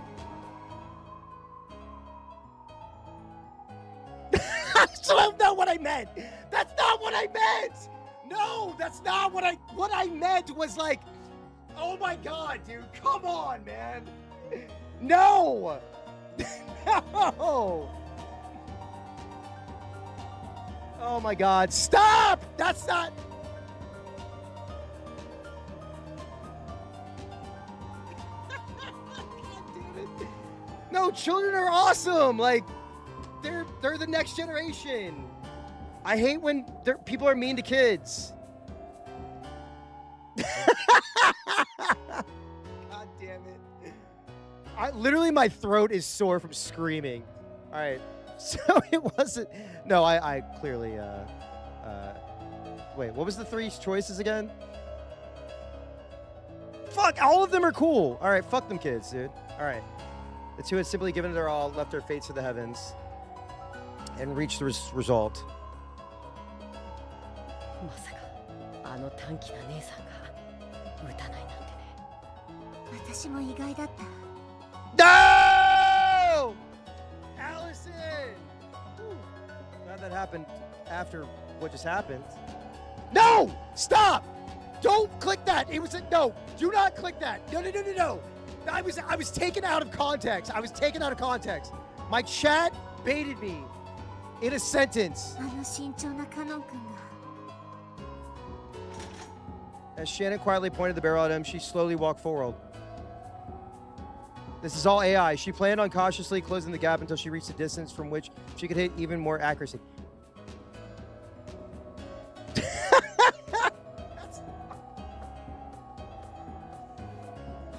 So I don't know what I meant. That's not what I meant. No, that's not what I meant was like, oh my God, dude, come on, man. No. No. Oh my God, stop! That's not... No, children are awesome. Like, they're the next generation. I hate when people are mean to kids. God damn it. Literally, my throat is sore from screaming. All right. So it wasn't... No, I clearly... Wait, what was the three choices again? Fuck, all of them are cool. All right, fuck them kids, dude. All right. The two had simply given it their all, left their fates to the heavens, and reached the result. まさかあの短気な姉さんが撃たないなんてね。私も意外だった。 No! Allison! Glad that happened after what just happened. No! Stop! Don't click that! It was a no! Do not click that! No, no, no, no, no! I was taken out of context. I was taken out of context. My chat baited me in a sentence. あの慎重なカノン君が。 As Shannon quietly pointed the barrel at him, she slowly walked forward. This is all AI. She planned on cautiously closing the gap until she reached a distance from which she could hit even more accuracy.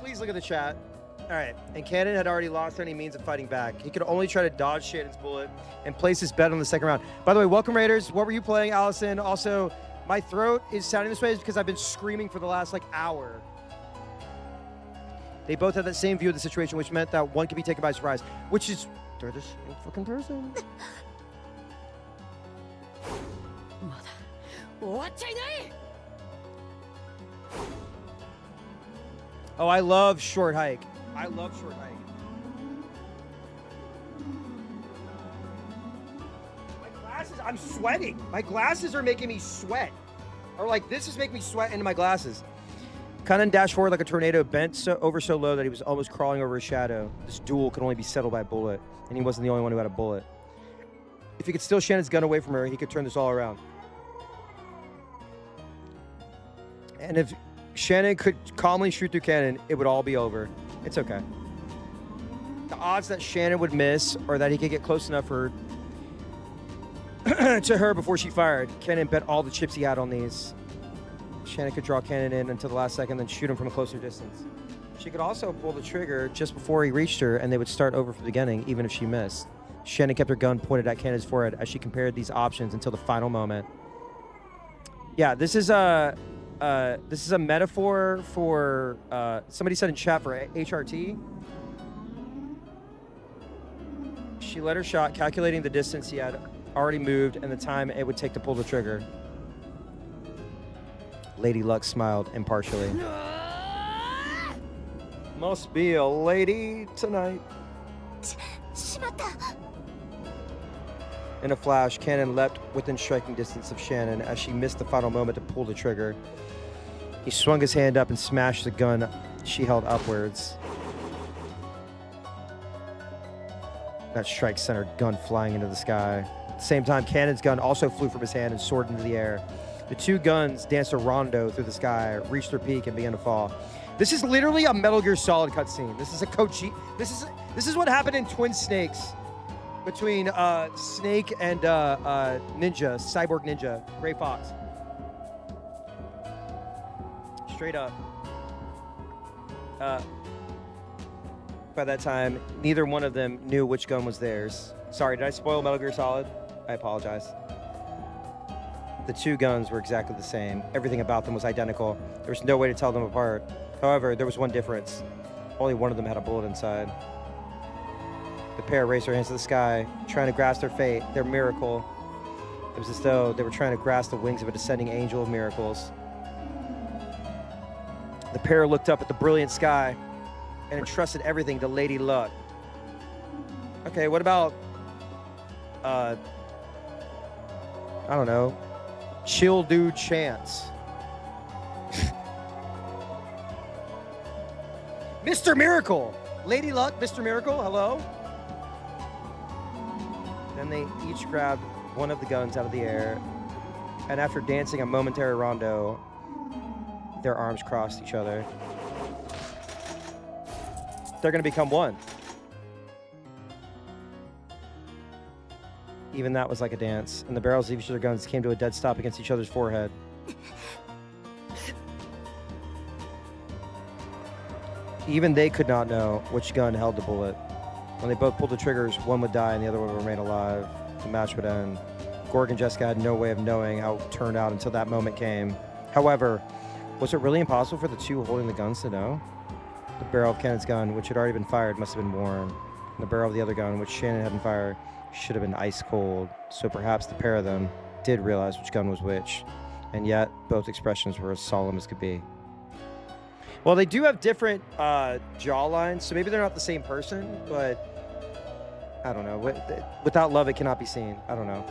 Please look at the chat. All right, and Cannon had already lost any means of fighting back. He could only try to dodge Shannon's bullet and place his bet on the second round. By the way, welcome Raiders. What were you playing, Allison? Also, my throat is sounding this way because I've been screaming for the last like hour. They both had that same view of the situation, which meant that one could be taken by surprise, which is they're the same fucking person. まだ Oh, I love short hike. I love short hike. My glasses, I'm sweating. My glasses are making me sweat. Or like, this is making me sweat into my glasses. Kanan dashed forward like a tornado, bent over so low that he was almost crawling over a shadow. This duel could only be settled by a bullet, and he wasn't the only one who had a bullet. If he could steal Shannon's gun away from her, he could turn this all around. And if Shannon could calmly shoot through Kanan, it would all be over. It's okay. The odds that Shannon would miss or that he could get close enough for to her before she fired. Kanan bet all the chips he had on these. Shannon could draw Kanan in until the last second, then shoot him from a closer distance. She could also pull the trigger just before he reached her, and they would start over from the beginning, even if she missed. Shannon kept her gun pointed at Kanan's forehead as she compared these options until the final moment. Yeah, this is a metaphor for somebody said in chat for HRT. She let her shot, calculating the distance he had already moved and the time it would take to pull the trigger. Lady Luck smiled impartially. Must be a lady tonight. In a flash, Kanan leapt within striking distance of Shannon as she missed the final moment to pull the trigger. He swung his hand up and smashed the gun she held upwards. That strike sent her gun flying into the sky. At the same time, Kanan's gun also flew from his hand and soared into the air. The two guns danced a rondo through the sky, reached their peak, and began to fall. This is literally a Metal Gear Solid cutscene. This is a Koji. This is what happened in Twin Snakes between Snake and Ninja, Cyborg Ninja, Gray Fox. Straight up. By that time, neither one of them knew which gun was theirs. Sorry, did I spoil Metal Gear Solid? I apologize. The two guns were exactly the same. Everything about them was identical. There was no way to tell them apart. However, there was one difference. Only one of them had a bullet inside. The pair raised their hands to the sky, trying to grasp their fate, their miracle. It was as though they were trying to grasp the wings of a descending angel of miracles. The pair looked up at the brilliant sky and entrusted everything to Lady Luck. Okay, what about, I don't know, Chill Dude Chance? Mr. Miracle! Lady Luck, Mr. Miracle, hello? Then they each grabbed one of the guns out of the air, and after dancing a momentary rondo, their arms crossed each other. They're gonna become one. Even that was like a dance, and the barrels of each of their guns came to a dead stop against each other's forehead. Even they could not know which gun held the bullet. When they both pulled the triggers, one would die and the other one would remain alive. The match would end. Gorg and Jessica had no way of knowing how it turned out until that moment came. However, was it really impossible for the two holding the guns to know? The barrel of Kanan's gun, which had already been fired, must have been warm. And the barrel of the other gun, which Shannon hadn't fired, should have been ice cold. So perhaps the pair of them did realize which gun was which. And yet, both expressions were as solemn as could be. Well, they do have different jawlines, so maybe they're not the same person, but I don't know. Without love, it cannot be seen. I don't know.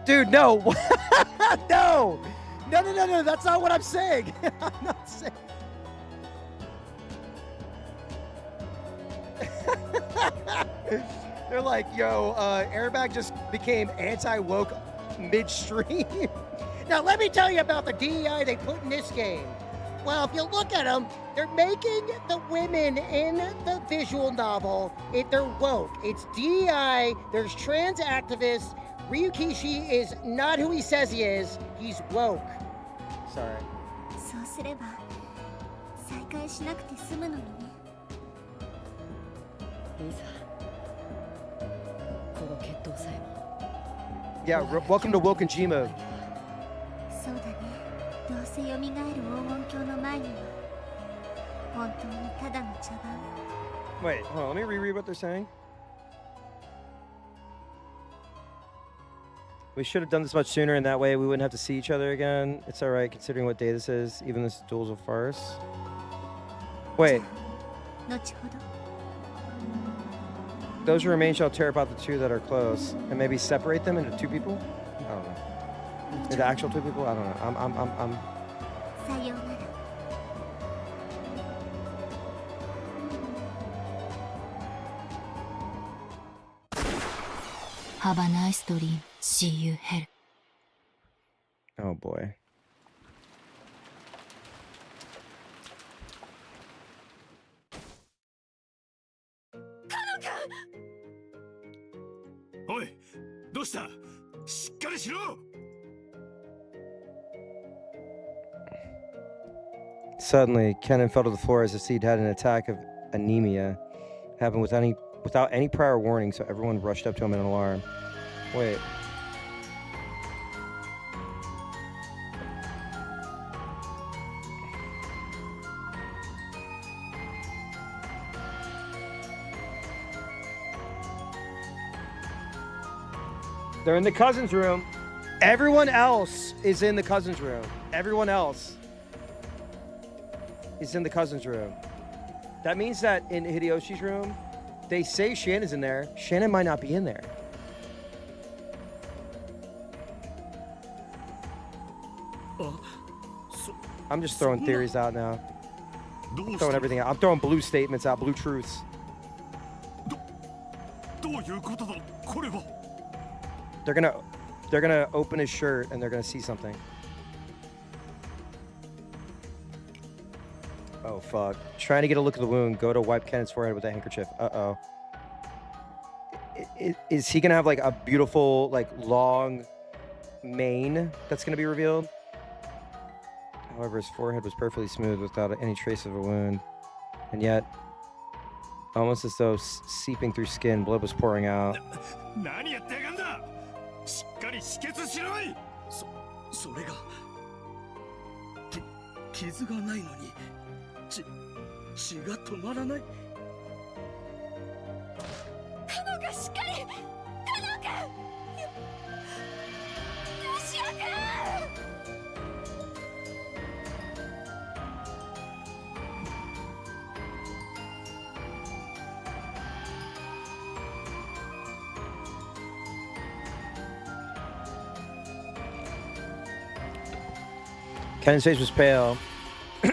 Dude, no. No. No, that's not what I'm saying. I'm not saying. They're like, yo, Airbag just became anti-woke midstream. Now, let me tell you about the DEI they put in this game. Well, if you look at them, they're making the women in the visual novel, they're woke. It's DEI, there's trans activists. Ryukishi is not who he says he is. He's woke. Sorry. Yeah, welcome to Wokenjima. そうだね。どうせ蘇る黄金鏡の前には本当にただの茶番。 Wait, hold on, let me reread what they're saying. We should have done this much sooner, and that way we wouldn't have to see each other again. It's alright considering what day this is. Even this duel's a farce. Wait. 後ほど。 Those who remain shall tear apart the two that are close, and maybe separate them into two people? I don't know. Into actual two people? I don't know. I'm さようなら。 Have a nice dream. See you hell. Oh boy. Oi! どうした? しっかりしろ! Suddenly, Kennen fell to the floor as if he'd had an attack of anemia. Happened without any prior warning, so everyone rushed up to him in alarm. Wait. They're in the cousin's room. Everyone else is in the cousin's room. Everyone else is in the cousin's room. That means that in Hideyoshi's room, they say Shannon's in there. Shannon might not be in there. I'm just throwing theories out now. I'm throwing everything out. I'm throwing blue statements out, blue truths. They're gonna open his shirt and they're gonna see something. Oh fuck. Trying to get a look at the wound. Go to wipe Kenneth's forehead with a handkerchief. Uh-oh. Is he gonna have like a beautiful, like long mane that's gonna be revealed? However, his forehead was perfectly smooth without any trace of a wound. And yet, almost as though seeping through skin, blood was pouring out. 何やってやがんだ! しっかり止血しろい! それが傷がないのに血が止まらない. カノンがしっかり! カノンが! ヨシア君! Kennen's face was pale,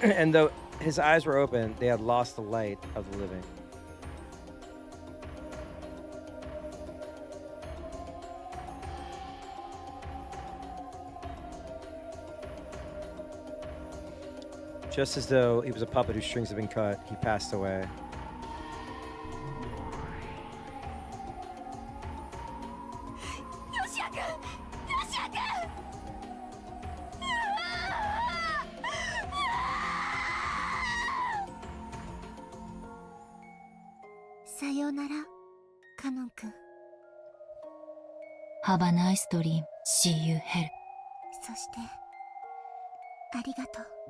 and though his eyes were open, they had lost the light of the living. Just as though he was a puppet whose strings had been cut, he passed away. Have a nice dream. See you hell.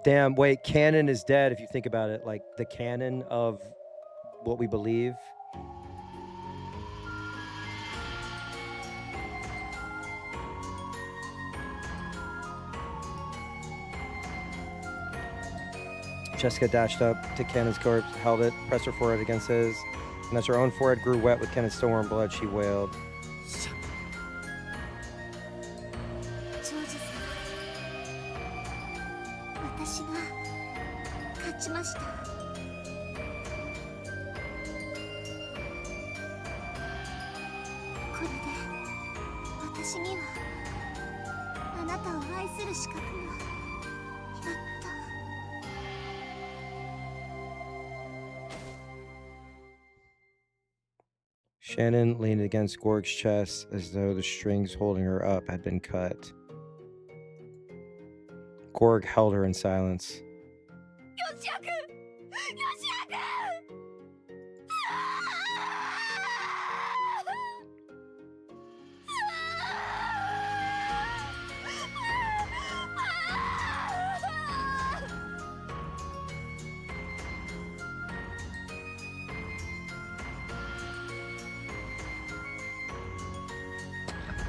Damn, wait, canon is dead if you think about it. Like, the canon of what we believe. Jessica dashed up to Cannon's corpse, held it, pressed her forehead against his, and as her own forehead grew wet with Cannon's still warm blood, she wailed. Shannon leaned against Gorg's chest as though the strings holding her up had been cut. Gorg held her in silence.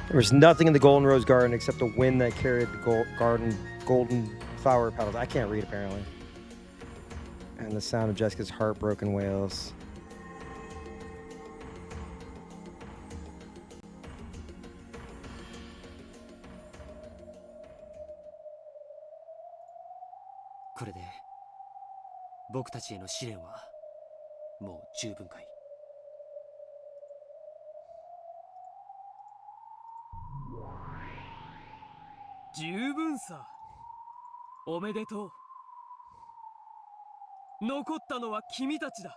There was nothing in the Golden Rose Garden except the wind that carried the golden flower petals. I can't read, apparently. And the sound of Jessica's heartbroken wails.これで僕たちへの試練はもう十分かい？十分さ。おめでとう。残ったのは君たちだ。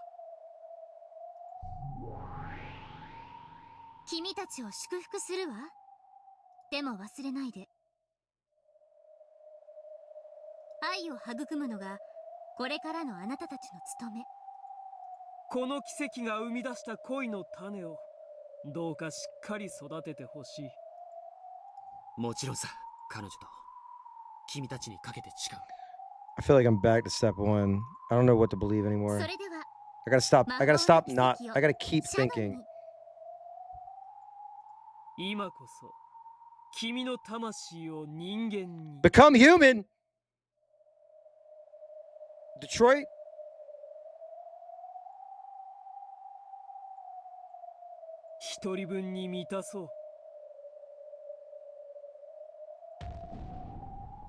君たちを祝福するわ。でも忘れないで。愛を育むのがこれからのあなたたちの務め。この奇跡が生み出した恋の種をどうかしっかり育ててほしい。もちろんさ、彼女と君たちにかけて誓う。I feel like I'm back to step one. I don't know what to believe anymore. それでは I gotta stop not. I gotta keep thinking. 今こそ君の魂を人間に。 Become human! Detroit? 一人分に満たそう。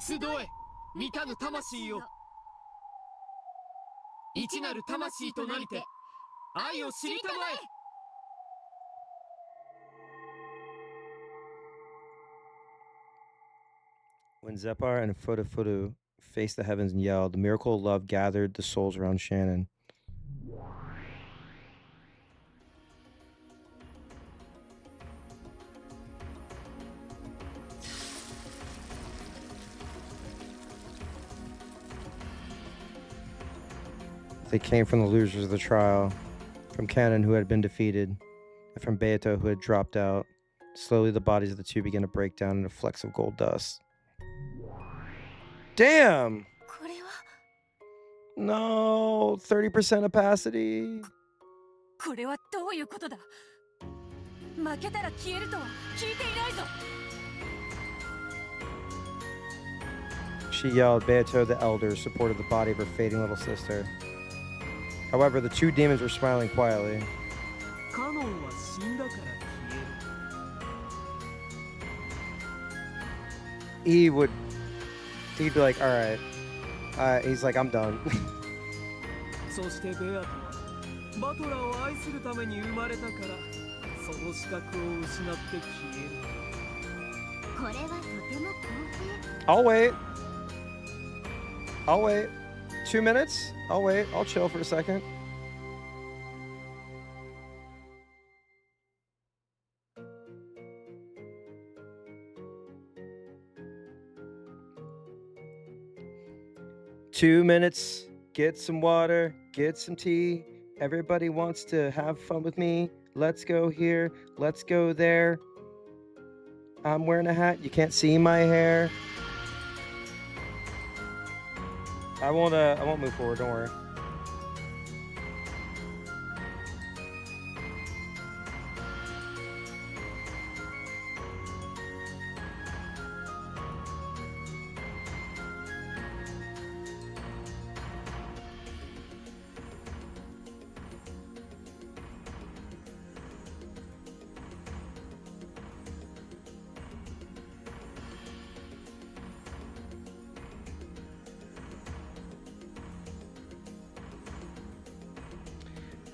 集え、満たぬ魂よ。一なる魂となりて愛を知りたまえ。When Zephyr and Furu faced the heavens and yelled, the miracle of love gathered the souls around Shannon. They came from the losers of the trial, from Cannon, who had been defeated, and from Beato, who had dropped out. Slowly, the bodies of the two began to break down into flecks of gold dust. Damn! これは No, 30% opacity. これはどういうことだ。負けたら消えるとは聞いていないぞ。 She yelled. Beato, the elder, supported the body of her fading little sister. However, the two demons were smiling quietly. カノンは死んだから消える。 He'd be like, all right. He's like, I'm done. そしてベアトはバトラーを愛するために生まれたからその資格を失って消える。これはとても公平。 I'll wait. I'll wait. 2 minutes? I'll wait. I'll chill for a second. Two minutes. Get some water. Get some tea. Everybody wants to have fun with me. Let's go here. Let's go there. I'm wearing a hat. You can't see my hair. I won't move forward, don't worry.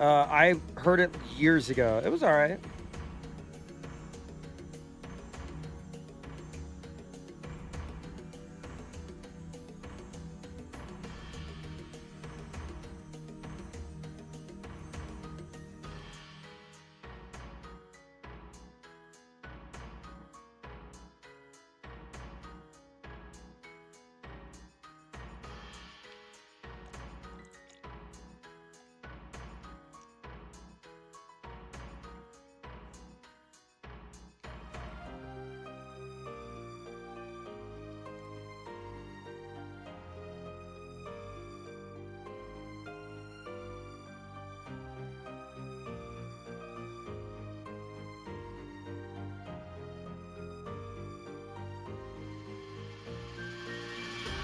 I heard it years ago. It was all right.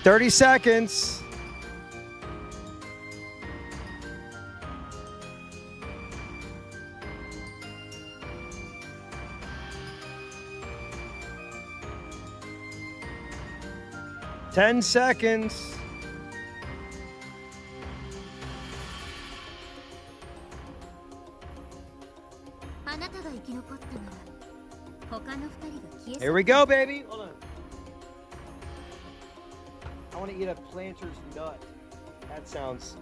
30 seconds. Ten seconds. Here we go, baby. Hold on. I want to eat a planter's nut. That sounds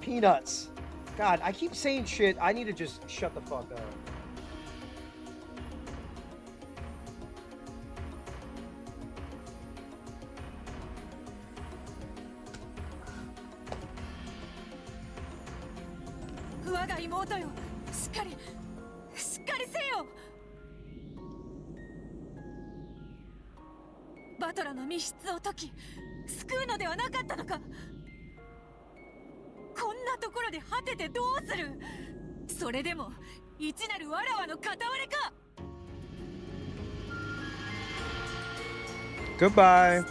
peanuts. God, I keep saying shit. I need to just shut the fuck up. Goodbye.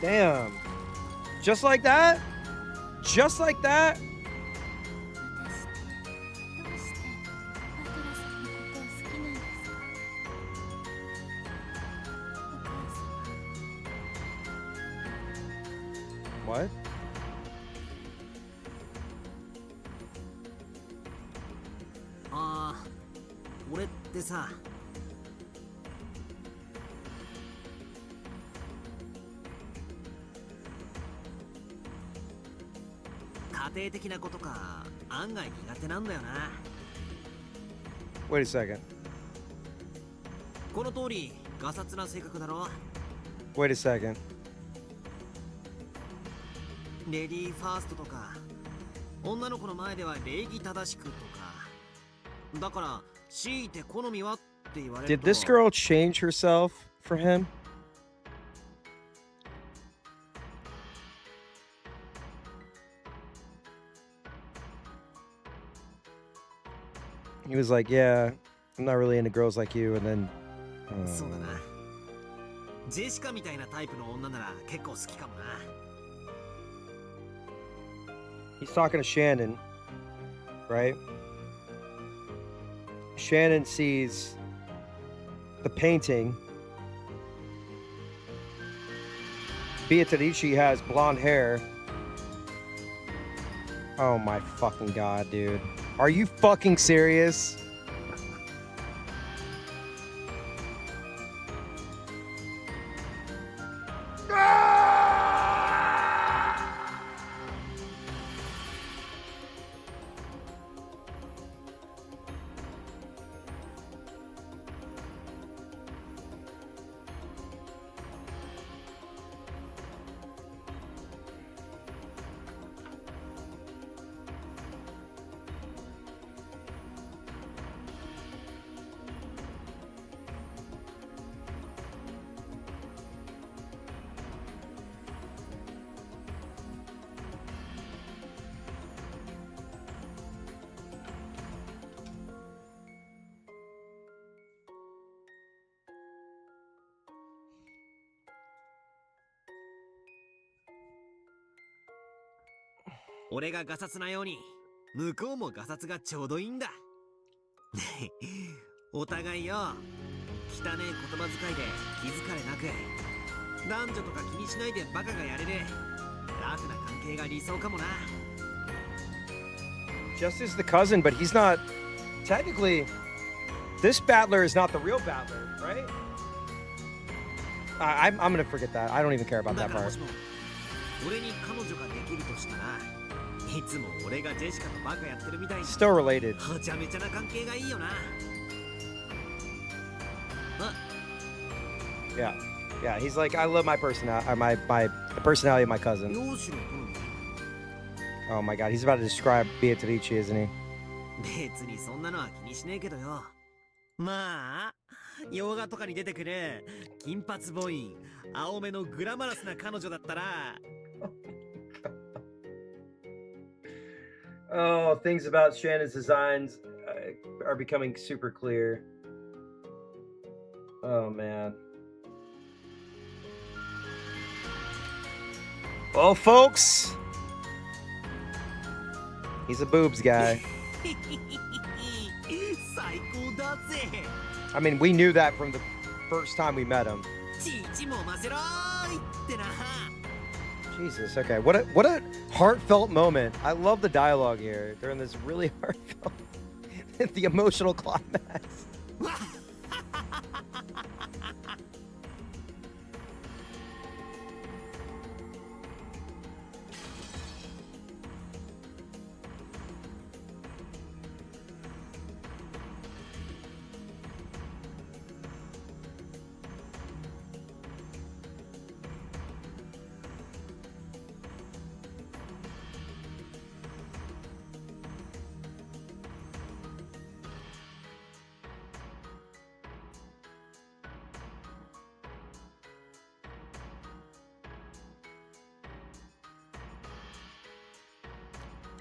Damn. Just like that? Just like that? What? What is this? 家庭的なことか案外苦手なんだよな。Wait a second. この通りガサツな性格だろ。Wait a second. レディーファーストとか女の子の前では礼儀正しくとかだから強いて好みはって言われると Did this girl change herself for him? He was like, yeah, I'm not really into girls like you, and then そうだな。ジェシカみたいなタイプの女なら結構好きかもな。He's talking to Shannon, right? Shannon sees the painting. Beatrice has blonde hair. Oh my fucking god, dude. Are you fucking serious?「俺がガサツなように向こうもガサツがちょうどいいんだ」お互いよ汚ねえ言葉遣いで気づかれなく男女とか気にしないでバカがやれるラフな関係が理想かもな。 Just as the cousin, but he's not technically. This battler is not the real battler, right? I'm gonna forget that. I don't even care about だ that からも part. しも俺に彼女ができるとしたら、いつも俺がジェシカとバカやってるみたいに Still related. はちゃめちゃな関係がいいよな。あ、 Yeah, yeah. He's like, I love my personality, the personality of my cousin. 容姿の好み Oh my god, he's about to describe Beatrice, isn't he? 別にそんなのは気にしねえけどよ。まあ洋画とかに出てくる金髪ボーイ青目のグラマラスな彼女だったら Oh, things about Shannon's designs are becoming super clear. Oh man. Well, folks, he's a boobs guy. 最高だぜ。 I mean, we knew that from the first time we met him. 父もませろーいってな。 Jesus, okay. What a heartfelt moment. I love the dialogue here during this really heartfelt, the emotional climax.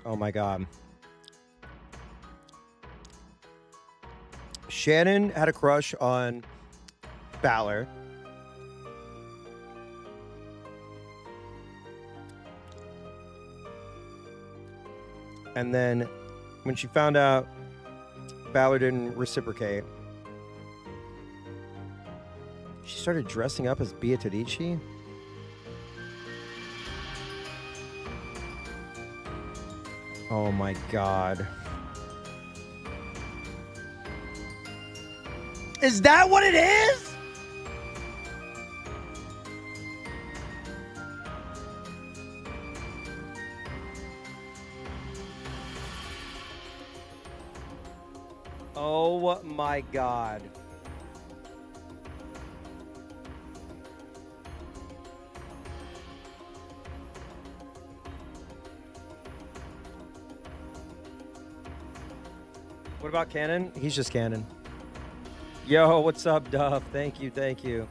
Oh my god. Shannon had a crush on Balor. And then when she found out Balor didn't reciprocate, she started dressing up as Beatrice. Oh my god. Is that what it is? Oh my god. What about Cannon? He's just Cannon. Yo, what's up, Duff? Thank you, thank you.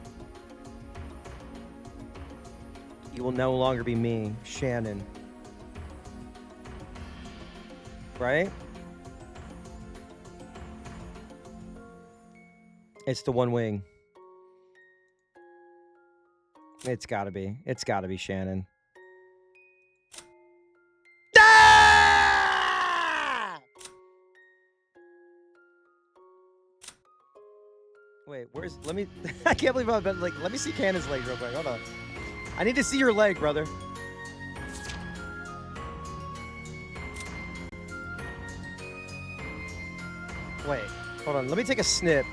You will no longer be me, Shannon. Right? It's the one wing. It's gotta be. It's gotta be Shannon. Wait, where's, let me, I can't believe I've been, like, let me see Cannon's leg real quick, hold on. I need to see your leg, brother. Wait, hold on, let me take a snip.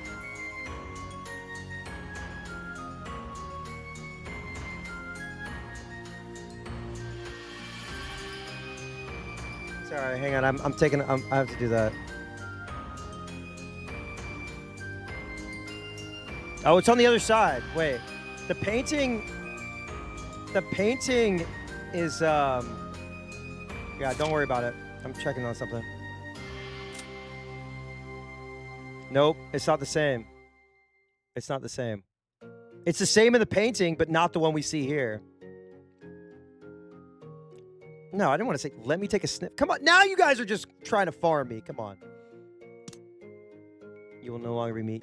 Sorry, hang on, I'm taking, I have to do that. Oh, it's on the other side. Wait. The painting is yeah, don't worry about it. I'm checking on something. Nope, it's not the same. It's not the same. It's the same in the painting, but not the one we see here. No, I didn't want to say, let me take a sniff. Come on, now you guys are just trying to farm me. Come on. You will no longer be me.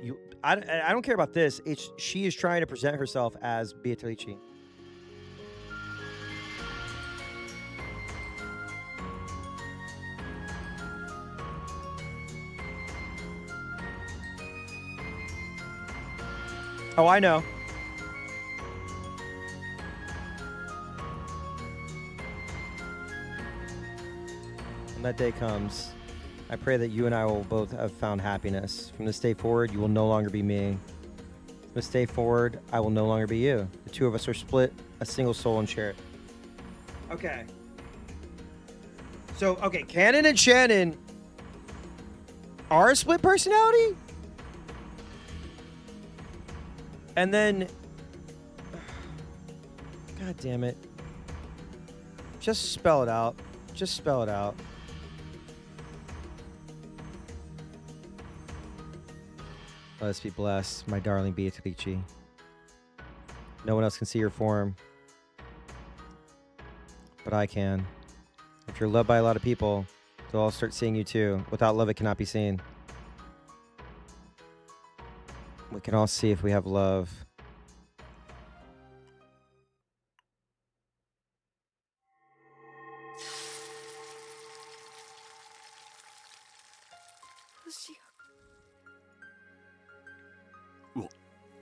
I don't care about this. She is trying to present herself as Beatrice. Oh, I know. that day comes, I pray that you and I will both have found happiness. From this day forward, you will no longer be me. From this day forward, I will no longer be you. The two of us are split, a single soul, and share it. Okay. So, okay, Canon and Shannon are a split personality? And then... God damn it. Just spell it out. Just spell it out. Let us be blessed, my darling Beatrice. No one else can see your form. But I can. If you're loved by a lot of people, they'll all start seeing you too. Without love, it cannot be seen. We can all see if we have love. What?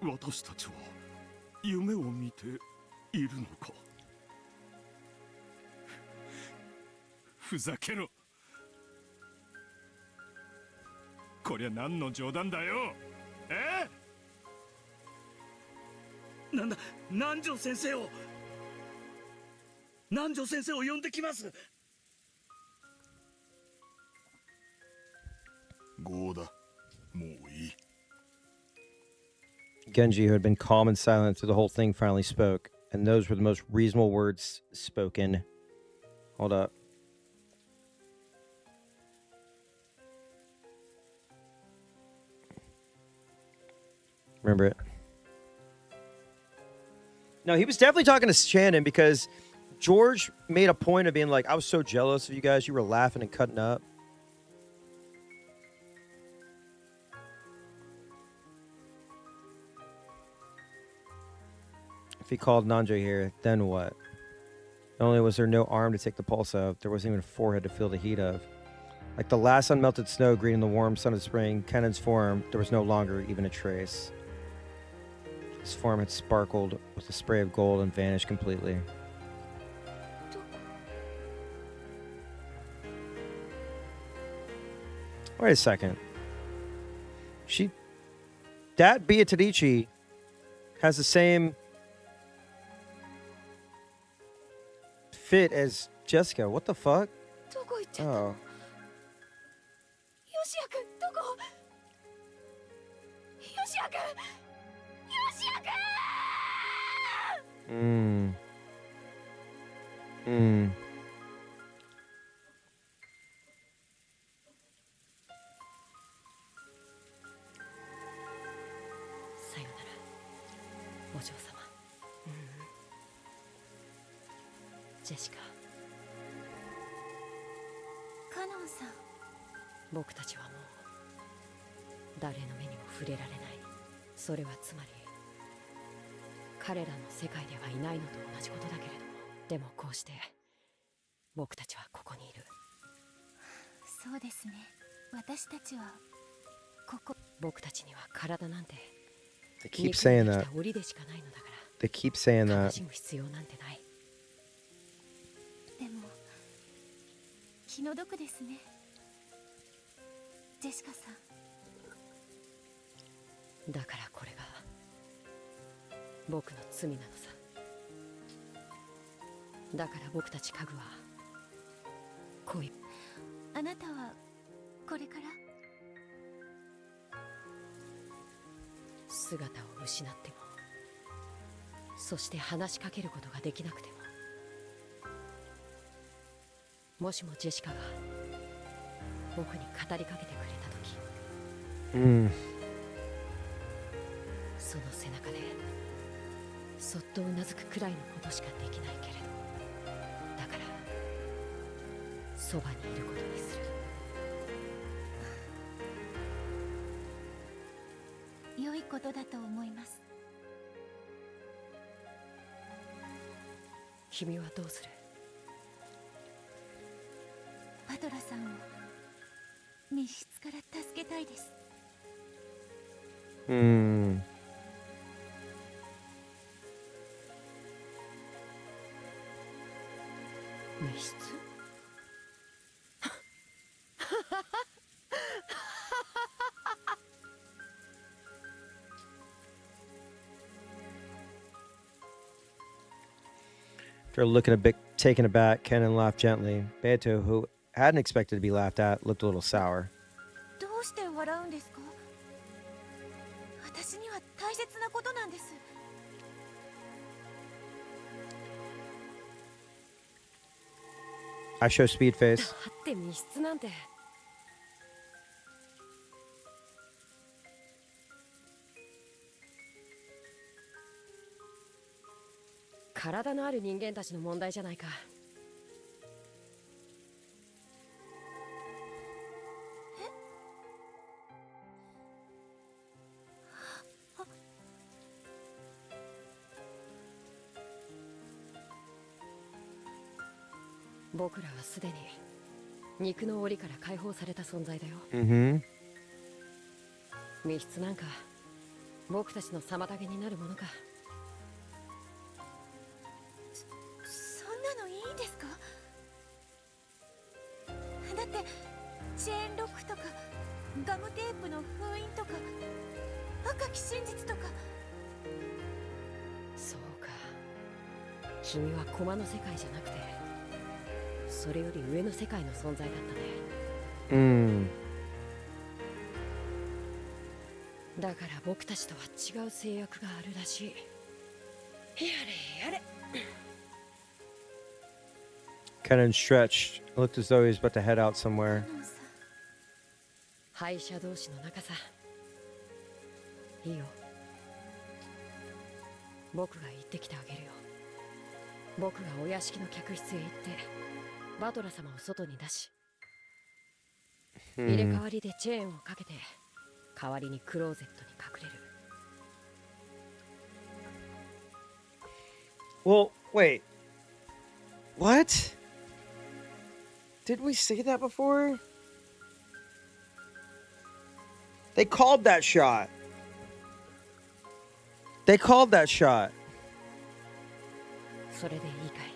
私たちは夢を見ているのか。ふざけろ。こりゃ何の冗談だよ。なんだ、南條先生を。南條先生を呼んできます。ゴーだ。もういい。Genji, who had been calm and silent through the whole thing, finally spoke, and those were the most reasonable words spoken. Hold up. Remember it. No, he was definitely talking to Shannon because George made a point of being like, I was so jealous of you guys. You were laughing and cutting up. If he called Nanjo here, then what? Not only was there no arm to take the pulse of, there wasn't even a forehead to feel the heat of. Like the last unmelted snow greeting the warm sun of spring, Kennan's form, there was no longer even a trace. His form had sparkled with a spray of gold and vanished completely. Wait a second. That Beatrice has the same fit as Jessica. What the fuck? Oh. Hmm. さよなら、お嬢様。ジェシカ。カノンさん。僕たちはもう誰の目にも触れられない。それはつまり彼らの世界ではいないのと同じことだけれども、でもこうして僕たちはここにいる。そうですね。私たちはここ。僕たちには体なんて They keep saying that. 檻でしかないのだから。They keep saying 楽 that. しむ必要なんてない。でも気の毒ですね。ジェシカさん。だからこれが僕の罪なのさ。だから僕たち家具は恋。あなたはこれから姿を失っても、そして話しかけることができなくても、もしもジェシカが僕に語りかけてくれた時、その背中でそっとうなずくくらいのことしかできないけれど、だからそばにいることにする。良いことだと思います。君はどうする？パトラさんを密室から助けたいです。密室？ After looking a bit taken aback, Kenan laughed gently. Beato, who hadn't expected to be laughed at, looked a little sour. どうして笑うんですか？私には大切なことなんです。 I show speed face. だって密室なんて。体のある人間たちの問題じゃないか。僕らはすでに肉の檻から解放された存在だよ。密室なんか僕たちの妨げになるものか。そんなのいいんですか？だってチェーンロックとかガムテープの封印とか赤き真実とか。そうか、君は駒の世界じゃなくてそれより上の世界の存在だったね。だから僕たちとは違う制約があるらしい。やれやれ。Kenan stretched. It looked as though he was about to head out somewhere. 敗者同士の仲さ。いいよ。僕が行ってきてあげるよ。僕がお屋敷の客室へ行ってバトラ様を外に出し、入れ替わりでチェーンをかけて代わりにクローゼットに隠れる。Well, wait. What? Did we say that before? They called that shot. They called that shot. それでいいかい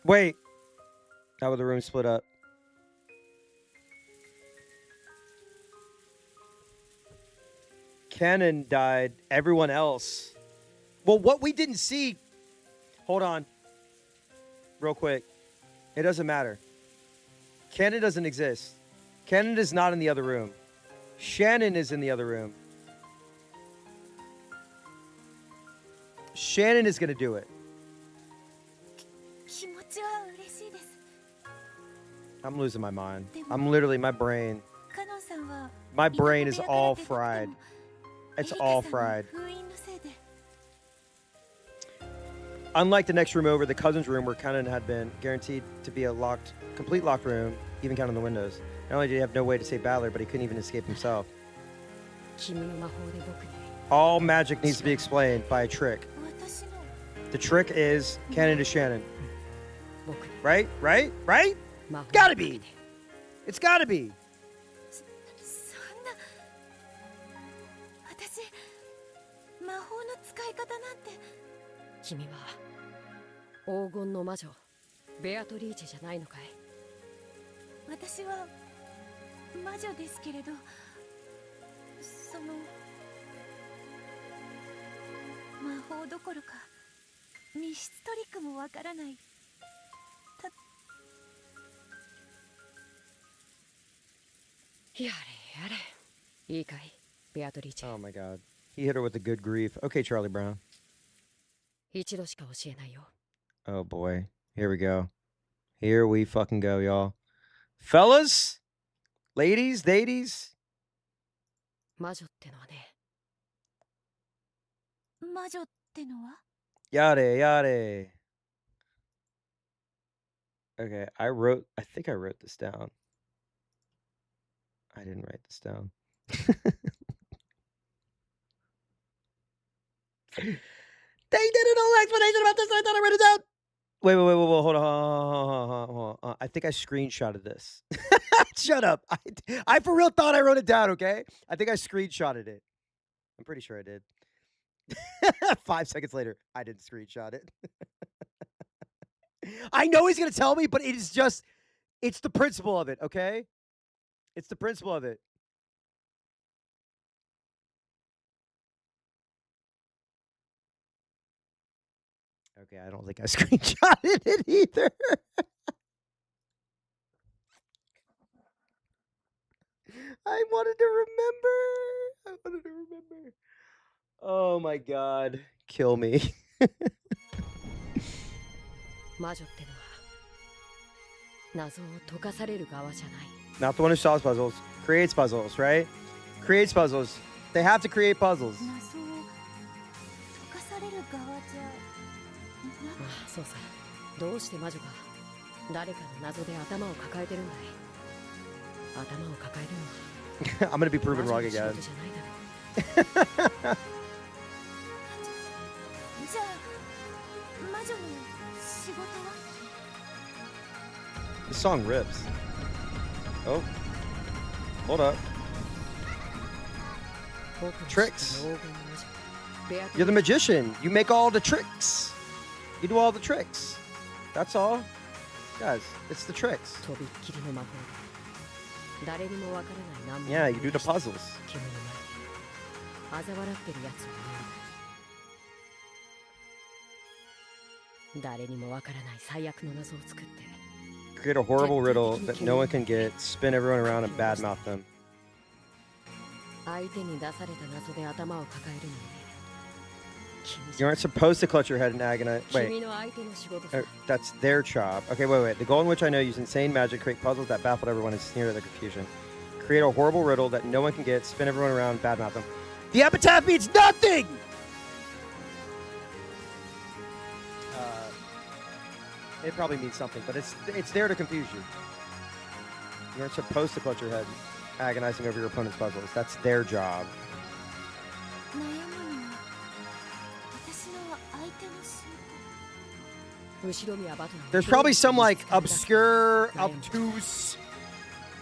？Wait. How would the room split up? Kenan died. Everyone else. Well, what we didn't see. Hold on. Real quick. It doesn't matter. Kenan doesn't exist. Kenan is not in the other room. Shannon is in the other room. Shannon is going to do it. 気持ちは嬉しいです。 I'm losing my mind. I'm literally, my brain. カノンさんは My brain is all fried. It's all fried. 封印のせいで Unlike the next room over, the cousin's room where Kenan had been guaranteed to be a complete locked room, even counting the windows. Not only did he have no way to save Balor, but he couldn't even escape himself. 君の魔法で僕に All magic needs to be explained by a trick. 私の The trick is Kenan to Shannon. 僕に Right? Right? Right? 魔法を Gotta かけ be. て It's gotta be. そんな私魔法の使い方なんて君は黄金の魔女ベアトリーチェじゃないのかい？私は魔女ですけれど、その魔法どころか密室トリックもわからない。やれやれ。いいかい、ベアトリーチェ。 Oh my god. He hit her with a good grief. Okay, Charlie Brown. 一度しか教えないよ。 Oh boy. Here we go. Here we fucking go, y'all. Fellas? Ladies? Ladies? 魔女ってのはね。魔女ってのは Yade, yade. Okay, I think I wrote this down. I didn't write this down. They did an whole explanation about this. I thought I wrote it down. Wait. Hold on. I think I screenshotted this. Shut up. I for real thought I wrote it down, okay? I think I screenshotted it. I'm pretty sure I did. 5 seconds later, I didn't screenshot it. I know he's going to tell me, but it's the principle of it, okay? It's the principle of it. Okay, I don't think I screenshotted it either. I wanted to remember. Oh my god. Kill me. 魔女ってのは謎を解かされる側じゃない。 Not the one who solves puzzles. Creates puzzles, right? Creates puzzles. They have to create puzzles. 謎を解かされる側じゃああ、そうさ。どうして魔女が誰かの謎で頭を抱えてるんだい。頭を抱えるのは I'm gonna be proven 魔 wrong 女の仕 again. 事じゃないだろう。じゃあ魔女の仕事は This song rips. Oh. Hold up. 僕の Tricks. 知ってる黄金の魔女ベアトリ You're the ーチ magician. You make all the tricks. You do all the tricks. That's all. Guys, it's the tricks. とびっきりの魔法で誰にもわからない難問 Yeah, を you do the 生み出して puzzles. 君の前で嘲笑ってるやつを見るんだ。誰にもわからない最悪の謎を作って Create a horrible riddle that no one can get, spin everyone around and badmouth them. 相手に出された謎で頭を抱えるのね。君 You aren't supposed to clutch your head and agonize. 君 Wait, の相手の仕事さ。 that's their job. Okay, wait. The golden witch I know used insane magic, create puzzles that baffled everyone and sneered at their confusion. Create a horrible riddle that no one can get, spin everyone around, badmouth them. The epitaph means nothing! It probably means something, but it's there to confuse you. You aren't supposed to clutch your head, agonizing over your opponent's puzzles. That's their job. 悩むのは私の相手の仕事。後ろにはバトナー There's probably some like obscure, obtuse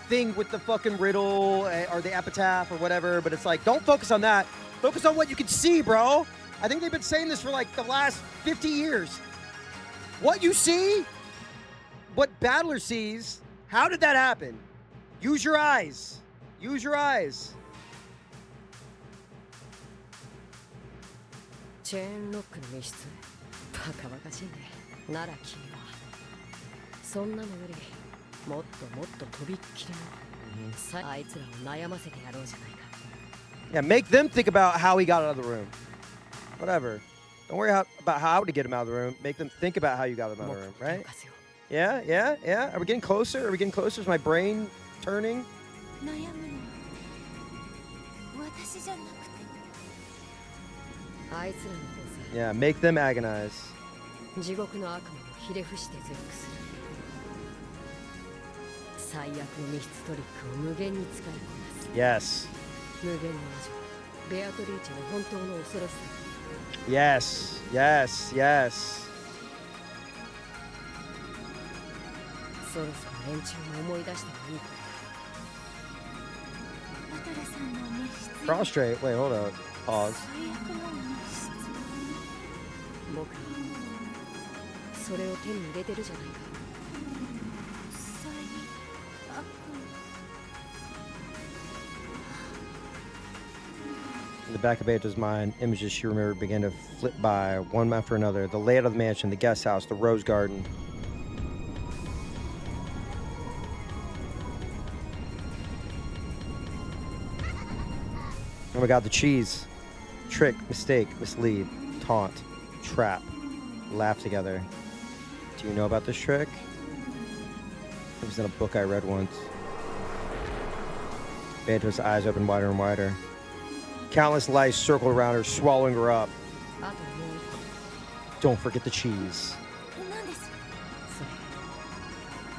thing with the fucking riddle or the epitaph or whatever, but it's like, don't focus on that. Focus on what you can see, bro. I think they've been saying this for like the last 50 years. What you see, what Battler sees, how did that happen? Use your eyes. Use your eyes. チェーンロックの密室。バカバカしいね。なら君はそんなのよりもっともっととびっきりの、あいつらを悩ませてやろうじゃないか。 Yeah, make them think about how he got out of the room. Whatever. Don't worry about how to get him out of the room. Make them think about how you got him out of the room, right? Yeah, yeah, yeah. Are we getting closer? Are we getting closer? Is my brain turning? 悩むのは私じゃなくて。あいつらの方さ。 Yeah, make them agonize. 地獄の悪魔をひれ伏して絶句する。最悪の密室トリックを無限に使いこなす。 Yes. 無限の魔女ベアトリーチェの本当の恐ろしさ。 Yes, yes, yes. そろそろ連中も思い出してもいいか。バトラさんの密室。 Prostrate. Wait, hold up. Pause. 最悪の密室。僕らはそれを手に入れてるじゃないか。最悪。 In the back of Beatrice's mind, images she remembered began to flit by, one after another. The layout of the mansion, the guest house, the rose garden. Oh my god, the cheese. Trick, mistake, mislead, taunt, trap, laugh together. Do you know about this trick? It was in a book I read once. Beatrice's eyes opened wider and wider. Countless lice circled around her, swallowing her up. あともう一個。 Don't forget the cheese. 何です？そ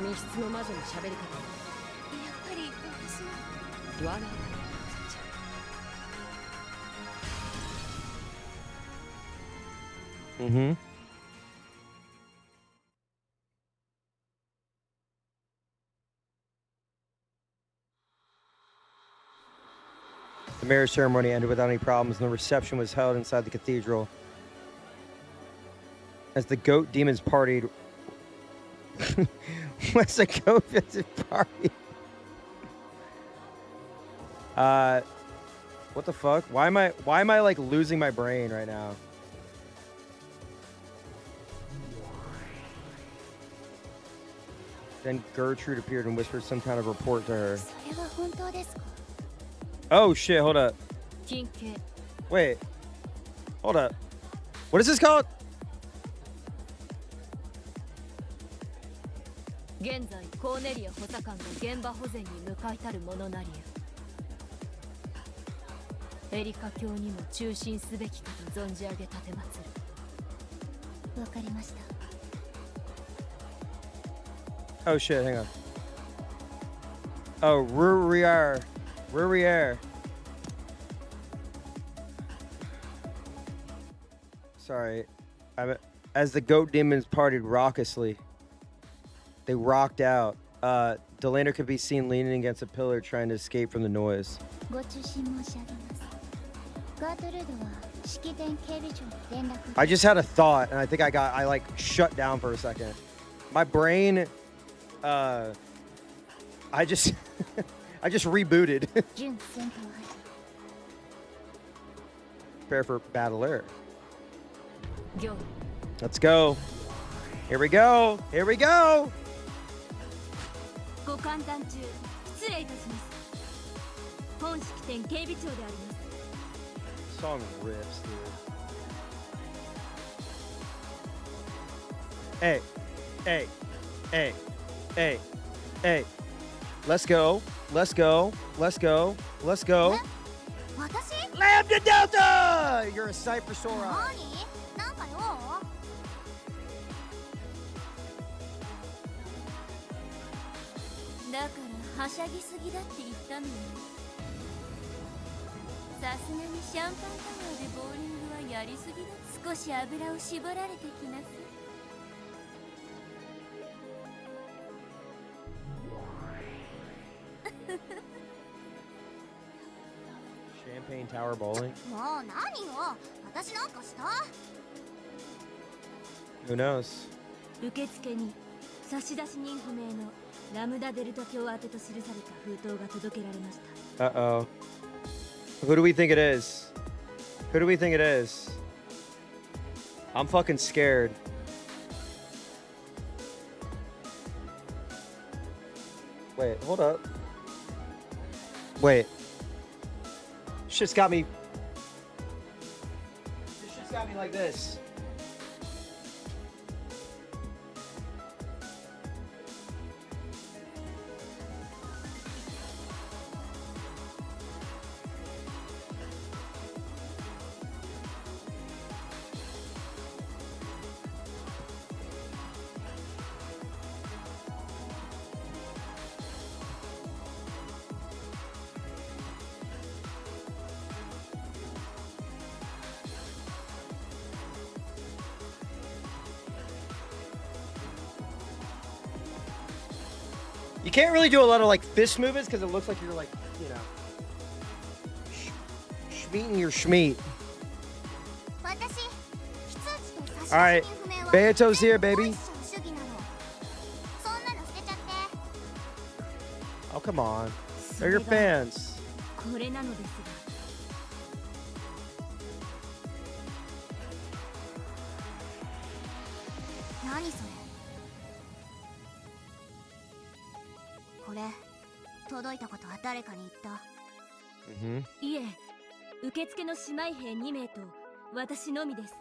れ密室の魔女の喋り方。やっぱり私は。我が家のじゃ。 Mm-hmm. The marriage ceremony ended without any problems, and the reception was held inside the cathedral. As the goat demons partied, as the goat demons partied. What the fuck? Why am I like losing my brain right now? Then Gertrude appeared and whispered some kind of report to her. それは本当ですか？ Oh shit, hold up. 金系 Wait. Hold up. What is this called? 現在コーネリア補佐官が現場保全に向かいたるものなりやエリカ卿にも中心すべきかと存じ上げ立てまつる。わかりました。 Oh shit, hang on. Oh, Rurier. Rurier. Sorry. As the goat demons partied raucously, they rocked out. Delander could be seen leaning against a pillar trying to escape from the noise. ご中心申し上げます。ガートルードは式典警備長に連絡。 I just had a thought, and I think I like shut down for a second. My brain, I just rebooted. 準戦闘班。 Prepare for battle alert. 業 Let's go. Here we go. Here we go. ご歓談中失礼いたします。本式典警備長であります。 Song rips, dude. Hey, hey, hey, hey, hey. Let's go. Let's go. Let's go. Let's go. 私？ Lambda Delta! You're a Cypher Sora. なんかよ。だからはしゃぎすぎだって言ったのよ。さすがにシャンパンタワーでボーリングはやりすぎだ。少し油を絞られてきなさい。 Champagne Tower Bowling? もう何よ。私なんかした？ Who knows? 受付に差出人不明のラムダデルタ卿宛てと記された封筒が届けられました。 Uh-oh. Who do we think it is? Who do we think it is? I'm fucking scared. Wait, hold up. Wait. Shit's got me. This shit's got me like this. You can't really do a lot of like fist movements because it looks like you're like, you know, schmeating your schmeat. 私、非通知と差 All right, 出人不明は Beato's here, 全部 baby. 本社の主義なの。そんなの捨てちゃって。 Oh, come on. They're your fans. これなのですが。何それ？これ届いたことは誰かに言った？ Mm-hmm. いえ、受付の姉妹兵2名と私のみです。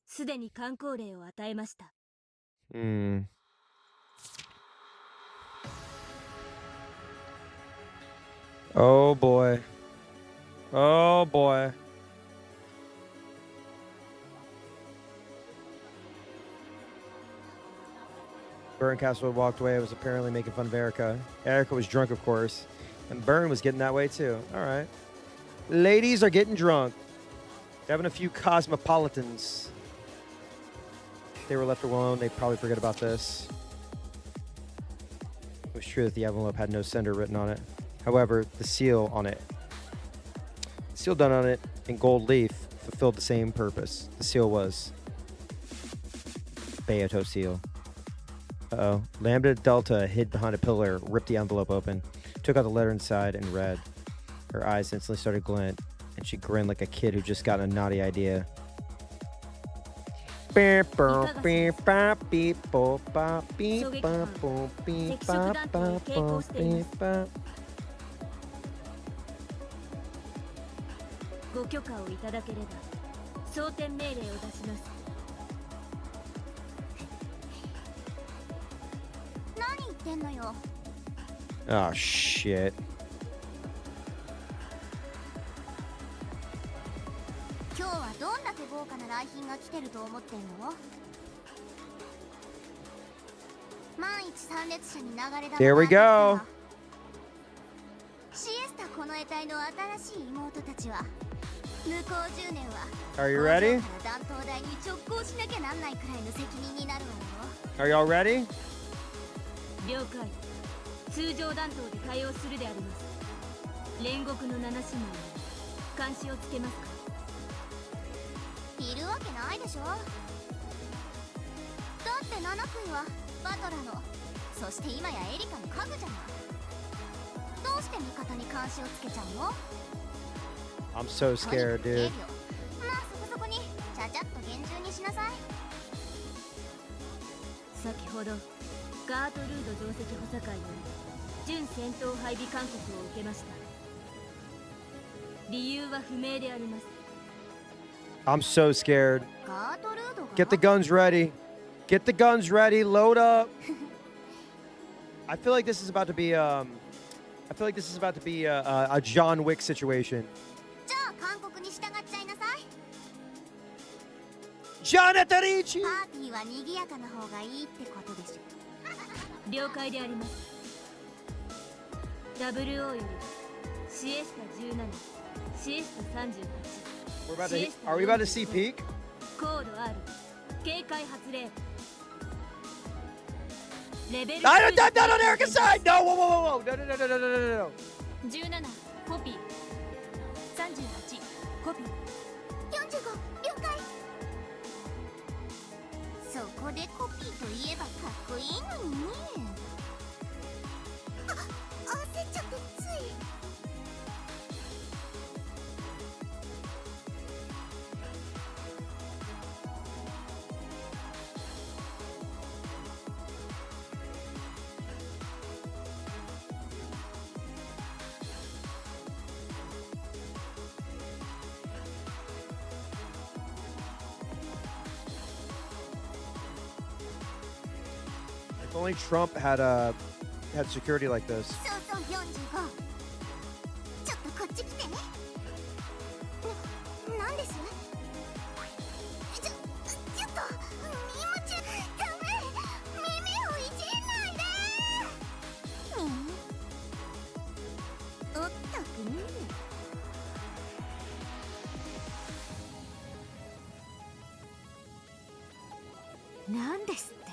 すでに観光令を与えました。Hmm. Oh boy. Oh boy. Berncastle walked away. Was apparently making fun of Erica. Erica was drunk, of course. And Bern was getting that way too. All right. Ladies are getting drunk. Having a few cosmopolitans. If they were left alone, they'd probably forget about this. It was true that the envelope had no sender written on it. However, the seal on it, seal done on it in gold leaf, fulfilled the same purpose. The seal was Beato seal. Uh-oh. Lambda Delta hid behind a pillar, ripped the envelope open, took out the letter inside, and read. Her eyes instantly started glint, and she grinned like a kid who just got a naughty idea. Beep, boop, beep, bop, beep, boop, bop, beep, bop, boop, beep, bop, bop, boop, beep, bop. ご許可をいただければ装填命令を出します。何言ってんのよ。 Oh shit. 今日はどんだけ豪華な来賓が来てると思ってんの？万一参列者に流れ弾 There we go. シエスタこの得体の新しい妹たちは向こう10年は Are you ready? 弾頭台に直行しなきゃなんないくらいの責任になるわ Are よ。y'all ready? 了解。通常弾頭で対応するであります。煉獄の7姉妹に監視をつけますか？いるわけないでしょ。だって7君はバトラの、そして今やエリカの家具じゃない。どうして味方に監視をつけちゃうの？ I'm so scared, dude. まあそこそこにちゃちゃっと厳重にしなさい。先ほどガートルード上席補佐官より準戦闘配備勧告を受けました。理由は不明であります。 I'm so scared. ガートルードが Get the guns ready. Get the guns ready. Load up. I feel like this is about to be I feel like this is about to be a John Wick situation. じゃあ勧告に従っちゃいなさい。 Jonathan! パーティーは賑やかな方がいいってことでしょ。了解であります。 WO よりシエスタ17、シエスタ38、 Are we about to see peak? コード R、警戒発令。レベル I don't not on Erica's side! No, whoa, whoa, whoa, whoa! No, no, no, no, no, no, no, no. 17コピー、38コピー。 45了解。そこでコピーといえばかっこいいのにね。焦っちゃってつい。If only Trump had security like this. そうそう45。ちょっとこっち来て。なんです？ちょっと荷物ダメ。耳をいじんないで。おっとくん。なんですって？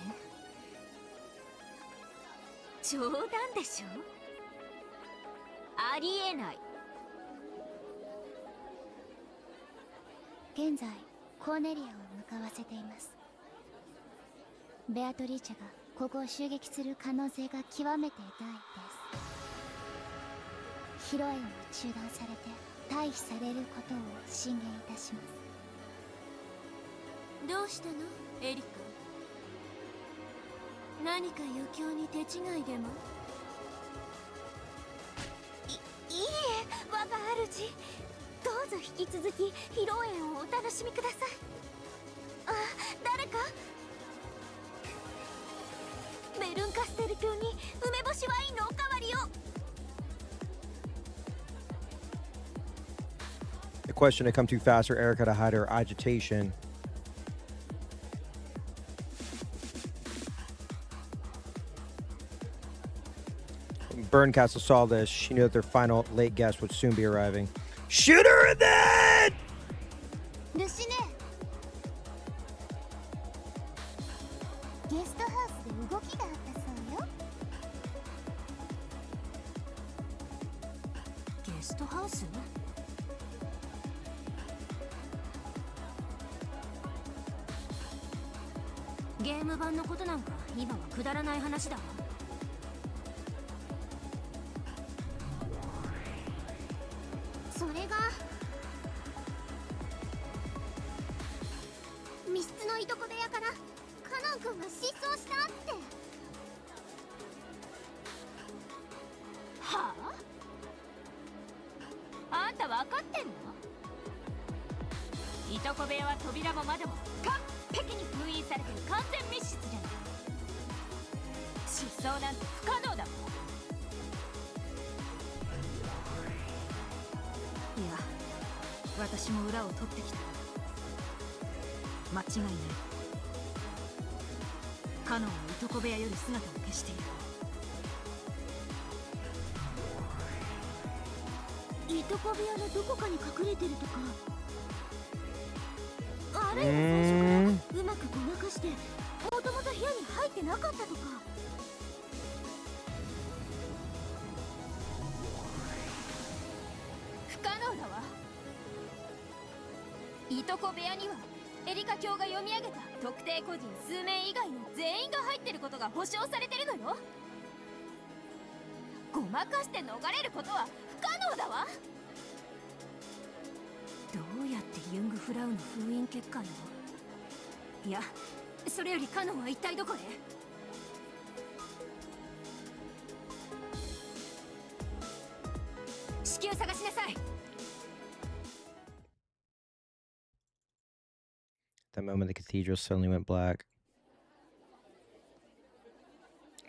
冗談でしょ？ありえない。現在コーネリアを向かわせています。ベアトリーチェがここを襲撃する可能性が極めて大です。披露宴を中断されて退避されることを進言いたします。どうしたのエリカ？何か余興に手違いでも？いいえ、我が主。どうぞ引き続き披露宴をお楽しみください。あ、誰か？ベルンカステル卿に梅干しワインのおかわりを。 The question to come too fast for Erica to hide her agitation. Burncastle saw this. She knew that their final late guest would soon be arriving. Shoot her in the head! ルシネ、ゲストハウスで動きがあったそうよ。ゲストハウス？ゲーム版のことなんか今はくだらない話だわ。それが密室のいとこでン君が失踪したって。はあ、あんた分かってんの？いとこ部屋は扉も窓も完璧に封印されてる完全密室じゃない。失踪なんて不可能だもん。いや、私も裏を取ってきた。間違いない。カノンはいとこ部屋より姿を消している。いとこ部屋のどこかに隠れてるとか、あるいは最初からうまくごまかしてもともと部屋に入ってなかったとか。不可能だわ。いとこ部屋にはエリカ卿が読み上げた特定個人数名以外の全員が入ってることが保証されてるのよ。ごまかして逃れることは不可能だわ。どうやってユングフラウの封印結界を？いや、それよりカノンは一体どこへ？至急探しなさい。That moment, the cathedral suddenly went black.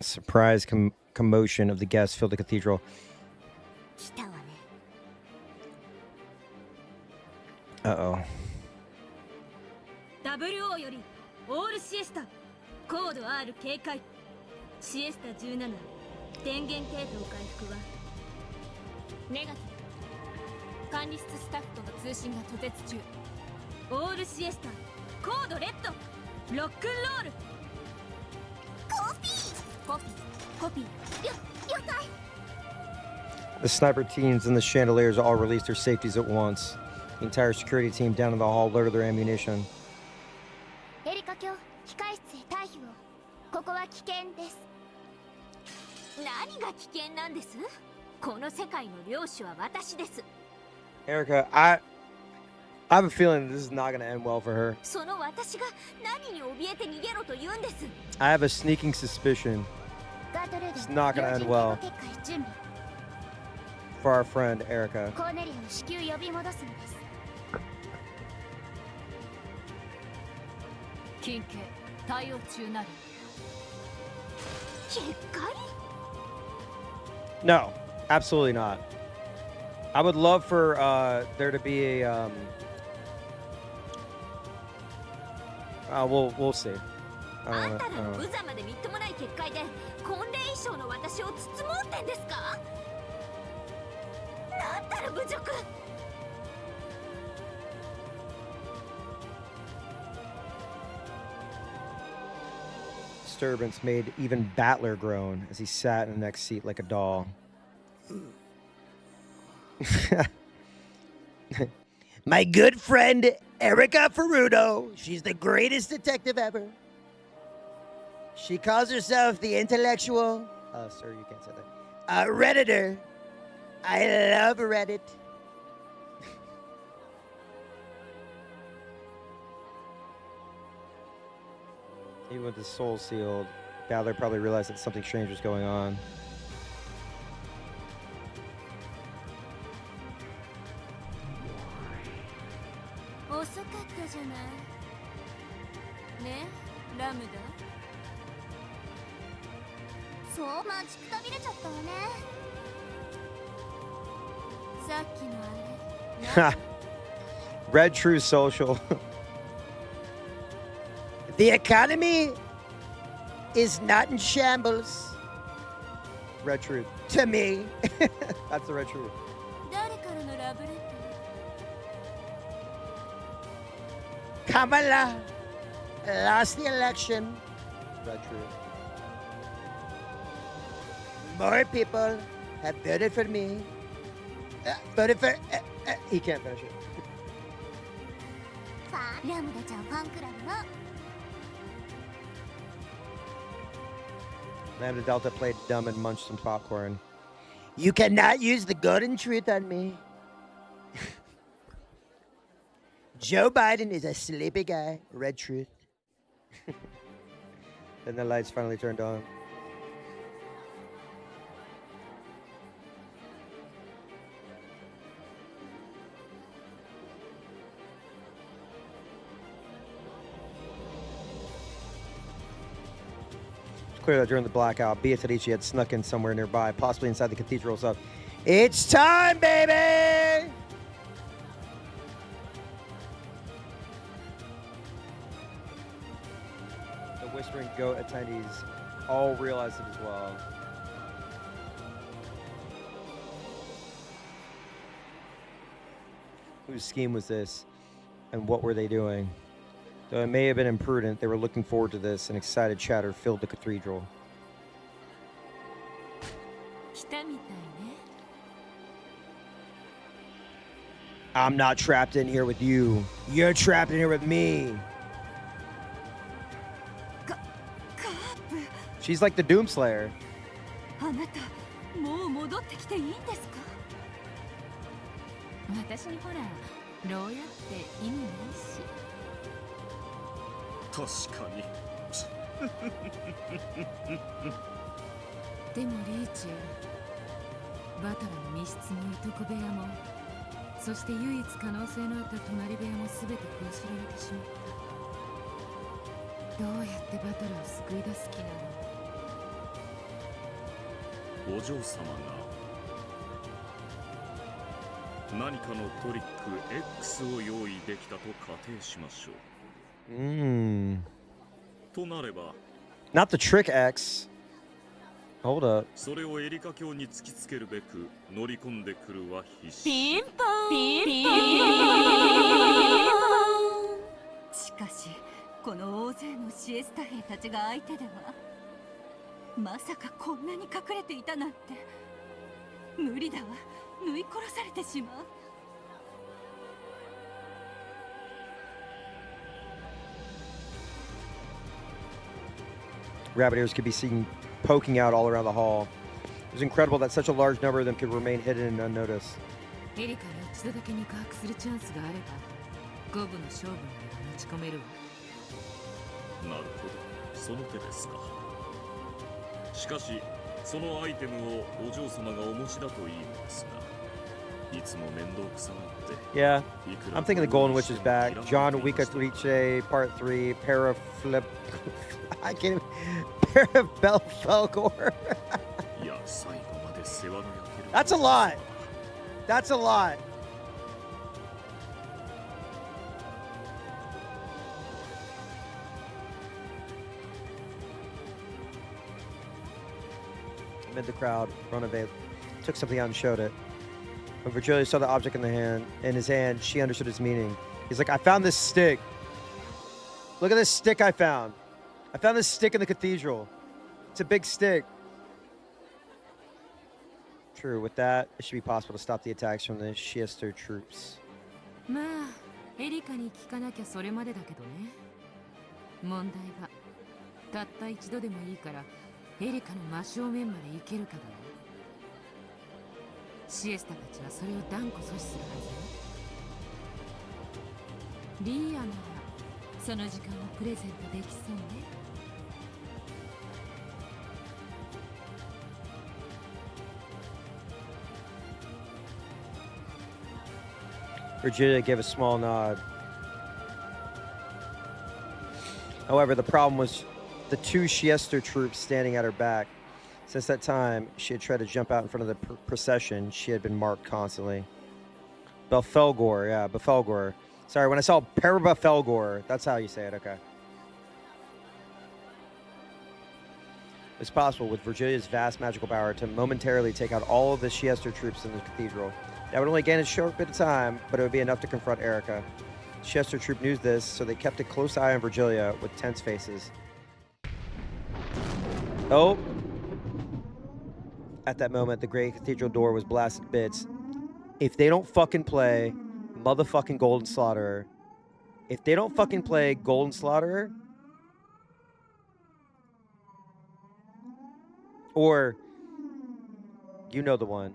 A surprise commotion of the guests filled the cathedral. 来たわね。Uh-oh. WO よりオールシエスタコード R 警戒シエスタ17電源系統回復はネガティブ。管理室スタッフとの通信が途絶中。オールシエスタコードレッドロックンロール。コピーコピーコピー。了解。 The sniper teams and the chandeliers all released their safeties at once. The entire security team down in the hall loaded their ammunition. エリカ卿、機械室へ退避を。ここは危険です。何が危険なんです？この世界の領主は私です。 Erica, I have a feeling this is not going to end well for her. その私が何に怯えて逃げろと言うんです？ I have a sneaking suspicion ガートルード、 it's not going to end 要人 well 警護結界準備。 for our friend Erica. コーネリアを至急呼び戻すのです。緊急対応中なる。結界？ No, absolutely not. I would love for there to be a we'll see. あんたらの無様でみっともない結界で婚礼衣装の私を包もうってんですか？なんたら侮辱。 Disturbance made even Battler groan as he sat in the next seat like a doll. My good friend Erica Ferrudo. She's the greatest detective ever. She calls herself the intellectual. Oh, sir, you can't say that. Redditor. I love Reddit. Even with his soul sealed, Battler probably realized that something strange was going on. Red True Social. The economy is not in shambles. Red Truth. To me. That's the Red Truth. Kamala lost the election. Red Truth. More people have voted for me. Voted for... he can't finish it. ラムダちゃんファンクラブの Lambda Delta played dumb and munched some popcorn. You cannot use the golden truth on me. Joe Biden is a sleepy guy. Red Truth. Then the lights finally turned on. It's clear that during the blackout, Beatrice had snuck in somewhere nearby, possibly inside the cathedral itself. It's time, baby! The Whispering Goat attendees all realized it as well. Whose scheme was this, and what were they doing? Though it may have been imprudent, they were looking forward to this, and excited chatter filled the cathedral. I'm not trapped in here with you. You're trapped in here with me. She's like the Doomslayer. あなたもう戻ってきていいんですか？私にほら牢屋って意味ないし。確かに。でもリーチェ、バタラの密室もいとこ部屋も、そして唯一可能性のあった隣部屋も全て封じられてしまった。どうやってバタラを救い出す気なの？お嬢様が何かのトリック X を用意できたと仮定しましょう。となれば Not the trick X. Hold up. それをエリカ卿に突きつけるべく乗り込んでくるは必死。ピンポンピンポン。しかしこの大勢のシエスタ兵たちが相手ではまさかこんなに隠れていたなんて無理だわ。縫い殺されてしまう。Rabbit ears could be seen poking out all around the hall. It was incredible that such a large number of them could remain hidden and unnoticed. エリカに一度だけ肉薄するチャンスがあれば、五分の勝負に持ち込めるわ。なるほど、その手ですか。しかし、そのアイテムをお嬢様がお持ちだといいのですが、いつも面倒くさがって。Yeah, I'm thinking the Golden Witch is back. John Beatrice, Part 3, Paraflip. I can't even. Parabelfelgor. That's a lot. That's a lot. Amid the crowd, Ronave took something out and showed it. When Virgilia saw the object in his hand, she understood its meaning. He's like, I found this stick. Look at this stick I found. I found this stick in the cathedral. It's a big stick. True, with that, it should be possible to stop the attacks from the Shiester troops. まあ、エリカに聞かなきゃそれまでだけどね。問題は、たった一度でもいいから、エリカの真正面まで行けるかだわ。シエスタたちはそれを断固阻止するはずよ。リーアなら、その時間をプレゼントできそうね。Virgilia gave a small nod. However, the problem was the two Shiester troops standing at her back. Since that time, she had tried to jump out in front of the procession. She had been marked constantly. Belfelgor, yeah, Belfelgor. Sorry, when I saw Parabelfelgor, that's how you say it, okay. It's possible, with Virgilia's vast magical power, to momentarily take out all of the Shiester troops in the cathedral. That would only gain a short bit of time, but it would be enough to confront Erica. The Shiester troop knew this, so they kept a close eye on Virgilia with tense faces. Oh! At that moment, the great cathedral door was blasted to bits. If they don't fucking play motherfucking Golden Slaughterer, if they don't fucking play Golden Slaughterer, or you know the one.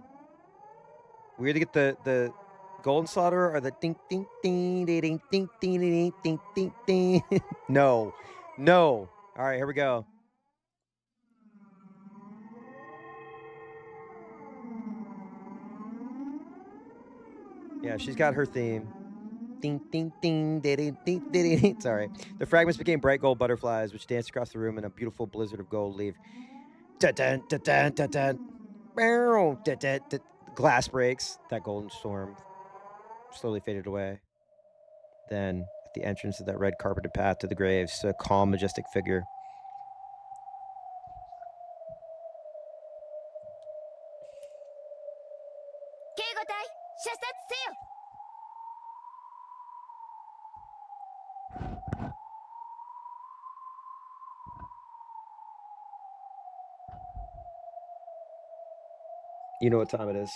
We either get the Golden Slaughterer or the ding ding ding ding ding ding ding ding ding ding. No. No. All right, here we go. Yeah, she's got her theme. Ding, ding, ding, ding, ding, ding, ding. Sorry. The fragments became bright gold butterflies, which danced across the room in a beautiful blizzard of gold leaf. Da-dun, da-dun, da-dun. Bow, da-dun, da. Glass breaks. That golden storm slowly faded away. Then, at the entrance of that red carpeted path to the graves, a calm, majestic figure. You know what time it is.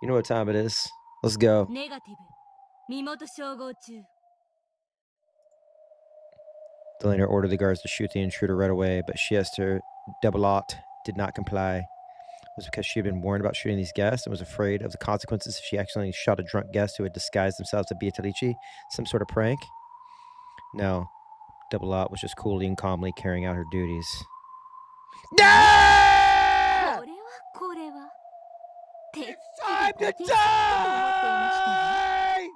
You know what time it is. Let's go. ネガティブ身元照合中 The leader ordered the guards to shoot the intruder right away, but Siester Debelot did not comply. It was because she had been warned about shooting these guests and was afraid of the consequences if she accidentally shot a drunk guest who had disguised themselves as Beatrice, some sort of prank. No, Debelot was just coolly and calmly carrying out her duties. Yeah! It's time to die!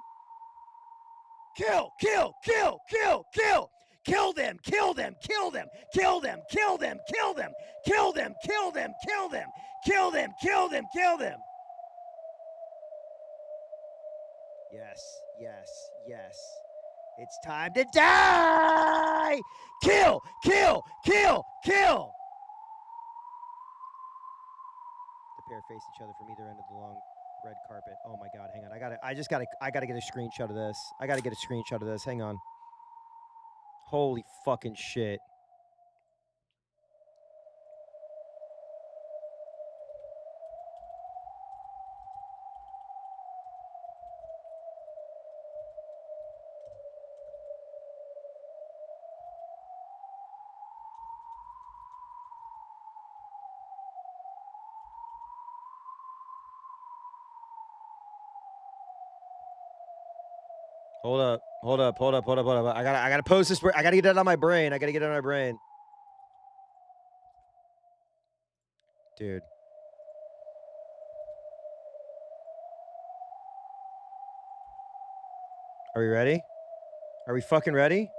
Kill, kill, kill, kill, kill! Kill them, kill them, kill them, kill them, kill them, kill them, kill them, kill them, kill them, kill them, kill them, kill them. Yes, yes, yes. It's time to die! Kill, kill, kill, kill! The pair faced each other from either end of the long red carpet. Oh my god, hang on. I gotta get a screenshot of this. I gotta get a screenshot of this. Hang on. Holy fucking shit. Hold up. I gotta post this. I gotta get it on my brain. Dude. Are we ready? Are we fucking ready?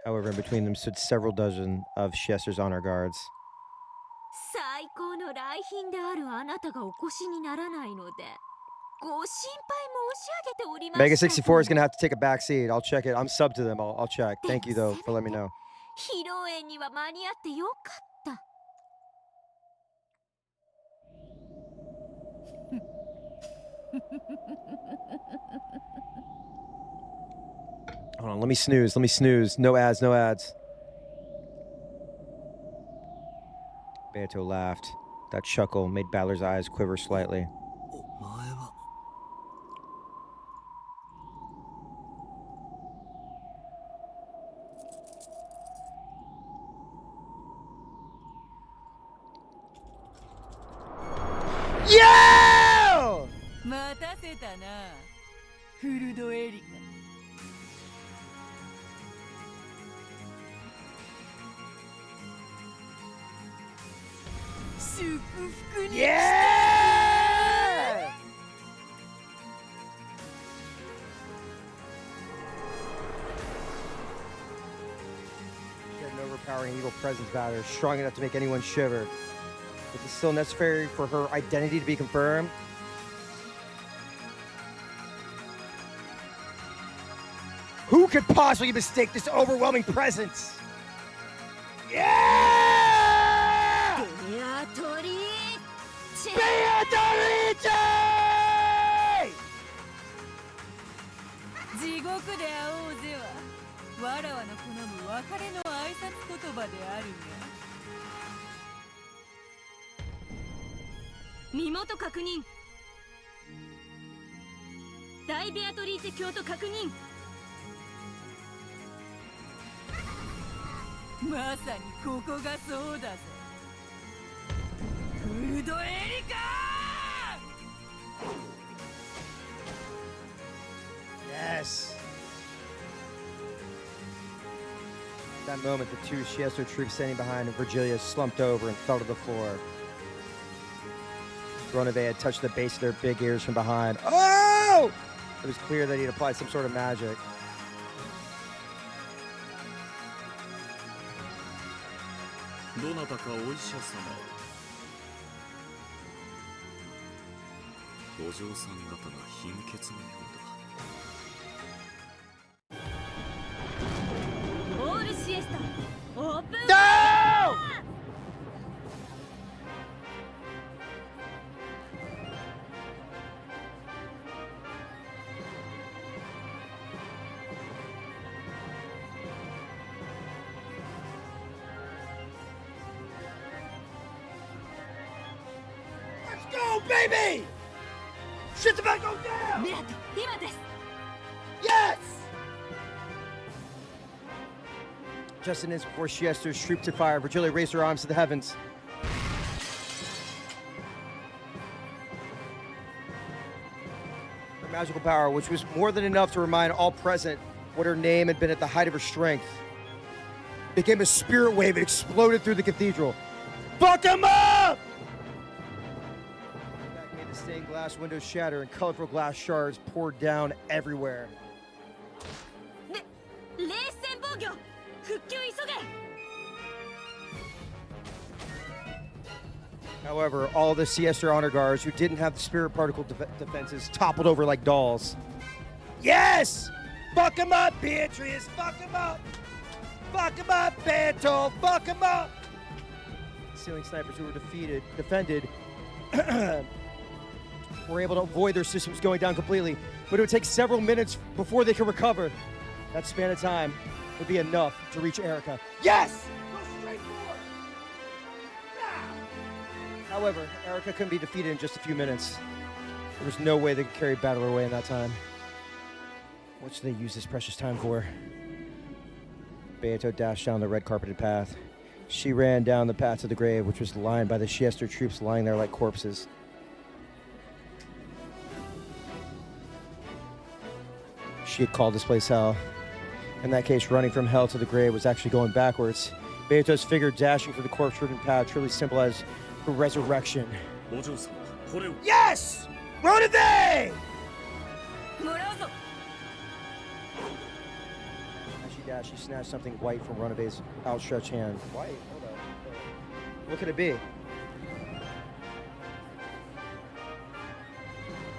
However, in between them stood several dozen of Siester's honor guards. 最高の来賓であるあなたがお越しにならないのでご心配申し上げておりました。 Mega 64 is gonna have to take a back seat. I'll check it. I'm subbed to them. I'll check. Thank you though for letting me know. 披露宴には間に合ってよかった。 Hold on, let me snooze. No ads. Beato laughed. That chuckle made Balor's eyes quiver slightly. Yo! 待たせたな、フルドエリカ。祝福に。Yeah! She had an overpowering evil presence about her, strong enough to make anyone shiver. Is it still necessary for her identity to be confirmed? Who could possibly mistake this overwhelming presence? Yeah! Beatrice! Beatrice! 地獄で会おうぜは、わらわの好む別れの挨拶言葉であるが。身元確認。大ベアトリーチェ教と確認。まさにここがそうだぜ。フルドエリカー！ Yes. At that moment, the two Siester troops standing behind Virgilia slumped over and fell to the floor. Ronave had touched the base of their big ears from behind. Oh! It was clear that he'd applied some sort of magic. No! Let's go, baby! Shit's about to go down! Yes! Just an instant before Shiester's troop to fire, Virgilia raised her arms to the heavens. Her magical power, which was more than enough to remind all present what her name had been at the height of her strength, became a spirit wave and exploded through the cathedral. Fuck him up! That made the stained glass windows shatter and colorful glass shards poured down everywhere. However, all the Siester honor guards who didn't have the spirit particle defenses toppled over like dolls. Yes! Fuck him up, Beatrice! Fuck him up! Fuck him up, Beto! Fuck him up! Ceiling snipers who were defended, were able to avoid their systems going down completely, but it would take several minutes before they could recover. That span of time would be enough to reach Erica. Yes! Go straight forward! Now! However, Erica couldn't be defeated in just a few minutes. There was no way they could carry Battler away in that time. What should they use this precious time for? Beato dashed down the red carpeted path. She ran down the path to the grave, which was lined by the Siester troops lying there like corpses. She had called this place hell. In that case, running from hell to the grave was actually going backwards. Beato's figure dashing through the corpse-ridden path truly symbolized her resurrection. Yes! Ronave! As she dashed, she snatched something white from Ronave's outstretched hand. White? Hold up. What could it be?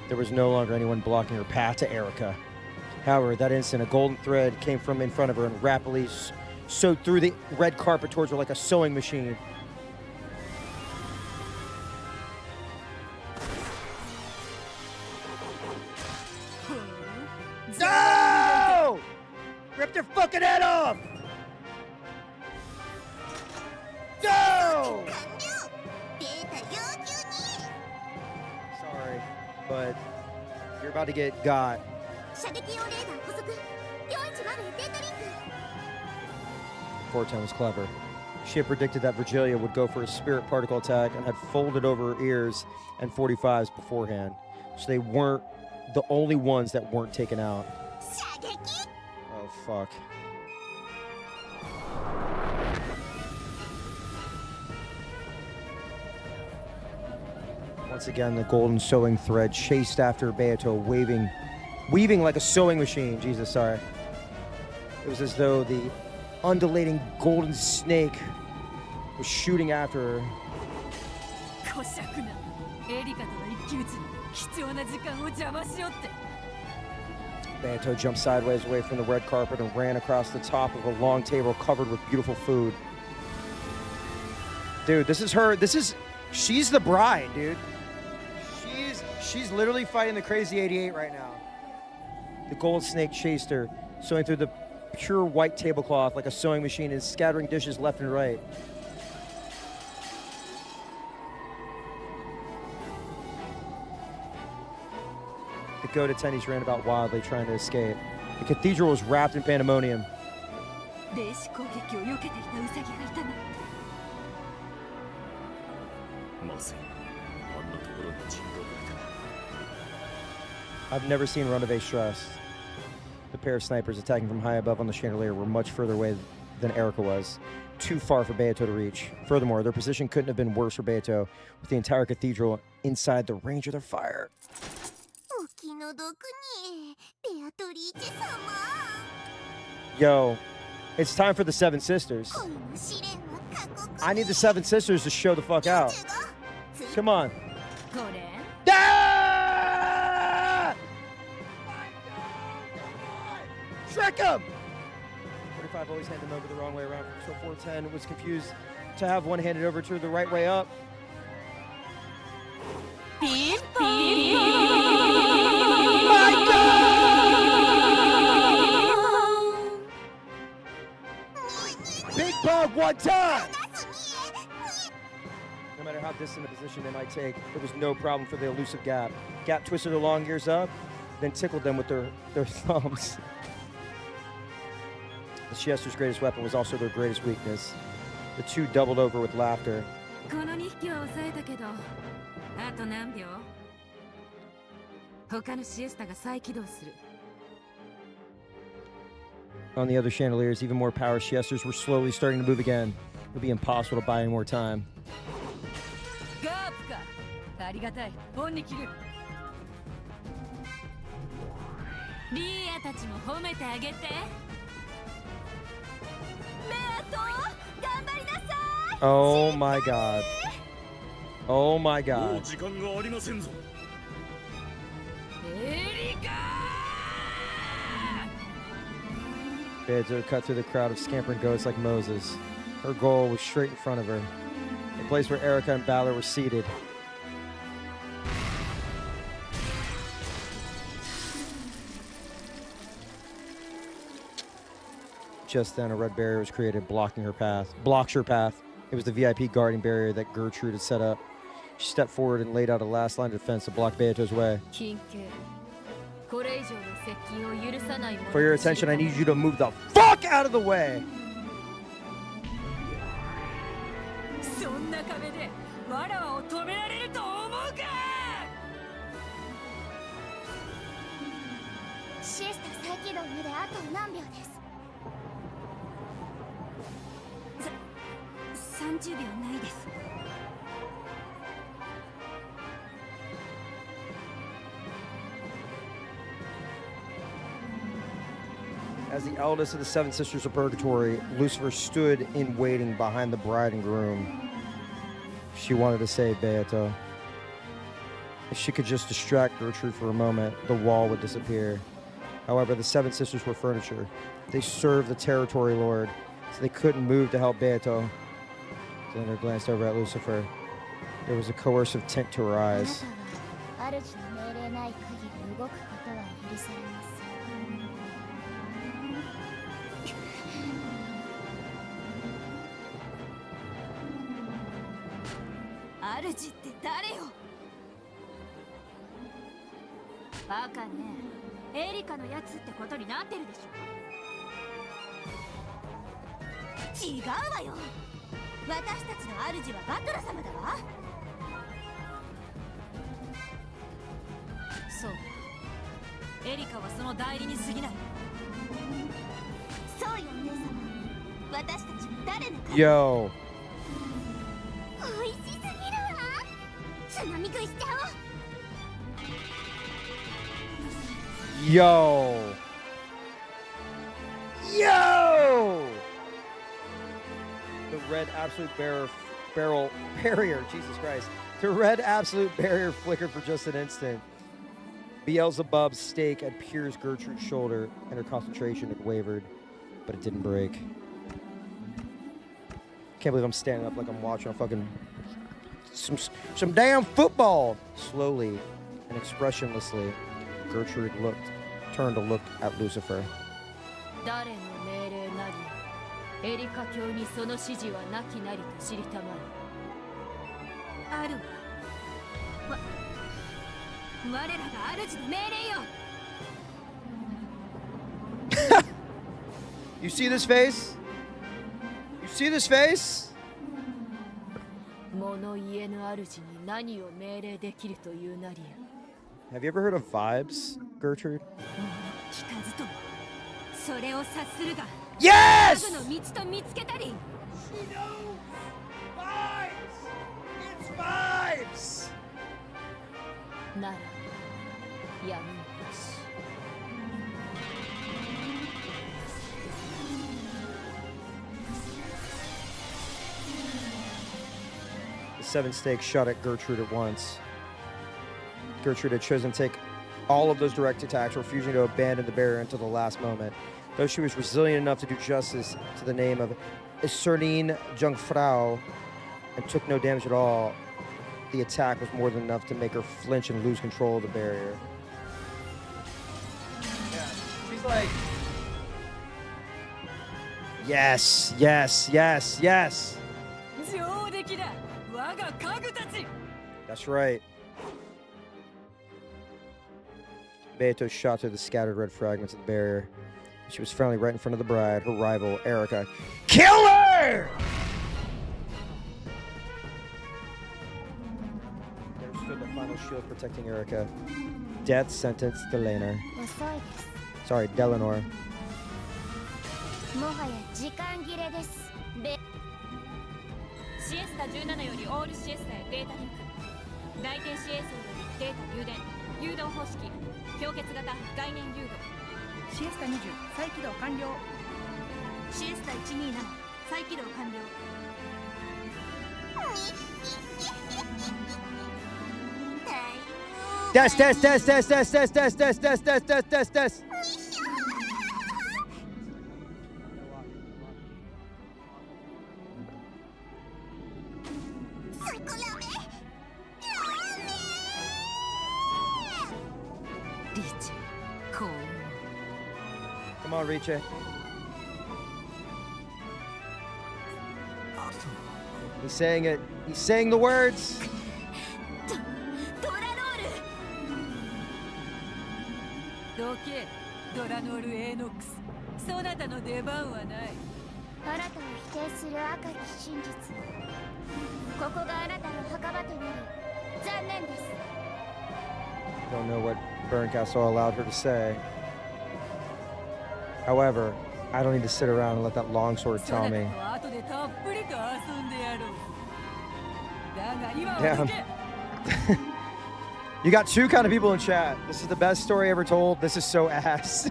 There was no longer anyone blocking her path to Erica. However, that instant, a golden thread came from in front of her and rapidly sewed through the red carpet towards her like a sewing machine. No! Rip their fucking head off! No! Sorry, but you're about to get got. Fortune was clever. She had predicted that Virgilia would go for a spirit particle attack and had folded over her ears and 45s beforehand, so they weren't the only ones that weren't taken out. Oh, fuck. Once again, the golden sewing thread chased after Beato, weaving like a sewing machine. Jesus, sorry. It was as though the undulating golden snake was shooting after her. Beato jumped sideways away from the red carpet and ran across the top of a long table covered with beautiful food. Dude, this is her. She's the bride, dude. She's literally fighting the crazy 88 right now. The gold snake chased her, sewing through the pure white tablecloth like a sewing machine and scattering dishes left and right. The goat attendees ran about wildly, trying to escape. The cathedral was wrapped in pandemonium. I've never seen Ronave stressed. The pair of snipers attacking from high above on the chandelier were much further away than Erica was. Too far for Beato to reach. Furthermore, their position couldn't have been worse for Beato, with the entire cathedral inside the range of their fire. Yo, it's time for the Seven Sisters. I need the Seven Sisters to show the fuck out. Come on. Ah! Trick him! 45 always handed them over the wrong way around, so 410 was confused to have one handed over to the right way up. Big bug one time! No matter how distant a position they might take, it was no problem for the elusive Gap. Gap twisted their long ears up, then tickled them with their thumbs. The Shiester's greatest weapon was also their greatest weakness. The two doubled over with laughter. On the other chandeliers, even more power Shiesters were slowly starting to move again. It would be impossible to buy any more time. Oh my god. Oh my god. Beato cut through the crowd of scampering goats like Moses. Her goal was straight in front of her, the place where Erica and Balor were seated. Just then, a red barrier was created, blocks her path. It was the VIP guarding barrier that Gertrude had set up. She stepped forward and laid out a last line of defense to block Beato's way. For your attention, I need you to move the fuck out of the way! As the eldest of the Seven Sisters of Purgatory, Lucifer stood in waiting behind the bride and groom. She wanted to save Beato. If she could just distract Gertrude for a moment, the wall would disappear. However, the Seven Sisters were furniture. They served the territory lord, so they couldn't move to help Beato. Xander glanced over at Lucifer. There was a coercive tint to her eyes. Yo. Yo. Yo. The red absolute barrier, Jesus Christ. The red absolute barrier flickered for just an instant. Beelzebub's stake had pierced Gertrude's shoulder, and her concentration had wavered, but it didn't break. Can't believe I'm standing up like I'm watching a fucking some damn football. Slowly and expressionlessly, Gertrude turned to look at Lucifer. You see this face? You see this face? Have you ever heard of vibes, Gertrude? Yes! She knows vibes! It's vibes! ならやむなし。 The 7 stakes shot at Gertrude at once. Gertrude had chosen to take all of those direct attacks, refusing to abandon the barrier until the last moment. Though she was resilient enough to do justice to the name of Isernine Jungfrau and took no damage at all, the attack was more than enough to make her flinch and lose control of the barrier. Yeah, she's like, yes, yes, yes, yes. That's right. Beato shot through the scattered red fragments of the barrier. She was finally right in front of the bride, her rival, Erica. Kill her! There stood the final shield protecting Erica. Death sentence Delanor. Sorry, Delanor. もはや時間切れです。シエスタ17よりオールシエスタへデータリンク。大天使衛星よりデータ誘電。誘導方式。氷結型概念誘導。シエスタ20再起動完了。シエスタ127再起動完了。Des, des, des, des, des, des, des, des, des, des, des, des, des. Come on, Riche. He's saying it. He's saying the words. どけ、ドラノール A ノックス。そなたの出番はない。あなたを否定する赤き真実。ここがあなたの墓場となり、残念です。 Don't know what Berncastle allowed her to say. However, I don't need to sit around and let that longsword tell me. Damn. You got two kind of people in chat. This is the best story ever told. This is so ass.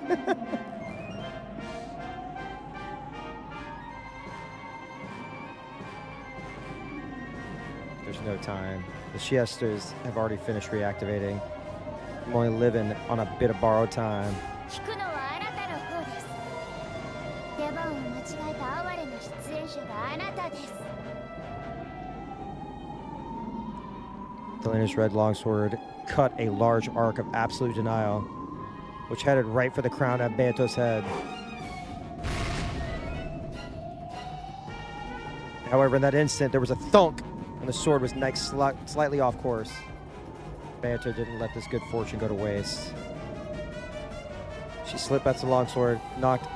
There's no time. The siestas have already finished reactivating. I'm only living on a bit of borrowed time. 聞くのはあなたの方です。出番を間違えた哀れな出演者があなたです。 Delena's red longsword cut a large arc of absolute denial, which headed right for the crown at Beato's head. However, in that instant, there was a thunk, and the sword was knifed slightly off course. Beato didn't let this good fortune go to waste. She slipped past the longsword, knocked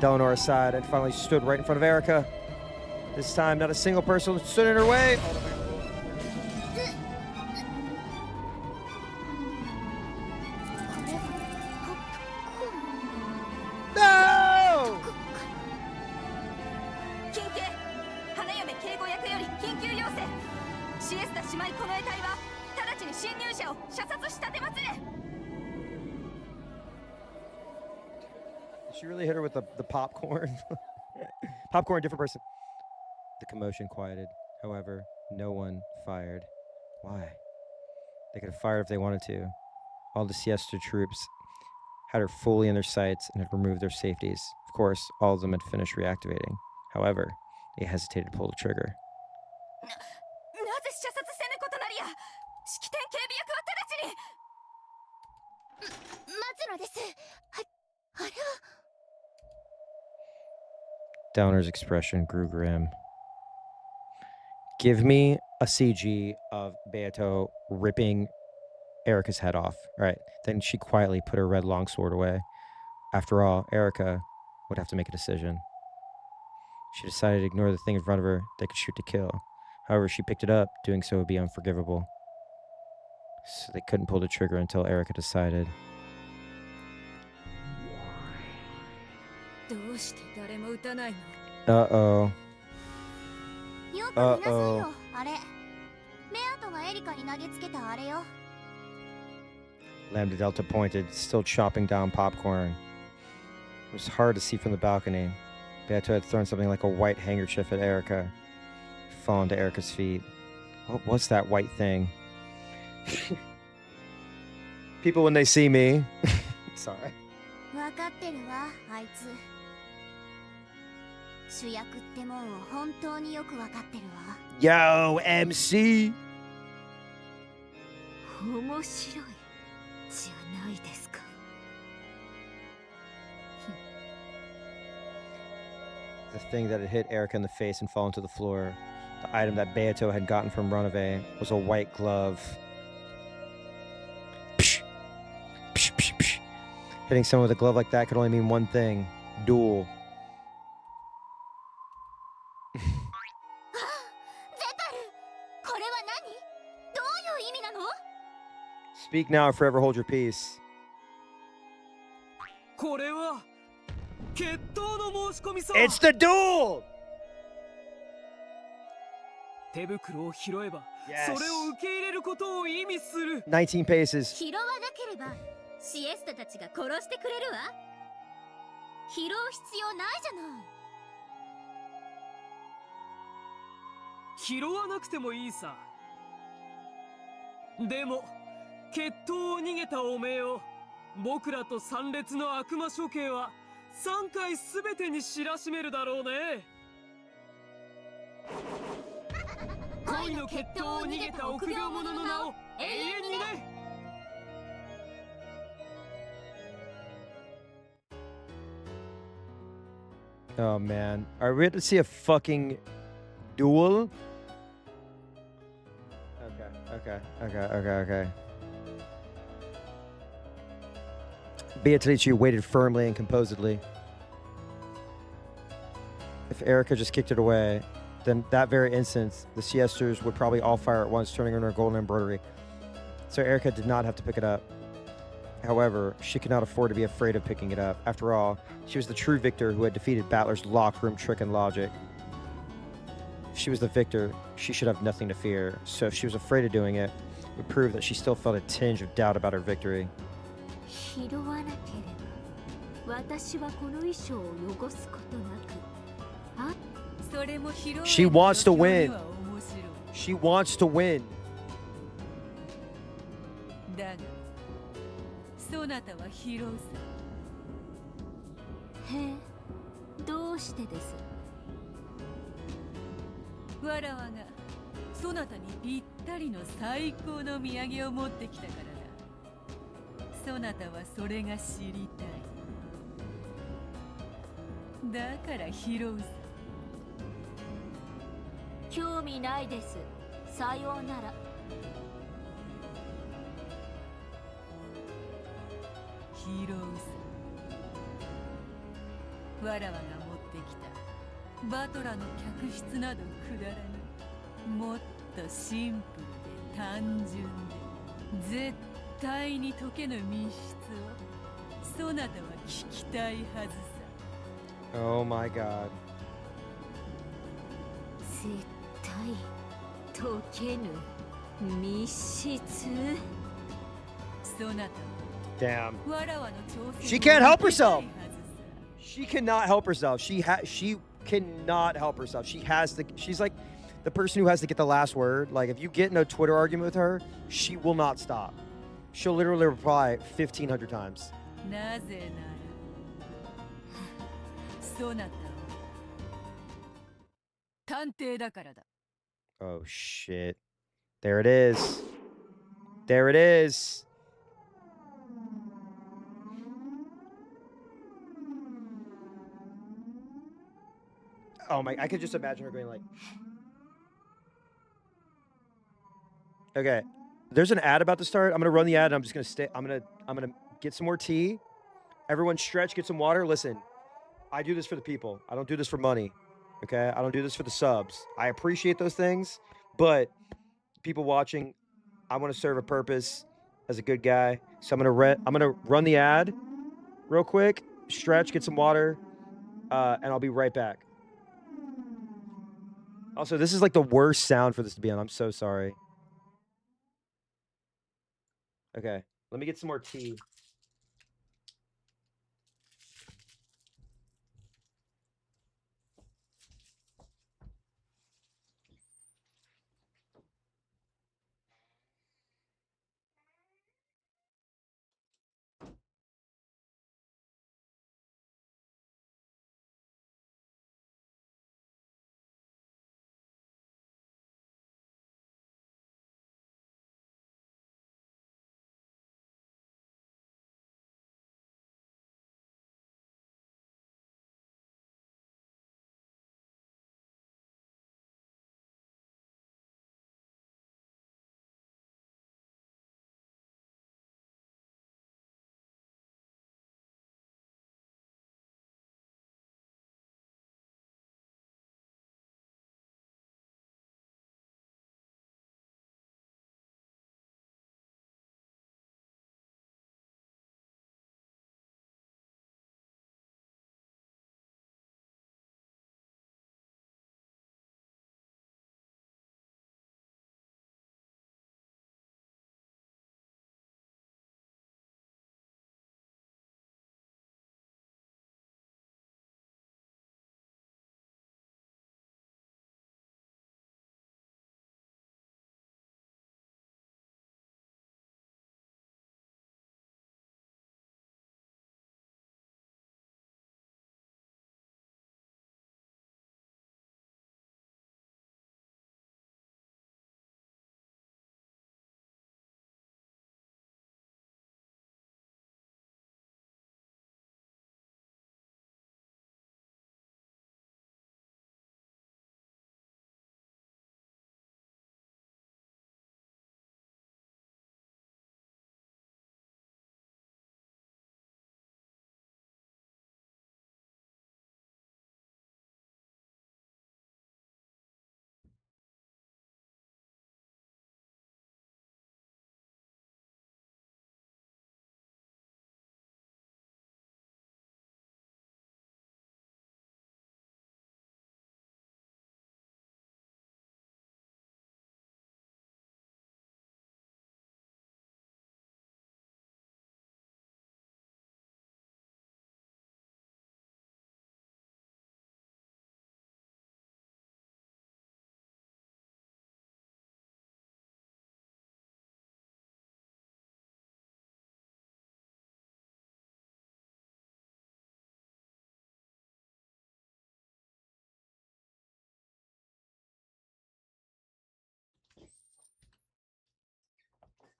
Delanor aside, and finally stood right in front of Erica. This time, not a single person stood in her way. No! 緊急花嫁警護役より緊急要請。シエスタ姉妹この得体は直ちに侵入者を射殺し立てますれ。 She really hit her with the popcorn. Popcorn, different person. The commotion quieted. However, no one fired. Why? They could have fired if they wanted to. All the siesta troops had her fully in their sights and had removed their safeties. Of course, all of them had finished reactivating. However, they hesitated to pull the trigger. なぜ射殺せぬことなりや。式典警備役は直ちに。待つのです。あれは。 Downer's expression grew grim. Give me a CG of Beato ripping Erica's head off. All right. Then she quietly put her red longsword away. After all, Erica would have to make a decision. She decided to ignore the thing in front of her that could shoot to kill. However, she picked it up. Doing so would be unforgivable. So they couldn't pull the trigger until Erica decided. どうして誰も打たないの？ Uh-oh. よく見なさいよ、あれ。ベアとがエリカに投げつけたあれよ。 Lambda Delta pointed, still chopping down popcorn. It was hard to see from the balcony. Beato had thrown something like a white handkerchief at Erica. Fallen to Erica's feet. What was that white thing? People, when they see me... Sorry. わかってるわ、あいつ。主役ってもんを本当によくわかってるわ。 Yo, MC! 面白いじゃないですか。The thing that had hit Erica in the face and fallen to the floor. The item that Beato had gotten from Runaway was a white glove. Psh, psh, psh, psh. Hitting someone with a glove like that could only mean one thing. Duel. ゼタル、これは何？どういう意味なの？ Speak now or forever hold your peace. これは決闘の申し込みさ。 It's the duel! 手袋を拾えば、 Yes. それを受け入れることを意味する。19 paces. 拾わなければシエスタたちが殺してくれるわ。拾う必要ないじゃない。拾わなくてもいいさ。でも決闘を逃げたおめえを僕らと参列の悪魔処刑は3回すべてに知らしめるだろうね。恋の決闘を逃げた臆病者の名を永遠にね。 Oh man. Are we to see a fucking duel? Okay. Beatrice waited firmly and composedly. If Erica just kicked it away, then that very instant, the siesters would probably all fire at once, turning on her golden embroidery. So Erica did not have to pick it up. However, she could not afford to be afraid of picking it up. After all, she was the true victor who had defeated Battler's locker room trick and logic. If she was the victor, she should have nothing to fear. So if she was afraid of doing it, it would prove that she still felt a tinge of doubt about her victory. 拾わなければ私はこの衣装を汚すことなく。あ、それも拾う。 She wants to win. She wants to win. だが、そなたは拾うさ。へえ、どうしてです？わらわがそなたにぴったりの最高の土産を持ってきたからだ。そなたはそれが知りたい。だから拾うさ。興味ないです。さようなら。拾うさ。わらわが持ってきたバトラの客室などくだらぬ。もっとシンプルで単純で絶対に解けぬ密室をそなたは聞きたいはずさ。 Oh my god. 絶対解けぬ密室。そなた Damn. はわらわの挑戦 She can't help herself. She cannot help herself. She cannot help herself. She's like the person who has to get the last word. Like if you get in a Twitter argument with her, she will not stop. She'll literally reply 1,500 times. なぜならそなたは探偵だからだ。 Oh shit. There it is. There it is. Oh my, I could just imagine her going like, okay, there's an ad about to start. I'm going to run the ad and I'm just going to stay. I'm going to get some more tea. Everyone stretch, get some water. Listen, I do this for the people. I don't do this for money. Okay. I don't do this for the subs. I appreciate those things, but people watching, I want to serve a purpose as a good guy. So I'm going to run the ad real quick, stretch, get some water. And I'll be right back. Also, this is like the worst sound for this to be on. I'm so sorry. Okay, let me get some more tea.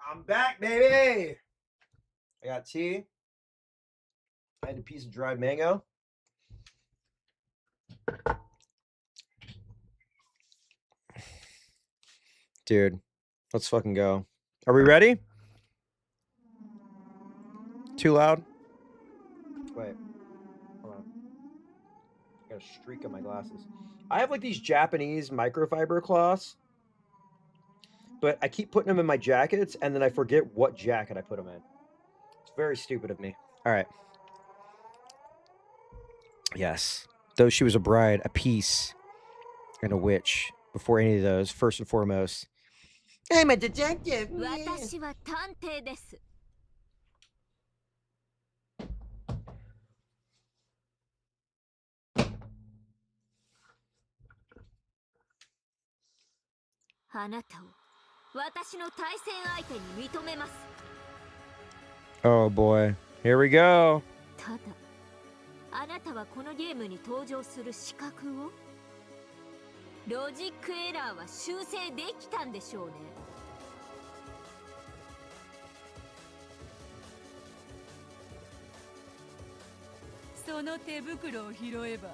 I'm back, baby. I got tea. I had a piece of dried mango. Dude, let's fucking go. Are we ready? Too loud? Wait. Hold on. I got a streak on my glasses. I have like these Japanese microfiber cloths, but I keep putting them in my jackets and then I forget what jacket I put them in. It's very stupid of me. All right. Yes. Though she was a bride, a piece, and a witch. Before any of those, first and foremost, I'm a detective. 私は探偵です。あなたを私の対戦相手に認めます。Oh boy. Here we go. ただ、あなたはこのゲームに登場する資格をロジックエラーは修正できたんでしょうね。その手袋を拾えば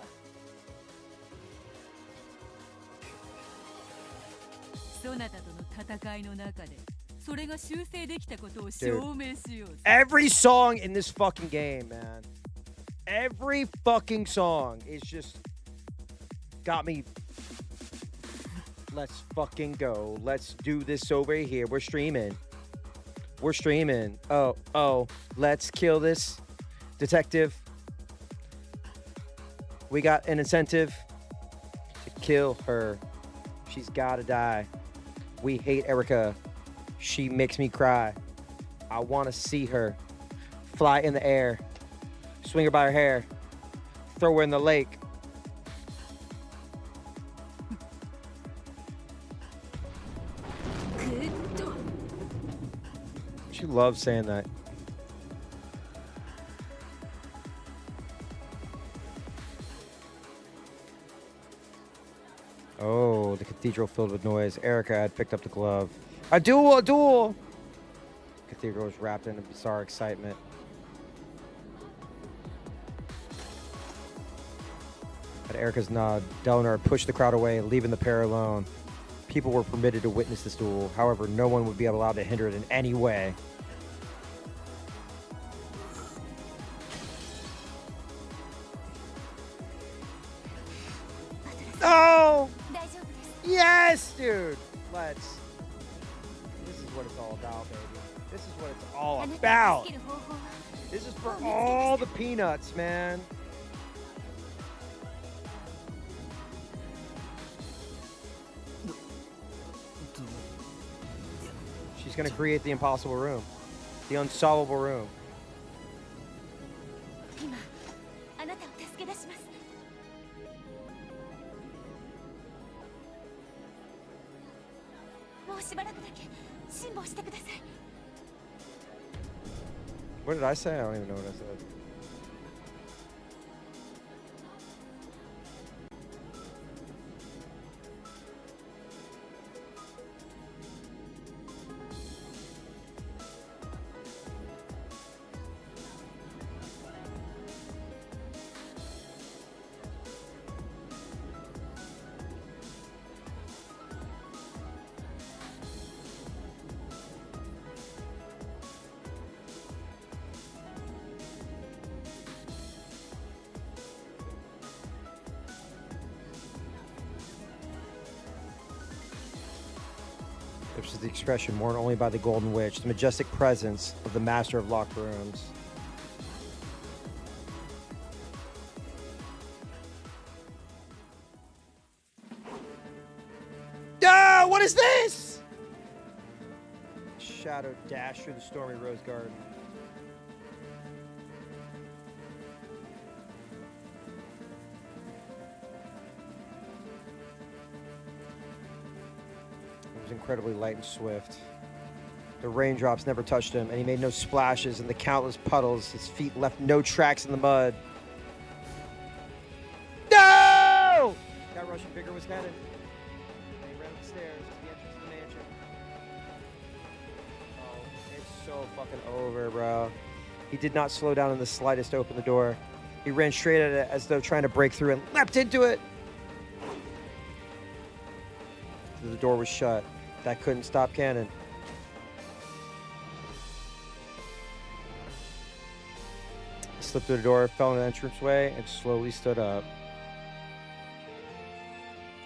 そなたとの戦いの中でそれが修正できたことを証明しよう。Every song in this fucking game, man. Every fucking song is just got me. Let's fucking go. Let's do this over here. We're streaming. We're streaming. Oh, let's kill this detective. We got an incentive to kill her. She's gotta die. We hate Erica. She makes me cry. I want to see her fly in the air, swing her by her hair, throw her in the lake. Kiddo. She loves saying that. Oh, the cathedral filled with noise. Erica had picked up the glove. A duel, a duel! The cathedral was wrapped in a bizarre excitement. At Erica's nod, Delenar pushed the crowd away, leaving the pair alone. People were permitted to witness this duel. However, no one would be allowed to hinder it in any way. Oh! Yes, dude! Let's. This is what it's all about, baby. This is what it's all about. This is for all the peanuts, man. She's gonna create the impossible room. The unsolvable room. 今あなたを助け出します。もうしばらくだけ辛抱してください。 What did I say? I don't even know what I said. Which is the expression worn only by the Golden Witch, the majestic presence of the Master of Locked Rooms. Ah, what is this? Shadow dashed through the stormy rose garden. Incredibly light and swift. The raindrops never touched him, and he made no splashes in the countless puddles. His feet left no tracks in the mud. No! That rushing figure was headed. And he ran up the stairs to the entrance of the mansion. Oh, it's so fucking over, bro. He did not slow down in the slightest to open the door. He ran straight at it as though trying to break through and leapt into it. The door was shut. That couldn't stop Cannon. He slipped through the door, fell in the entranceway, and slowly stood up.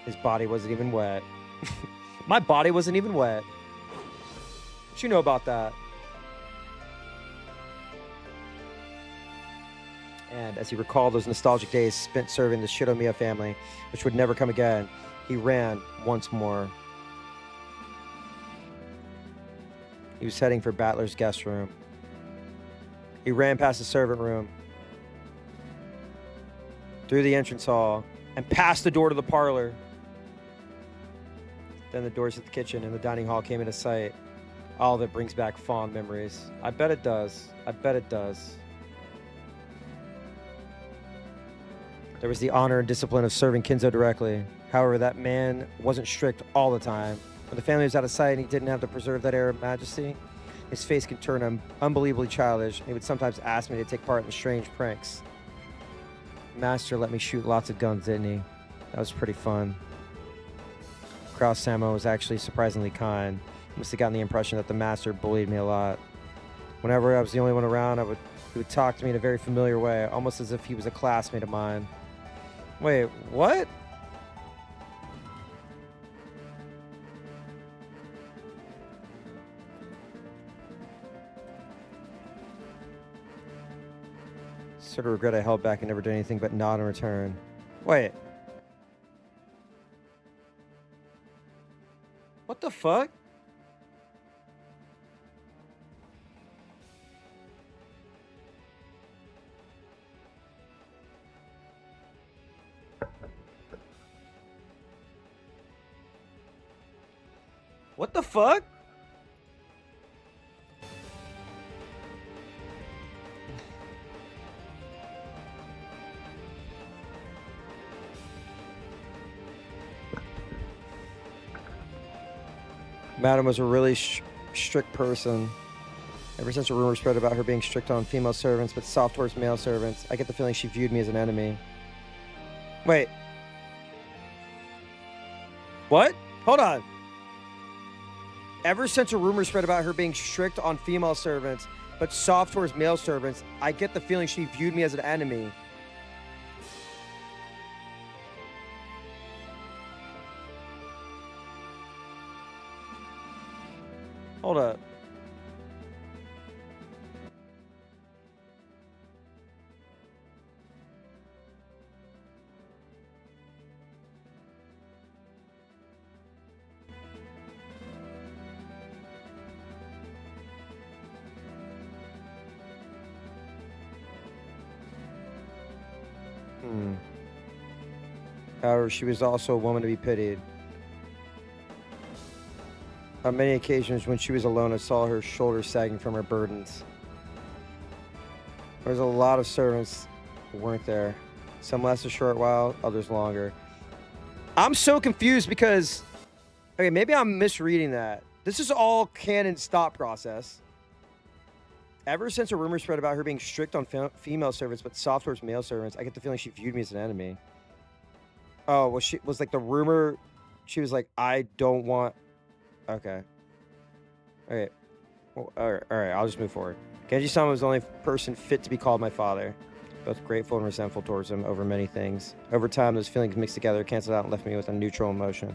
His body wasn't even wet. My body wasn't even wet. What you know about that? And as he recalled those nostalgic days spent serving the Shidomiya family, which would never come again, he ran once more. He was heading for Battler's guest room. He ran past the servant room, through the entrance hall, and past the door to the parlor. Then the doors of the kitchen and the dining hall came into sight. All of it brings back fond memories. I bet it does. I bet it does. There was the honor and discipline of serving Kinzo directly. However, that man wasn't strict all the time. When the family was out of sight and he didn't have to preserve that air of majesty, his face could turn unbelievably childish, and he would sometimes ask me to take part in strange pranks. Master let me shoot lots of guns, didn't he? That was pretty fun. Kraus Samo was actually surprisingly kind. I must have gotten the impression that the master bullied me a lot. Whenever I was the only one around, he would talk to me in a very familiar way, almost as if he was a classmate of mine. Wait, what? Sort of regret I held back and never did anything but nod in return. Wait. What the fuck? What the fuck? Madam was a really strict person. Ever since a rumor spread about her being strict on female servants but soft towards male servants, I get the feeling she viewed me as an enemy. Wait. What? Hold on. Ever since a rumor spread about her being strict on female servants but soft towards male servants, I get the feeling she viewed me as an enemy. Hold up. However, she was also a woman to be pitied. On many occasions when she was alone, I saw her shoulders sagging from her burdens. There was a lot of servants who weren't there. Some lasted a short while, others longer. I'm so confused because... Okay, maybe I'm misreading that. This is all canon's thought process. Ever since a rumor spread about her being strict on female servants but soft towards male servants, I get the feeling she viewed me as an enemy. Oh, well, she was like the rumor. She was like, I don't want... Okay. Okay. Well, all right, I'll just move forward. Genji-sama was the only person fit to be called my father. Both grateful and resentful towards him over many things. Over time, those feelings mixed together, canceled out, and left me with a neutral emotion.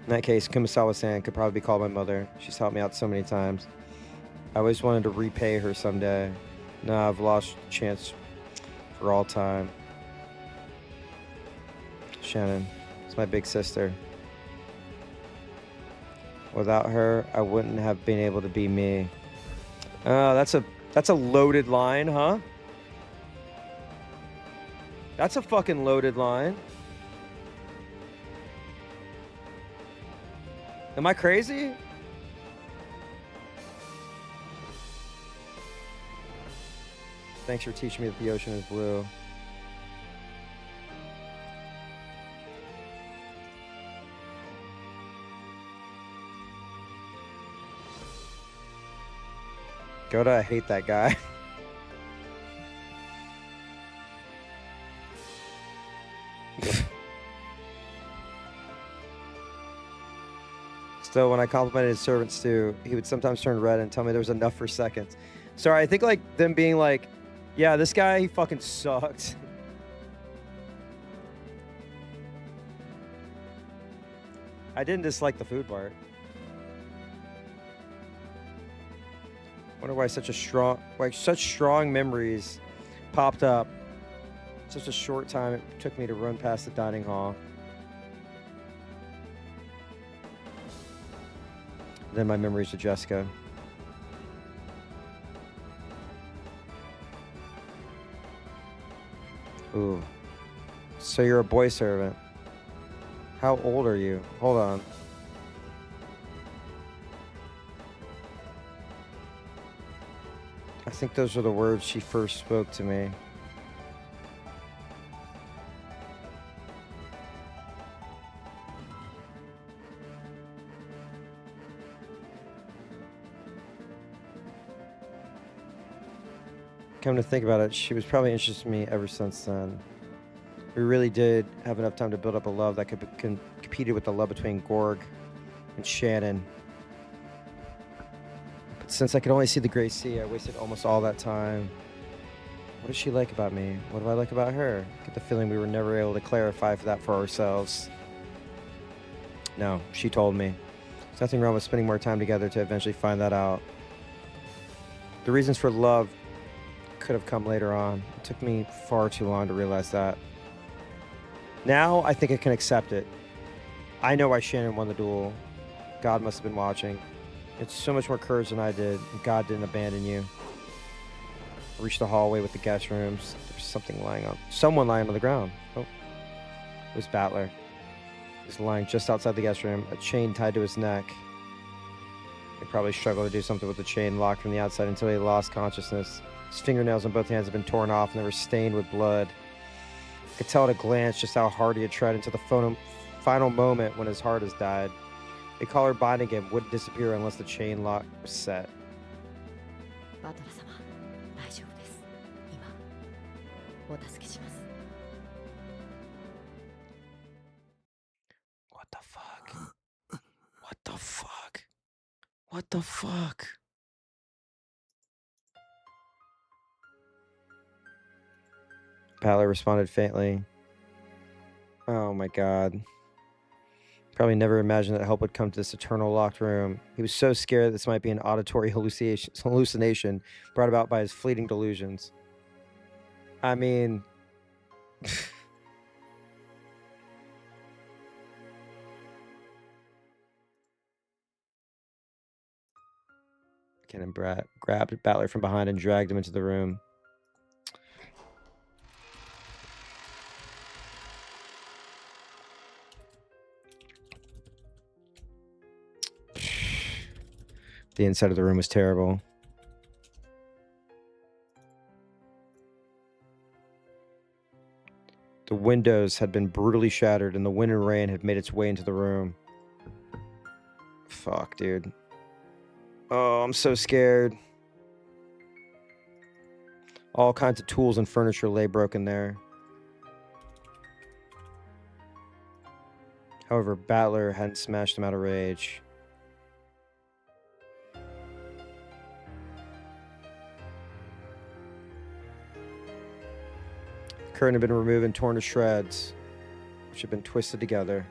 In that case, Kumasawa-san could probably be called my mother. She's helped me out so many times. I always wanted to repay her someday. Now I've lost the chance for all time. Shannon, it's my big sister. Without her, I wouldn't have been able to be me. That's a loaded line, huh? That's a fucking loaded line. Am I crazy? Thanks for teaching me that the ocean is blue. Goda, I hate that guy. Still, when I complimented his servants too, he would sometimes turn red and tell me there was enough for seconds. Sorry, I think like them being like, yeah, this guy, he fucking sucked. I didn't dislike the food part. Wonder why such strong memories popped up. Such a short time it took me to run past the dining hall. Then my memories of Jessica. Ooh. So you're a boy servant. How old are you? Hold on. I think those are the words she first spoke to me. Come to think about it, she was probably interested in me ever since then. We really did have enough time to build up a love that competed with the love between Gorg and Shannon. But since I could only see the gray sea, I wasted almost all that time. What does she like about me? What do I like about her? I get the feeling we were never able to clarify that for ourselves. No, she told me. There's nothing wrong with spending more time together to eventually find that out. The reasons for love could have come later on. It took me far too long to realize that. Now I think I can accept it. I know why Shannon won the duel. God must have been watching. It's so much more courage than I did. And God didn't abandon you. I reached the hallway with the guest rooms. There's someone lying on the ground. Oh, it was Battler. He was lying just outside the guest room, a chain tied to his neck. He probably struggled to do something with the chain locked from the outside until he lost consciousness. His fingernails on both hands had been torn off and they were stained with blood. I could tell at a glance just how hard he had tried until the final moment when his heart has died. The collar binding him wouldn't disappear unless the chain lock was set. バトラ様、大丈夫です。今、お助けします。What the fuck? What the fuck? What the fuck? Battler responded faintly. Oh my god. Probably never imagined that help would come to this eternal locked room. He was so scared that this might be an auditory hallucination brought about by his fleeting delusions. I mean... Cannon grabbed Battler from behind and dragged him into the room. The inside of the room was terrible. The windows had been brutally shattered and the wind and rain had made its way into the room. Fuck, dude. Oh, I'm so scared. All kinds of tools and furniture lay broken there. However, Battler hadn't smashed him out of rage. The curtain had been removed and torn to shreds, which had been twisted together.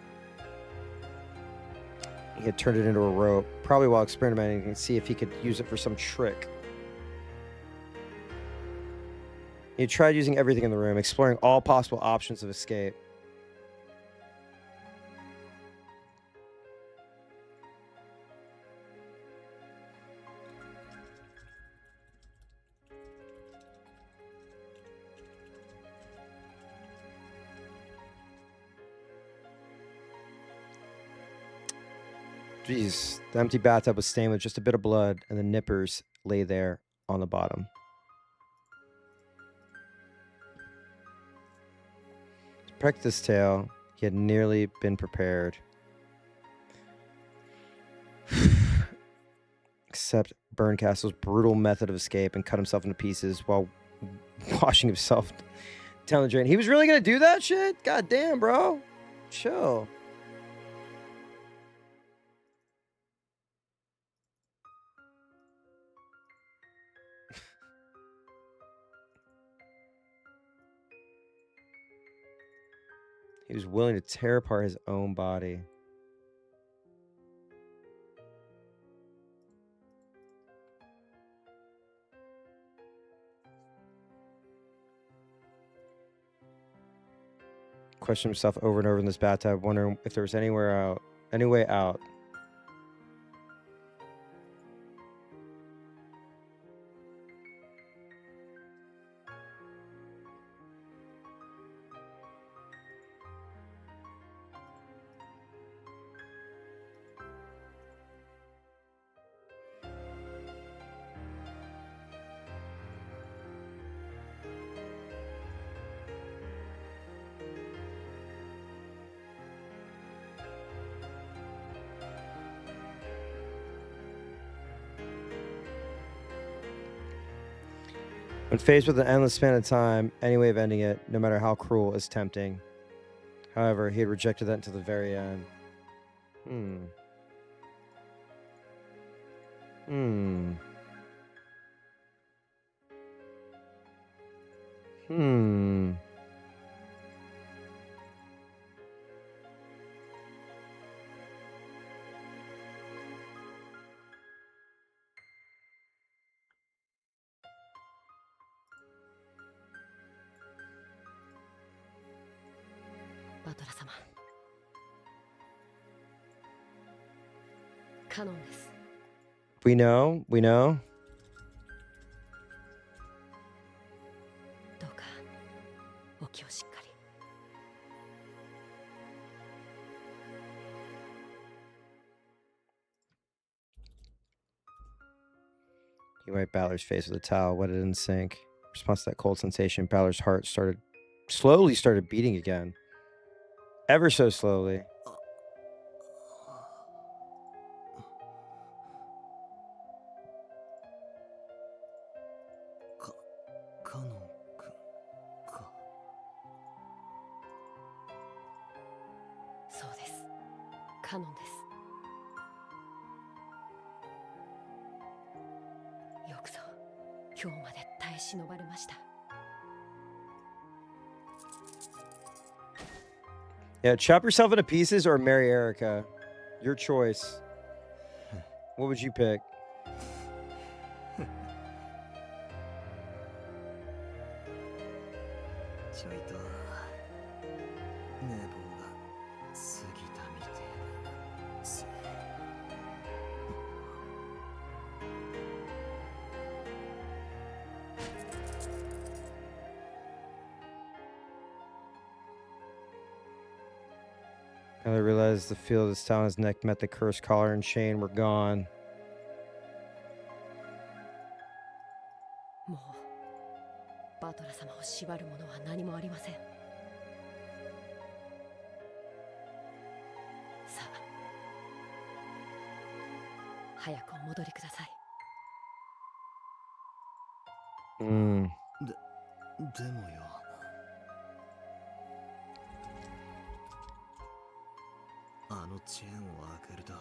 He had turned it into a rope, probably while experimenting to see if he could use it for some trick. He had tried using everything in the room, exploring all possible options of escape. Jeez, the empty bathtub was stained with just a bit of blood, and the nippers lay there on the bottom. To protect this tale, he had nearly been prepared. Except Berncastle's brutal method of escape and cut himself into pieces while washing himself down the drain. He was really gonna do that shit? God damn, bro. Chill. He was willing to tear apart his own body. Questioned himself over and over in this bathtub, wondering if there was any way out. When faced with an endless span of time, any way of ending it, no matter how cruel, is tempting. However, he had rejected that until the very end. トラ様。カノンです。We know, we know. どうかお気をしっかり。You wipe Balor's face with a towel, wet it in sink. In response to that cold sensation, Balor's heart slowly started beating again. Ever so slowly. カノン君か。そうです。カノンです。よくぞ今日まで耐え忍ばれました。Yeah, chop yourself into pieces or marry Erica. Your choice. What would you pick? ちょいと寝坊が過ぎたみてえす。And I realized the feel of the stone on his neck met the cursed collar and chain were gone. もうバトラ様を縛るものは何もありません。さあ、早くお戻りください。でもよ。あのチェーンを開けると、ま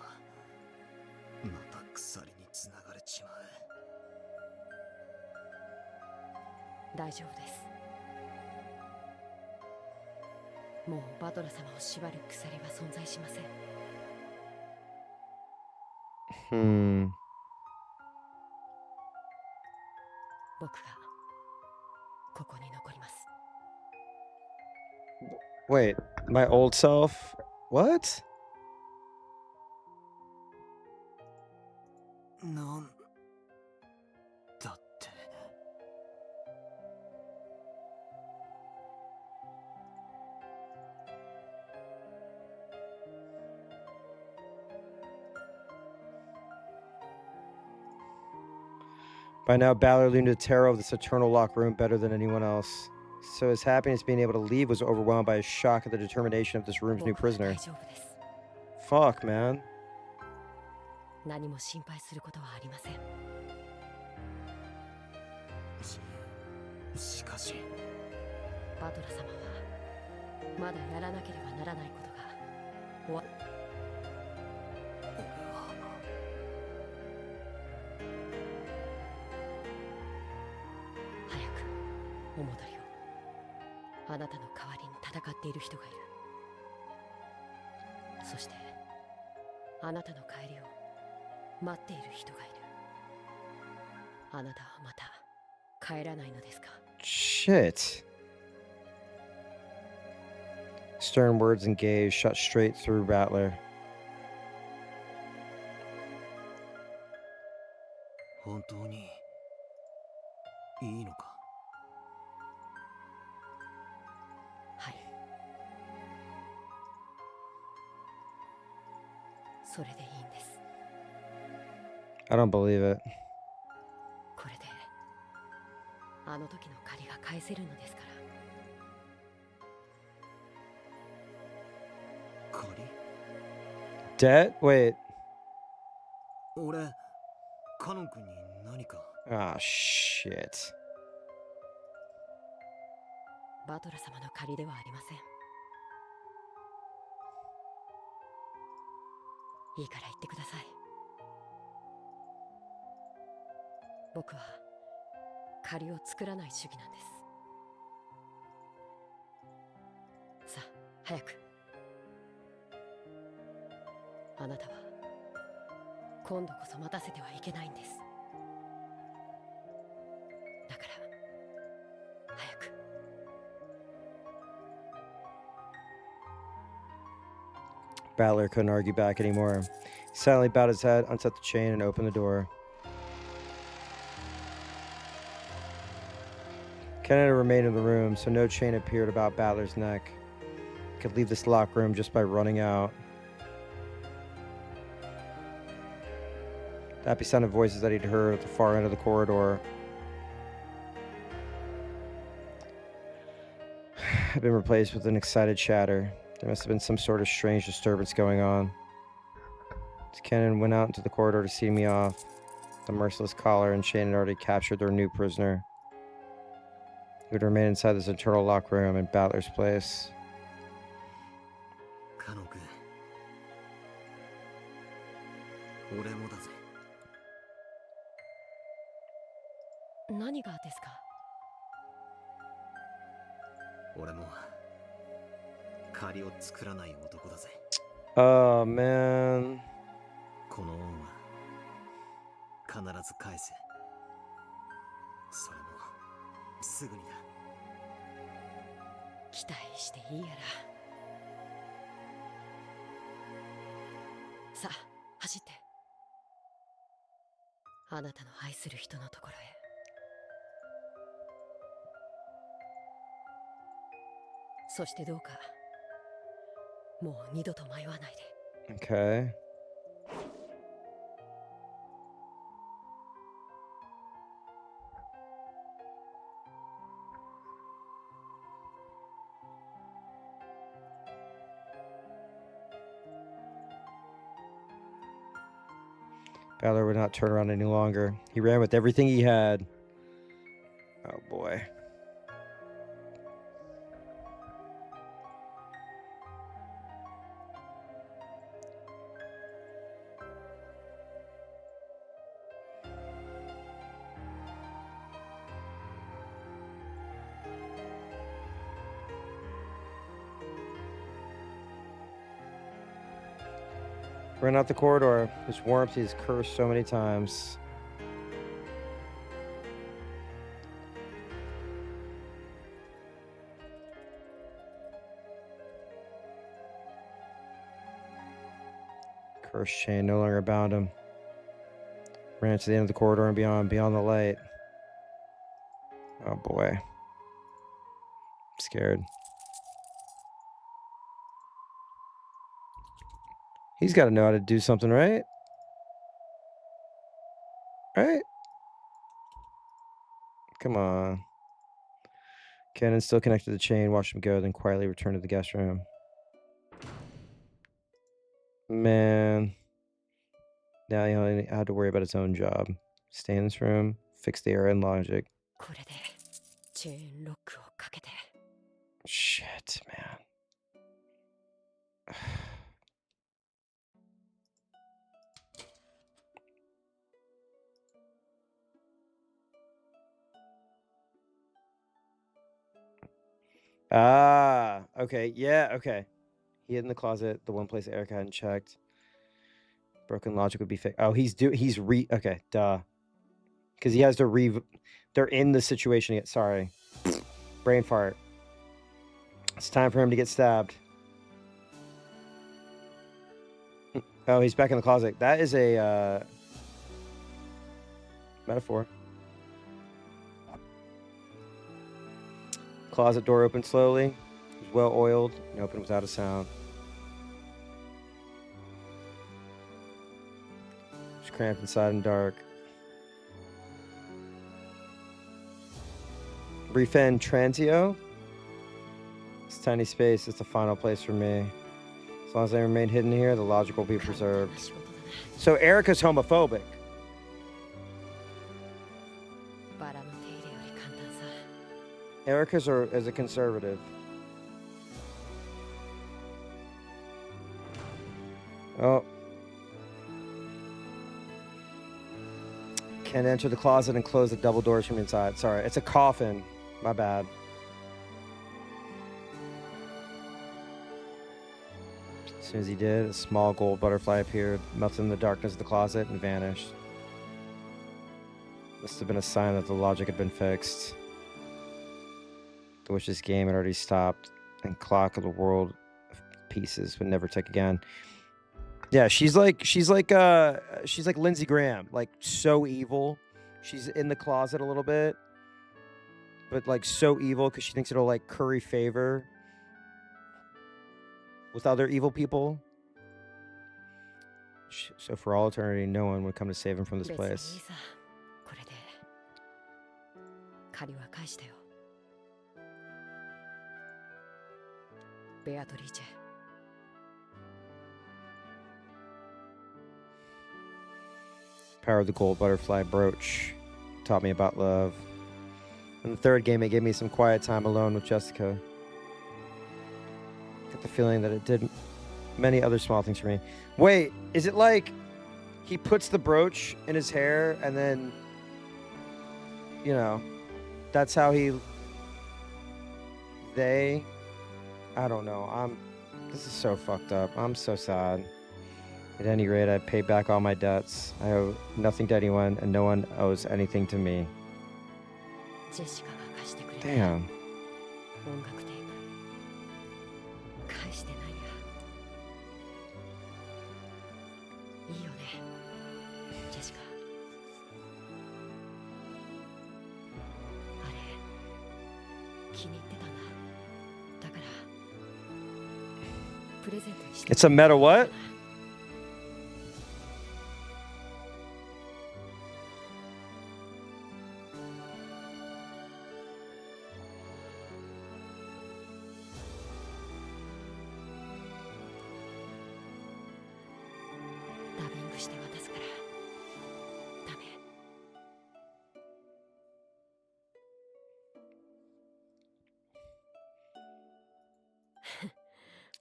た鎖につながれちまう。大丈夫です。もうバトラ様を縛る鎖は存在しません。僕がここに残ります。Wait, my old self? What? なんだって。By now, Balor knew the terror of this eternal locked room better than anyone else. So his happiness being able to leave was overwhelmed by his shock at the determination of this room's new prisoner. 大丈夫です。 Fuck, man. 何も心配することはありません。しかしバトラ様はまだやらなければならないことが終わっ。早くお戻りを。あなたの代わりに戦っている人がいる。そしてあなたの帰りを待っている人がいる。あなたはまた帰らないのですか？ Shit. Stern words and gaze shot straight through Rattler. 本当にいいのか？はい。それでいいんです。I don't believe it. これであの時の借りが返せるのですから。借り？ Debt? Wait. 俺カノン君に何か。Ah, shit. バトラ様の借りではありません。いいから言ってください。僕は借りを作らない主義なんです。さあ、早く。あなたは今度こそ待たせてはいけないんです。だから早く。Battler couldn't argue back anymore. He silently bowed his head, unset the chain, and opened the door. Kenan remained in the room, so no chain appeared about Battler's neck. He could leave this locked room just by running out. The happy sound of voices that he'd heard at the far end of the corridor had been replaced with an excited chatter. There must have been some sort of strange disturbance going on. As Kenan went out into the corridor to see me off, the merciless collar and chain had already captured their new prisoner. He would remain inside this internal lock room in Battler's place. Kano-kun. 俺もだぜ。何がですか？俺も借りを作らない男だぜ。Oh, man. この恩は必ず返せ。それもすぐにだ。期待していいやら。さあ、走って。あなたの愛する人のところへ。そしてどうか、もう二度と迷わないで。Okay. Battler would not turn around any longer. He ran with everything he had. Oh boy. Ran out the corridor, whose warmth he's cursed so many times. Cursed chain no longer bound him. Ran to the end of the corridor and beyond the light. Oh boy. I'm scared. He's got to know how to do something, right? Right? Come on. Kenan still connected to the chain, watched him go, then quietly returned to the guest room. Man. Now he only had to worry about his own job. Stay in this room, fix the error in logic. Shit, man. Ah, okay. Yeah, okay. He hid in the closet, the one place Erica hadn't checked. Broken logic would be fixed. Oh, okay, duh. Because he has to they're in the situation yet. Sorry. Brain fart. It's time for him to get stabbed. Oh, he's back in the closet. That is a metaphor. Closet door opened slowly. It was well oiled and opened without a sound. It was cramped inside and dark. Briefin Transio. This tiny space is the final place for me. As long as I remain hidden here, the logic will be preserved. So Erica's homophobic. Erica's is a conservative. Oh. Can't enter the closet and close the double doors from inside. Sorry, it's a coffin. My bad. As soon as he did, a small gold butterfly appeared, melted in the darkness of the closet, and vanished. Must have been a sign that the logic had been fixed. The witch's game had already stopped, and clock of the world pieces would never take again. Yeah, she's like Lindsey Graham, like so evil. She's in the closet a little bit, but like so evil because she thinks it'll like curry favor with other evil people. So for all eternity, no one would come to save him from this place. Beatrice. Power of the gold butterfly brooch taught me about love. In the third game, it gave me some quiet time alone with Jessica. Got the feeling that it did many other small things for me. Wait, is it like he puts the brooch in his hair and then, you know, that's how I don't know. This is so fucked up. I'm so sad. At any rate, I paid back all my debts. I owe nothing to anyone, and no one owes anything to me. Damn. It's a meta what?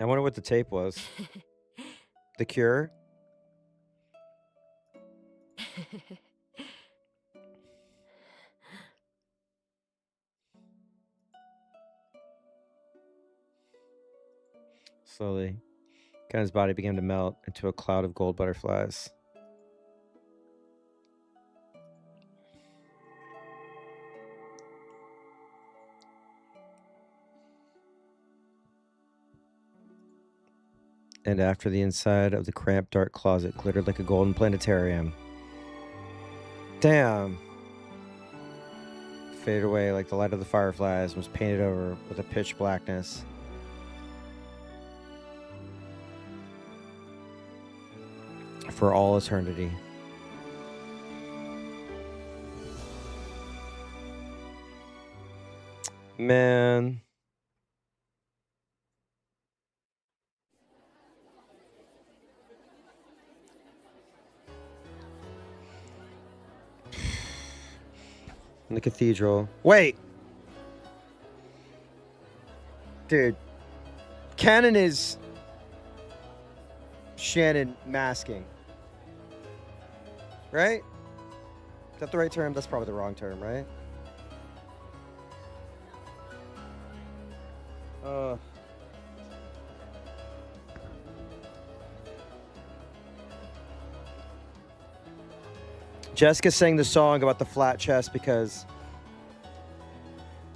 I wonder what the tape was. The Cure? Slowly, Ken's body began to melt into a cloud of gold butterflies. And after the inside of the cramped, dark closet glittered like a golden planetarium. Damn. Faded away like the light of the fireflies and was painted over with a pitch blackness. For all eternity. Man. In the cathedral. Wait! Dude. Canon is Shannon masking. Right? Is that the right term? That's probably the wrong term, right? Jessica sang the song about the flat chest because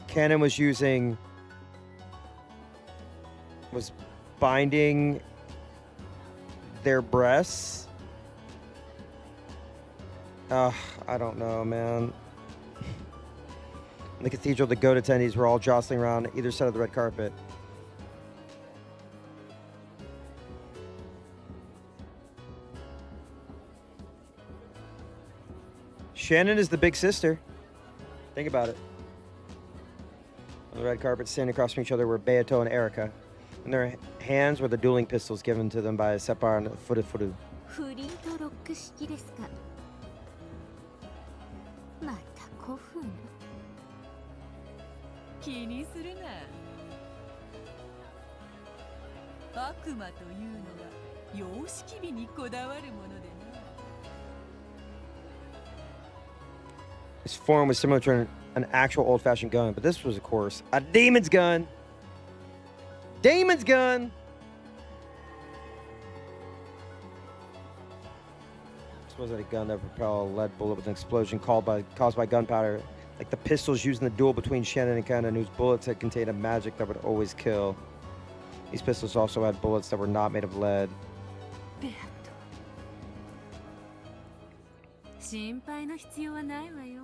Canon was binding their breasts. I don't know, man. In the cathedral, the goat attendees were all jostling around either side of the red carpet. Shannon is the big sister. Think about it. On the red carpet, standing across from each other were Beato and Erica. In their hands were the dueling pistols given to them by Separ and Furu. His form was similar to an actual old-fashioned gun, but this was, of course, a demon's gun. Demon's gun! This wasn't a gun that would propel a lead bullet with an explosion caused by gunpowder, like the pistols used in the duel between Shannon and Canon, whose bullets had contained a magic that would always kill. These pistols also had bullets that were not made of lead. ベアト、心配の必要はないわよ。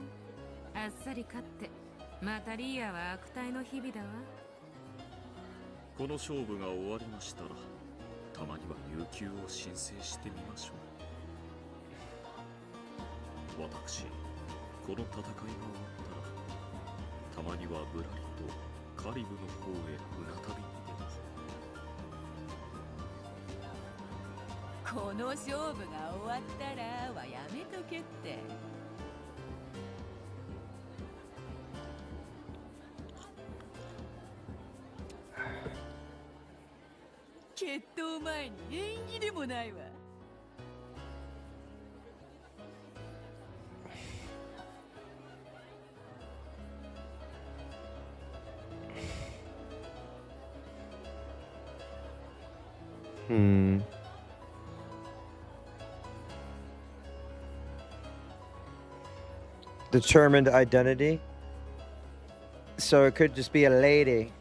あっさり勝ってまたリアは悪態の日々だわ。この勝負が終わりましたら、たまには有給を申請してみましょう。私、この戦いが終わったら、たまにはぶらりとカリブの方へ船旅に出ます。この勝負が終わったらはやめとけって。決闘前に演技でもないわ。Determined identity. So it could just be a lady.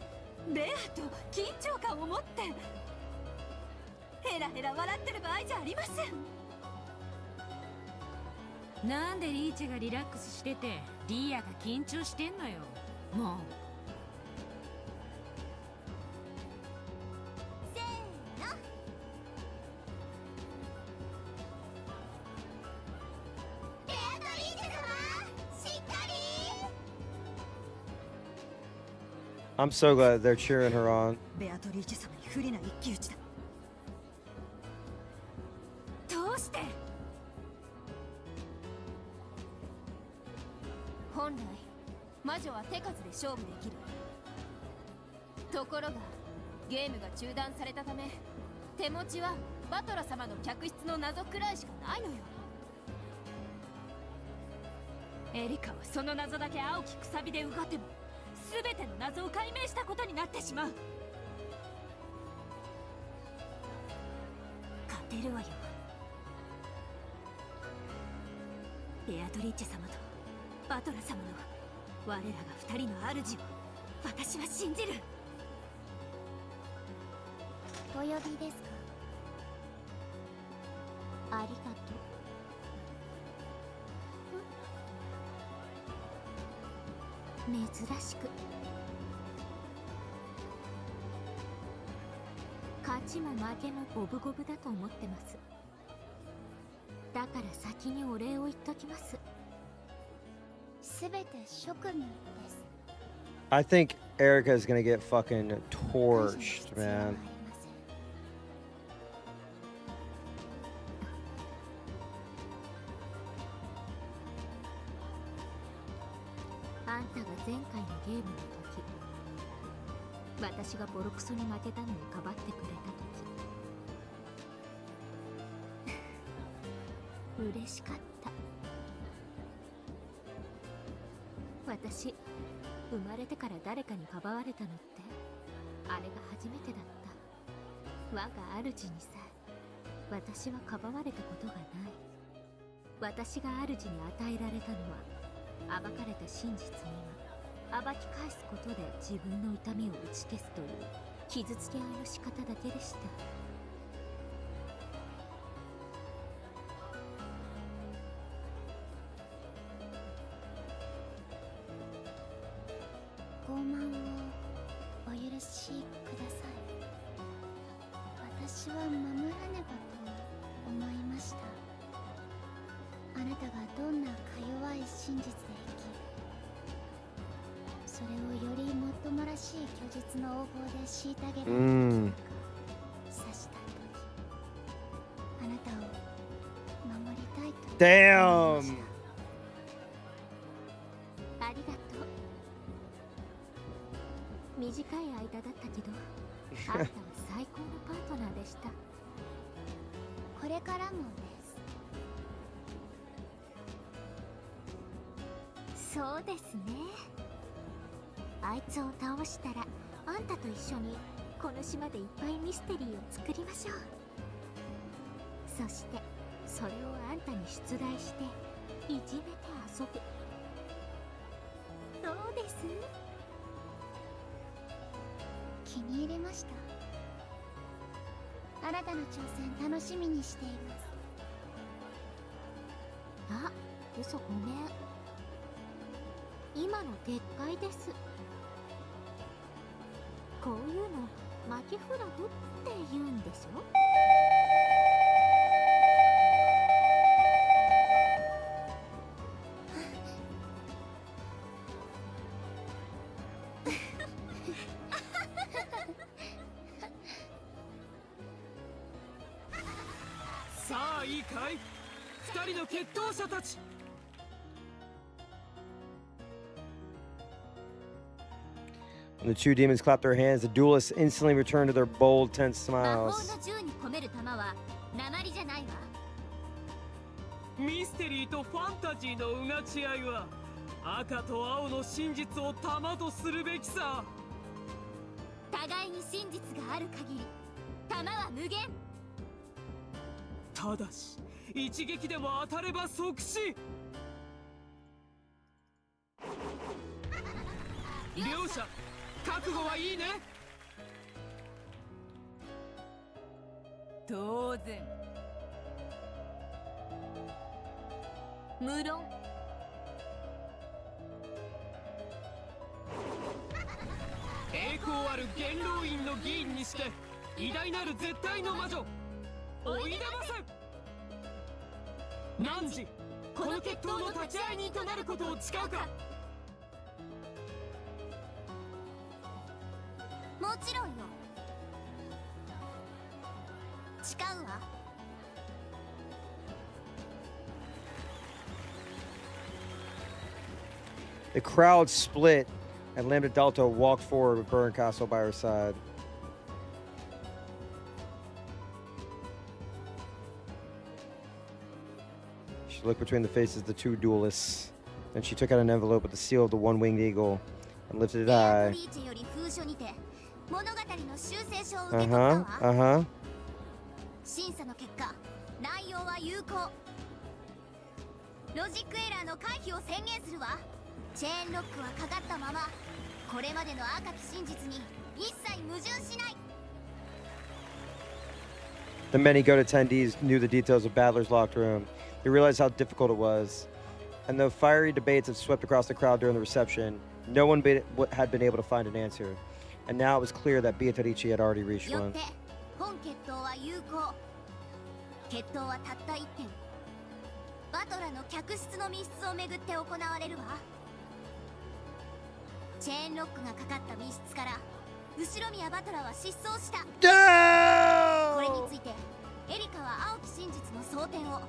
ベアと緊張感を持ってヘラヘラ笑ってる場合じゃありません。なんでリーチがリラックスしててリアが緊張してんのよ。もうせーの。ベアトリーチェ様、しっかり。 I'm so glad they're cheering her on. ベアトリーチェ様に不利な一騎打ちだ。どうして？本来魔女は手数で勝負できる。ところがゲームが中断されたため、手持ちはバトラ様の客室の謎くらいしかないのよ。エリカはその謎だけ青きくさびでうがっても全ての謎を解明したことになってしまう。勝てるわよ。ベアトリーチェ様とバトラ様の我らが二人の主を私は信じる。お呼びですか？ありがとう。珍しく勝ちも負けも五分五分だと思ってます。だから先にお礼を言っときます。すべて職務です。 I think Erica is gonna get fucking torched, man. あんたが前回のゲームの時、私がボロクソに負けたのをかばってくれた時、嬉しかった。私、生まれてから誰かにかばわれたのってあれが初めてだった。我が主にさ、私はかばわれたことがない。私が主に与えられたのは暴かれた真実には暴き返すことで自分の痛みを打ち消すという傷つけ合いの仕方だけでした。傲慢をお許しください。私は守らねばと思いました。あなたがどんなか弱い真実で生き、それをよりもっともらしい虚実の横暴で虐げられてきたか察した時、あなたを守りたいと思いました。 Damn. ありがとう。短い間だったけど、あんたは最高のパートナーでした。これからもです。そうですね。あいつを倒したら、あんたと一緒にこの島でいっぱいミステリーを作りましょう。そしてそれをあんたに出題していじめて遊ぶ。どうです？気に入りました。あなたの挑戦楽しみにしています。あ、嘘ごめん。今の撤回です。こういうのマキフラグって言うんでしょ。さあいいかい、二人の決闘者たち。When the two demons clap their hands, the duelists instantly return to their bold, tense 魔法 smiles. の銃に込める弾は鉛じゃないわ。ミステリーとファンタジーのうがち合いは赤と青の真実を弾とするべきさ。互いに真実がある限り弾は無限。ただし一撃でも当たれば即死。両者覚悟はいいね。当然。無論。栄光ある元老院の議員にして偉大なる絶対の魔女おいでませ。汝この決闘の立ち会い人となることを誓うか。もちろんよ。誓うわ。The crowd split, and Lambda Delta walked forward with Burn Castle by her side. She looked between the faces of the two duelists. Then she took out an envelope with the seal of the one-winged eagle and lifted it high. 物語の修正書を受け取ったわ。審査の結果、内容は有効。ロジックエラーの回避を宣言するわ。チェーンロックはかかったまま、これまでの赤き真実に一切矛盾しない。The many goat attendees knew the details of Battler's locked room. They realized how difficult it was. And though fiery debates had swept across the crowd during the reception, no one had been able to find an answer. And now it was clear that Beatrice had already reached よっ one. て本決闘は有効。決闘はたった1点。バトラの客室の密室をめぐって行われるわ。チェーンロックがかかった密室から後宮バトラは失踪した。これについてエリカは青き真実の争点を、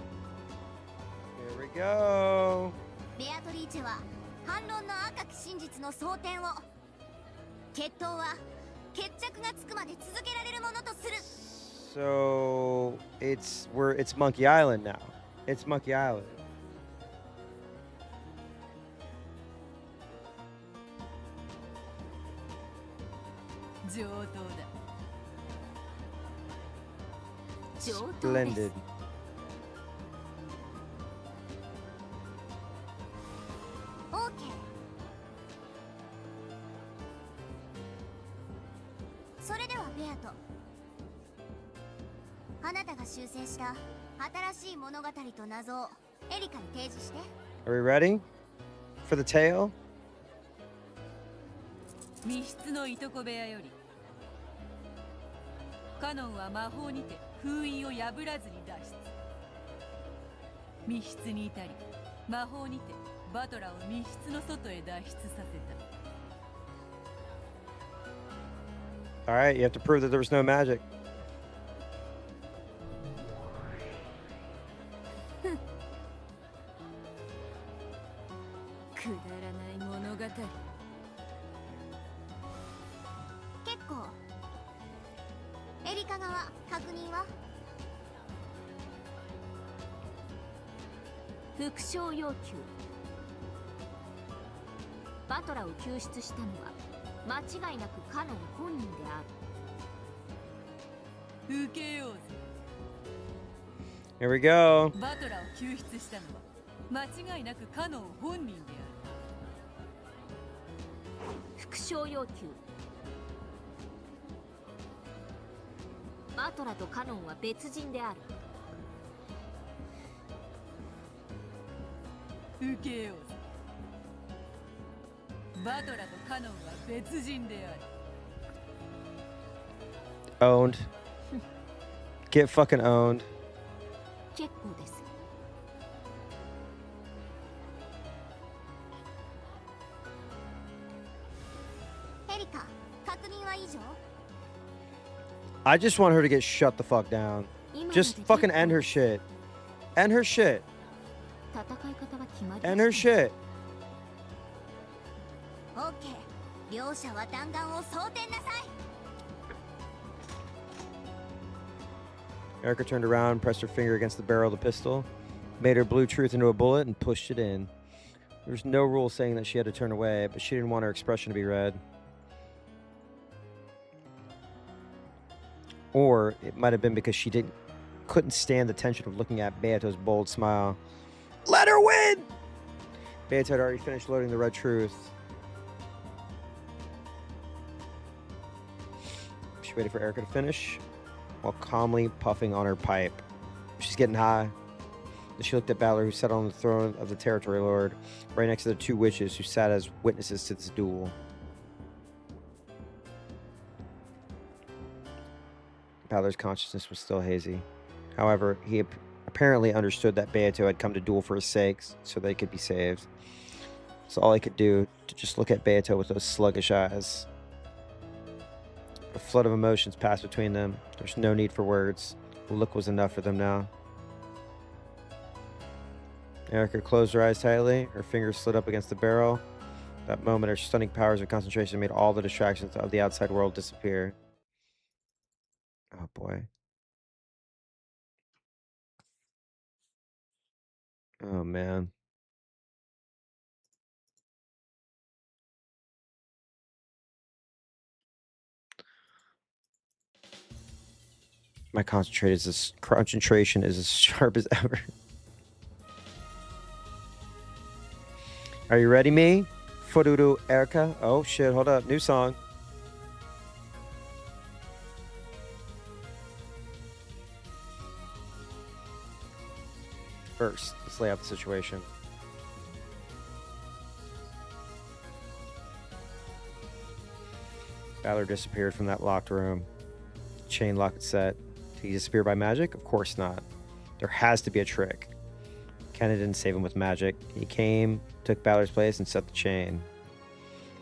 Here we go. ベアトリーチェは反論の赤き真実の争点を。決闘は決着がつくまで続けられるものとする。 So it's Monkey Island now. It's Monkey Island. 上等だ。上等です。 Splendid. オーケー。それではベアト、あなたが修正した新しい物語と謎をエリカに提示して。 Are we ready for the tale? 密室のいとこ部屋より、カノンは魔法にて封印を破らずに脱出。密室に至り、魔法にてバトラを密室の外へ脱出させた。 All right, you have to prove that there was no magic. くだらない物語。結構。エリカ側確認は？副賞要求。バトラを救出したのは間違いなくカノン本人である。受けようぜ。 Here we go. バトラを救出したのは間違いなくカノン本人である。副賞要求。バトラとカノンは別人である。受けようぜ。バトラとカノンは別人である。Owned. Get fucking owned. 結構です。エリカ、確認は以上？ I just want her to get shut the fuck down. Just fucking end her shit. End her shit. 戦い方は決まりました。 End her shit. オッケー。両者は弾丸を装填なさい。 Erica turned around, pressed her finger against the barrel of the pistol, made her blue truth into a bullet, and pushed it in. There was no rule saying that she had to turn away, but she didn't want her expression to be read. Or it might have been because she couldn't stand the tension of looking at Beato's bold smile. Let her win! Beato had already finished loading the red truth. She waited for Erica to finish while calmly puffing on her pipe. She's getting high. Then she looked at Balor, who sat on the throne of the Territory Lord, right next to the two witches who sat as witnesses to this duel. Balor's consciousness was still hazy. However, he apparently understood that Beato had come to duel for his sakes, so they could be saved. So all he could do to just look at Beato with those sluggish eyes. A flood of emotions passed between them. There's no need for words. The look was enough for them now. Erica closed her eyes tightly. Her fingers slid up against the barrel. That moment, her stunning powers of concentration made all the distractions of the outside world disappear. Oh boy. Oh man. My concentration is as sharp as ever. Are you ready, me? Fururu Erica. Oh shit, hold up. New song. First, let's lay out the situation. Balor disappeared from that locked room. Chain lock is set. Did he disappear by magic? Of course not. There has to be a trick. Kenna didn't save him with magic. He came, took Balor's place, and set the chain.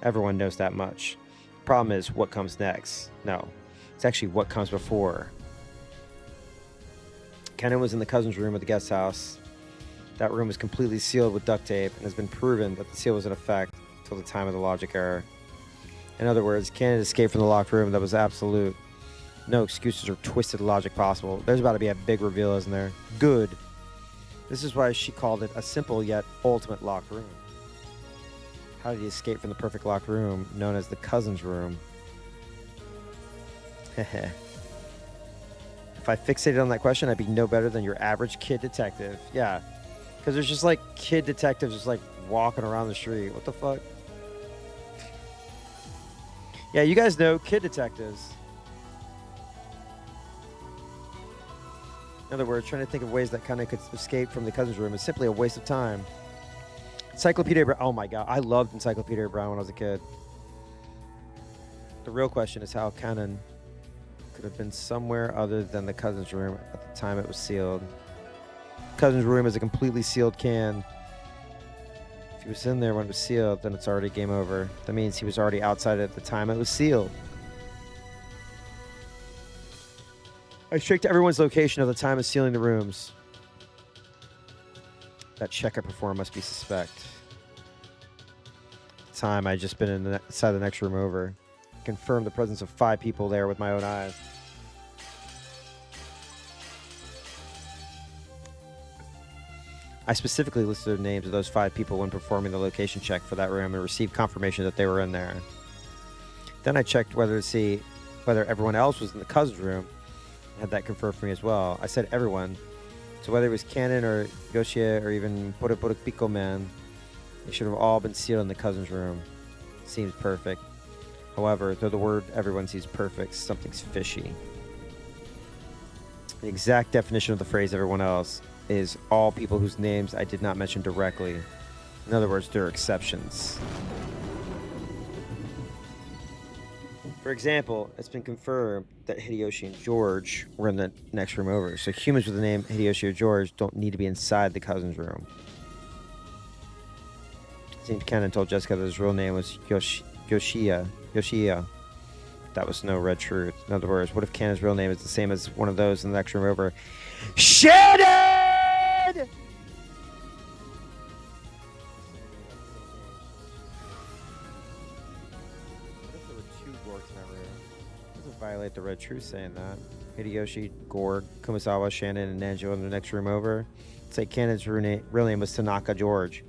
Everyone knows that much. The problem is what comes next. No, it's actually what comes before. Kenna was in the cousin's room at the guest house. That room was completely sealed with duct tape and has been proven that the seal was in effect until the time of the logic error. In other words, Kenna escaped from the locked room that was absolute. No excuses or twisted logic possible. There's about to be a big reveal, isn't there? Good. This is why she called it a simple yet ultimate locked room. How did he escape from the perfect locked room known as the cousin's room? Heh. If I fixated on that question, I'd be no better than your average kid detective. Yeah. Because there's just like kid detectives just like walking around the street. What the fuck? Yeah, you guys know kid detectives. In other words, trying to think of ways that kind of could escape from the cousin's room is simply a waste of time. Encyclopedia Brown. Oh my god, I loved Encyclopedia Brown when I was a kid. The real question is how Canon could have been somewhere other than the cousin's room at the time it was sealed. Cousin's room is a completely sealed can. If he was in there when it was sealed, then it's already game over. That means he was already outside at the time it was sealed. I checked everyone's location of the time of sealing the rooms. That check I performed must be suspect. At the time, I had just been inside the next room over. I confirmed the presence of 5 people there with my own eyes. I specifically listed the names of those 5 people when performing the location check for that room and received confirmation that they were in there. Then I checked whether everyone else was in the cousin's room. Had that confirmed for me as well. I said everyone. So whether it was Canon or Goshia or even Pico Man, they should have all been sealed in the cousin's room. Seems perfect. However, though the word everyone seems perfect, something's fishy. The exact definition of the phrase everyone else is all people whose names I did not mention directly. In other words, there are exceptions. For example, it's been confirmed that Hideyoshi and George were in the next room over, so humans with the name Hideyoshi or George don't need to be inside the cousin's room. It seemed Kenan told Jessica that his real name was Yoshia. That was no red truth. In other words, what if Kenan's real name is the same as one of those in the next room over? Shannon! Violate the red truth saying that. Hideyoshi, Gorg, Kumasawa, Shannon, and Nanjo in the next room over. Say Kanon's real name was Tanaka George.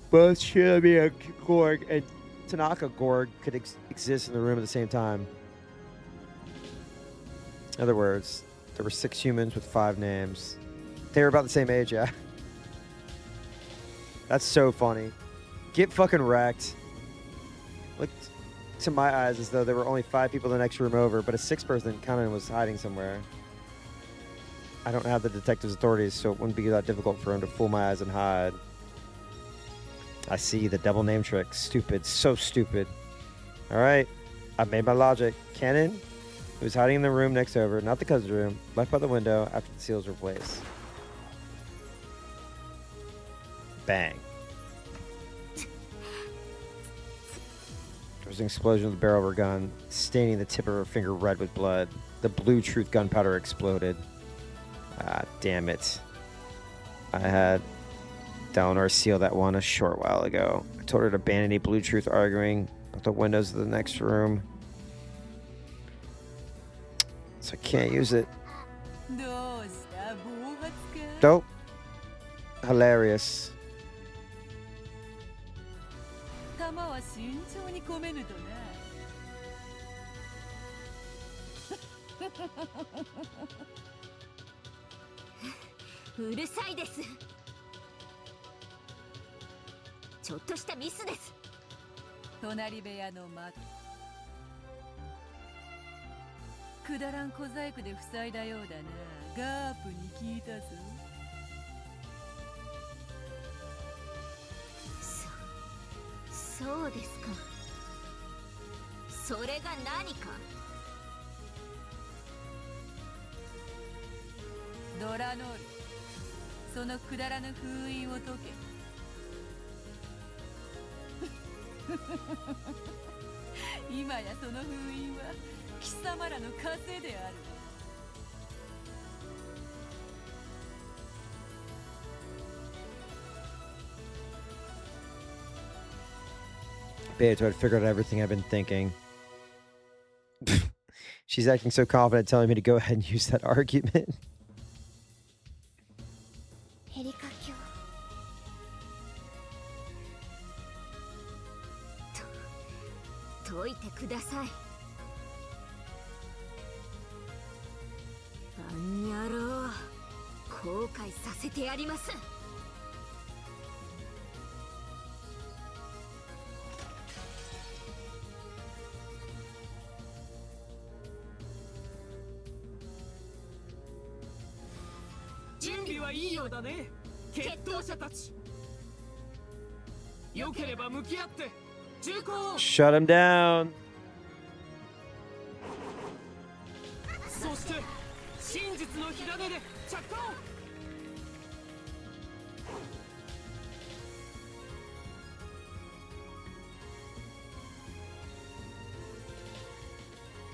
Both Shinomiya Gorg and Tanaka Gorg could exist in the room at the same time. In other words, there were 6 humans with 5 names. They were about the same age, yeah. That's so funny. Get fucking wrecked. Look, to my eyes, as though there were only 5 people in the next room over, but a 6th person, Kanon, was hiding somewhere. I don't have the detective's authorities, so it wouldn't be that difficult for him to fool my eyes and hide. I see the double name trick. Stupid. So stupid. Alright. I've made my logic. Kanon, who was hiding in the room next over, not the cousin's room, left by the window after the seals were placed. Bang. There was an explosion of the barrel of her gun, staining the tip of her finger red with blood. The blue truth gunpowder exploded. Ah, damn it. I had Eleanor seal that one a short while ago. I told her to ban any blue truth arguing about the windows of the next room. So I can't use it. Dope. Hilarious. Beatrice had figured out everything I've been thinking. She's acting so confident, telling me to go ahead and use that argument. Shut him down.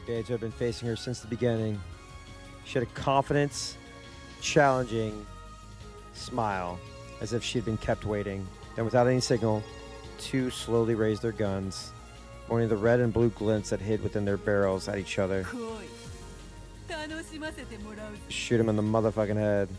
Beatrice had been facing her since the beginning. She had a confidence, challenging smile, as if she'd been kept waiting. Then, without any signal, 2 slowly raised their guns, pointing the red and blue glints that hid within their barrels at each other. Shoot him in the motherfucking head.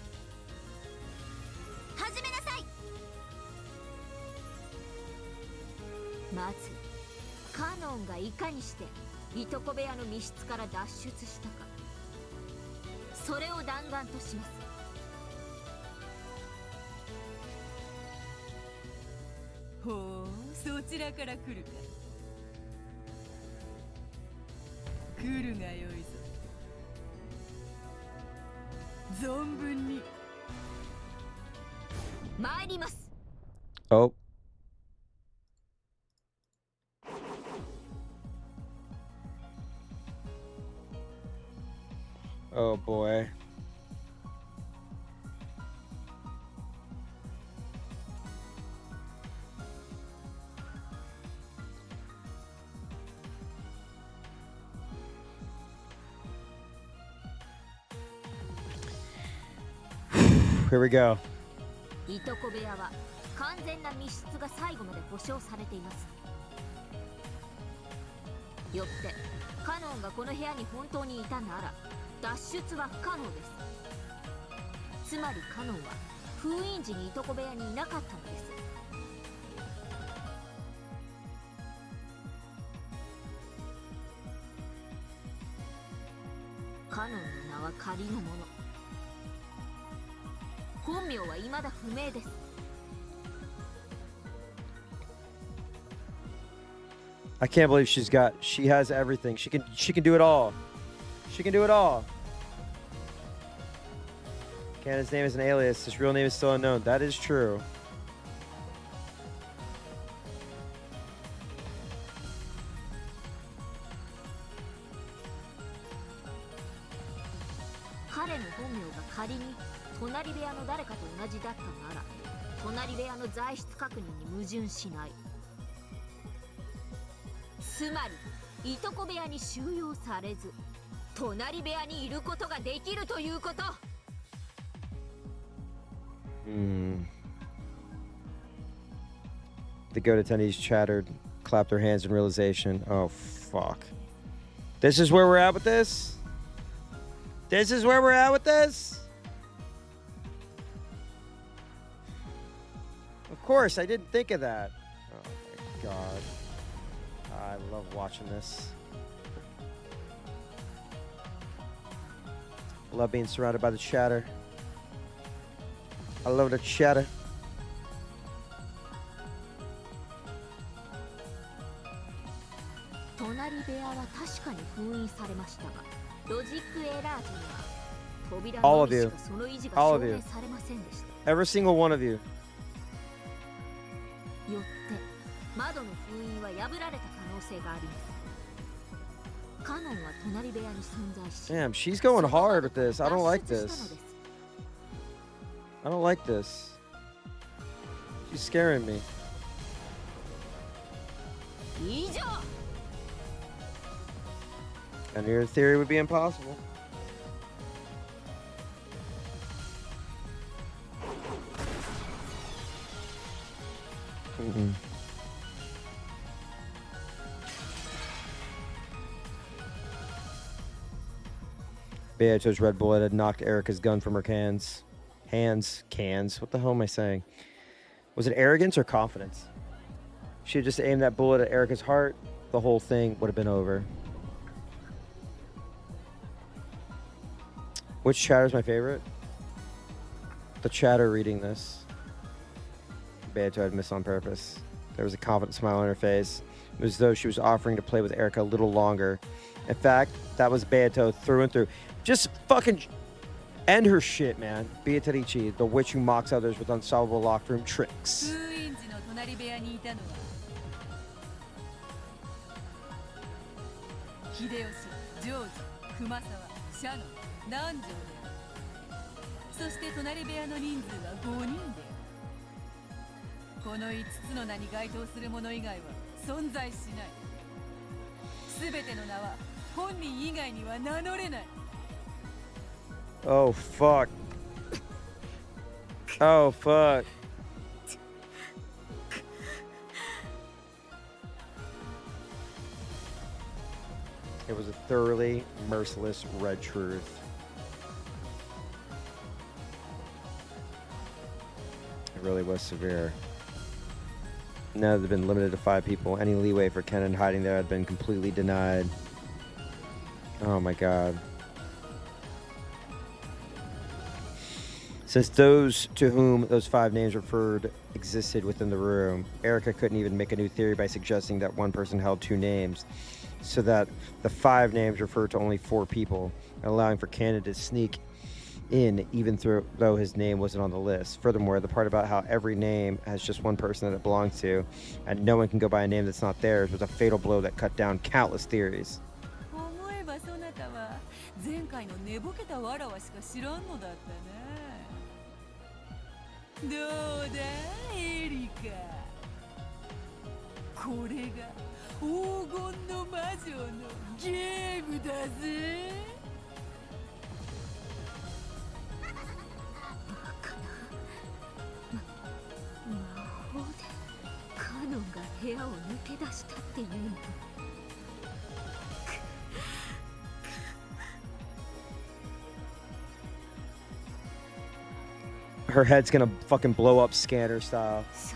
存分に。参ります。 Oh. Oh boy. Here we go. いとこ部屋は完全な密室が最後まで保証されています。よってカノンがこの部屋に本当にいたなら脱出は不可能です。つまりカノンは封印時にいとこ部屋にいなかったのです。カノンの名は仮のもの。本名は未だ不明です。I can't believe she has everything. She can do it all. She can do it all. Canon's name is an alias. His real name is still unknown. That is true. Kare's 本名が仮に隣部屋の誰かと同じだったなら、隣部屋の在室確認に矛盾しない。つまり、いとこ部屋に収容されず、隣部屋にいることができるということ。The goat attendees chattered, clapped their hands in realization. Oh, fuck. This is where we're at with this? This is where we're at with this? Of course, I didn't think of that. Oh my god. I love watching this. I love being surrounded by the chatter. I love the chatter. 隣部屋は確かに封印されましたが、ロジックエラー時には扉のみしかその維持が証明されませんでした。Every single one of you. よって窓の封印は破られた可能性があります。カノンは隣部屋に存在し、Damn, she's going hard with this. I don't like this. I don't like this. She's scaring me. 以上。And your theory would be impossible. Beatrice's red bullet had knocked Erica's gun from her cans. Cans. What the hell am I saying? Was it arrogance or confidence? She had just aimed that bullet at Erica's heart. The whole thing would have been over. Which chatter is my favorite? The chatter reading this. Beatrice had missed on purpose. There was a confident smile on her face. It was as though she was offering to play with Erica a little longer. In fact, that was Beato through and through. Just fucking end her shit, man. Beatrice, the witch who mocks others with unsolvable locked room tricks. 封印時の隣部屋にいたのは秀吉、ジョージ、熊沢、シャノン、南條である。そして隣部屋の人数は5人である。この5つの名に該当する者以外は存在しない。すべての名は本人以外には名乗れない。Oh, fuck. Oh, fuck. It was a thoroughly merciless red truth. It really was severe. Now they've been limited to 5 people. Any leeway for Kenan hiding there had been completely denied. Oh my god. Since those to whom those 5 names referred existed within the room, Erica couldn't even make a new theory by suggesting that one person held 2 names, so that the 5 names referred to only 4 people, allowing for Kenan to sneak in, even though his name wasn't on the list. Furthermore, the part about how every name has just one person that it belongs to, and no one can go by a name that's not theirs, was a fatal blow that cut down countless theories. 思えばそなたは前回の寝ぼけたわらわしか知らんのだったな。どうだエリカ、これが黄金の魔女のゲームだぜ。魔法でカノンが部屋を抜け出したっていうの。Her head's gonna fucking blow up scanner style. そ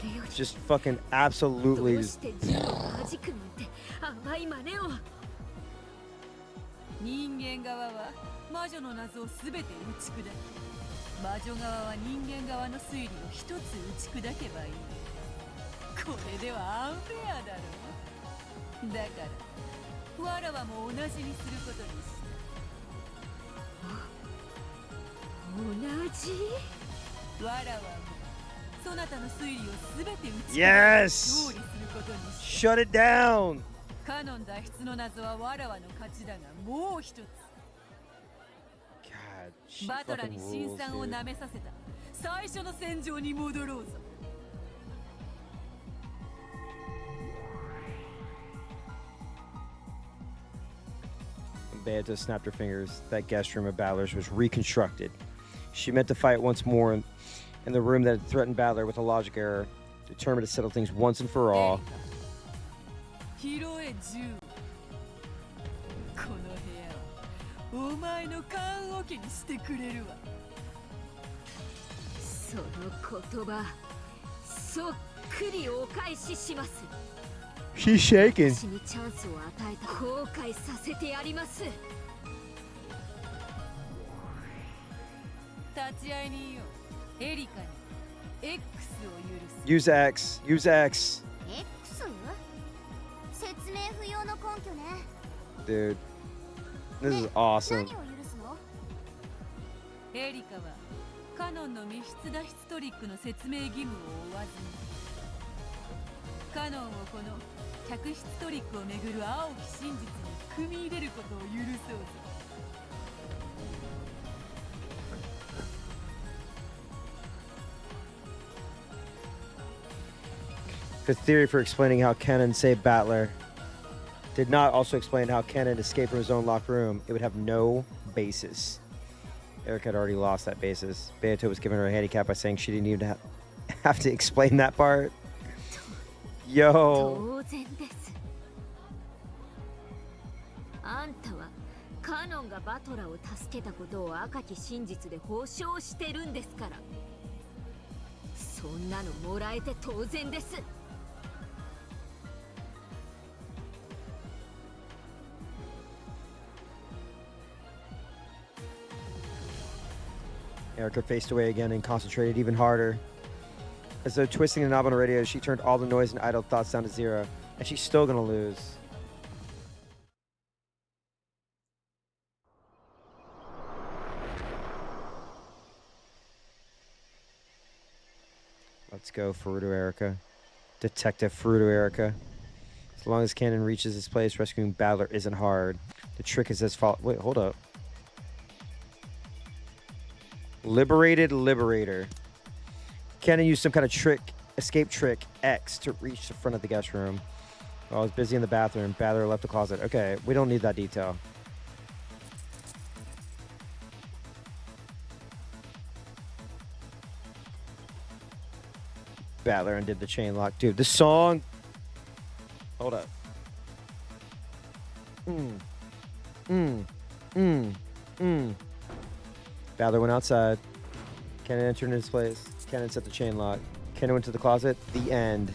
れより Just fucking absolutely. どうして銃を弾くなんて甘い真似を。人間側は魔女の謎を全て打ち砕き、魔女側は人間側の推理を一つ打ち砕けばいい。これではアンフェアだろ。だからわらわも同じにすることにした。同じ？わらわもそなたの推理を全て打ち砕き、 Yes! 勝利することにした。 Shut it down! カノン脱出の謎はわらわの勝ちだが、もう一つ。 God, she バトラ fucking に辛 rules, 酸を dude. 舐めさせた最初の戦場に戻ろうぞ。Beatrice snapped her fingers. That guest room of Balor's was reconstructed. She meant to fight once more in the room that had threatened Balor with a logic error, determined to settle things once and for all. 拾え銃。この部屋をお前の棺桶にしてくれるわ。その言葉、そっくりお返しします。 She's shaking. 私にチャンスを与えた後悔させてやります。立ち会い人よ、エリカに X を許す。 Use X. Use X. X？ 説明不要の根拠ね。 Dude. This is awesome. 何を許すの？エリカはカノンの密室脱出トリックの説明義務を負わずに、カノンをこの客室トリックをめぐる青き真実に組み入れることを許そうぞ。 The theory for explaining how Kennen saved Battler did not also explain how Kennen escaped from his own locked room. It would have no basis. Eric had already lost that basis. Beato was giving her a handicap by saying she didn't even have to explain that part. Yo. 当然です。あんたはカノンがバトラを助けたことを赤き真実で保証してるんですから。そんなのもらえて当然です。 Erica faced away again and concentrated even harder. As though twisting the knob on the radio, she turned all the noise and idle thoughts down to zero. And she's still gonna lose. Let's go, Furuto Erica. Detective Furuto Erica. As long as Cannon reaches his place, rescuing Battler isn't hard. The trick is as follows. Wait, hold up. Liberated Liberator. Cannon used some kind of trick, escape trick, X, to reach the front of the guest room. While I was busy in the bathroom, Battler left the closet. Okay, we don't need that detail. Battler undid the chain lock. Dude, this song... Hold up. Battler went outside. Kennen entered his place. Kennen set the chain lock. Kennen went to the closet. The end.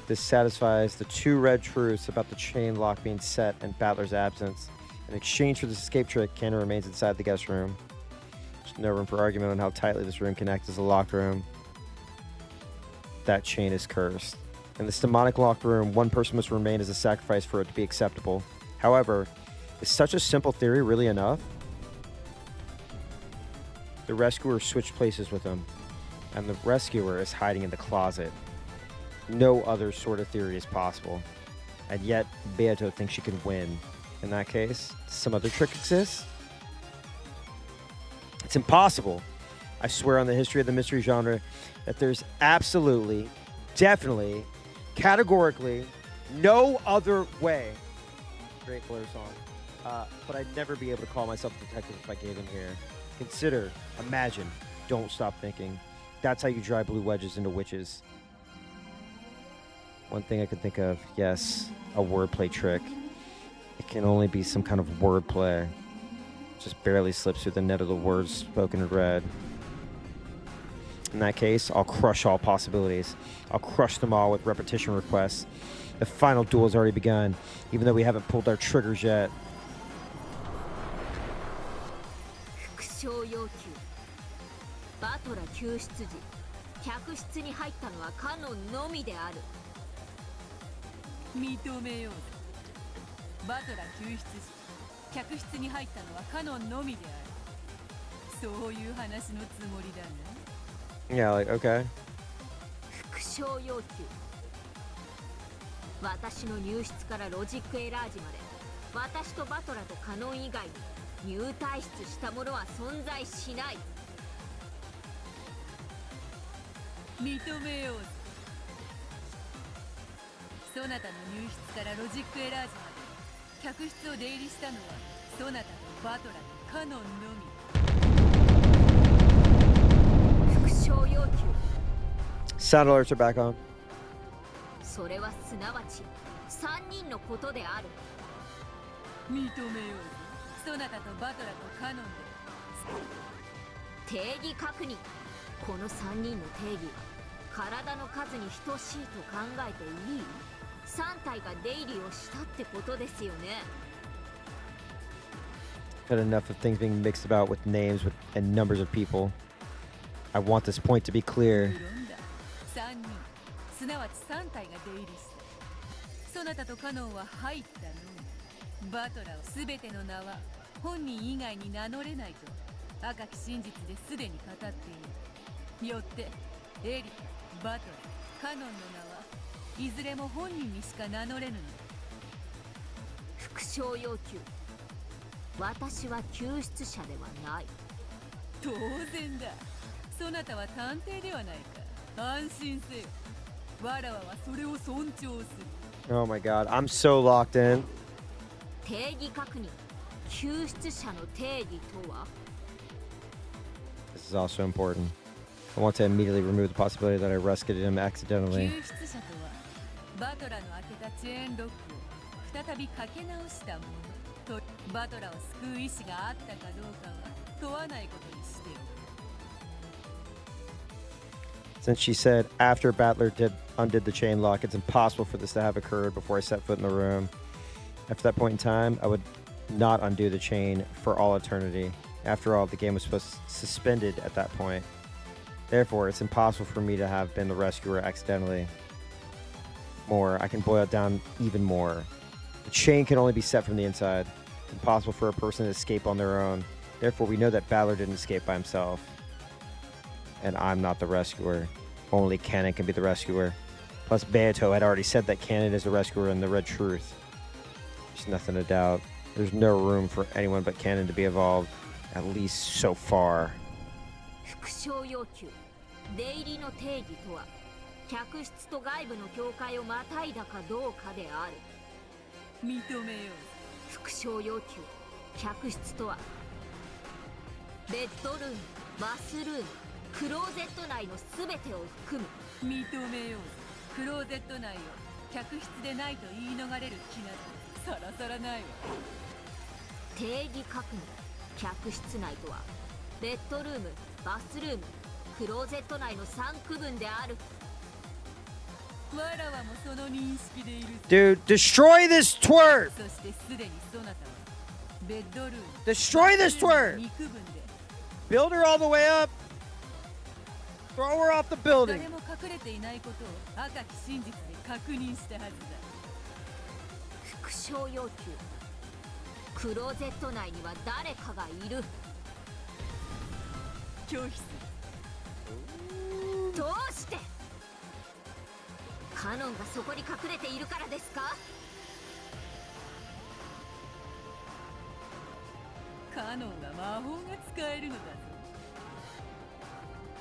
This satisfies the two red truths about the chain lock being set and Battler's absence. In exchange for this escape trick, Kennen remains inside the guest room. There's no room for argument on how tightly this room can act as a locked room. That chain is cursed. In this demonic locked room, one person must remain as a sacrifice for it to be acceptable. However, is such a simple theory really enough? The rescuer switched places with him, and the rescuer is hiding in the closet. No other sort of theory is possible. And yet, Beato thinks she can win. In that case, does some other trick exists? It's impossible. I swear on the history of the mystery genre that there's absolutely, definitely, categorically, no other way. Great Blur song. But I'd never be able to call myself a detective if I gave in here. Consider, imagine, don't stop thinking. That's how you drive blue wedges into witches. One thing I could think of, yes, a wordplay trick. It can only be some kind of wordplay. Just barely slips through the net of the words spoken and read. In that case, I'll crush all possibilities. I'll crush them all with repetition requests. The final duel has already begun, even though we haven't pulled our triggers yet. 副将要求バトラ救出時客室に入ったのはカノンのみである認めようバトラ救出時客室に入ったのはカノンのみであるそういう話のつもりだね Yeah, like, okay. 副将要求私の入室からロジックエラージまで私とバトラとカノン以外に入退室したものは存在しない認めようそなたの入室からロジックエラージまで客室を出入りしたのはそなたとバトラとカノンのみ副将要求 Sound alerts are back on. それはすなわち3人のことである認めようそなたとバトラとカノンで定義確認この3人の定義は体の数に等しいと考えていい3体が出入りをしたってことですよね Had enough of things being mixed about with names and numbers of people. I want this point to be clear. 3人すなわち3体が出入りしたそなたとカノンは入ったのみバトラを全ての名は本人以外に名乗れないと赤き真実ですでに語っているよってエリカバトラカノンの名はいずれも本人にしか名乗れぬの副将要求私は救出者ではない当然だそなたは探偵ではないか安心せよわらわはそれを尊重する Oh my god, I'm so locked in. 定義確認救出者の定義とは This is also important. I want to immediately remove the possibility that I rescued him accidentally. 救出者とはバトラの開けたチェーンロックを再びかけ直したものとバトラを救う意志があったかどうかは問わないことにしておく Since she said after Battler undid the chain lock, it's impossible for this to have occurred before I set foot in the room. After that point in time, I would not undo the chain for all eternity. After all, the game was suspended at that point. Therefore, it's impossible for me to have been the rescuer accidentally. More, I can boil it down even more. The chain can only be set from the inside. It's impossible for a person to escape on their own. Therefore, we know that Battler didn't escape by himself. And I'm not the rescuer. Only Canon can be the rescuer. Plus, Beato had already said that Canon is the rescuer in the Red Truth. There's nothing to doubt. There's no room for anyone but Canon to be involved, at least so far. 副将要求出入りの定義とは客室と外部の境界をまたいだかどうかである認めよう副将要求客室とはベッドルームバスルームクローゼット内の全てを含む認めようクローゼット内を客室でないと言い逃れる気などさらさらないわ定義確認客室内とはベッドルームバスルームクローゼット内の3区分であるわらわもその認識でいる Dude, destroy this twerp! そしてすでにそなたはベッドルーム Destroy this twerp! 2区分で Build her all the way up! Throw her off the building! 誰も隠れていないことを赤き真実で確認したはずだ副将要求クローゼット内には誰かがいる拒否する。どうしてカノンがそこに隠れているからですか？カノンは魔法が使えるのだぞ。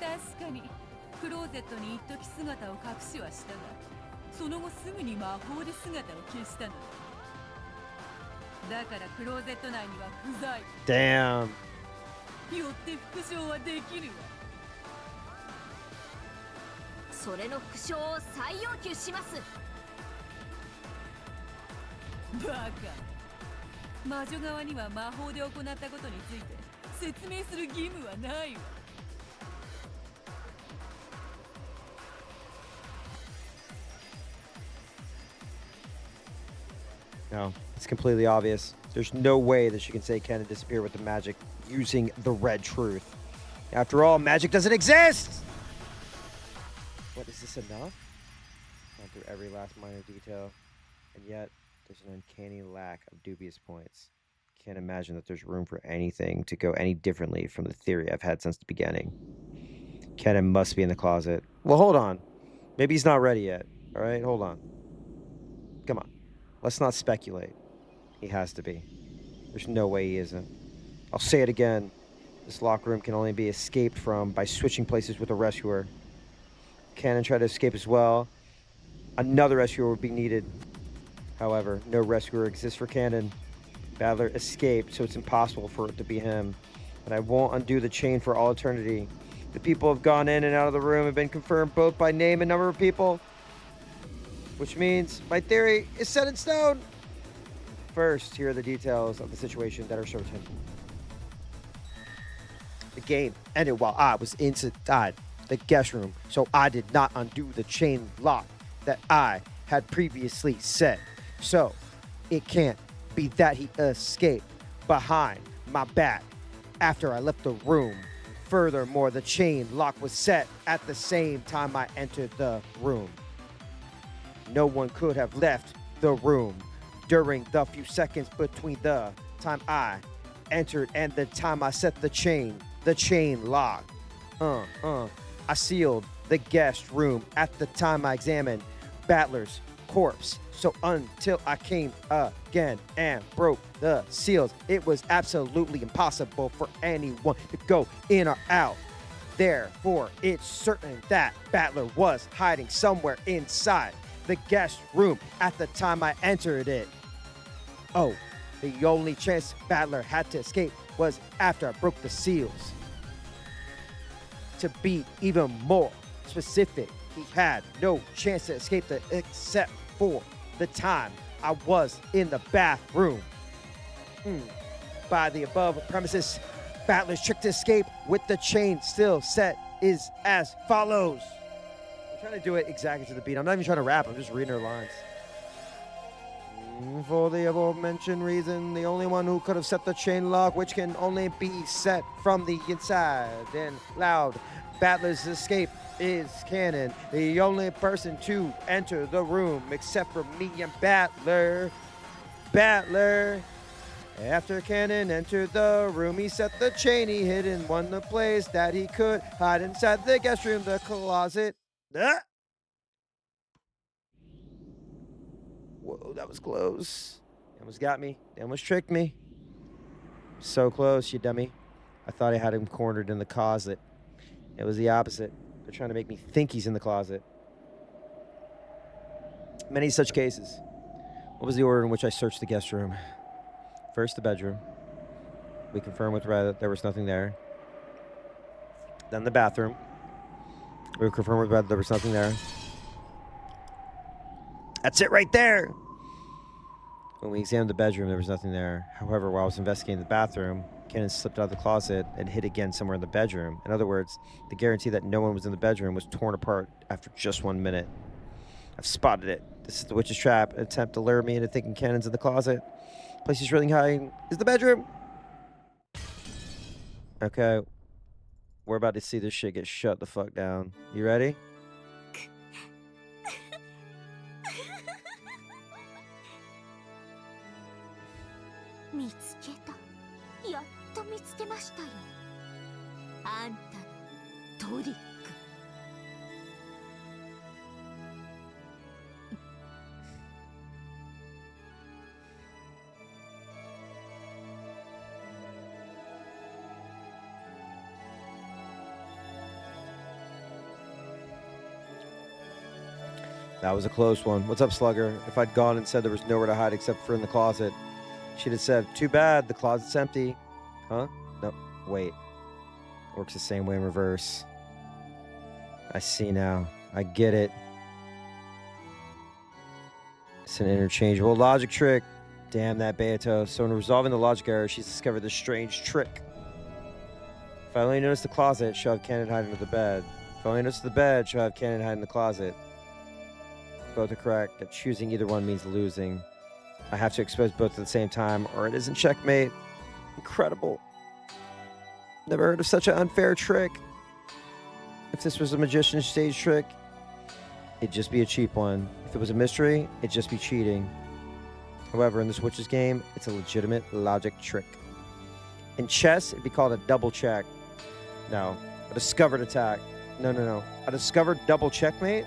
確かにクローゼットに一時姿を隠しはしたが、その後すぐに魔法で姿を消したのだ。だからクローゼット内には不在。Damn. よって復唱はできるわ。それの復唱を再要求します。バカ。魔女側には魔法で行ったことについて説明する義務はないわ。No, it's completely obvious. There's no way that she can say Ken and disappear with the magic using the red truth. After all, magic doesn't exist! What, is this enough? Gone through every last minor detail, and yet there's an uncanny lack of dubious points. Can't imagine that there's room for anything to go any differently from the theory I've had since the beginning. Kenan must be in the closet. Well, hold on. Maybe he's not ready yet. All right, hold on. Come on. Let's not speculate. He has to be. There's no way he isn't. I'll say it again. This locker room can only be escaped from by switching places with a rescuer. Cannon tried to escape as well. Another rescuer would be needed. However, no rescuer exists for Cannon. Battler escaped, so it's impossible for it to be him. And I won't undo the chain for all eternity. The people have gone in and out of the room have been confirmed both by name and number of people. Which means my theory is set in stone. First, here are the details of the situation that are certain. The game ended while I was inside the guest room, so I did not undo the chain lock that I had previously set. So, it can't be that he escaped behind my back after I left the room. Furthermore, the chain lock was set at the same time I entered the room. No one could have left the room during the few seconds between the time I entered and the time I set the chain lock. I sealed the guest room at the time I examined Battler's corpse. So until I came again and broke the seals, it was absolutely impossible for anyone to go in or out. Therefore, it's certain that Battler was hiding somewhere inside the guest room at the time I entered it. Oh, the only chance Battler had to escape was after I broke the seals. To be even more specific, he had no chance to escape except for the time I was in the bathroom. By the above premises, Battler's trick to escape with the chain still set is as follows. I'm trying to do it exactly to the beat. I'm not even trying to rap. I'm just reading her lines. For the above mentioned reason, the only one who could have set the chain lock, which can only be set from the inside and loud, Battler's escape is Cannon, the only person to enter the room except for me and Battler. After Cannon entered the room, he set the chain he hid in one place that he could hide inside the guest room, the closet. Whoa, that was close. They almost got me. They almost tricked me. So close, you dummy. I thought I had him cornered in the closet. It was the opposite. They're trying to make me think he's in the closet. Many such cases. What was the order in which I searched the guest room? First, the bedroom. We confirmed with Red that there was nothing there. Then the bathroom. We confirmed with Red that there was nothing there. That's it right there. When we examined the bedroom, there was nothing there. However, while I was investigating the bathroom, Cannon slipped out of the closet and hid again somewhere in the bedroom. In other words, the guarantee that no one was in the bedroom was torn apart after just 1 minute. I've spotted it. This is the witch's trap, an attempt to lure me into thinking Cannon's in the closet. The place he's really hiding is the bedroom. Okay. We're about to see this shit get shut the fuck down. You ready? あんたのトリック。That was a close one. What's up, Slugger? If I'd gone and said there was nowhere to hide except for in the closet, she'd have said, too bad, the closet's empty. Huh? No, wait. Works the same way in reverse. I see now. I get it. It's an interchangeable logic trick. Damn that Beato. So in resolving the logic error, she's discovered this strange trick. If I only notice the closet, she'll have Cannon hide under the bed. If I only notice the bed, she'll have Cannon hide in the closet. Both are correct, that choosing either one means losing. I have to expose both at the same time, or it isn't checkmate. Incredible. Never heard of such an unfair trick. If this was a magician's stage trick, it'd just be a cheap one. If it was a mystery, it'd just be cheating. However, in this witch's game, it's a legitimate logic trick. In chess, it'd be called a double check. No, a discovered attack. No. A discovered double checkmate?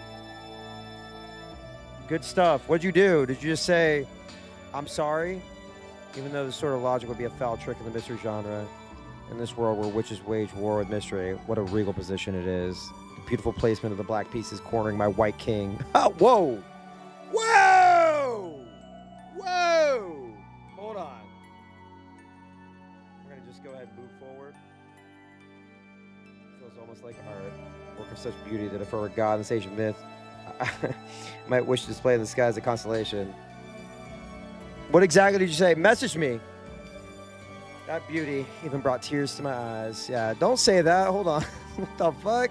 Good stuff. What'd you do? Did you just say, I'm sorry? Even though this sort of logic would be a foul trick in the mystery genre. In this world where witches wage war with mystery, what a regal position it is. The beautiful placement of the black pieces cornering my white king. Oh, whoa! Whoa! Whoa! Hold on. We're going to just go ahead and move forward. Feels almost like art. Work of such beauty that if I were God in this age of myth, I might wish to display in the sky as a constellation. What exactly did you say? Message me. That beauty even brought tears to my eyes. Yeah, don't say that. Hold on. What the fuck?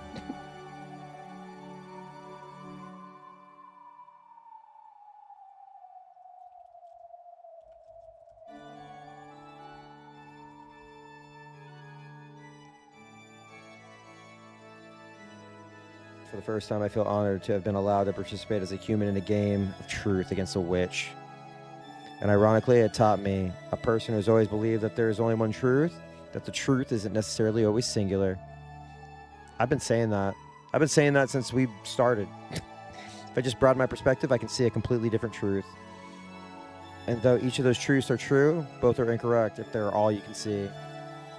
For the first time, I feel honored to have been allowed to participate as a human in a game of truth against a witch. And ironically, it taught me, a person who's always believed that there is only one truth, that the truth isn't necessarily always singular. I've been saying that. I've been saying that since we started. If I just broaden my perspective, I can see a completely different truth. And though each of those truths are true, both are incorrect if they're all you can see.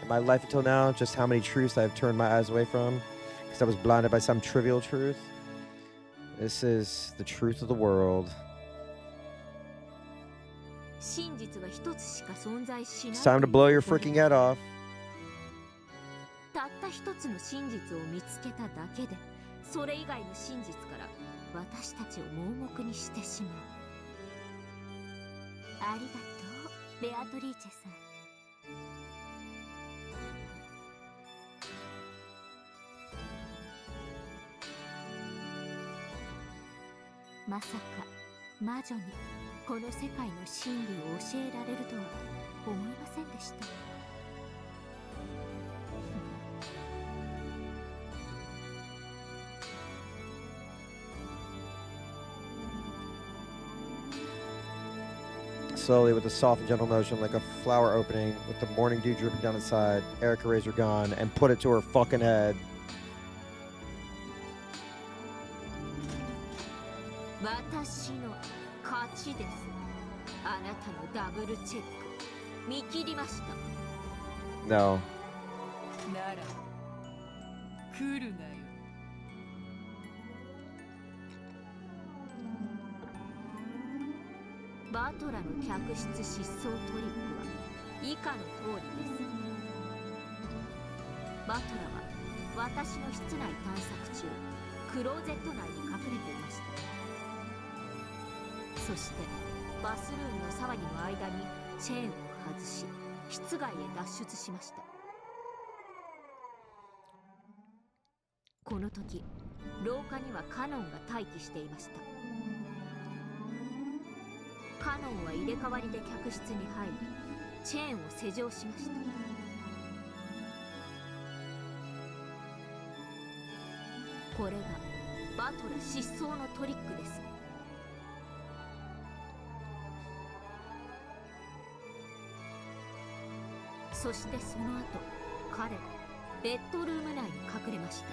In my life until now, just how many truths I've turned my eyes away from because I was blinded by some trivial truth. This is the truth of the world. It's time to blow your freaking head off. たった一つの真実を見つけただけで、それ以外の真実から私たちを盲目にしてしまう。ありがとう、ベアトリーチェさん。まさか魔女にこの世界の真理を教えられるとは思いませんでした。Slowly, with a soft and gentle motion, like a flower opening, with the morning dew dripping down its side, Erica raised her gun and put it to her fucking head. 私の勝ちです。あなたのダブルチェック見切りました。No. なら来るがよ。バトラの客室失踪トリックは以下の通りです。バトラは私の室内探索中、クローゼット内に隠れていました。そしてバスルームの騒ぎの間にチェーンを外し、室外へ脱出しました。この時、廊下にはカノンが待機していました。カノンは入れ替わりで客室に入り、チェーンを施錠しました。これがバトラ失踪のトリックです。そしてその後、彼はベッドルーム内に隠れました。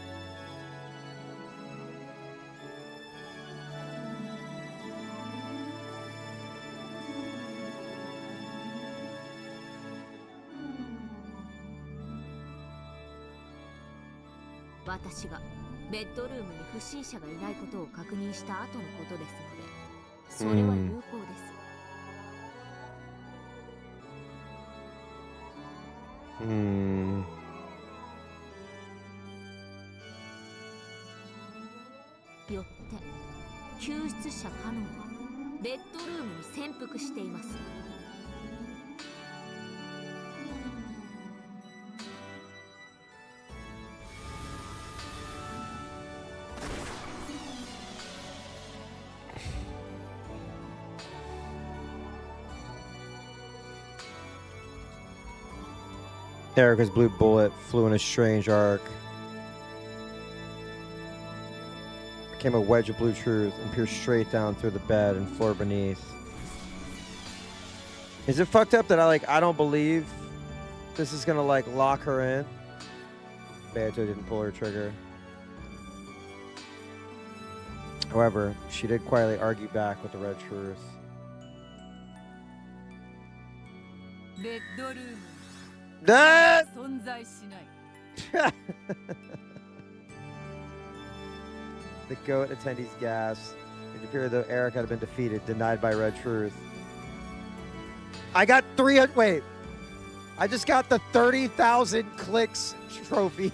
私がベッドルームに不審者がいないことを確認した後のことですので、それは有効です。よって救出者カノンはベッドルームに潜伏しています。Erica's blue bullet flew in a strange arc. Became a wedge of blue truth and pierced straight down through the bed and floor beneath. Is it fucked up that I don't believe this is gonna like lock her in? Beato didn't pull her trigger. However, she did quietly argue back with the red truth. That the goat attendees gasped. It appeared though Eric had been defeated, denied by red truth. I got 300. Wait, I just got the 30,000 clicks trophy.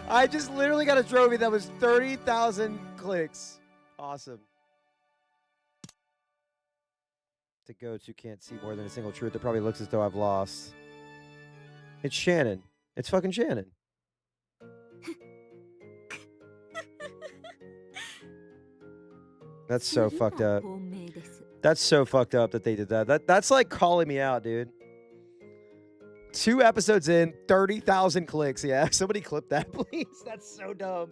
I just literally got a trophy that was 30,000 clicks. Awesome. To goats who can't see more than a single truth, it probably looks as though I've lost. It's Shannon. It's fucking Shannon. That's so fucked up. That's so fucked up that they did that. That's like calling me out, dude. 2 episodes in, 30,000 clicks. Yeah, somebody clip that, please. That's so dumb.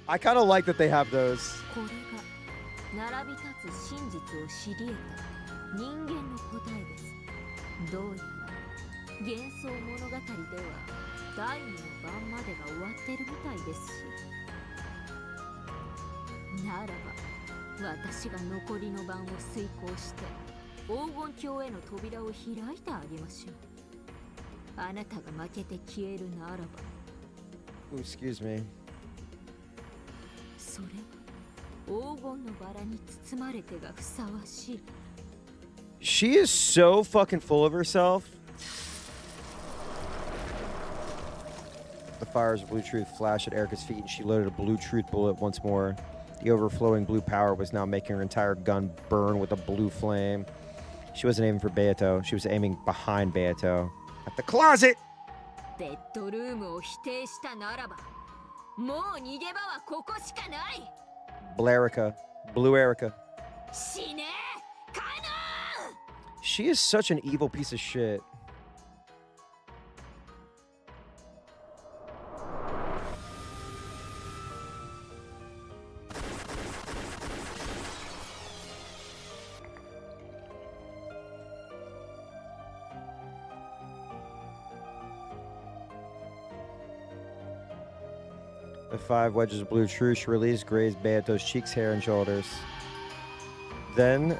I kind of like that they have those. 並び立つ真実を知り得た人間の答えです。どうやら幻想物語では第2の晩までが終わってるみたいですし、ならば私が残りの晩を遂行して黄金鏡への扉を開いてあげましょう。あなたが負けて消えるならば。Excuse me. それは黄金のバラに包まれてがふさわしい。She is so fucking full of herself. The fires of blue truth flashed at Erica's feet, and she loaded a blue truth bullet once more. The overflowing blue power was now making her entire gun burn with a blue flame. She wasn't aiming for Beato. She was aiming behind Beato. At the closet! ベッドルームを否定したならば、もう逃げ場はここしかない。Blerica. Blue Erica. 死ねー、カノン! She is such an evil piece of shit. The 5 wedges of blue truth she released grazed Beato's cheeks, hair, and shoulders. Then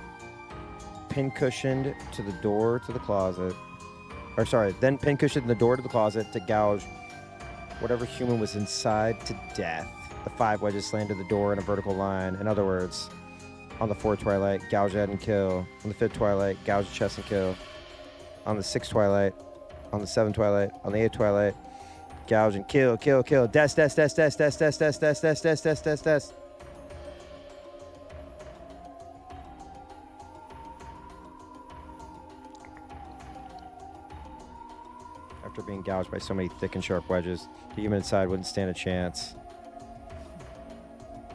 pin-cushioned to the door to the closet. Or sorry, then pin-cushioned the door to the closet to gouge whatever human was inside to death. The 5 wedges slanted the door in a vertical line. In other words, on the 4th twilight, gouge head and kill. On the 5th twilight, gouge chest and kill. On the 6th twilight, on the 7th twilight, on the 8th twilight, gouge and kill, kill, kill. Des. After being gouged by so many thick and sharp wedges, the human inside wouldn't stand a chance.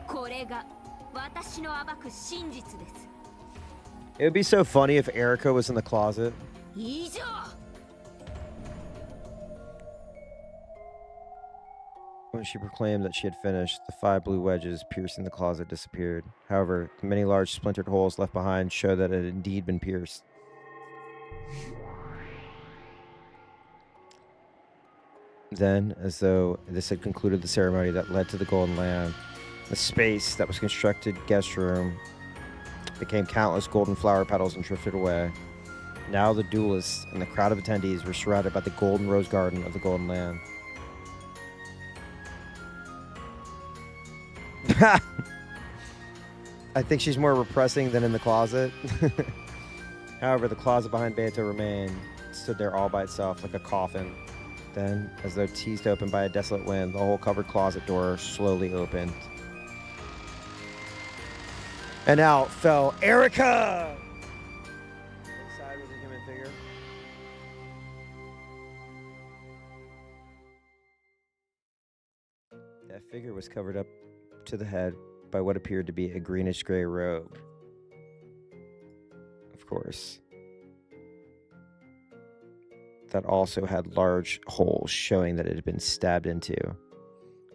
これが私の暴く真実です。 It would be so funny if Erica was in the closet. 以上。 When she proclaimed that she had finished, the 5 blue wedges piercing the closet disappeared. However, the many large splintered holes left behind showed that it had indeed been pierced. Then, as though this had concluded the ceremony that led to the Golden Land, the space that was constructed guest room became countless golden flower petals and drifted away. Now the duelists and the crowd of attendees were surrounded by the golden rose garden of the Golden Land. I think she's more repressing than in the closet. However, the closet behind Beato remained, stood there all by itself like a coffin. Then, as though teased open by a desolate wind, the whole covered closet door slowly opened. And out fell Erica! Inside was a human figure. That figure was covered up to the head by what appeared to be a greenish gray robe. Of course. That also had large holes showing that it had been stabbed into.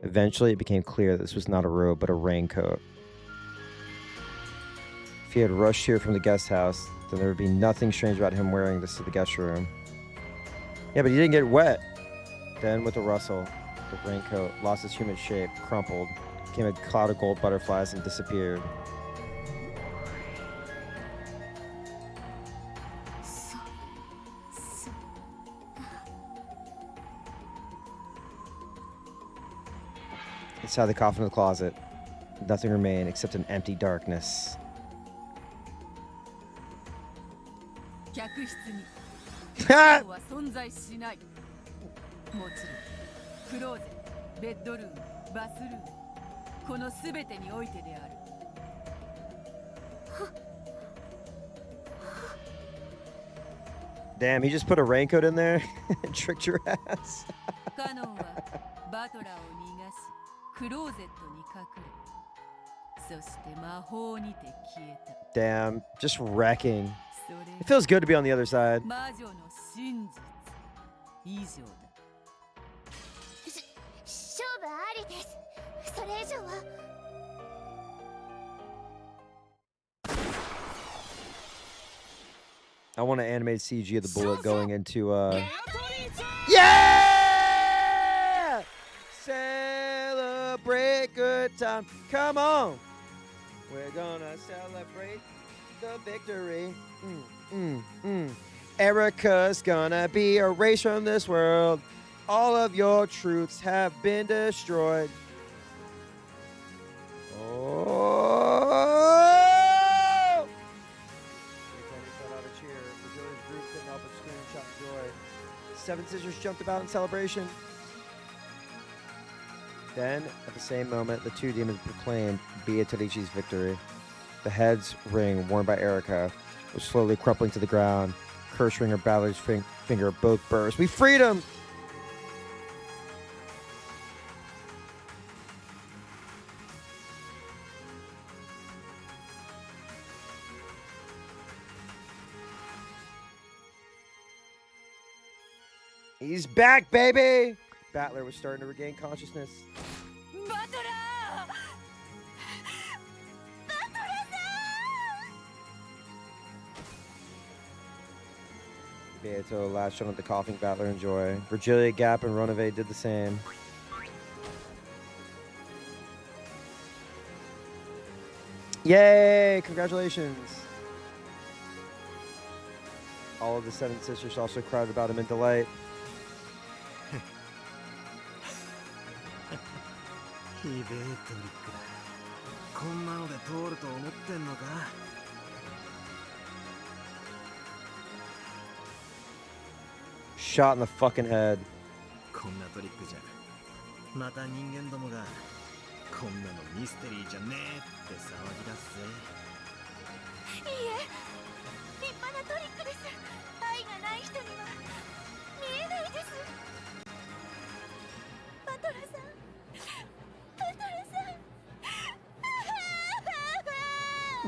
Eventually, it became clear that this was not a robe, but a raincoat. If he had rushed here from the guest house, then there would be nothing strange about him wearing this to the guest room. Yeah, but he didn't get wet. Then, with a rustle, the raincoat lost its human shape, crumpled, became a cloud of gold butterflies, and disappeared. Inside the coffin of the closet, nothing remained except an empty darkness. 客室には存在しない。もちろんクローゼット、ベッドルーム、バスルーム、このすべてにおいてである。Damn, he just put a raincoat in there and tricked your ass. カノンはバトラーを逃がし、クローゼットに隠れ、そして魔法にて消えた。Damn, just wrecking. It feels good to be on the other side. 魔女の真実以上だ。勝負ありです。それ以上は。I want to animate CG of the bullet going into Yeah! Celebrate good time. Come on. We're gonna celebrate the victory. Erica's gonna be erased from this world. All of your truths have been destroyed. Oh! Seven Sisters jumped about in celebration. Then, at the same moment, the two demons proclaimed Beatrice's victory. The head's ring worn by Erica was slowly crumpling to the ground. Curse ring or Balor's finger both burst. We freed him! He's back, baby! Battler was starting to regain consciousness. Beato latched onto the coughing Battler in joy. Virgilia, Gap, and Ronave did the same. Yay! Congratulations! All of the Seven Sisters also crowded about him in delight. Shot in the fucking head.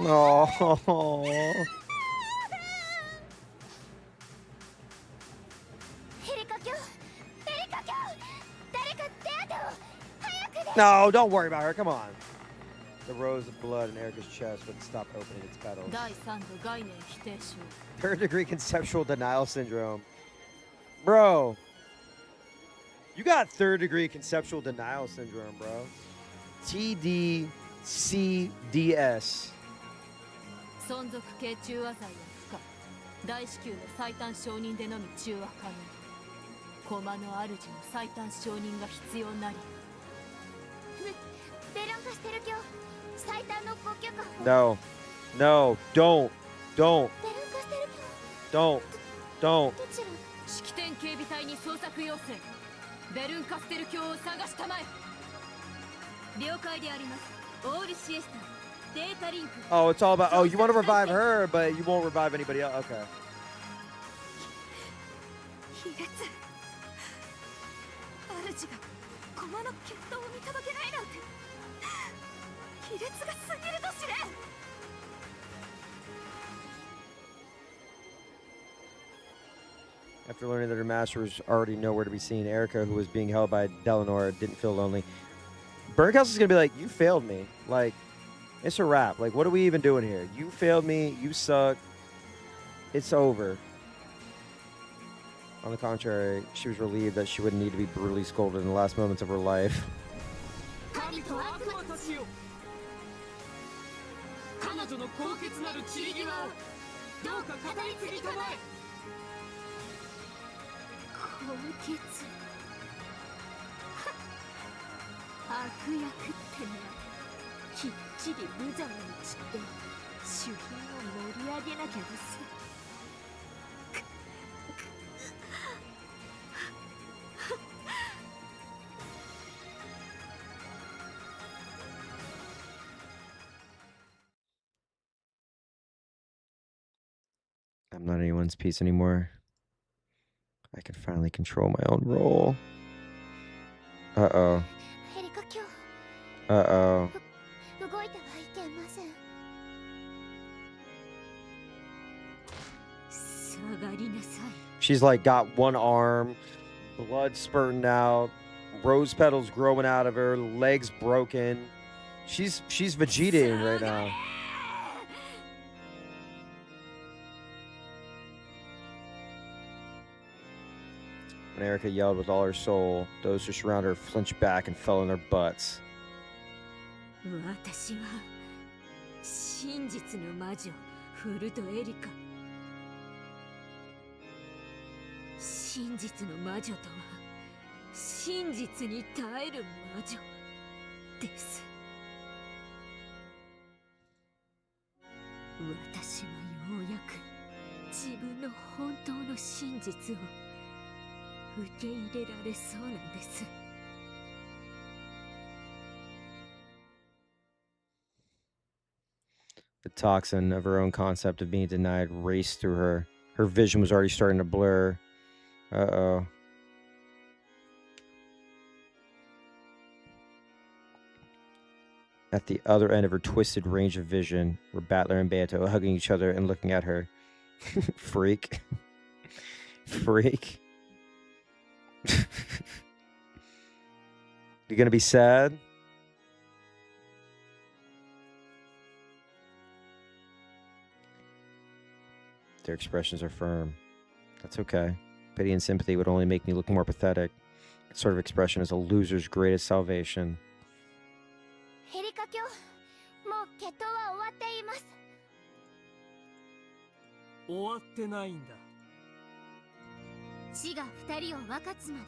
Oh. No, don't worry about her. Come on. The rose of blood in Erica's chest wouldn't stop opening its petals. Third degree conceptual denial syndrome. Bro. You got third-degree conceptual denial syndrome, bro. TDCDS. 存続系中和剤は不可。大至急の最短承認でのみ中和可能。駒の主の最短承認が必要なり。ベルン化してる今日最短のご許可を。 No. No. Don't. Don't. ベルン化してる Don't. Don't. どちら。式典警備隊に捜索要請。ベルンカステル卿を探したまえ。了解であります。オールシエスタデータリンク。 Oh, it's all about. Oh, you want to revive her, but you won't revive anybody else. Okay. 卑劣。主が駒の決闘を見届けないなんて卑劣が過ぎると知れ。 After learning that her master was already nowhere to be seen, Erica, who was being held by Delanor, didn't feel lonely. Berghaus is going to be like, you failed me. Like, it's a wrap. Like, what are we even doing here? You failed me. You suck. It's over. On the contrary, she was relieved that she wouldn't need to be brutally scolded in the last moments of her life. 神と悪魔たちよ、彼女の高潔なる散り際をどうか語り継ぎたまえ。高潔。悪役ってのはきっちり無様に散って主品を盛り上げなきゃです。 I'm not anyone's piece anymore. I can finally control my own role. Uh-oh. ヘリカ卿。 Uh-oh. 動いてはいけません。下がりなさい。 She's like got one arm, blood spurting out, rose petals growing out of her, legs broken. She's Vegetaing right now. When Erica yelled with all her soul, those who surrounded her flinched back and fell on their butts. 私は真実の魔女フルトエリカ。真実の魔女とは真実に耐える魔女です。私はようやく自分の本当の真実を受け入れられそうなんです。 The toxin of her own concept of being denied raced through her. Her vision was already starting to blur. Uh-oh. At the other end of her twisted range of vision were Battler and Beato hugging each other and looking at her. Freak. Freak. You gonna be sad? Their expressions are firm. That's okay. Pity and sympathy would only make me look more pathetic. That sort of expression is a loser's greatest salvation. ヘリカ卿、もう決闘は終わっています。終わってないんだ。死が二人を分かつまで。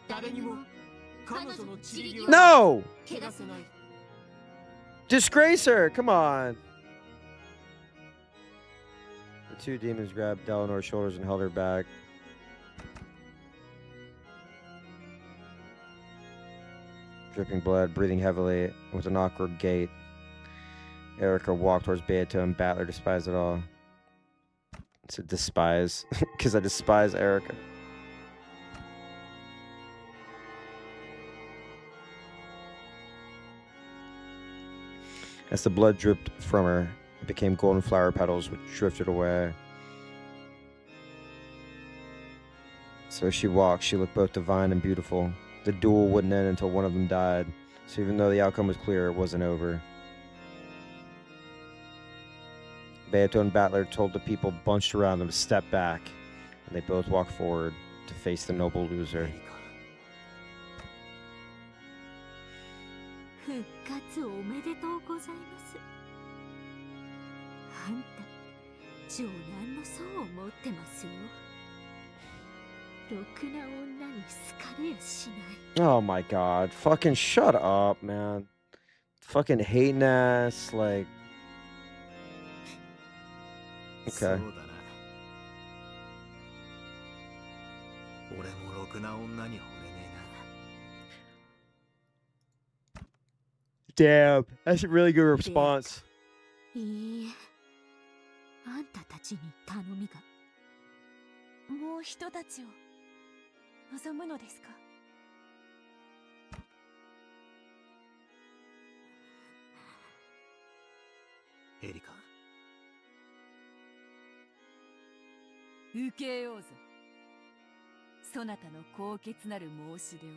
誰にも彼女の散り際を No! 汚せない。 Disgrace her! Come on! The two demons grabbed Delanor's shoulders and held her back. Dripping blood, breathing heavily, with an awkward gait, Erica walked towards Beato and Battler despised it all. I said despise, because I despise Erica. As the blood dripped from her, it became golden flower petals which drifted away. So as she walked, she looked both divine and beautiful. The duel wouldn't end until one of them died, so even though the outcome was clear, it wasn't over. Beato and Battler told the people bunched around them to step back. And they both walk forward to face the noble loser. 復活おめでとうございます。あんた、長男の層を持ってますよ。ろくな女に好かれやしない。Oh my god. Fucking shut up, man. Fucking hating ass, like. Okay. そうだな。俺もろくな女に惚れねえな。 Damn, that's a really good response. いいえ、あんたたちに頼みが。もう人たちを望むのですか？エリカ。受けようぞ。そなたの高潔なる申し出を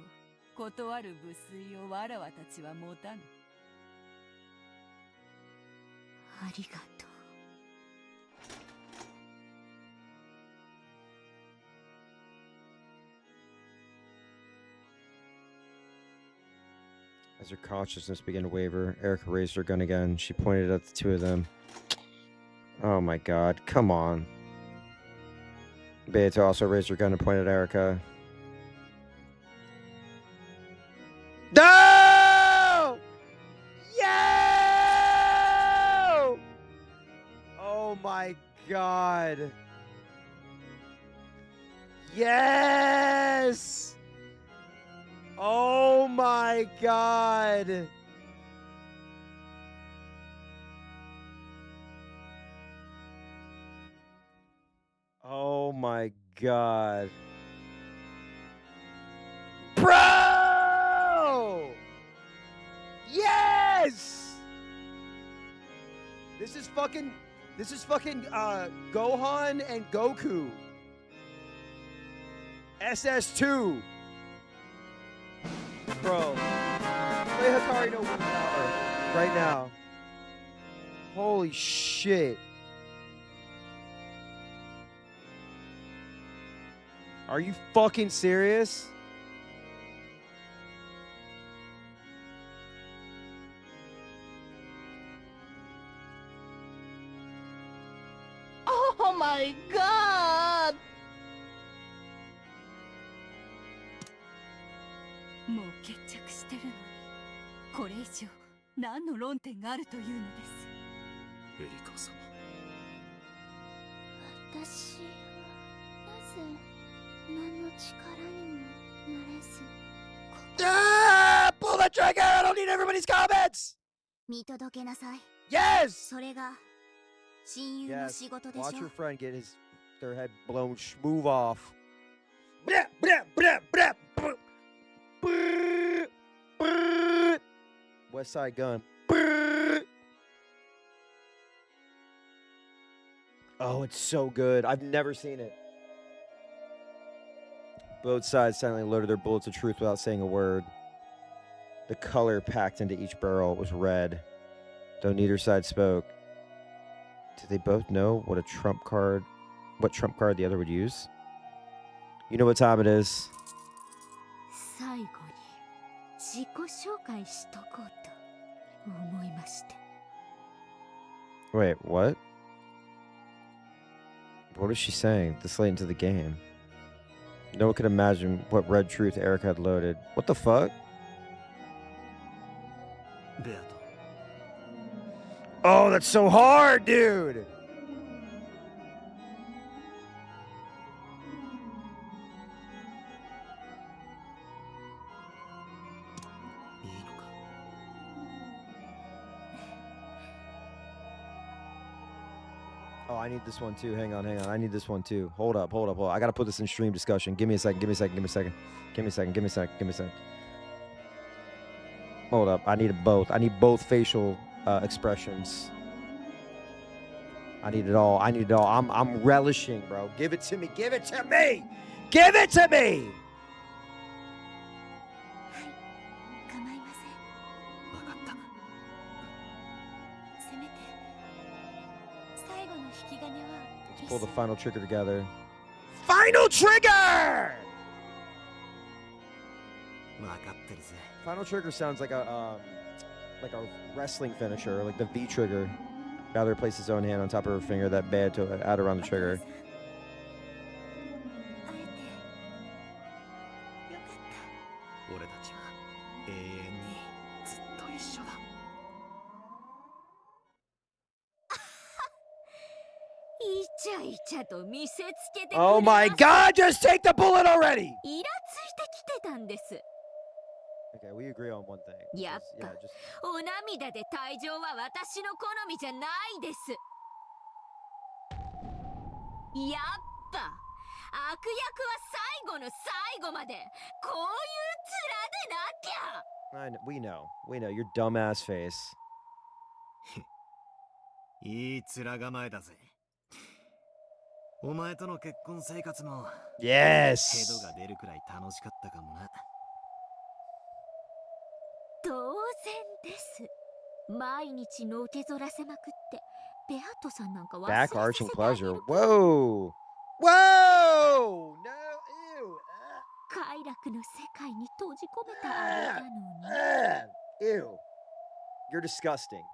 断る無粋をわらわたちは持たぬ。ありがとう。As her consciousness began to waver, Erica raised her gun again. She pointed at the two of them. Oh my god, come on. Beatrice also raised her gun and pointed at Erica. No! Yo! Oh my god. Yes! Oh my god. Oh my god. Bro! Yes! This is fucking Gohan and Goku. SS2. Bro, play Hikari no Willpower right now. Holy shit. Are you fucking serious? Oh my god! もう決着してるのに、これ以上何の論点があるというのです。エリカ様。私はなぜ何の力にもなれず。Pull the trigger! I don't need everybody's comments! 見届けなさい。 Yes! それが親友の仕事でし Watch ょ。 your friend get their head blown smooth off. Blah, blah, blah, blah, blah. West Side Gun. Oh, it's so good. I've never seen it. Both sides silently loaded their bullets of truth without saying a word. The color packed into each barrel was red, though neither side spoke. Did they both know what trump card the other would use? You know what time it is. 最後に自己紹介しとこうと思いまして。 Wait, what? What is she saying this late into the game? No one could imagine what red truth Erica had loaded. What the fuck? ベアト。 Oh, that's so hard, dude! いいのか。 Oh, I need this one too. Hang on. I need this one too. Hold up. I gotta put this in stream discussion. Give me a second. Hold up. I need both. I need both facial expressions. I need it all. I'm relishing, bro. Give it to me. Give it to me. 構いません。わかった。せめて最後の引き金は Let's pull the final trigger together. Final trigger! 分かってるぜ。 Final trigger sounds like a wrestling finisher, like the V trigger. Balor placed his own hand on top of her finger, that bad to add around the trigger. 俺たちは永遠にずっと一緒だ。イチャイチャと見せつけてくれ Oh ま my す god, just take the bullet already! イラついてきてたんです。 Okay, we agree on one thing. やっ Just- ぱ yeah, just お涙で退場は私の好みじゃないです。やっぱ悪役は最後の最後までこういう面でなきゃ。 I know, we know, your dumbass face. いい面構えだぜ。お前との結婚生活も Yes! ヘドが出るくらい楽しかったかもな。当然です。毎日のけぞらせまくってベアットさんなんか忘れさせてあげ Back-arching る pleasure. Whoa! Whoa! No! Ew! 快楽の世界に閉じ込めたあれなのに。 Ew! You're disgusting.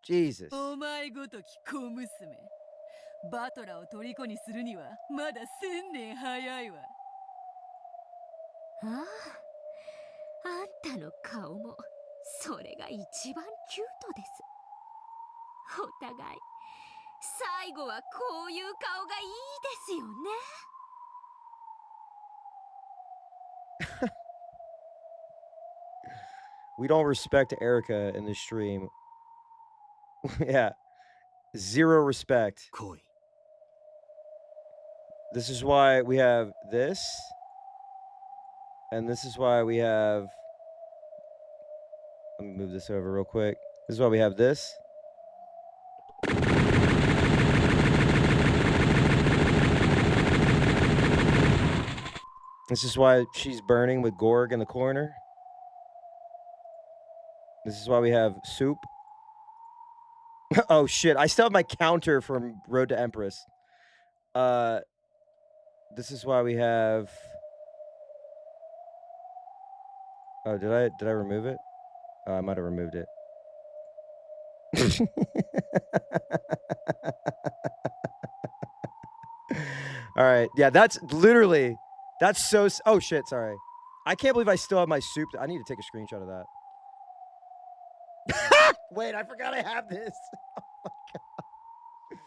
Jesus. お前ごとき小娘、バトラを虜にするにはまだ1000年早いわ。ああ、あんたの顔もそれが一番キュートです。お互い最後はこういう顔がいいですよね。We don't respect Erica in this stream. Yeah. Zero respect. 恋。 This is why we have this. And this is why we have... Let me move this over real quick. This is why we have this. This is why she's burning with Gorg in the corner. This is why we have soup. Oh shit, I still have my counter from Road to Empress. This is why we have... Oh, did I remove it? I might have removed it. All right. Yeah, that's literally... That's so... Oh, shit. Sorry. I can't believe I still have my soup. I need to take a screenshot of that. Wait, I forgot I have this. Oh, my God.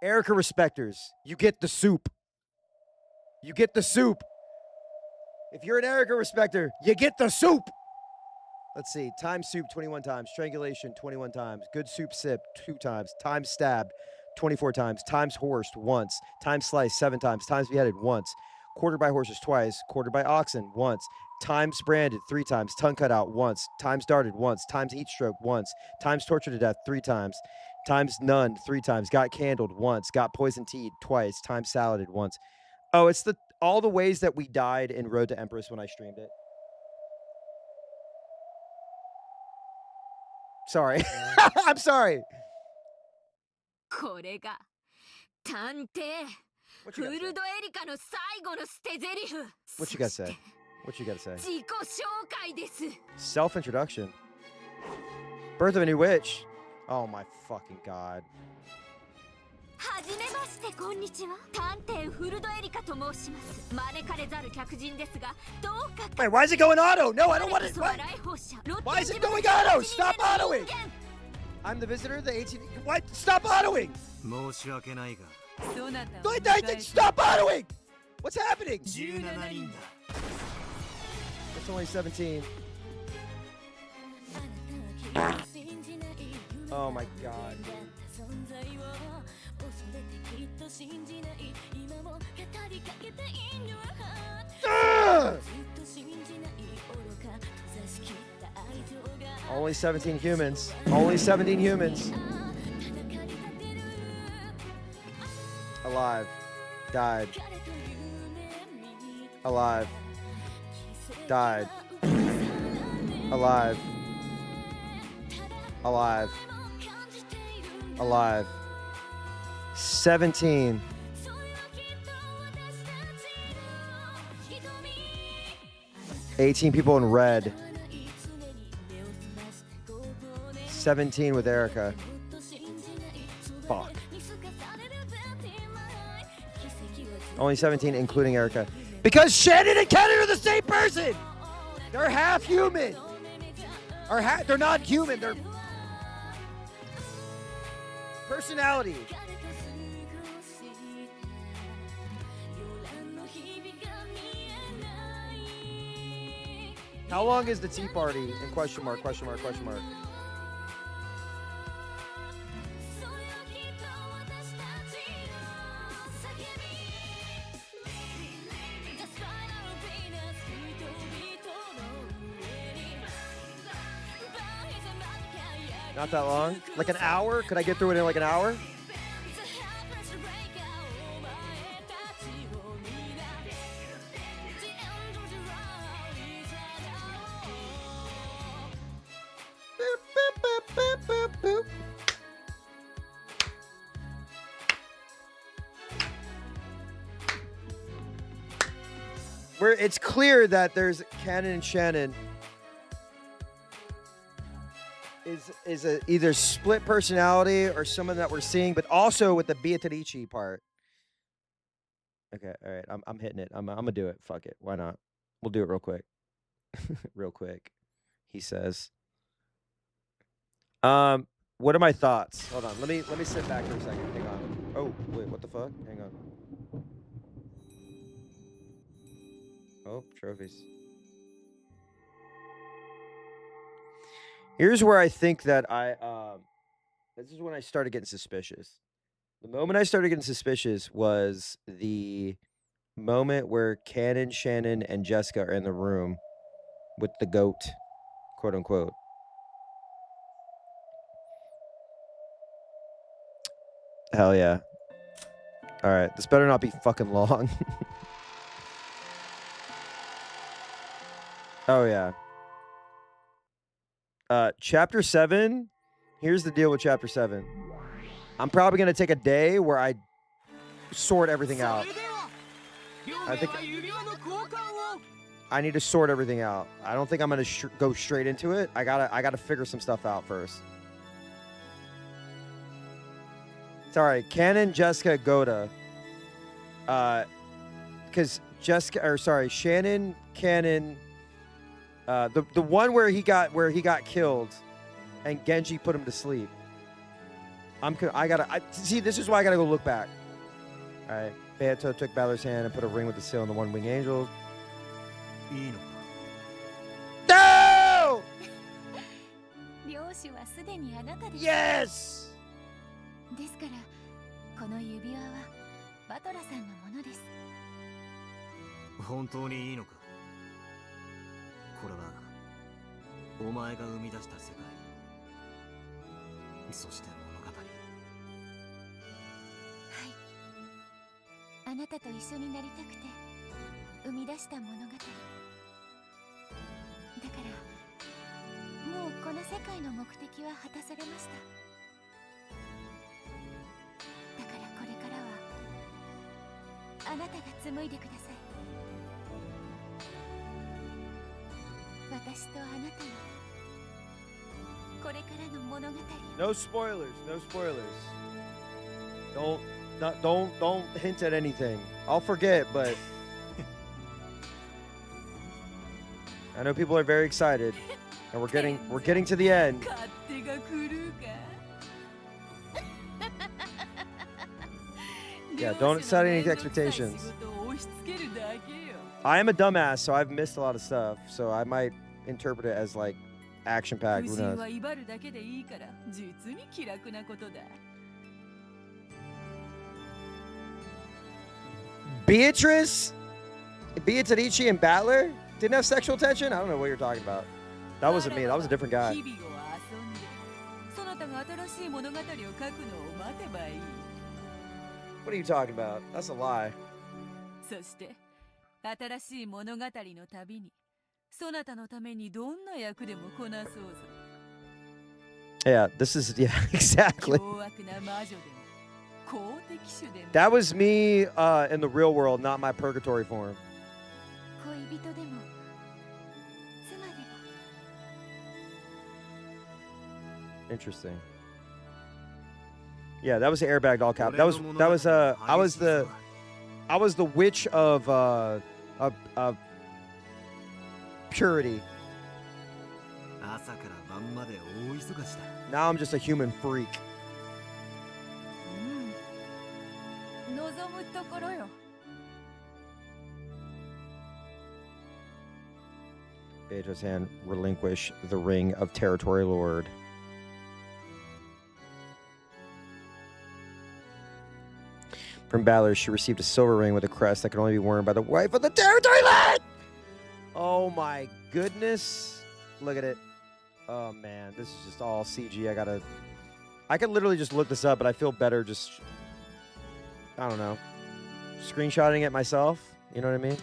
Erica Respecters, you get the soup. You get the soup. If you're an Erica Respecter, you get the soup. Let's see. Time soup 21 times. Strangulation 21 times. Good soup sip 2 times. Time stabbed 24 times. Times horsed once. Time sliced 7 times. Times beheaded once. Quartered by horses twice. Quartered by oxen once. Times branded 3 times. Tongue cut out once. Times darted once. Times heat stroke once. Times tortured to death 3 times. Times nunned 3 times. Got candled once. Got poison tea'd twice. Times saladed once. Oh, it's all the ways that we died in Road to Empress when I streamed it. Sorry. I'm sorry. これが探偵 What フ you ル gotta ドエリカの最後の捨て台詞。 What you gotta say? What you gotta say? 自己紹介です。 Self-introduction. Birth of a new witch. Oh my fucking god. はじめましてこんにちは。探偵フルドエリカと申します。招かれざる客人ですが、どうか。 Wait, why is it going auto? No, I don't want it. 我 What? 来訪者 Why is it going auto? Stop autoing! I'm the visitor, the ATV. What? Stop autoing! 申し訳ないが。そなたを Wait, 迎え stop autoing! What's happening? 17人だ。 It's only 17. Oh my god. Ugh! Only 17 humans. Only 17 humans. Alive. Died. Alive. Died. Alive. Alive. alive. 17. 18 people in red. 17 with Erica. Fuck. Only 17 including Erica. Because Shannon and Kenan are the same person! They're half human! Or they're not human, they're... personality. How long is the tea party? In question mark, question mark, question mark. Not that long? Like an hour? Could I get through it in like an hour? Where it's clear that there's Kenan and Shannon is a either split personality or someone that we're seeing, but also with the beatrice part. Okay, all right, I'm hitting it. I'm gonna do it. Fuck it, why not? We'll do it real quick. Real quick, he says. What are my thoughts? Hold on, let me sit back for a second. Hang on. Oh wait, what the fuck? Hang on. Oh, trophies. Here's where I think that this is when I started getting suspicious. The moment I started getting suspicious was the moment where Kenan, Shannon, and Jessica are in the room with the goat, quote unquote. Hell yeah. All right, this better not be fucking long. Oh yeah. Chapter 7. Here's the deal with Chapter 7. I'm probably gonna take a day where I sort everything out. I think I need to sort everything out. I don't think I'm gonna go straight into it. I gotta figure some stuff out first. Sorry, Kenan, Jessica, Goda. Because Shannon, Kenan. The one where he got killed, and Genji put him to sleep. See, this is why I gotta go look back. All right, Beato took Balor's hand and put a ring with the seal on the one-winged angel. No! Yes! ですからこの指輪はバトラさんのものです。本当にいいのか。これはお前が生み出した世界、そして物語。はい、あなたと一緒になりたくて生み出した物語だから、もうこの世界の目的は果たされました。だからこれからはあなたが紡いでください。私とあなたのこれからの物語。 No spoilers, no spoilers. Don't hint at anything. I'll forget, but I know people are very excited, and we're getting to the end. Yeah, don't set any expectations. I am a dumbass, so I've missed a lot of stuff. So I might interpret it as like action-packed. Who knows? Beatrice, and Battler didn't have sexual tension? I don't know what you're talking about. That wasn't me. That was a different guy. What are you talking about? That's a lie. そして新しい物語のたびにそなたのためにどんな役でもこなそうぞ。Yeah, this is exactly. That was me in the real world, not my purgatory form. Interesting. Yeah, that was the airbag all cap. I was the witch of purity. Now I'm just a human freak. Beatrice's hand relinquish the ring of territory lord. From Balor, she received a silver ring with a crest that could only be worn by the wife of the territory lord! Oh my goodness. Look at it. Oh man, this is just all CG. I could literally just look this up, but I feel better just, I don't know, screenshotting it myself. You know what I mean?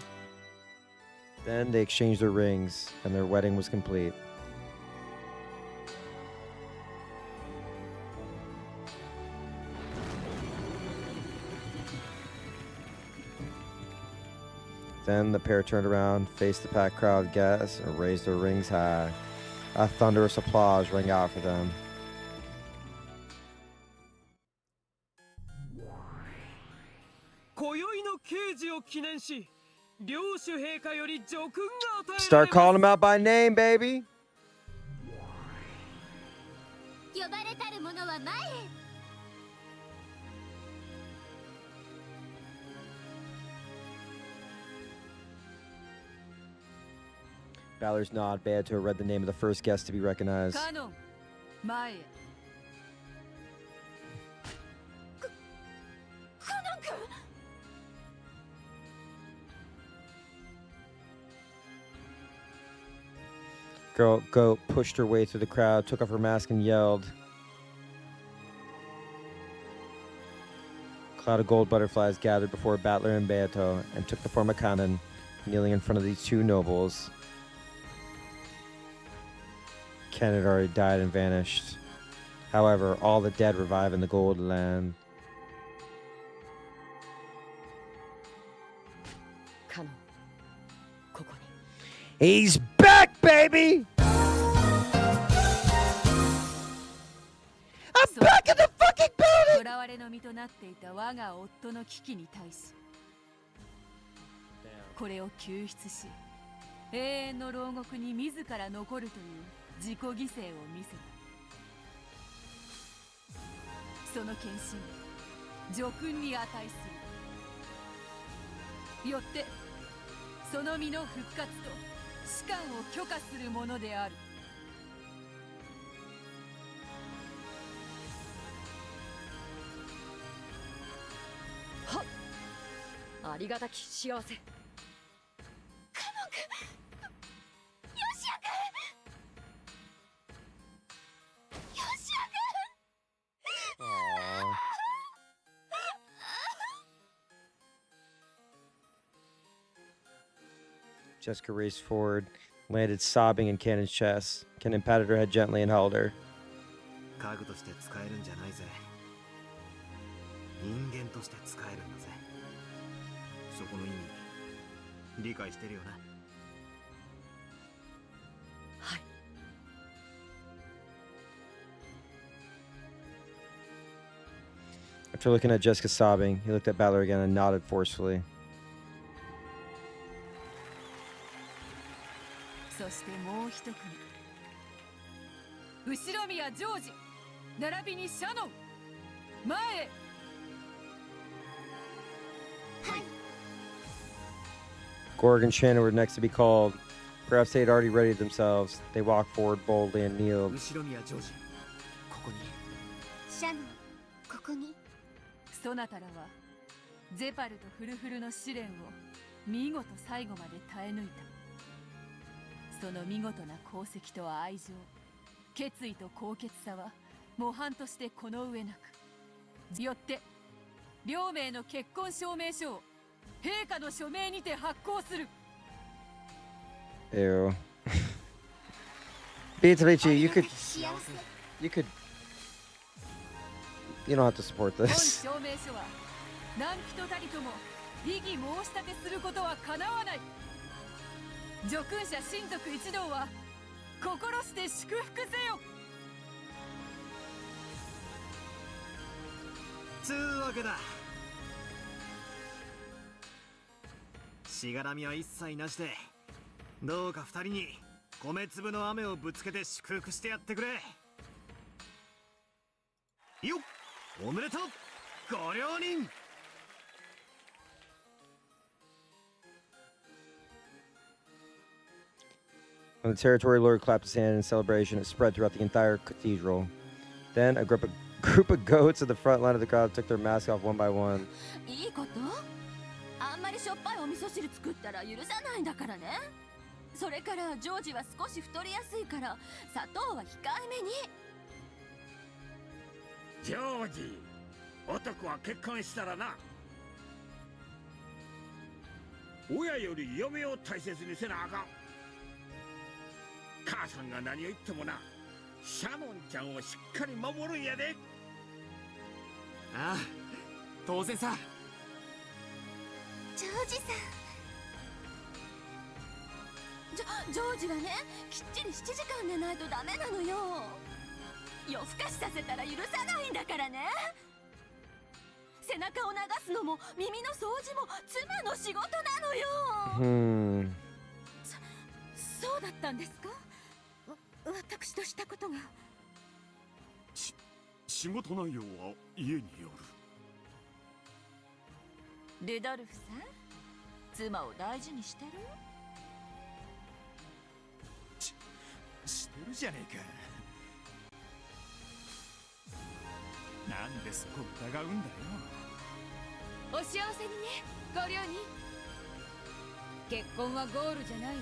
Then they exchanged their rings, and their wedding was complete. Then the pair turned around, faced the packed crowd, guests, and raised their rings high. A thunderous applause rang out for them. Start calling them out by name, baby. Balor's nod bade to read the name of the first guest to be recognized. Girl Goat pushed her way through the crowd, took off her mask, and yelled. A cloud of gold butterflies gathered before Balor and Beato and took the form of Kanan, kneeling in front of these two nobles. Ken had already died and vanished. However, all the dead revive in the Gold Land. He's back, baby! I'm back in the fucking building! Jessica raced forward, landed sobbing in Kanan's chest. Kanan patted her head gently and held her. After looking at Jessica sobbing, he looked at Balor again and nodded forcefully. Gorg and Shannon were next to be called. Perhaps they had already readied themselves. They walked forward boldly and kneeled. Ew. Beatrice, you could... You could. You don't have to support 本 this. 証明書は何人たりとも異議申し立てすることはかなわない。叙勲者親族一同は心して祝福せよ。つうわけだ。しがらみは一切なしで、どうか二人に米粒の雨をぶつけて祝福してやってくれ。よっ、おめでとうご両人。When the territory lord clapped his hand in celebration, it spread throughout the entire cathedral. Then a group of goats at the front line of the crowd took their masks off one by one. いいこと？あんまりしょっぱいお味噌汁作ったら許さないんだからね。それからジョージは少し太りやすいから砂糖は控えめに。ジョージ、男は結婚したらな、親より嫁を大切にせなあかん。母さんが何を言ってもな、シャノンちゃんをしっかり守るんやで。ああ、当然さ。ジョージさん、ジョージはね、きっちり7時間寝ないとダメなのよ。夜更かしさせたら許さないんだからね。背中を流すのも耳の掃除も妻の仕事なのよ。そうだったんですか？私としたことが。仕事内容は家による。ルドルフさん、妻を大事にしてる？してるじゃねえか。なんでそこ疑うんだよ。お幸せにね、ご両人。結婚はゴールじゃない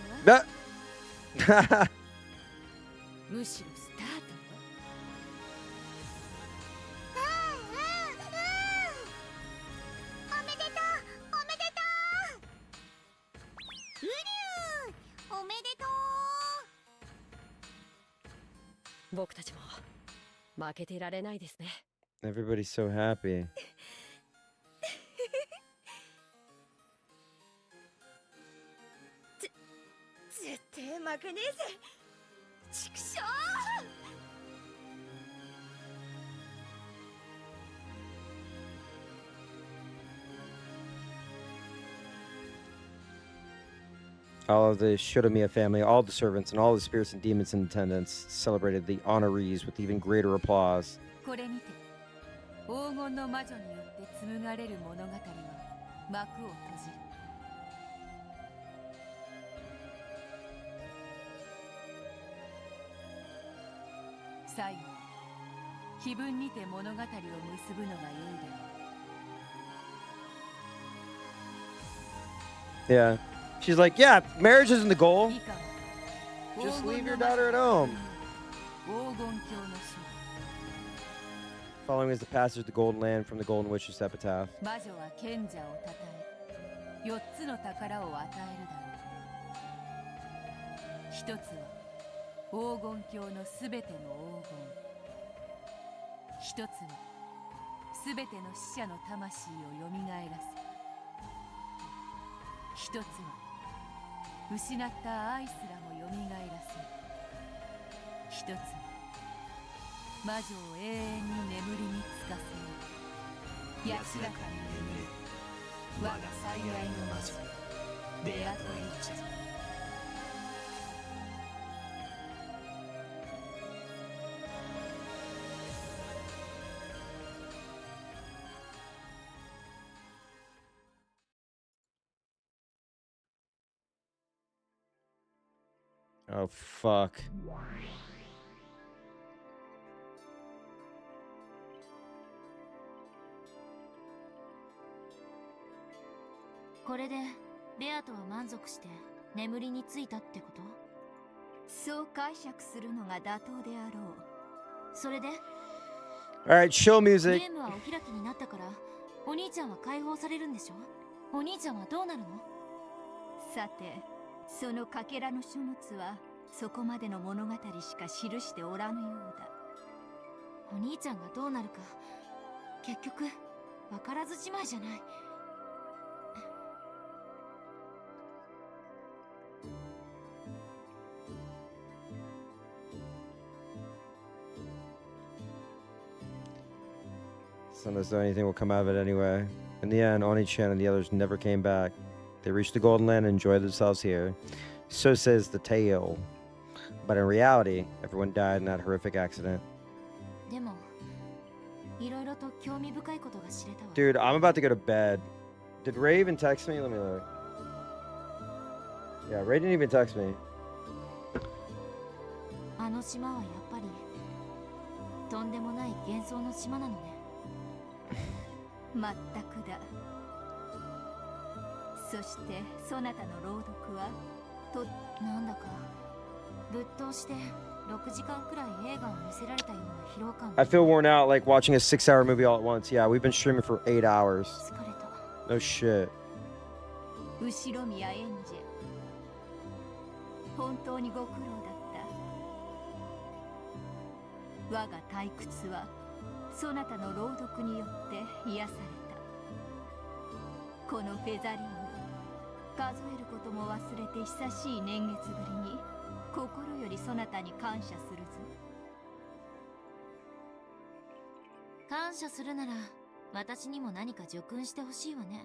わ。むしろスタートよ。おめでとう、おめでとう。うりゅう、おめでとう。僕たちも負けてられないですね。Everybody's so happy. 絶対負けねえぜ。畜生。All of the Shodomiya family, all the servants, and all the spirits and demons in attendance celebrated the honorees with even greater applause. これにて黄金の魔女によって紡がれる物語は幕を閉じる。最後、気分にて物語を結ぶのが良いだろう。 Yeah. She's like, yeah, marriage isn't the goal. Just leave your daughter at home. Following is the passage of the Golden Land from the Golden Witch's epitaph. 魔女は賢者をたたえ、4つの宝を与えるだろう。一つは黄金鏡のすべての黄金。一つはすべての死者の魂をよみがえらせ。一つは失った愛すらもよみがえらせ。一つは魔女を永遠に眠りにつかせよ。安らかに眠れ、我が最愛の魔女ベアトリーチェ。Oh, fuck. これでベアとは満足して眠りについたってこと？そう解釈するのが妥当であろう。それで Alright, show music. ゲームはお開きになったからお兄ちゃんは解放されるんでしょ？お兄ちゃんはどうなるの？さて、そのかけらの書物はそこまでの物語しか記しておらぬようだ。お兄ちゃんがどうなるか結局分からずじまいじゃない。Son as though anything will come out of it anyway. In the end, Oni-chan and the others never came back. They reached the Golden Land and enjoyed themselves here. So says the tale. But in reality, everyone died in that horrific accident. Dude, I'm about to go to bed. Did Ray even text me? Let me look. Yeah, Ray didn't even text me. あの島はやっぱりとんでもない幻想の島なのね。まったくだ。そしてそなたの朗読はなんだかぶっ通して6時間くらい映画を見せられたような疲労感。 I feel worn out like watching a 6-hour movie all at once. Yeah, we've been streaming for 8 hours. No shit. 後ろ宮エンジェ、本当にご苦労だった。我が退屈はそなたの朗読によって癒された。このフェザリーヌ、数えることも忘れて久しい年月ぶりに心よりそなたに感謝するぞ。感謝するなら私にも何か助訓してほしいわね。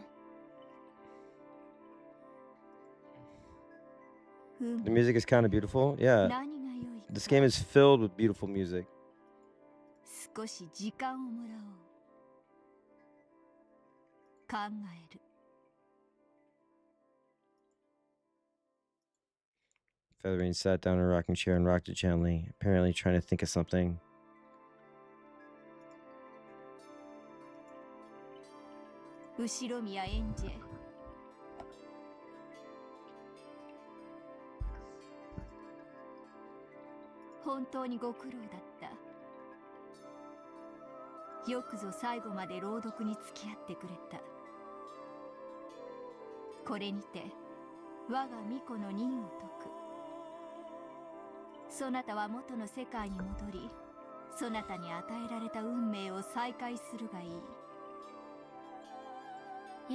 The music is kind of beautiful. Yeah. This game is filled with beautiful music. 少し時間をもらおう。考える。Featherine sat down in a rocking chair and rocked it gently, apparently trying to think of something. 後ろ宮エンジェ、本当にご苦労だった。よくぞ最後まで朗読に付き合ってくれた。これにて我が巫女の任を解く。そなたは元の世界に戻り、そなたに与えられた運命を再開するがいい。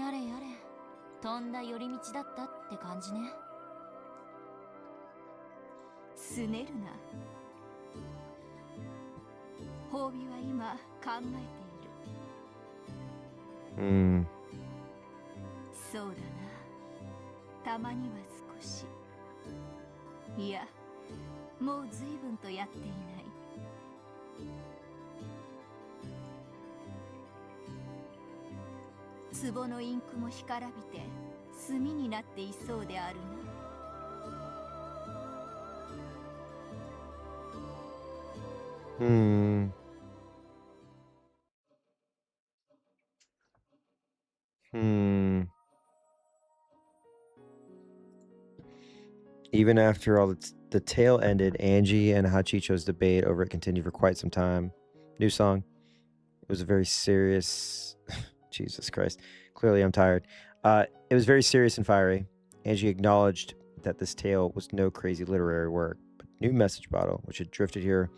やれやれ、とんだ寄り道だったって感じね。すねるな。褒美は今考えている。そうだな。たまには少し。いや、もう随分とやっていない。壺のインクも干からびて炭になっていそうであるな。Even after all the tale ended, Angie and Hachicho's debate over it continued for quite some time. New song. It was a very serious... Jesus Christ. Clearly I'm tired. It was very serious and fiery. Angie acknowledged that this tale was no crazy literary work, but a new message bottle, which had drifted here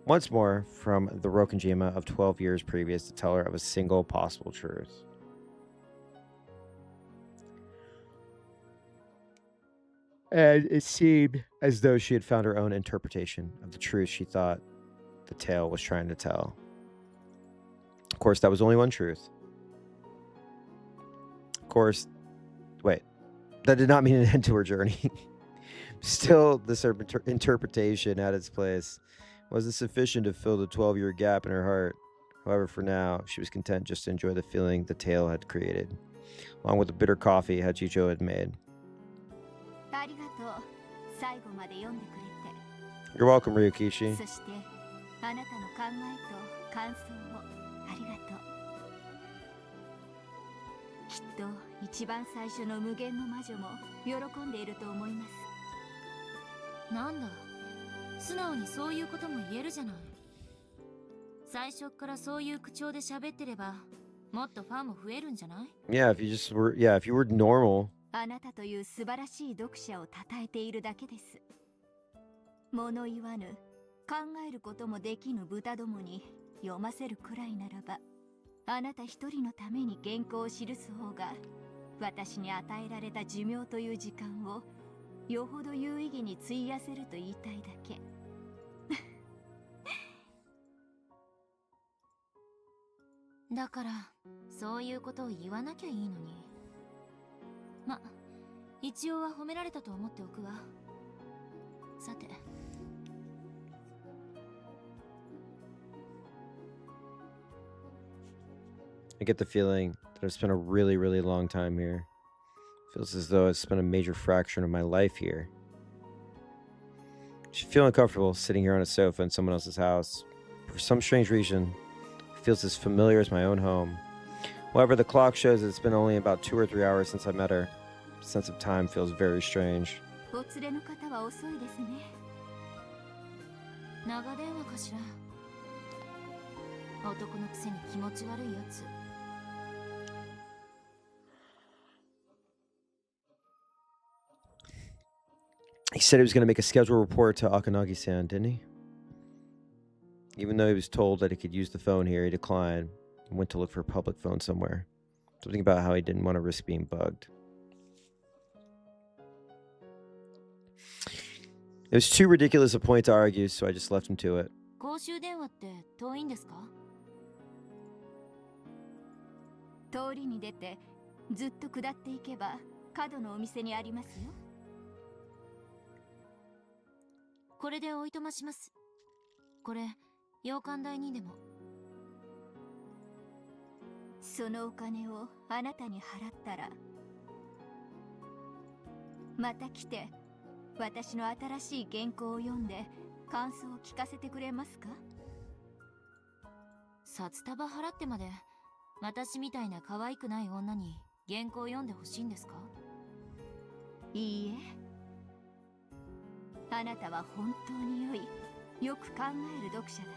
once more from the Rokenjima of 12 years previous to tell her of a single possible truth. And it seemed as though she had found her own interpretation of the truth she thought the tale was trying to tell. Of course, that was only one truth. Of course, wait, that did not mean an end to her journey. Still, this interpretation had its place. Wasn't sufficient to fill the 12-year gap in her heart. However, for now, she was content just to enjoy the feeling the tale had created, along with the bitter coffee Hachicho had made. You're welcome, Ryukishi. そしてあなたの考えと感想をありがとう。きっと一番最初の無限の魔女も喜んでいると思います。なんだ、素直にそういうことも言えるじゃない。最初からそういう口調で喋ってれば、もっとファンも増えるんじゃない？ Yeah, if you were normal. あなたという素晴らしい読者を称えているだけです。物言わぬ、考えることもできぬ豚どもに読ませるくらいならば、あなた一人のために原稿を記す方が、私に与えられた寿命という時間をよほど有意義に費やせると言いたいだけ。だからそういうことを言わなきゃいいのに。ま、一応は褒められたと思っておくわ。さて。I get the feeling that I've spent a really, really long time here. Feels as though I've spent a major fraction of my life here. I feel uncomfortable sitting here on a sofa in someone else's house. For some strange reason, it feels as familiar as my own home. However, the clock shows that it's been only about 2 or 3 hours since I met her. The sense of time feels very strange. お連れの方は遅いですね。長電話かしら。男のくせに気持ち悪いやつ。He said he was going to make a scheduled report to Akanagi-san, didn't he? Even though he was told that he could use the phone here, he declined and went to look for a public phone somewhere. Something about how he didn't want to risk being bugged. It was too ridiculous a point to argue, so I just left him to it. 公衆電話って遠いんですか？通りに出てずっと下っていけば角のお店にありますよ。これでおいとまします。これ洋館代にでも。そのお金をあなたに払ったら、また来て私の新しい原稿を読んで感想を聞かせてくれますか？札束払ってまで私みたいな可愛くない女に原稿を読んでほしいんですか？いいえ。あなたは本当に良い、よく考える読者だっ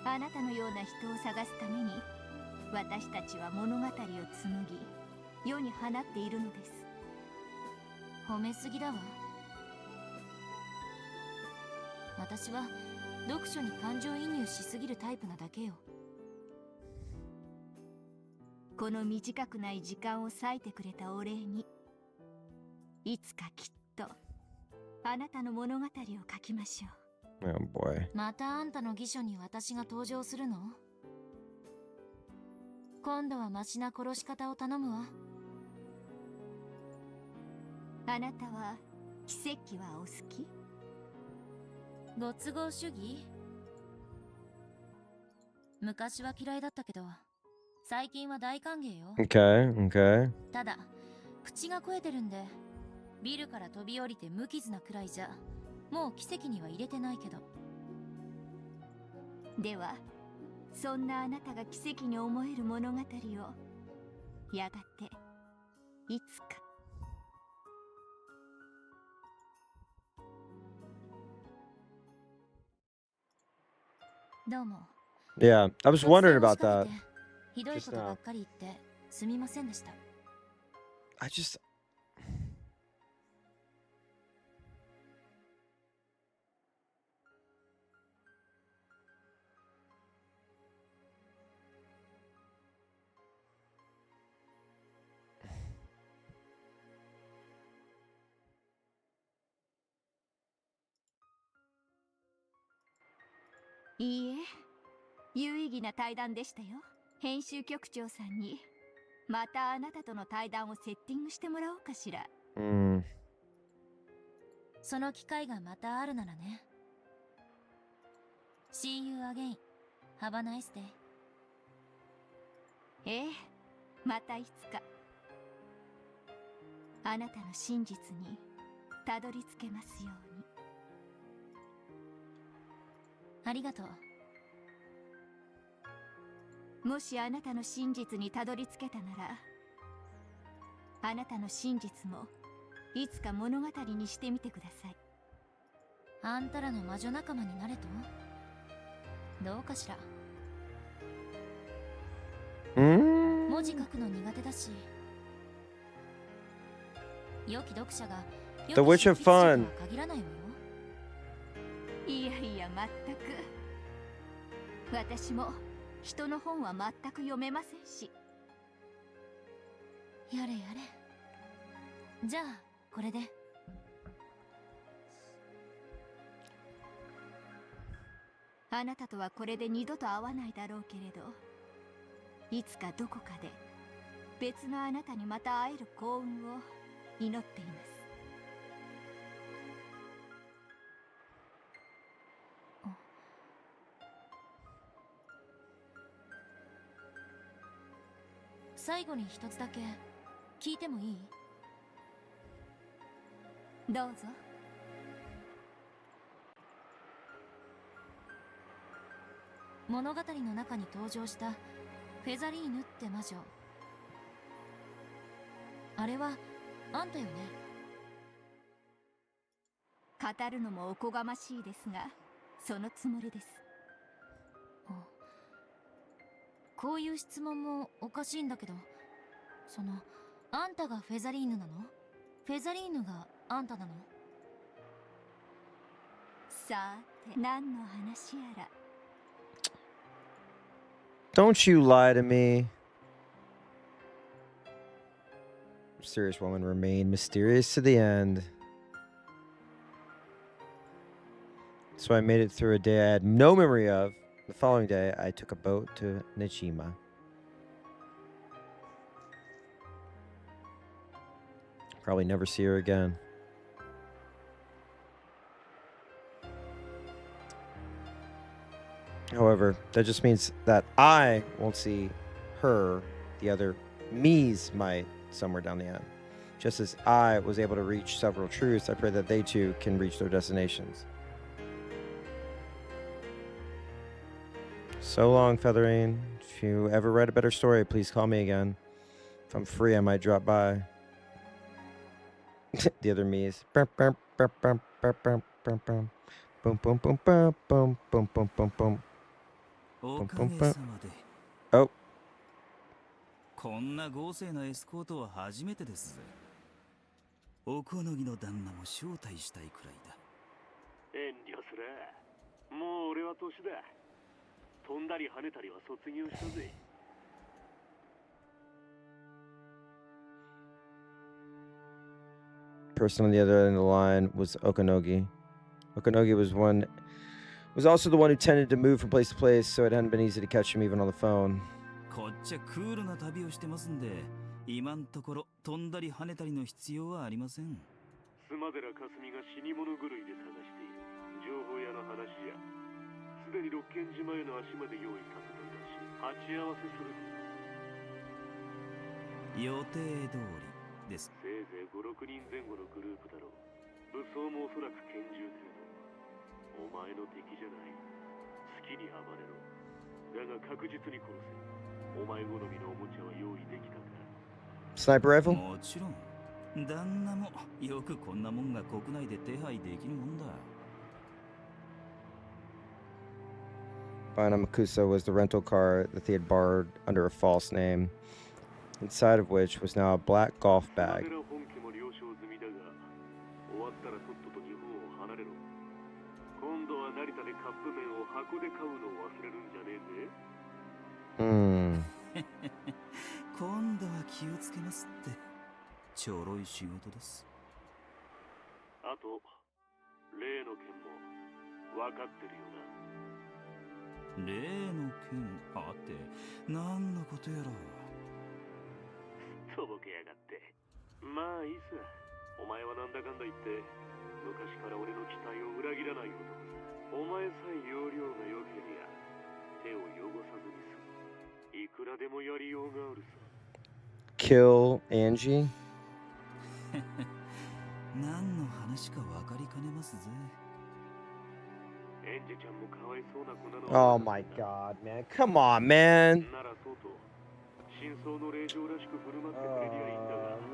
た。あなたのような人を探すために、私たちは物語を紡ぎ、世に放っているのです。褒めすぎだわ。私は読書に感情移入しすぎるタイプなだけよ。この短くない時間を割いてくれたお礼に、いつかきっとあなたの物語を書きましょう。Oh boy. またあんたの義書に私が登場するの？今度はマシな殺し方を頼むわ。あなたは奇跡はお好き？ご都合主義？昔は嫌いだったけど、最近は大歓迎よ。Okay, okay. ただ、口が肥えてるんで、ビルから飛び降りて無傷なくらいじゃ、もう奇跡には入れてないけど。では、そんなあなたが奇跡に思える物語を、やがて、いつか。どうも。Yeah, I was wondering about that. ひどいことばっかり言ってすみませんでした。I just...いいえ、有意義な対談でしたよ。編集局長さんにまたあなたとの対談をセッティングしてもらおうかしら。その機会がまたあるならね。See you again. Have a nice day. ええ、またいつか。あなたの真実にたどり着けますように。ありがとう。もしあなたの真実にたどり着けたなら、あなたの真実もいつか物語にしてみてください。あんたらの魔女仲間になれと？どうかしら。文字書くの苦手だし、良き読者が良き The Witch of Fun 限らないわよ。いやいや、全く。私も人の本は全く読めませんし。やれやれ。じゃあこれで。あなたとはこれで二度と会わないだろうけれど、いつかどこかで別のあなたにまた会える幸運を祈っています。最後に一つだけ聞いてもいい？どうぞ。物語の中に登場したフェザリーヌって魔女、あれはあんたよね？語るのもおこがましいですが、そのつもりです。こういう質問もおかしいんだけど、あんたがフェザリーヌなの？フェザリーヌがあんたなの？さて、何の話やら。Don't you lie to me. Mysterious woman remained mysterious to the end. So I made it through a day I had no memory of. The following day, I took a boat to Nejima. Probably never see her again. However, that just means that I won't see her. The other me's might somewhere down the end. Just as I was able to reach several truths, I pray that they too can reach their destinations. So long, Featherine. If you ever write a better story, please call me again. If I'm free, I might drop by. The other me's. Boom, boom, boom, boom, boom, boom, boom, boom. Boom, boom, boom, boom, boom, boom, boom, boom, boom. Boom, boom, boom. Oh. こんな豪勢なエスコートは初めてですぜ。おこのぎの旦那も招待したいくらいだ。遠慮する。もう俺は年だ。飛んだり跳ねたりは卒業したぜ。Person on the other end of the line was Okanogi. Okanogi was also the one who tended to move from place to place, so it hadn't been easy to catch him even on the phone. こっちはクールな旅をしてますんで、今んところ飛んだり跳ねたりの必要はありません。スマデラカスミが死に物狂いで探している。情報屋の話じゃ。すでに六軒島への足まで用意させていたし、鉢合わせする。予定通りです。せいぜい5、6人前後のグループだろう。武装もおそらく拳銃程度。お前の敵じゃない。好きに暴れろ。だが確実に殺せ。お前好みのおもちゃは用意できたか？ Sniper rifle? もちろん。旦那もよくこんなもんが国内で手配できるもんだ。Banamakusa was the rental car that they had borrowed under a false name, inside of which was now a black golf bag. Hmm. 今度は気をつけますって。ちょろい仕事です。あと、例の件も分かってるよな。例の件あって何のことやら。とぼけやがって。まあいいさ。お前はなんだかんだ言って昔から俺の期待を裏切らない男さ。お前さえ容量が良けりゃ手を汚さずに済む。いくらでもやりようがあるさ。Kill Angie? 何の話か分かりかねますぜ。Oh my god, man. Come on, man.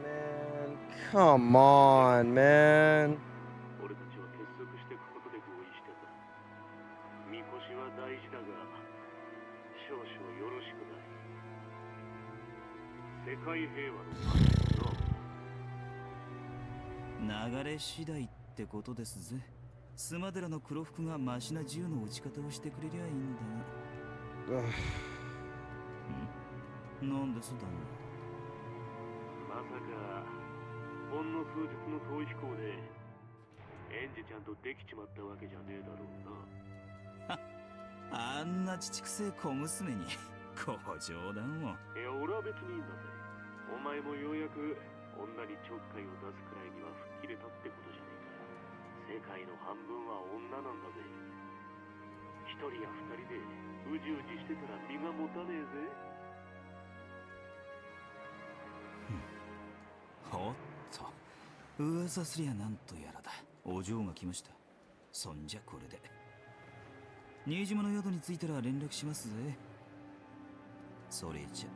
Man. Come on, man. No. 流れ次第ってことですぜ。スマデラの黒服がマシな銃の撃ち方をしてくれりゃいいんだが。なんですだまさかほんの数日の逃避行でエンジちゃんとできちまったわけじゃねえだろうな。あんなちちくせえ小娘にご冗談を。いや、俺は別にいいんだぜ。お前もようやく女にちょっかいを出すくらいには吹っ切れたってことじゃねえか。世界の半分は女なんだぜ。一人や二人でうじうじしてたら身が持たねえぜ。おっと、噂すりゃなんとやらだ。お嬢が来ました。そんじゃこれで新島の宿に着いたら連絡しますぜ。それじ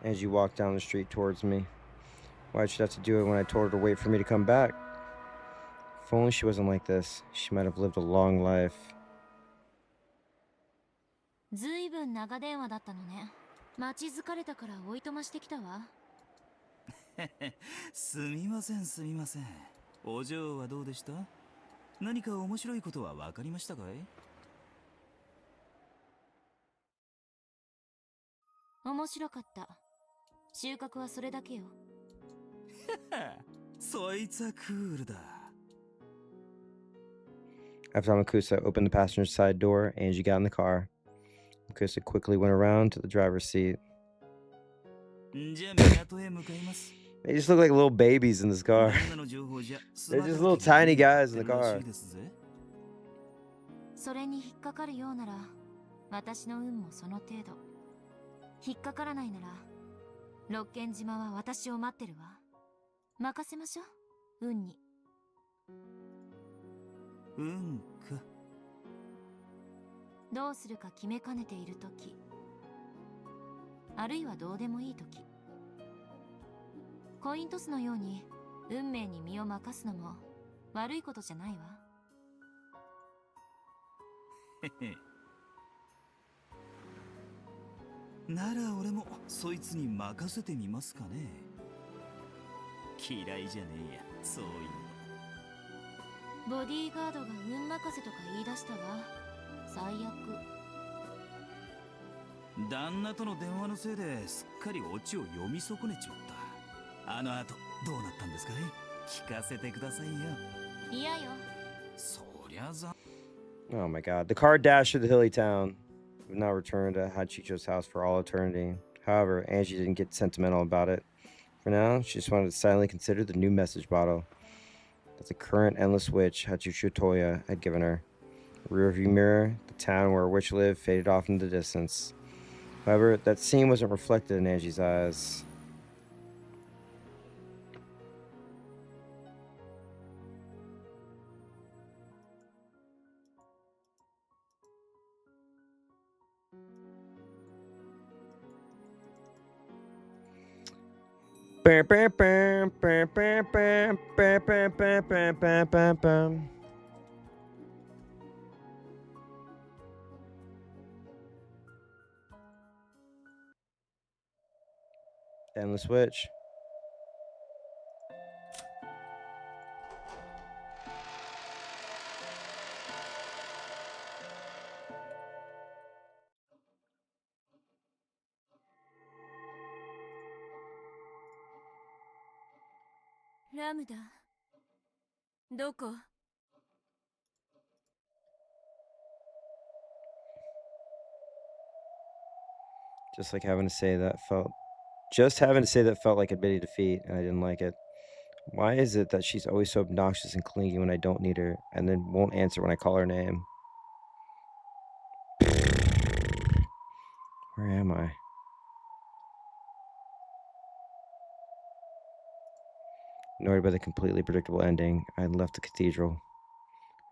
ゃ。 As you walk down the street towards me. Why'd she have to do it when I told her to wait for me to come back? If only she wasn't like this, she might have lived a long life. ずいぶん長電話だったのね。待ち疲れたからおいとましてきたわ。すみませんすみません。お嬢はどうでした？何か面白いことは分かりましたかい？面白かった。収穫はそれだけよ。そいつはクールだ。 After Amakusa opened the passenger side door, Angie got in the car. Amakusa quickly went around to the driver's seat. じゃあ港へ向かいます。 They just look like little babies in this car. They're just little tiny guys in the car. それに引っかかるようなら、私の運もその程度。引っかからないなら、六軒島は私を待ってるわ。任せましょう、運に。運か。どうするか決めかねているとき、あるいはどうでもいいとき。コイントスのように運命に身を任すのも悪いことじゃないわ。なら俺もそいつに任せてみますかね。嫌いじゃねえや、そういうボディーガードが運任せとか言い出したわ。最悪。旦那との電話のせいですっかりオチを読み損ねちまった。あの後どうなったんですかい？聞かせてくださいよ。いやよ。そりゃざ。 Oh my god. The car dashed through the hilly town. We've now returned to Hachicho's house for all eternity. However, Angie didn't get sentimental about it. For now, she just wanted to silently consider the new message bottle that the current endless witch, Hachicho Toya, had given her. The rearview mirror, the town where a witch lived, faded off into the distance. However, that scene wasn't reflected in Angie's eyes. Bam, bam, bam, bam, bam, bam, bam, bam, bam, bam, bam, bam, bam. Endless Witch. Ramda. どこ? Just having to say that felt like admitting defeat, and I didn't like it. Why is it that she's always so obnoxious and clingy when I don't need her, and then won't answer when I call her name? Where am I? Annoyed by the completely predictable ending, I had left the cathedral.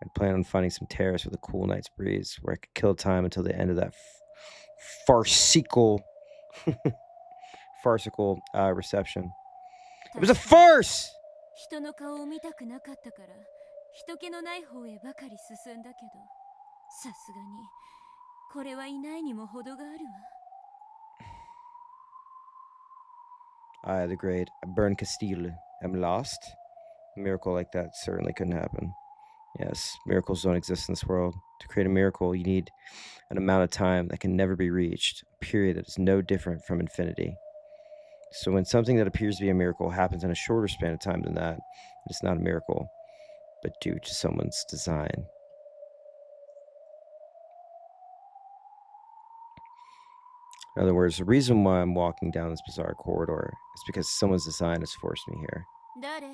I'd planned on finding some terrace with a cool night's breeze where I could kill time until the end of that farcical reception. It was a farce! 人の顔を見たくなかったから人気のない方へばかり進んだけど、さすがにこれはいないにも程があるわ。The great burned Castile. I'm lost? A miracle like that certainly couldn't happen. Yes, miracles don't exist in this world. To create a miracle, you need an amount of time that can never be reached, a period that is no different from infinity. So when something that appears to be a miracle happens in a shorter span of time than that, it's not a miracle, but due to someone's design. In other words, the reason why I'm walking down this bizarre corridor is because someone's design has forced me here. 誰？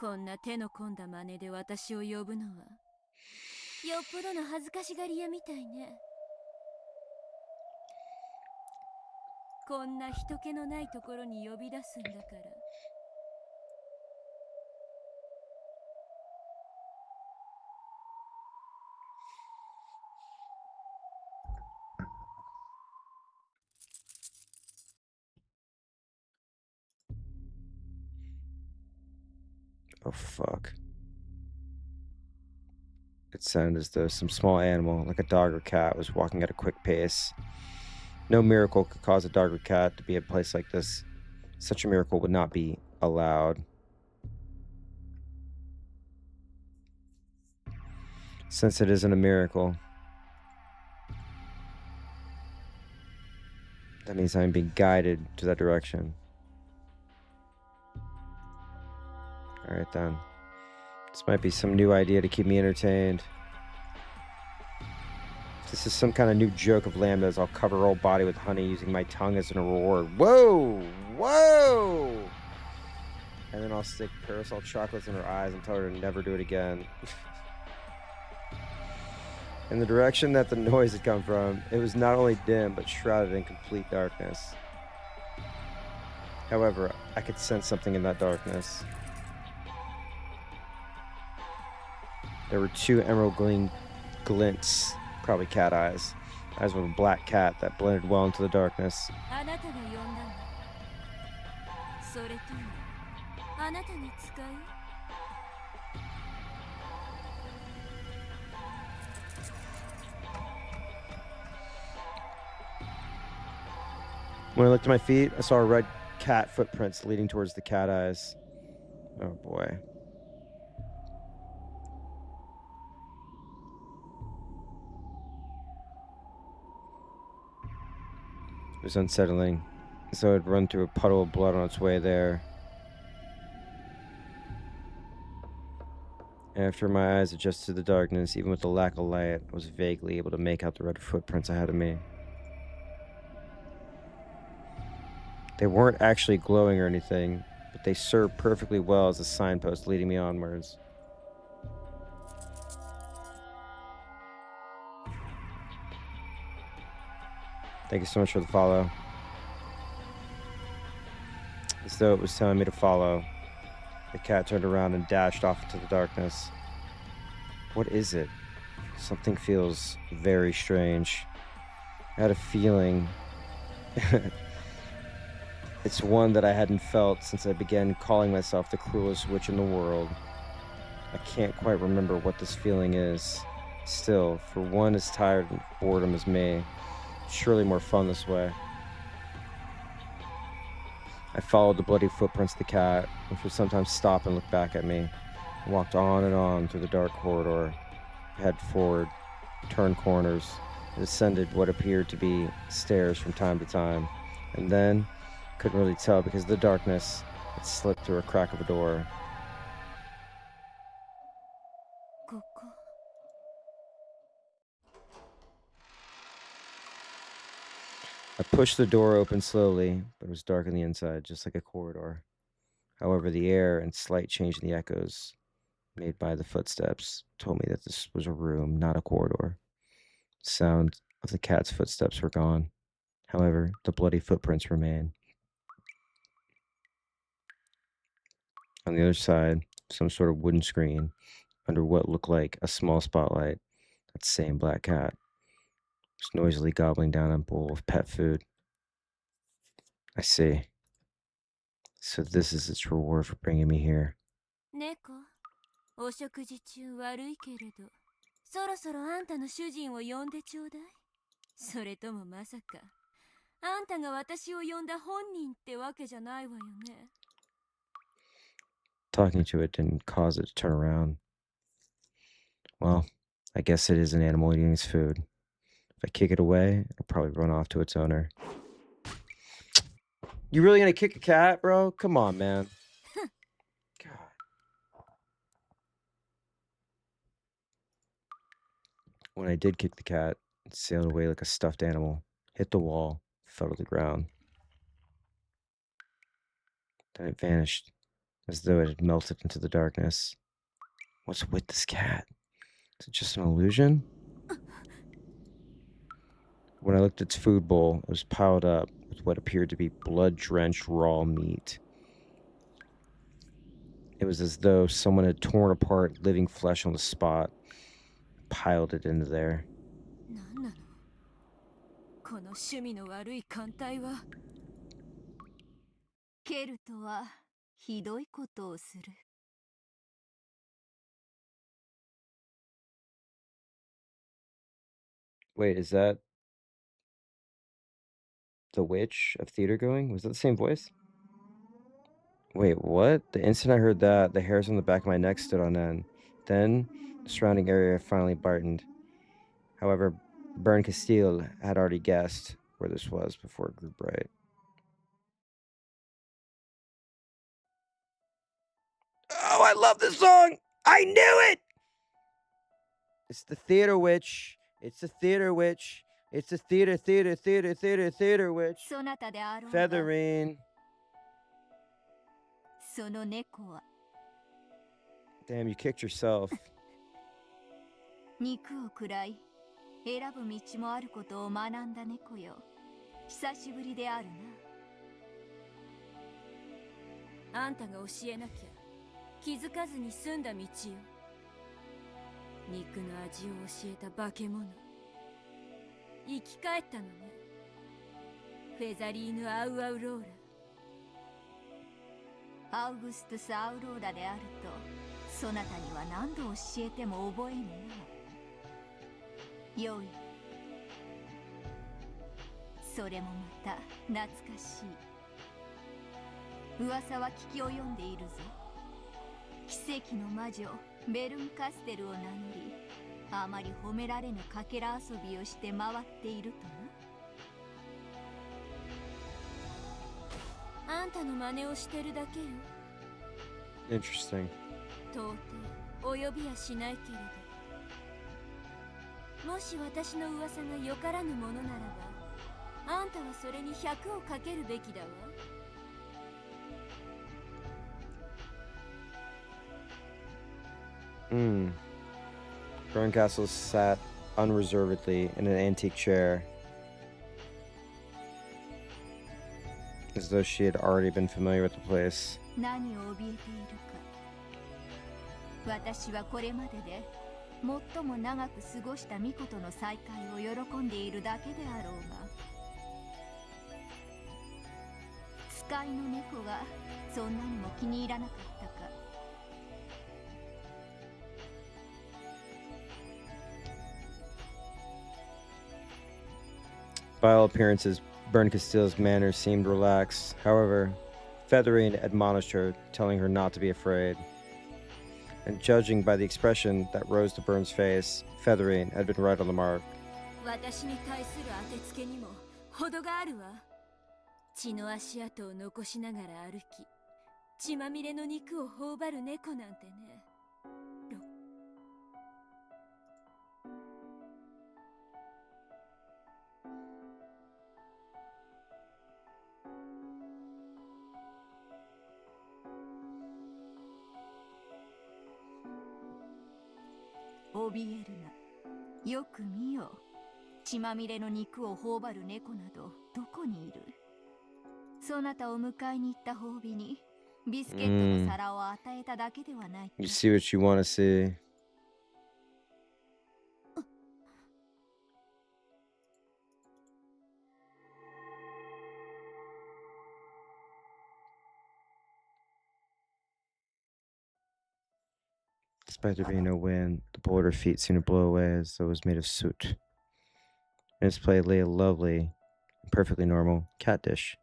こんな手の込んだ真似で私を呼ぶのはよっぽどの恥ずかしがり屋みたいね。こんな人気のないところに呼び出すんだから。Oh, fuck. It sounded as though some small animal, like a dog or cat, was walking at a quick pace. No miracle could cause a dog or cat to be at a place like this. Such a miracle would not be allowed. Since it isn't a miracle, that means I'm being guided to that direction. Alright then. This might be some new idea to keep me entertained. If this is some kind of new joke of Lambda's, I'll cover her whole body with honey using my tongue as an reward. Whoa! Whoa! And then I'll stick parasol chocolates in her eyes and tell her to never do it again. In the direction that the noise had come from, it was not only dim, but shrouded in complete darkness. However, I could sense something in that darkness. There were two emerald glints, probably cat eyes. Eyes of a black cat that blended well into the darkness. あなたが呼んだの。それともあなたに使う？ When I looked at my feet, I saw red cat footprints leading towards the cat eyes. Oh boy. It was unsettling, so it had run through a puddle of blood on its way there. After my eyes adjusted to the darkness, even with the lack of light, I was vaguely able to make out the red footprints ahead of me. They weren't actually glowing or anything, but they served perfectly well as a signpost leading me onwards. Thank you so much for the follow. As though it was telling me to follow, the cat turned around and dashed off into the darkness. What is it? Something feels very strange. I had a feeling. It's one that I hadn't felt since I began calling myself the cruelest witch in the world. I can't quite remember what this feeling is. Still, for one as tired and boredom as me, it's surely more fun this way. I followed the bloody footprints of the cat, which would sometimes stop and look back at me. I walked on and on through the dark corridor, head forward, turned corners, and ascended what appeared to be stairs from time to time, and then couldn't really tell because of the darkness. It slipped through a crack of a door. I pushed the door open slowly, but it was dark on the inside, just like a corridor. However, the air and slight change in the echoes made by the footsteps told me that this was a room, not a corridor. The sound of the cat's footsteps were gone. However, the bloody footprints remained. On the other side, some sort of wooden screen under what looked like a small spotlight. That same black cat was noisily gobbling down a bowl of pet food. I see. So this is its reward for bringing me here. 猫、お食事中悪いけれど、そろそろあんたの主人を呼んでちょうだい。それともまさか、あんたが私を呼んだ本人ってわけじゃないわよね。Talking to it didn't cause it to turn around. Well, I guess it is an animal eating its food. If I kick it away, it'll probably run off to its owner. You really gonna kick a cat, bro? Come on, man. God. When I did kick the cat, it sailed away like a stuffed animal, hit the wall, fell to the ground. Then it vanished, as though it had melted into the darkness. What's with this cat? Is it just an illusion? When I looked at its food bowl, it was piled up with what appeared to be blood-drenched raw meat. It was as though someone had torn apart living flesh on the spot, piled it into there. なんなのこの趣味の悪い艦隊は。ケルトはひどいことをする。Wait, is that the witch of theater going? Was that the same voice? Wait, what? The instant I heard that, the hairs on the back of my neck stood on end. Then, the surrounding area finally brightened. However, Bern Castile had already guessed where this was before it grew bright. Oh, I love this song! I knew it! It's the theater witch. It's the theater witch. It's the theater witch. Featherine. その猫は Damn, you kicked yourself. 肉を食らい選ぶ道もあることを学んだ猫よ。久しぶりであるな。あんたが教えなきゃ気づかずに済んだ道よ。肉の味を教えた化け物。生き返ったのね。フェザリーヌ・アウアウローラ。アウグストゥス・アウローラであるとそなたには何度教えても覚えぬな。よい。それもまた懐かしい。噂は聞き及んでいるぞ。奇跡の魔女ベルンカステルを名乗り、あまり褒められぬかけら遊びをして回っているとな。あんたの真似をしてるだけよ。Interesting. 到底お呼びやしないけれど、もし私の噂がよからぬものならば、あんたはそれに100をかけるべきだわ。Berncastle sat unreservedly in an antique chair, as though she had already been familiar with the place. 何を怯えているか。私はこれまでで最も長く過ごした巫女との再会を喜んでいるだけであろうが、使いの猫がそんなにも気に入らなかったか。By all appearances, Bern Castille's manner seemed relaxed. However, Featherine admonished her, telling her not to be afraid. And judging by the expression that rose to Bern's face, Featherine had been right on the mark. 私に対する当てつけにも程があるわ。血の足跡を残しながら歩き、血まみれの肉を頬張る猫なんてね。怯えるな。よく見よ。血まみれの肉を頬張る猫などどこにいる。そなたを迎えに行った褒美にビスケットの皿を与えただけではないか。You see what you want to see. Despite there being no wind, the bowl at her feet seemed to blow away as though it was made of soot. In its place lay a lovely, Perfectly normal cat dish.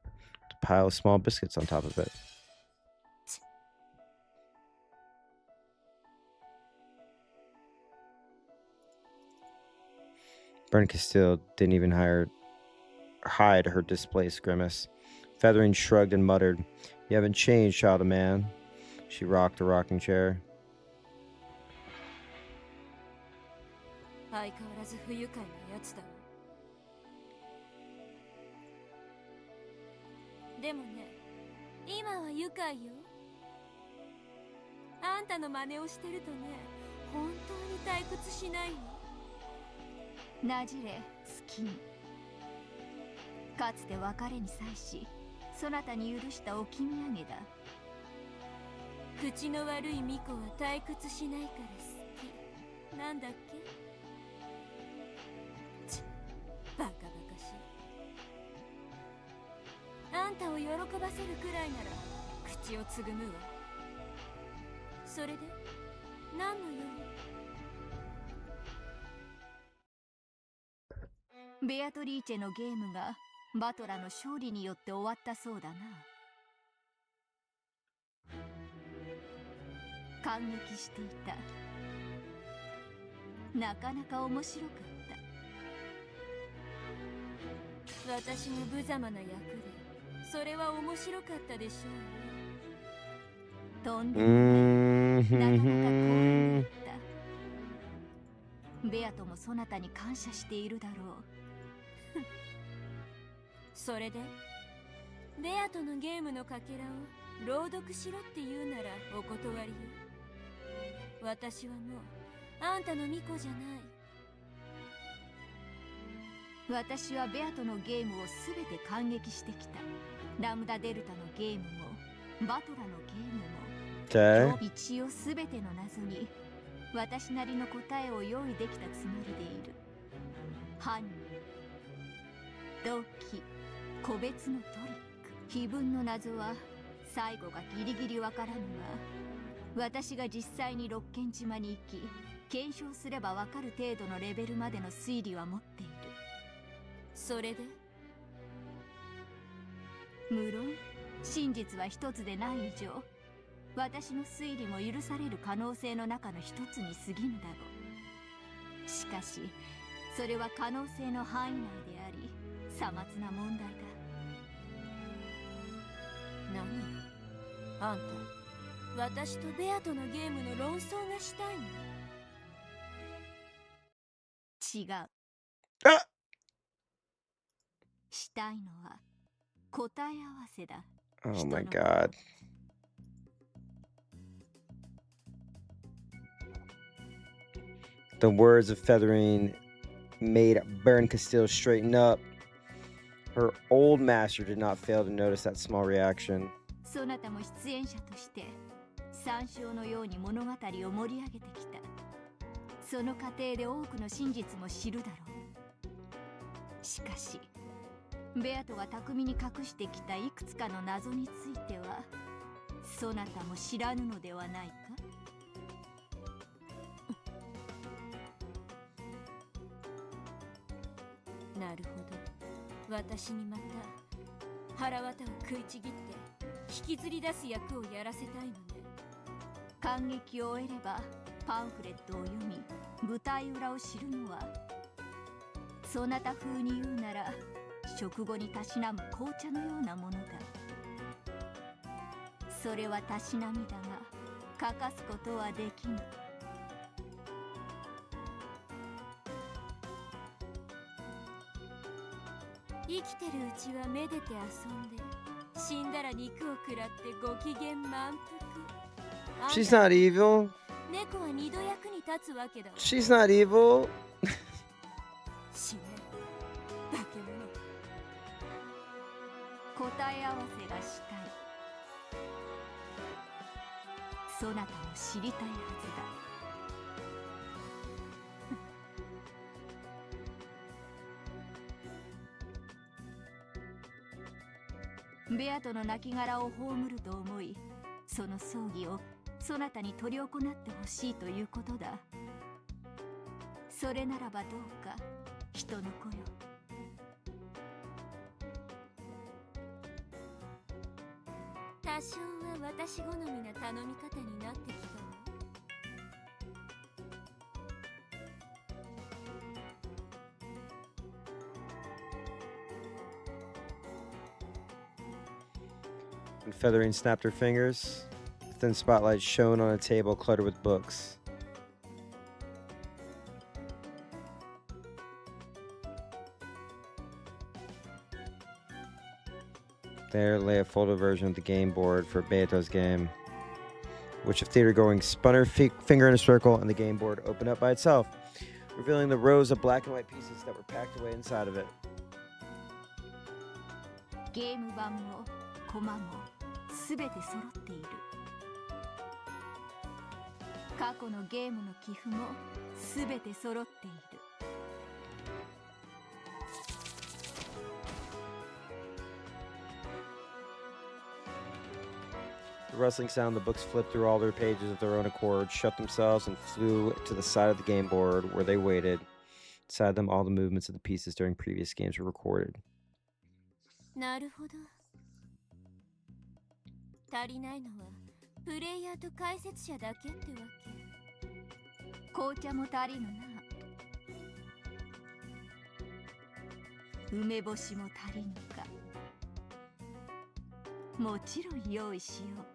A pile of small biscuits on top of it. Bern Castile didn't even hide her displaced grimace. Feathering shrugged and muttered, "You haven't changed, child of man." She rocked the rocking chair. 相変わらず不愉快なやつだわ。でもね、今は愉快よ。あんたの真似をしてるとね、本当に退屈しないよ。なじれ、好きに。かつて別れに際し、そなたに許した置き土産だ。口の悪い巫女は退屈しないから好き。なんだっけ？バカバカしい。あんたを喜ばせるくらいなら口をつぐむわ。それで何の用？ベアトリーチェのゲームがバトラの勝利によって終わったそうだな。感激していた。なかなか面白かった。私が無様な役で、それは面白かったでしょうよ。とんでもない。なかなか光栄だった。ベアトもそなたに感謝しているだろう。それでベアとのゲームのかけらを朗読しろって言うならお断りよ。私はもうあんたの巫女じゃない。私はベアとのゲームをすべて感激してきた。ラムダデルタのゲームもバトラのゲームも、一応すべての謎に私なりの答えを用意できたつもりでいる。犯人、動機、個別のトリック、非分の謎は最後がギリギリわからぬが、私が実際に六軒島に行き検証すればわかる程度のレベルまでの推理は持っている。それで無論真実は一つでない以上、私の推理も許される可能性の中の一つに過ぎぬだろう。しかしそれは可能性の範囲内であり、さまつな問題だ。何？あんた、私とベアとのゲームの論争がしたいの？違う。したいのは答え合わせだ。Oh my god. The words of Feathering made Bern Castile straighten up. Her old master did not fail to notice that small reaction. そなたも出演者として参照のように物語を盛り上げてきた。その過程で多くの真実も知るだろう。しかしベアトが巧みに隠してきたいくつかの謎についてはそなたも知らぬのではないか？なるほど。私にまた腹渡を食いちぎって引きずり出す役をやらせたいのね。感激を終えればパンフレットを読み舞台裏を知るのは、そなた風に言うなら食後にたしなむ紅茶のようなものだ。それはたしなみだが欠かすことはできぬ。生きてるうちはめでて遊んで、死んだら肉を食らってご機嫌満腹。 She's not evil. 猫は二度役に立つわけだ。 She's not evil. 死ね、化け物。答え合わせがしたい。そなたも知りたいはずだ。ベアとの亡骸を葬ると思い、その葬儀をそなたに執り行ってほしいということだ。それならばどうか人の子よ。多少は私好みな頼み方になってきたわ。When Featherine snapped her fingers, a thin spotlight shone on a table cluttered with books. There lay a folded version of the game board for Beato's game, which of theater-going spun her finger in a circle, and the game board opened up by itself, revealing the rows of black and white pieces that were packed away inside of it. ゲーム版もコマもすべて揃っている。過去のゲームの寄付もすべて揃っている。The rustling sound, the books flipped through all their pages of their own accord, shut themselves, and flew to the side of the game board where they waited. Inside them, all the movements of the pieces during previous games were recorded. なるほど。足りないのはプレイヤーと解説者だけってわけ。紅茶も足りぬな。梅干しも足りぬか。もちろん用意しよう。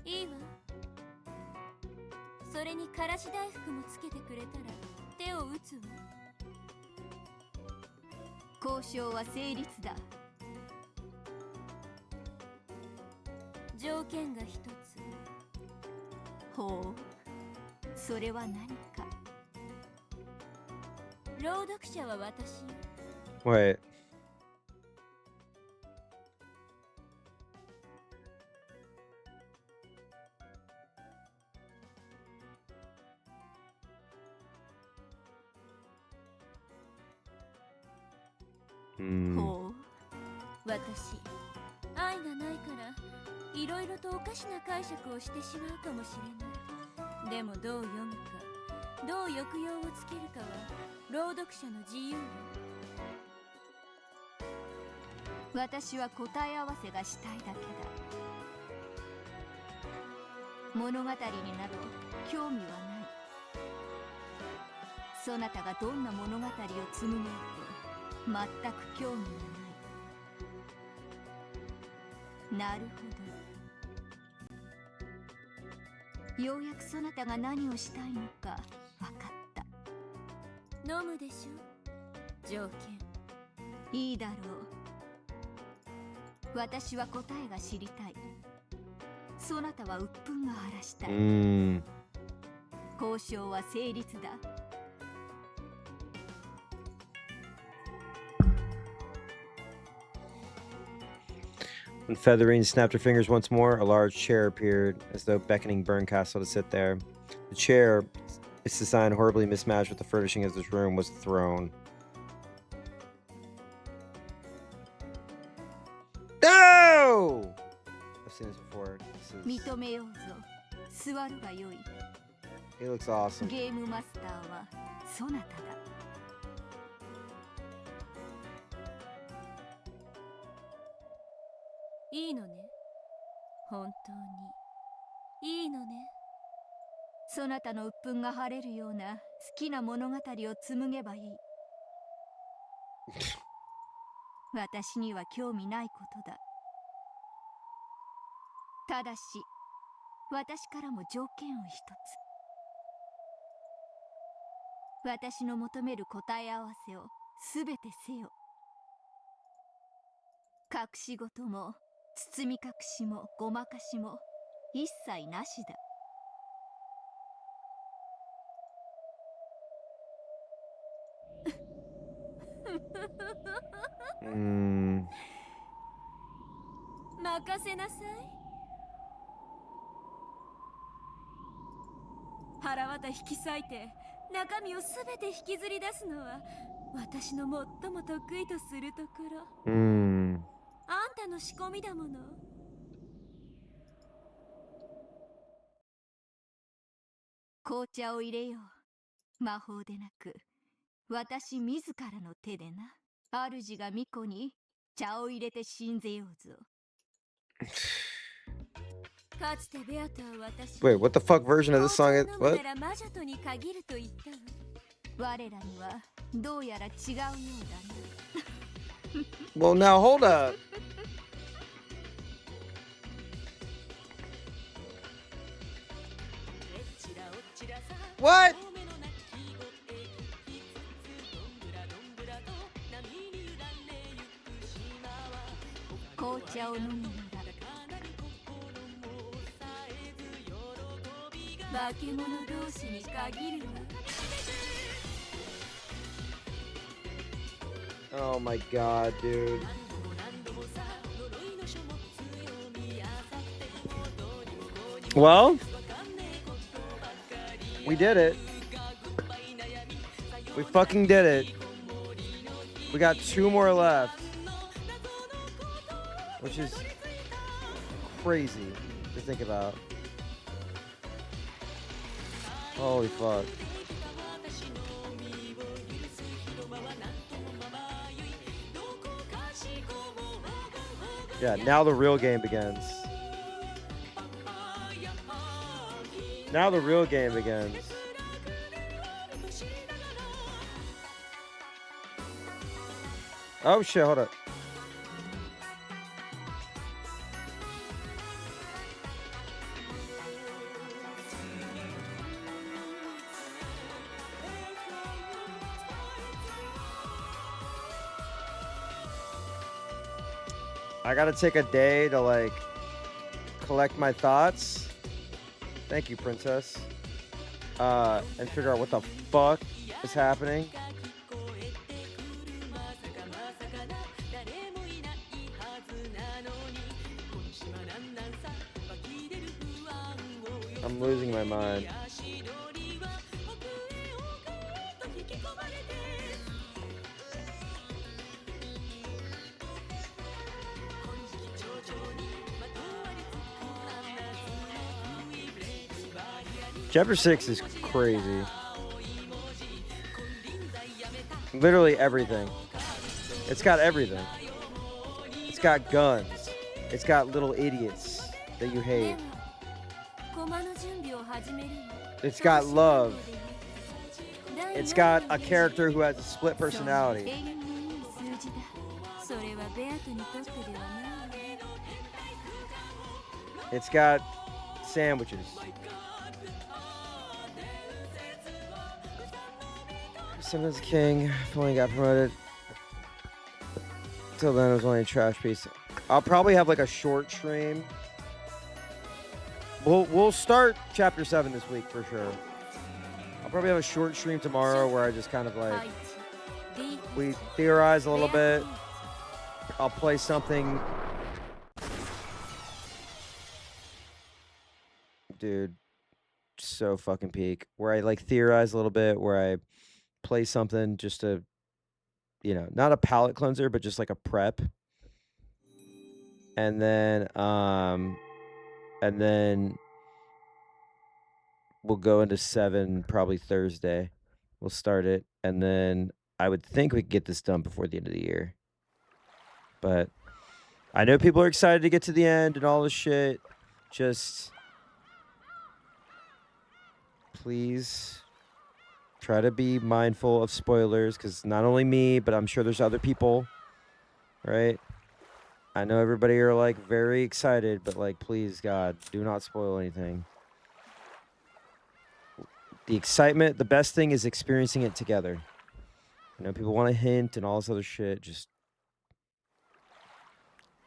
いいわ。それにからし大福もつけてくれたら手を打つわ。交渉は成立だ。条件が一つ。ほう、それは何か。朗読者は私よ。Wait. Hmm. ほう、私、愛がないからいろいろとおかしな解釈をしてしまうかもしれない。でもどう読むか、どう抑揚をつけるかは朗読者の自由よ。私は答え合わせがしたいだけだ。物語になど興味はない。そなたがどんな物語を紡ごうと全く興味がない。なるほど。ようやくそなたが何をしたいのか分かった。飲むでしょ。条件。いいだろう。私は答えが知りたい。そなたは鬱憤が晴らしたい。交渉は成立だ。When Featherine snapped her fingers once more, a large chair appeared, as though beckoning Berncastle to sit there. The chair, its design horribly mismatched with the furnishing of this room, was the throne. No! I've seen this before. This 認めようぞ。座るがよい。He looks awesome. ゲームマスターはそなただ。いいのね。本当にいいのね。そなたの鬱憤が晴れるような好きな物語を紡げばいい。私には興味ないことだ。ただし私からも条件を一つ。私の求める答え合わせをすべてせよ。隠し事も包み隠しもごまかしも一切なしだ。任せなさい。腹渡引き裂いて中身をすべて引きずり出すのは私の最も得意とするところ。あんたの仕込みだもの。紅茶を入れよう。魔法でなく私自らの手でな。主が巫女に茶を入れて信ぜようぞ。かつてベアとは私 Wait, what the fuck version of this song is? 紅 What? 茶を飲むなら魔女とに限ると言ったわ。我らにはどうやら違うようだな。Well, now hold up. What? Oh my god, dude. Well, we did it. We fucking did it. We got 2 more left, which is crazy to think about. Holy fuck. Yeah, now the real game begins. Now the real game begins. Oh shit, hold up. I gotta take a day to like collect my thoughts. Thank you, princess. And figure out what the fuck is happening. I'm losing my mind. Chapter 6 is crazy. Literally everything. It's got everything. It's got guns. It's got little idiots that you hate. It's got love. It's got a character who has a split personality. It's got sandwiches. Sometimes king, finally got promoted. Till then, it was only a trash piece. I'll probably have like a short stream. We'll start chapter 7 this week for sure. I'll probably have a short stream tomorrow where I just kind of like we theorize a little bit. I'll play something. Dude, so fucking peak. Where I like theorize a little bit, where I play something just to, you know, not a palate cleanser, but just like a prep. And then we'll go into 7 probably Thursday. We'll start it, and then I would think we could get this done before the end of the year. But I know people are excited to get to the end and all this shit. Just please try to be mindful of spoilers, because not only me, but I'm sure there's other people, right? I know everybody are like very excited, but like, please, God, do not spoil anything. The excitement, the best thing is experiencing it together. I know people want to hint and all this other shit. Just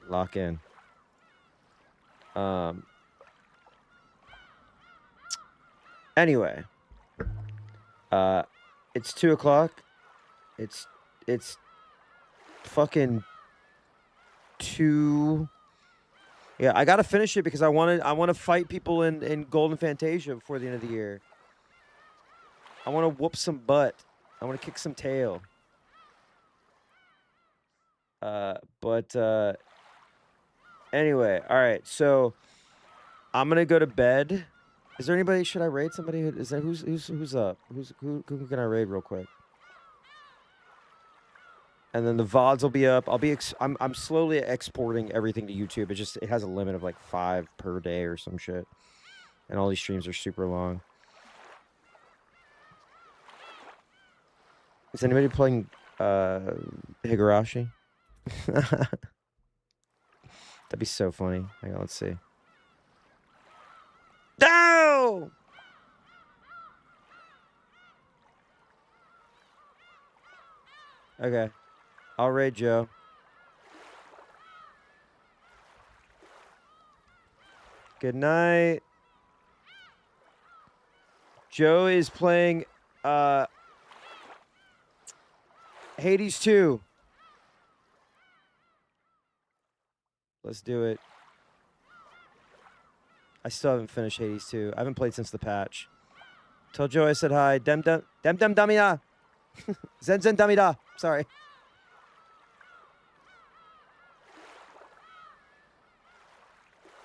lock in. Anyway, it's 2 o'clock. It's fucking 2. Yeah, I gotta finish it because I want to fight people in Golden Fantasia before the end of the year. I want to whoop some butt. I want to kick some tail. Anyway, all right. So I'm gonna go to bed Is there anybody? Should I raid somebody? Is there who's up? Who can I raid real quick? And then the VODs will be up. I'm slowly exporting everything to YouTube. It has a limit of like 5 per day or some shit. And all these streams are super long. Is anybody playing Higurashi? That'd be so funny. Hang on, let's see. No! Okay. I'll raid Joe. Good night. Joe is playing Hades 2. Let's do it. I still haven't finished Hades 2. I haven't played since the patch. Tell Joe I said hi. Dem damida. Zen damida. Sorry.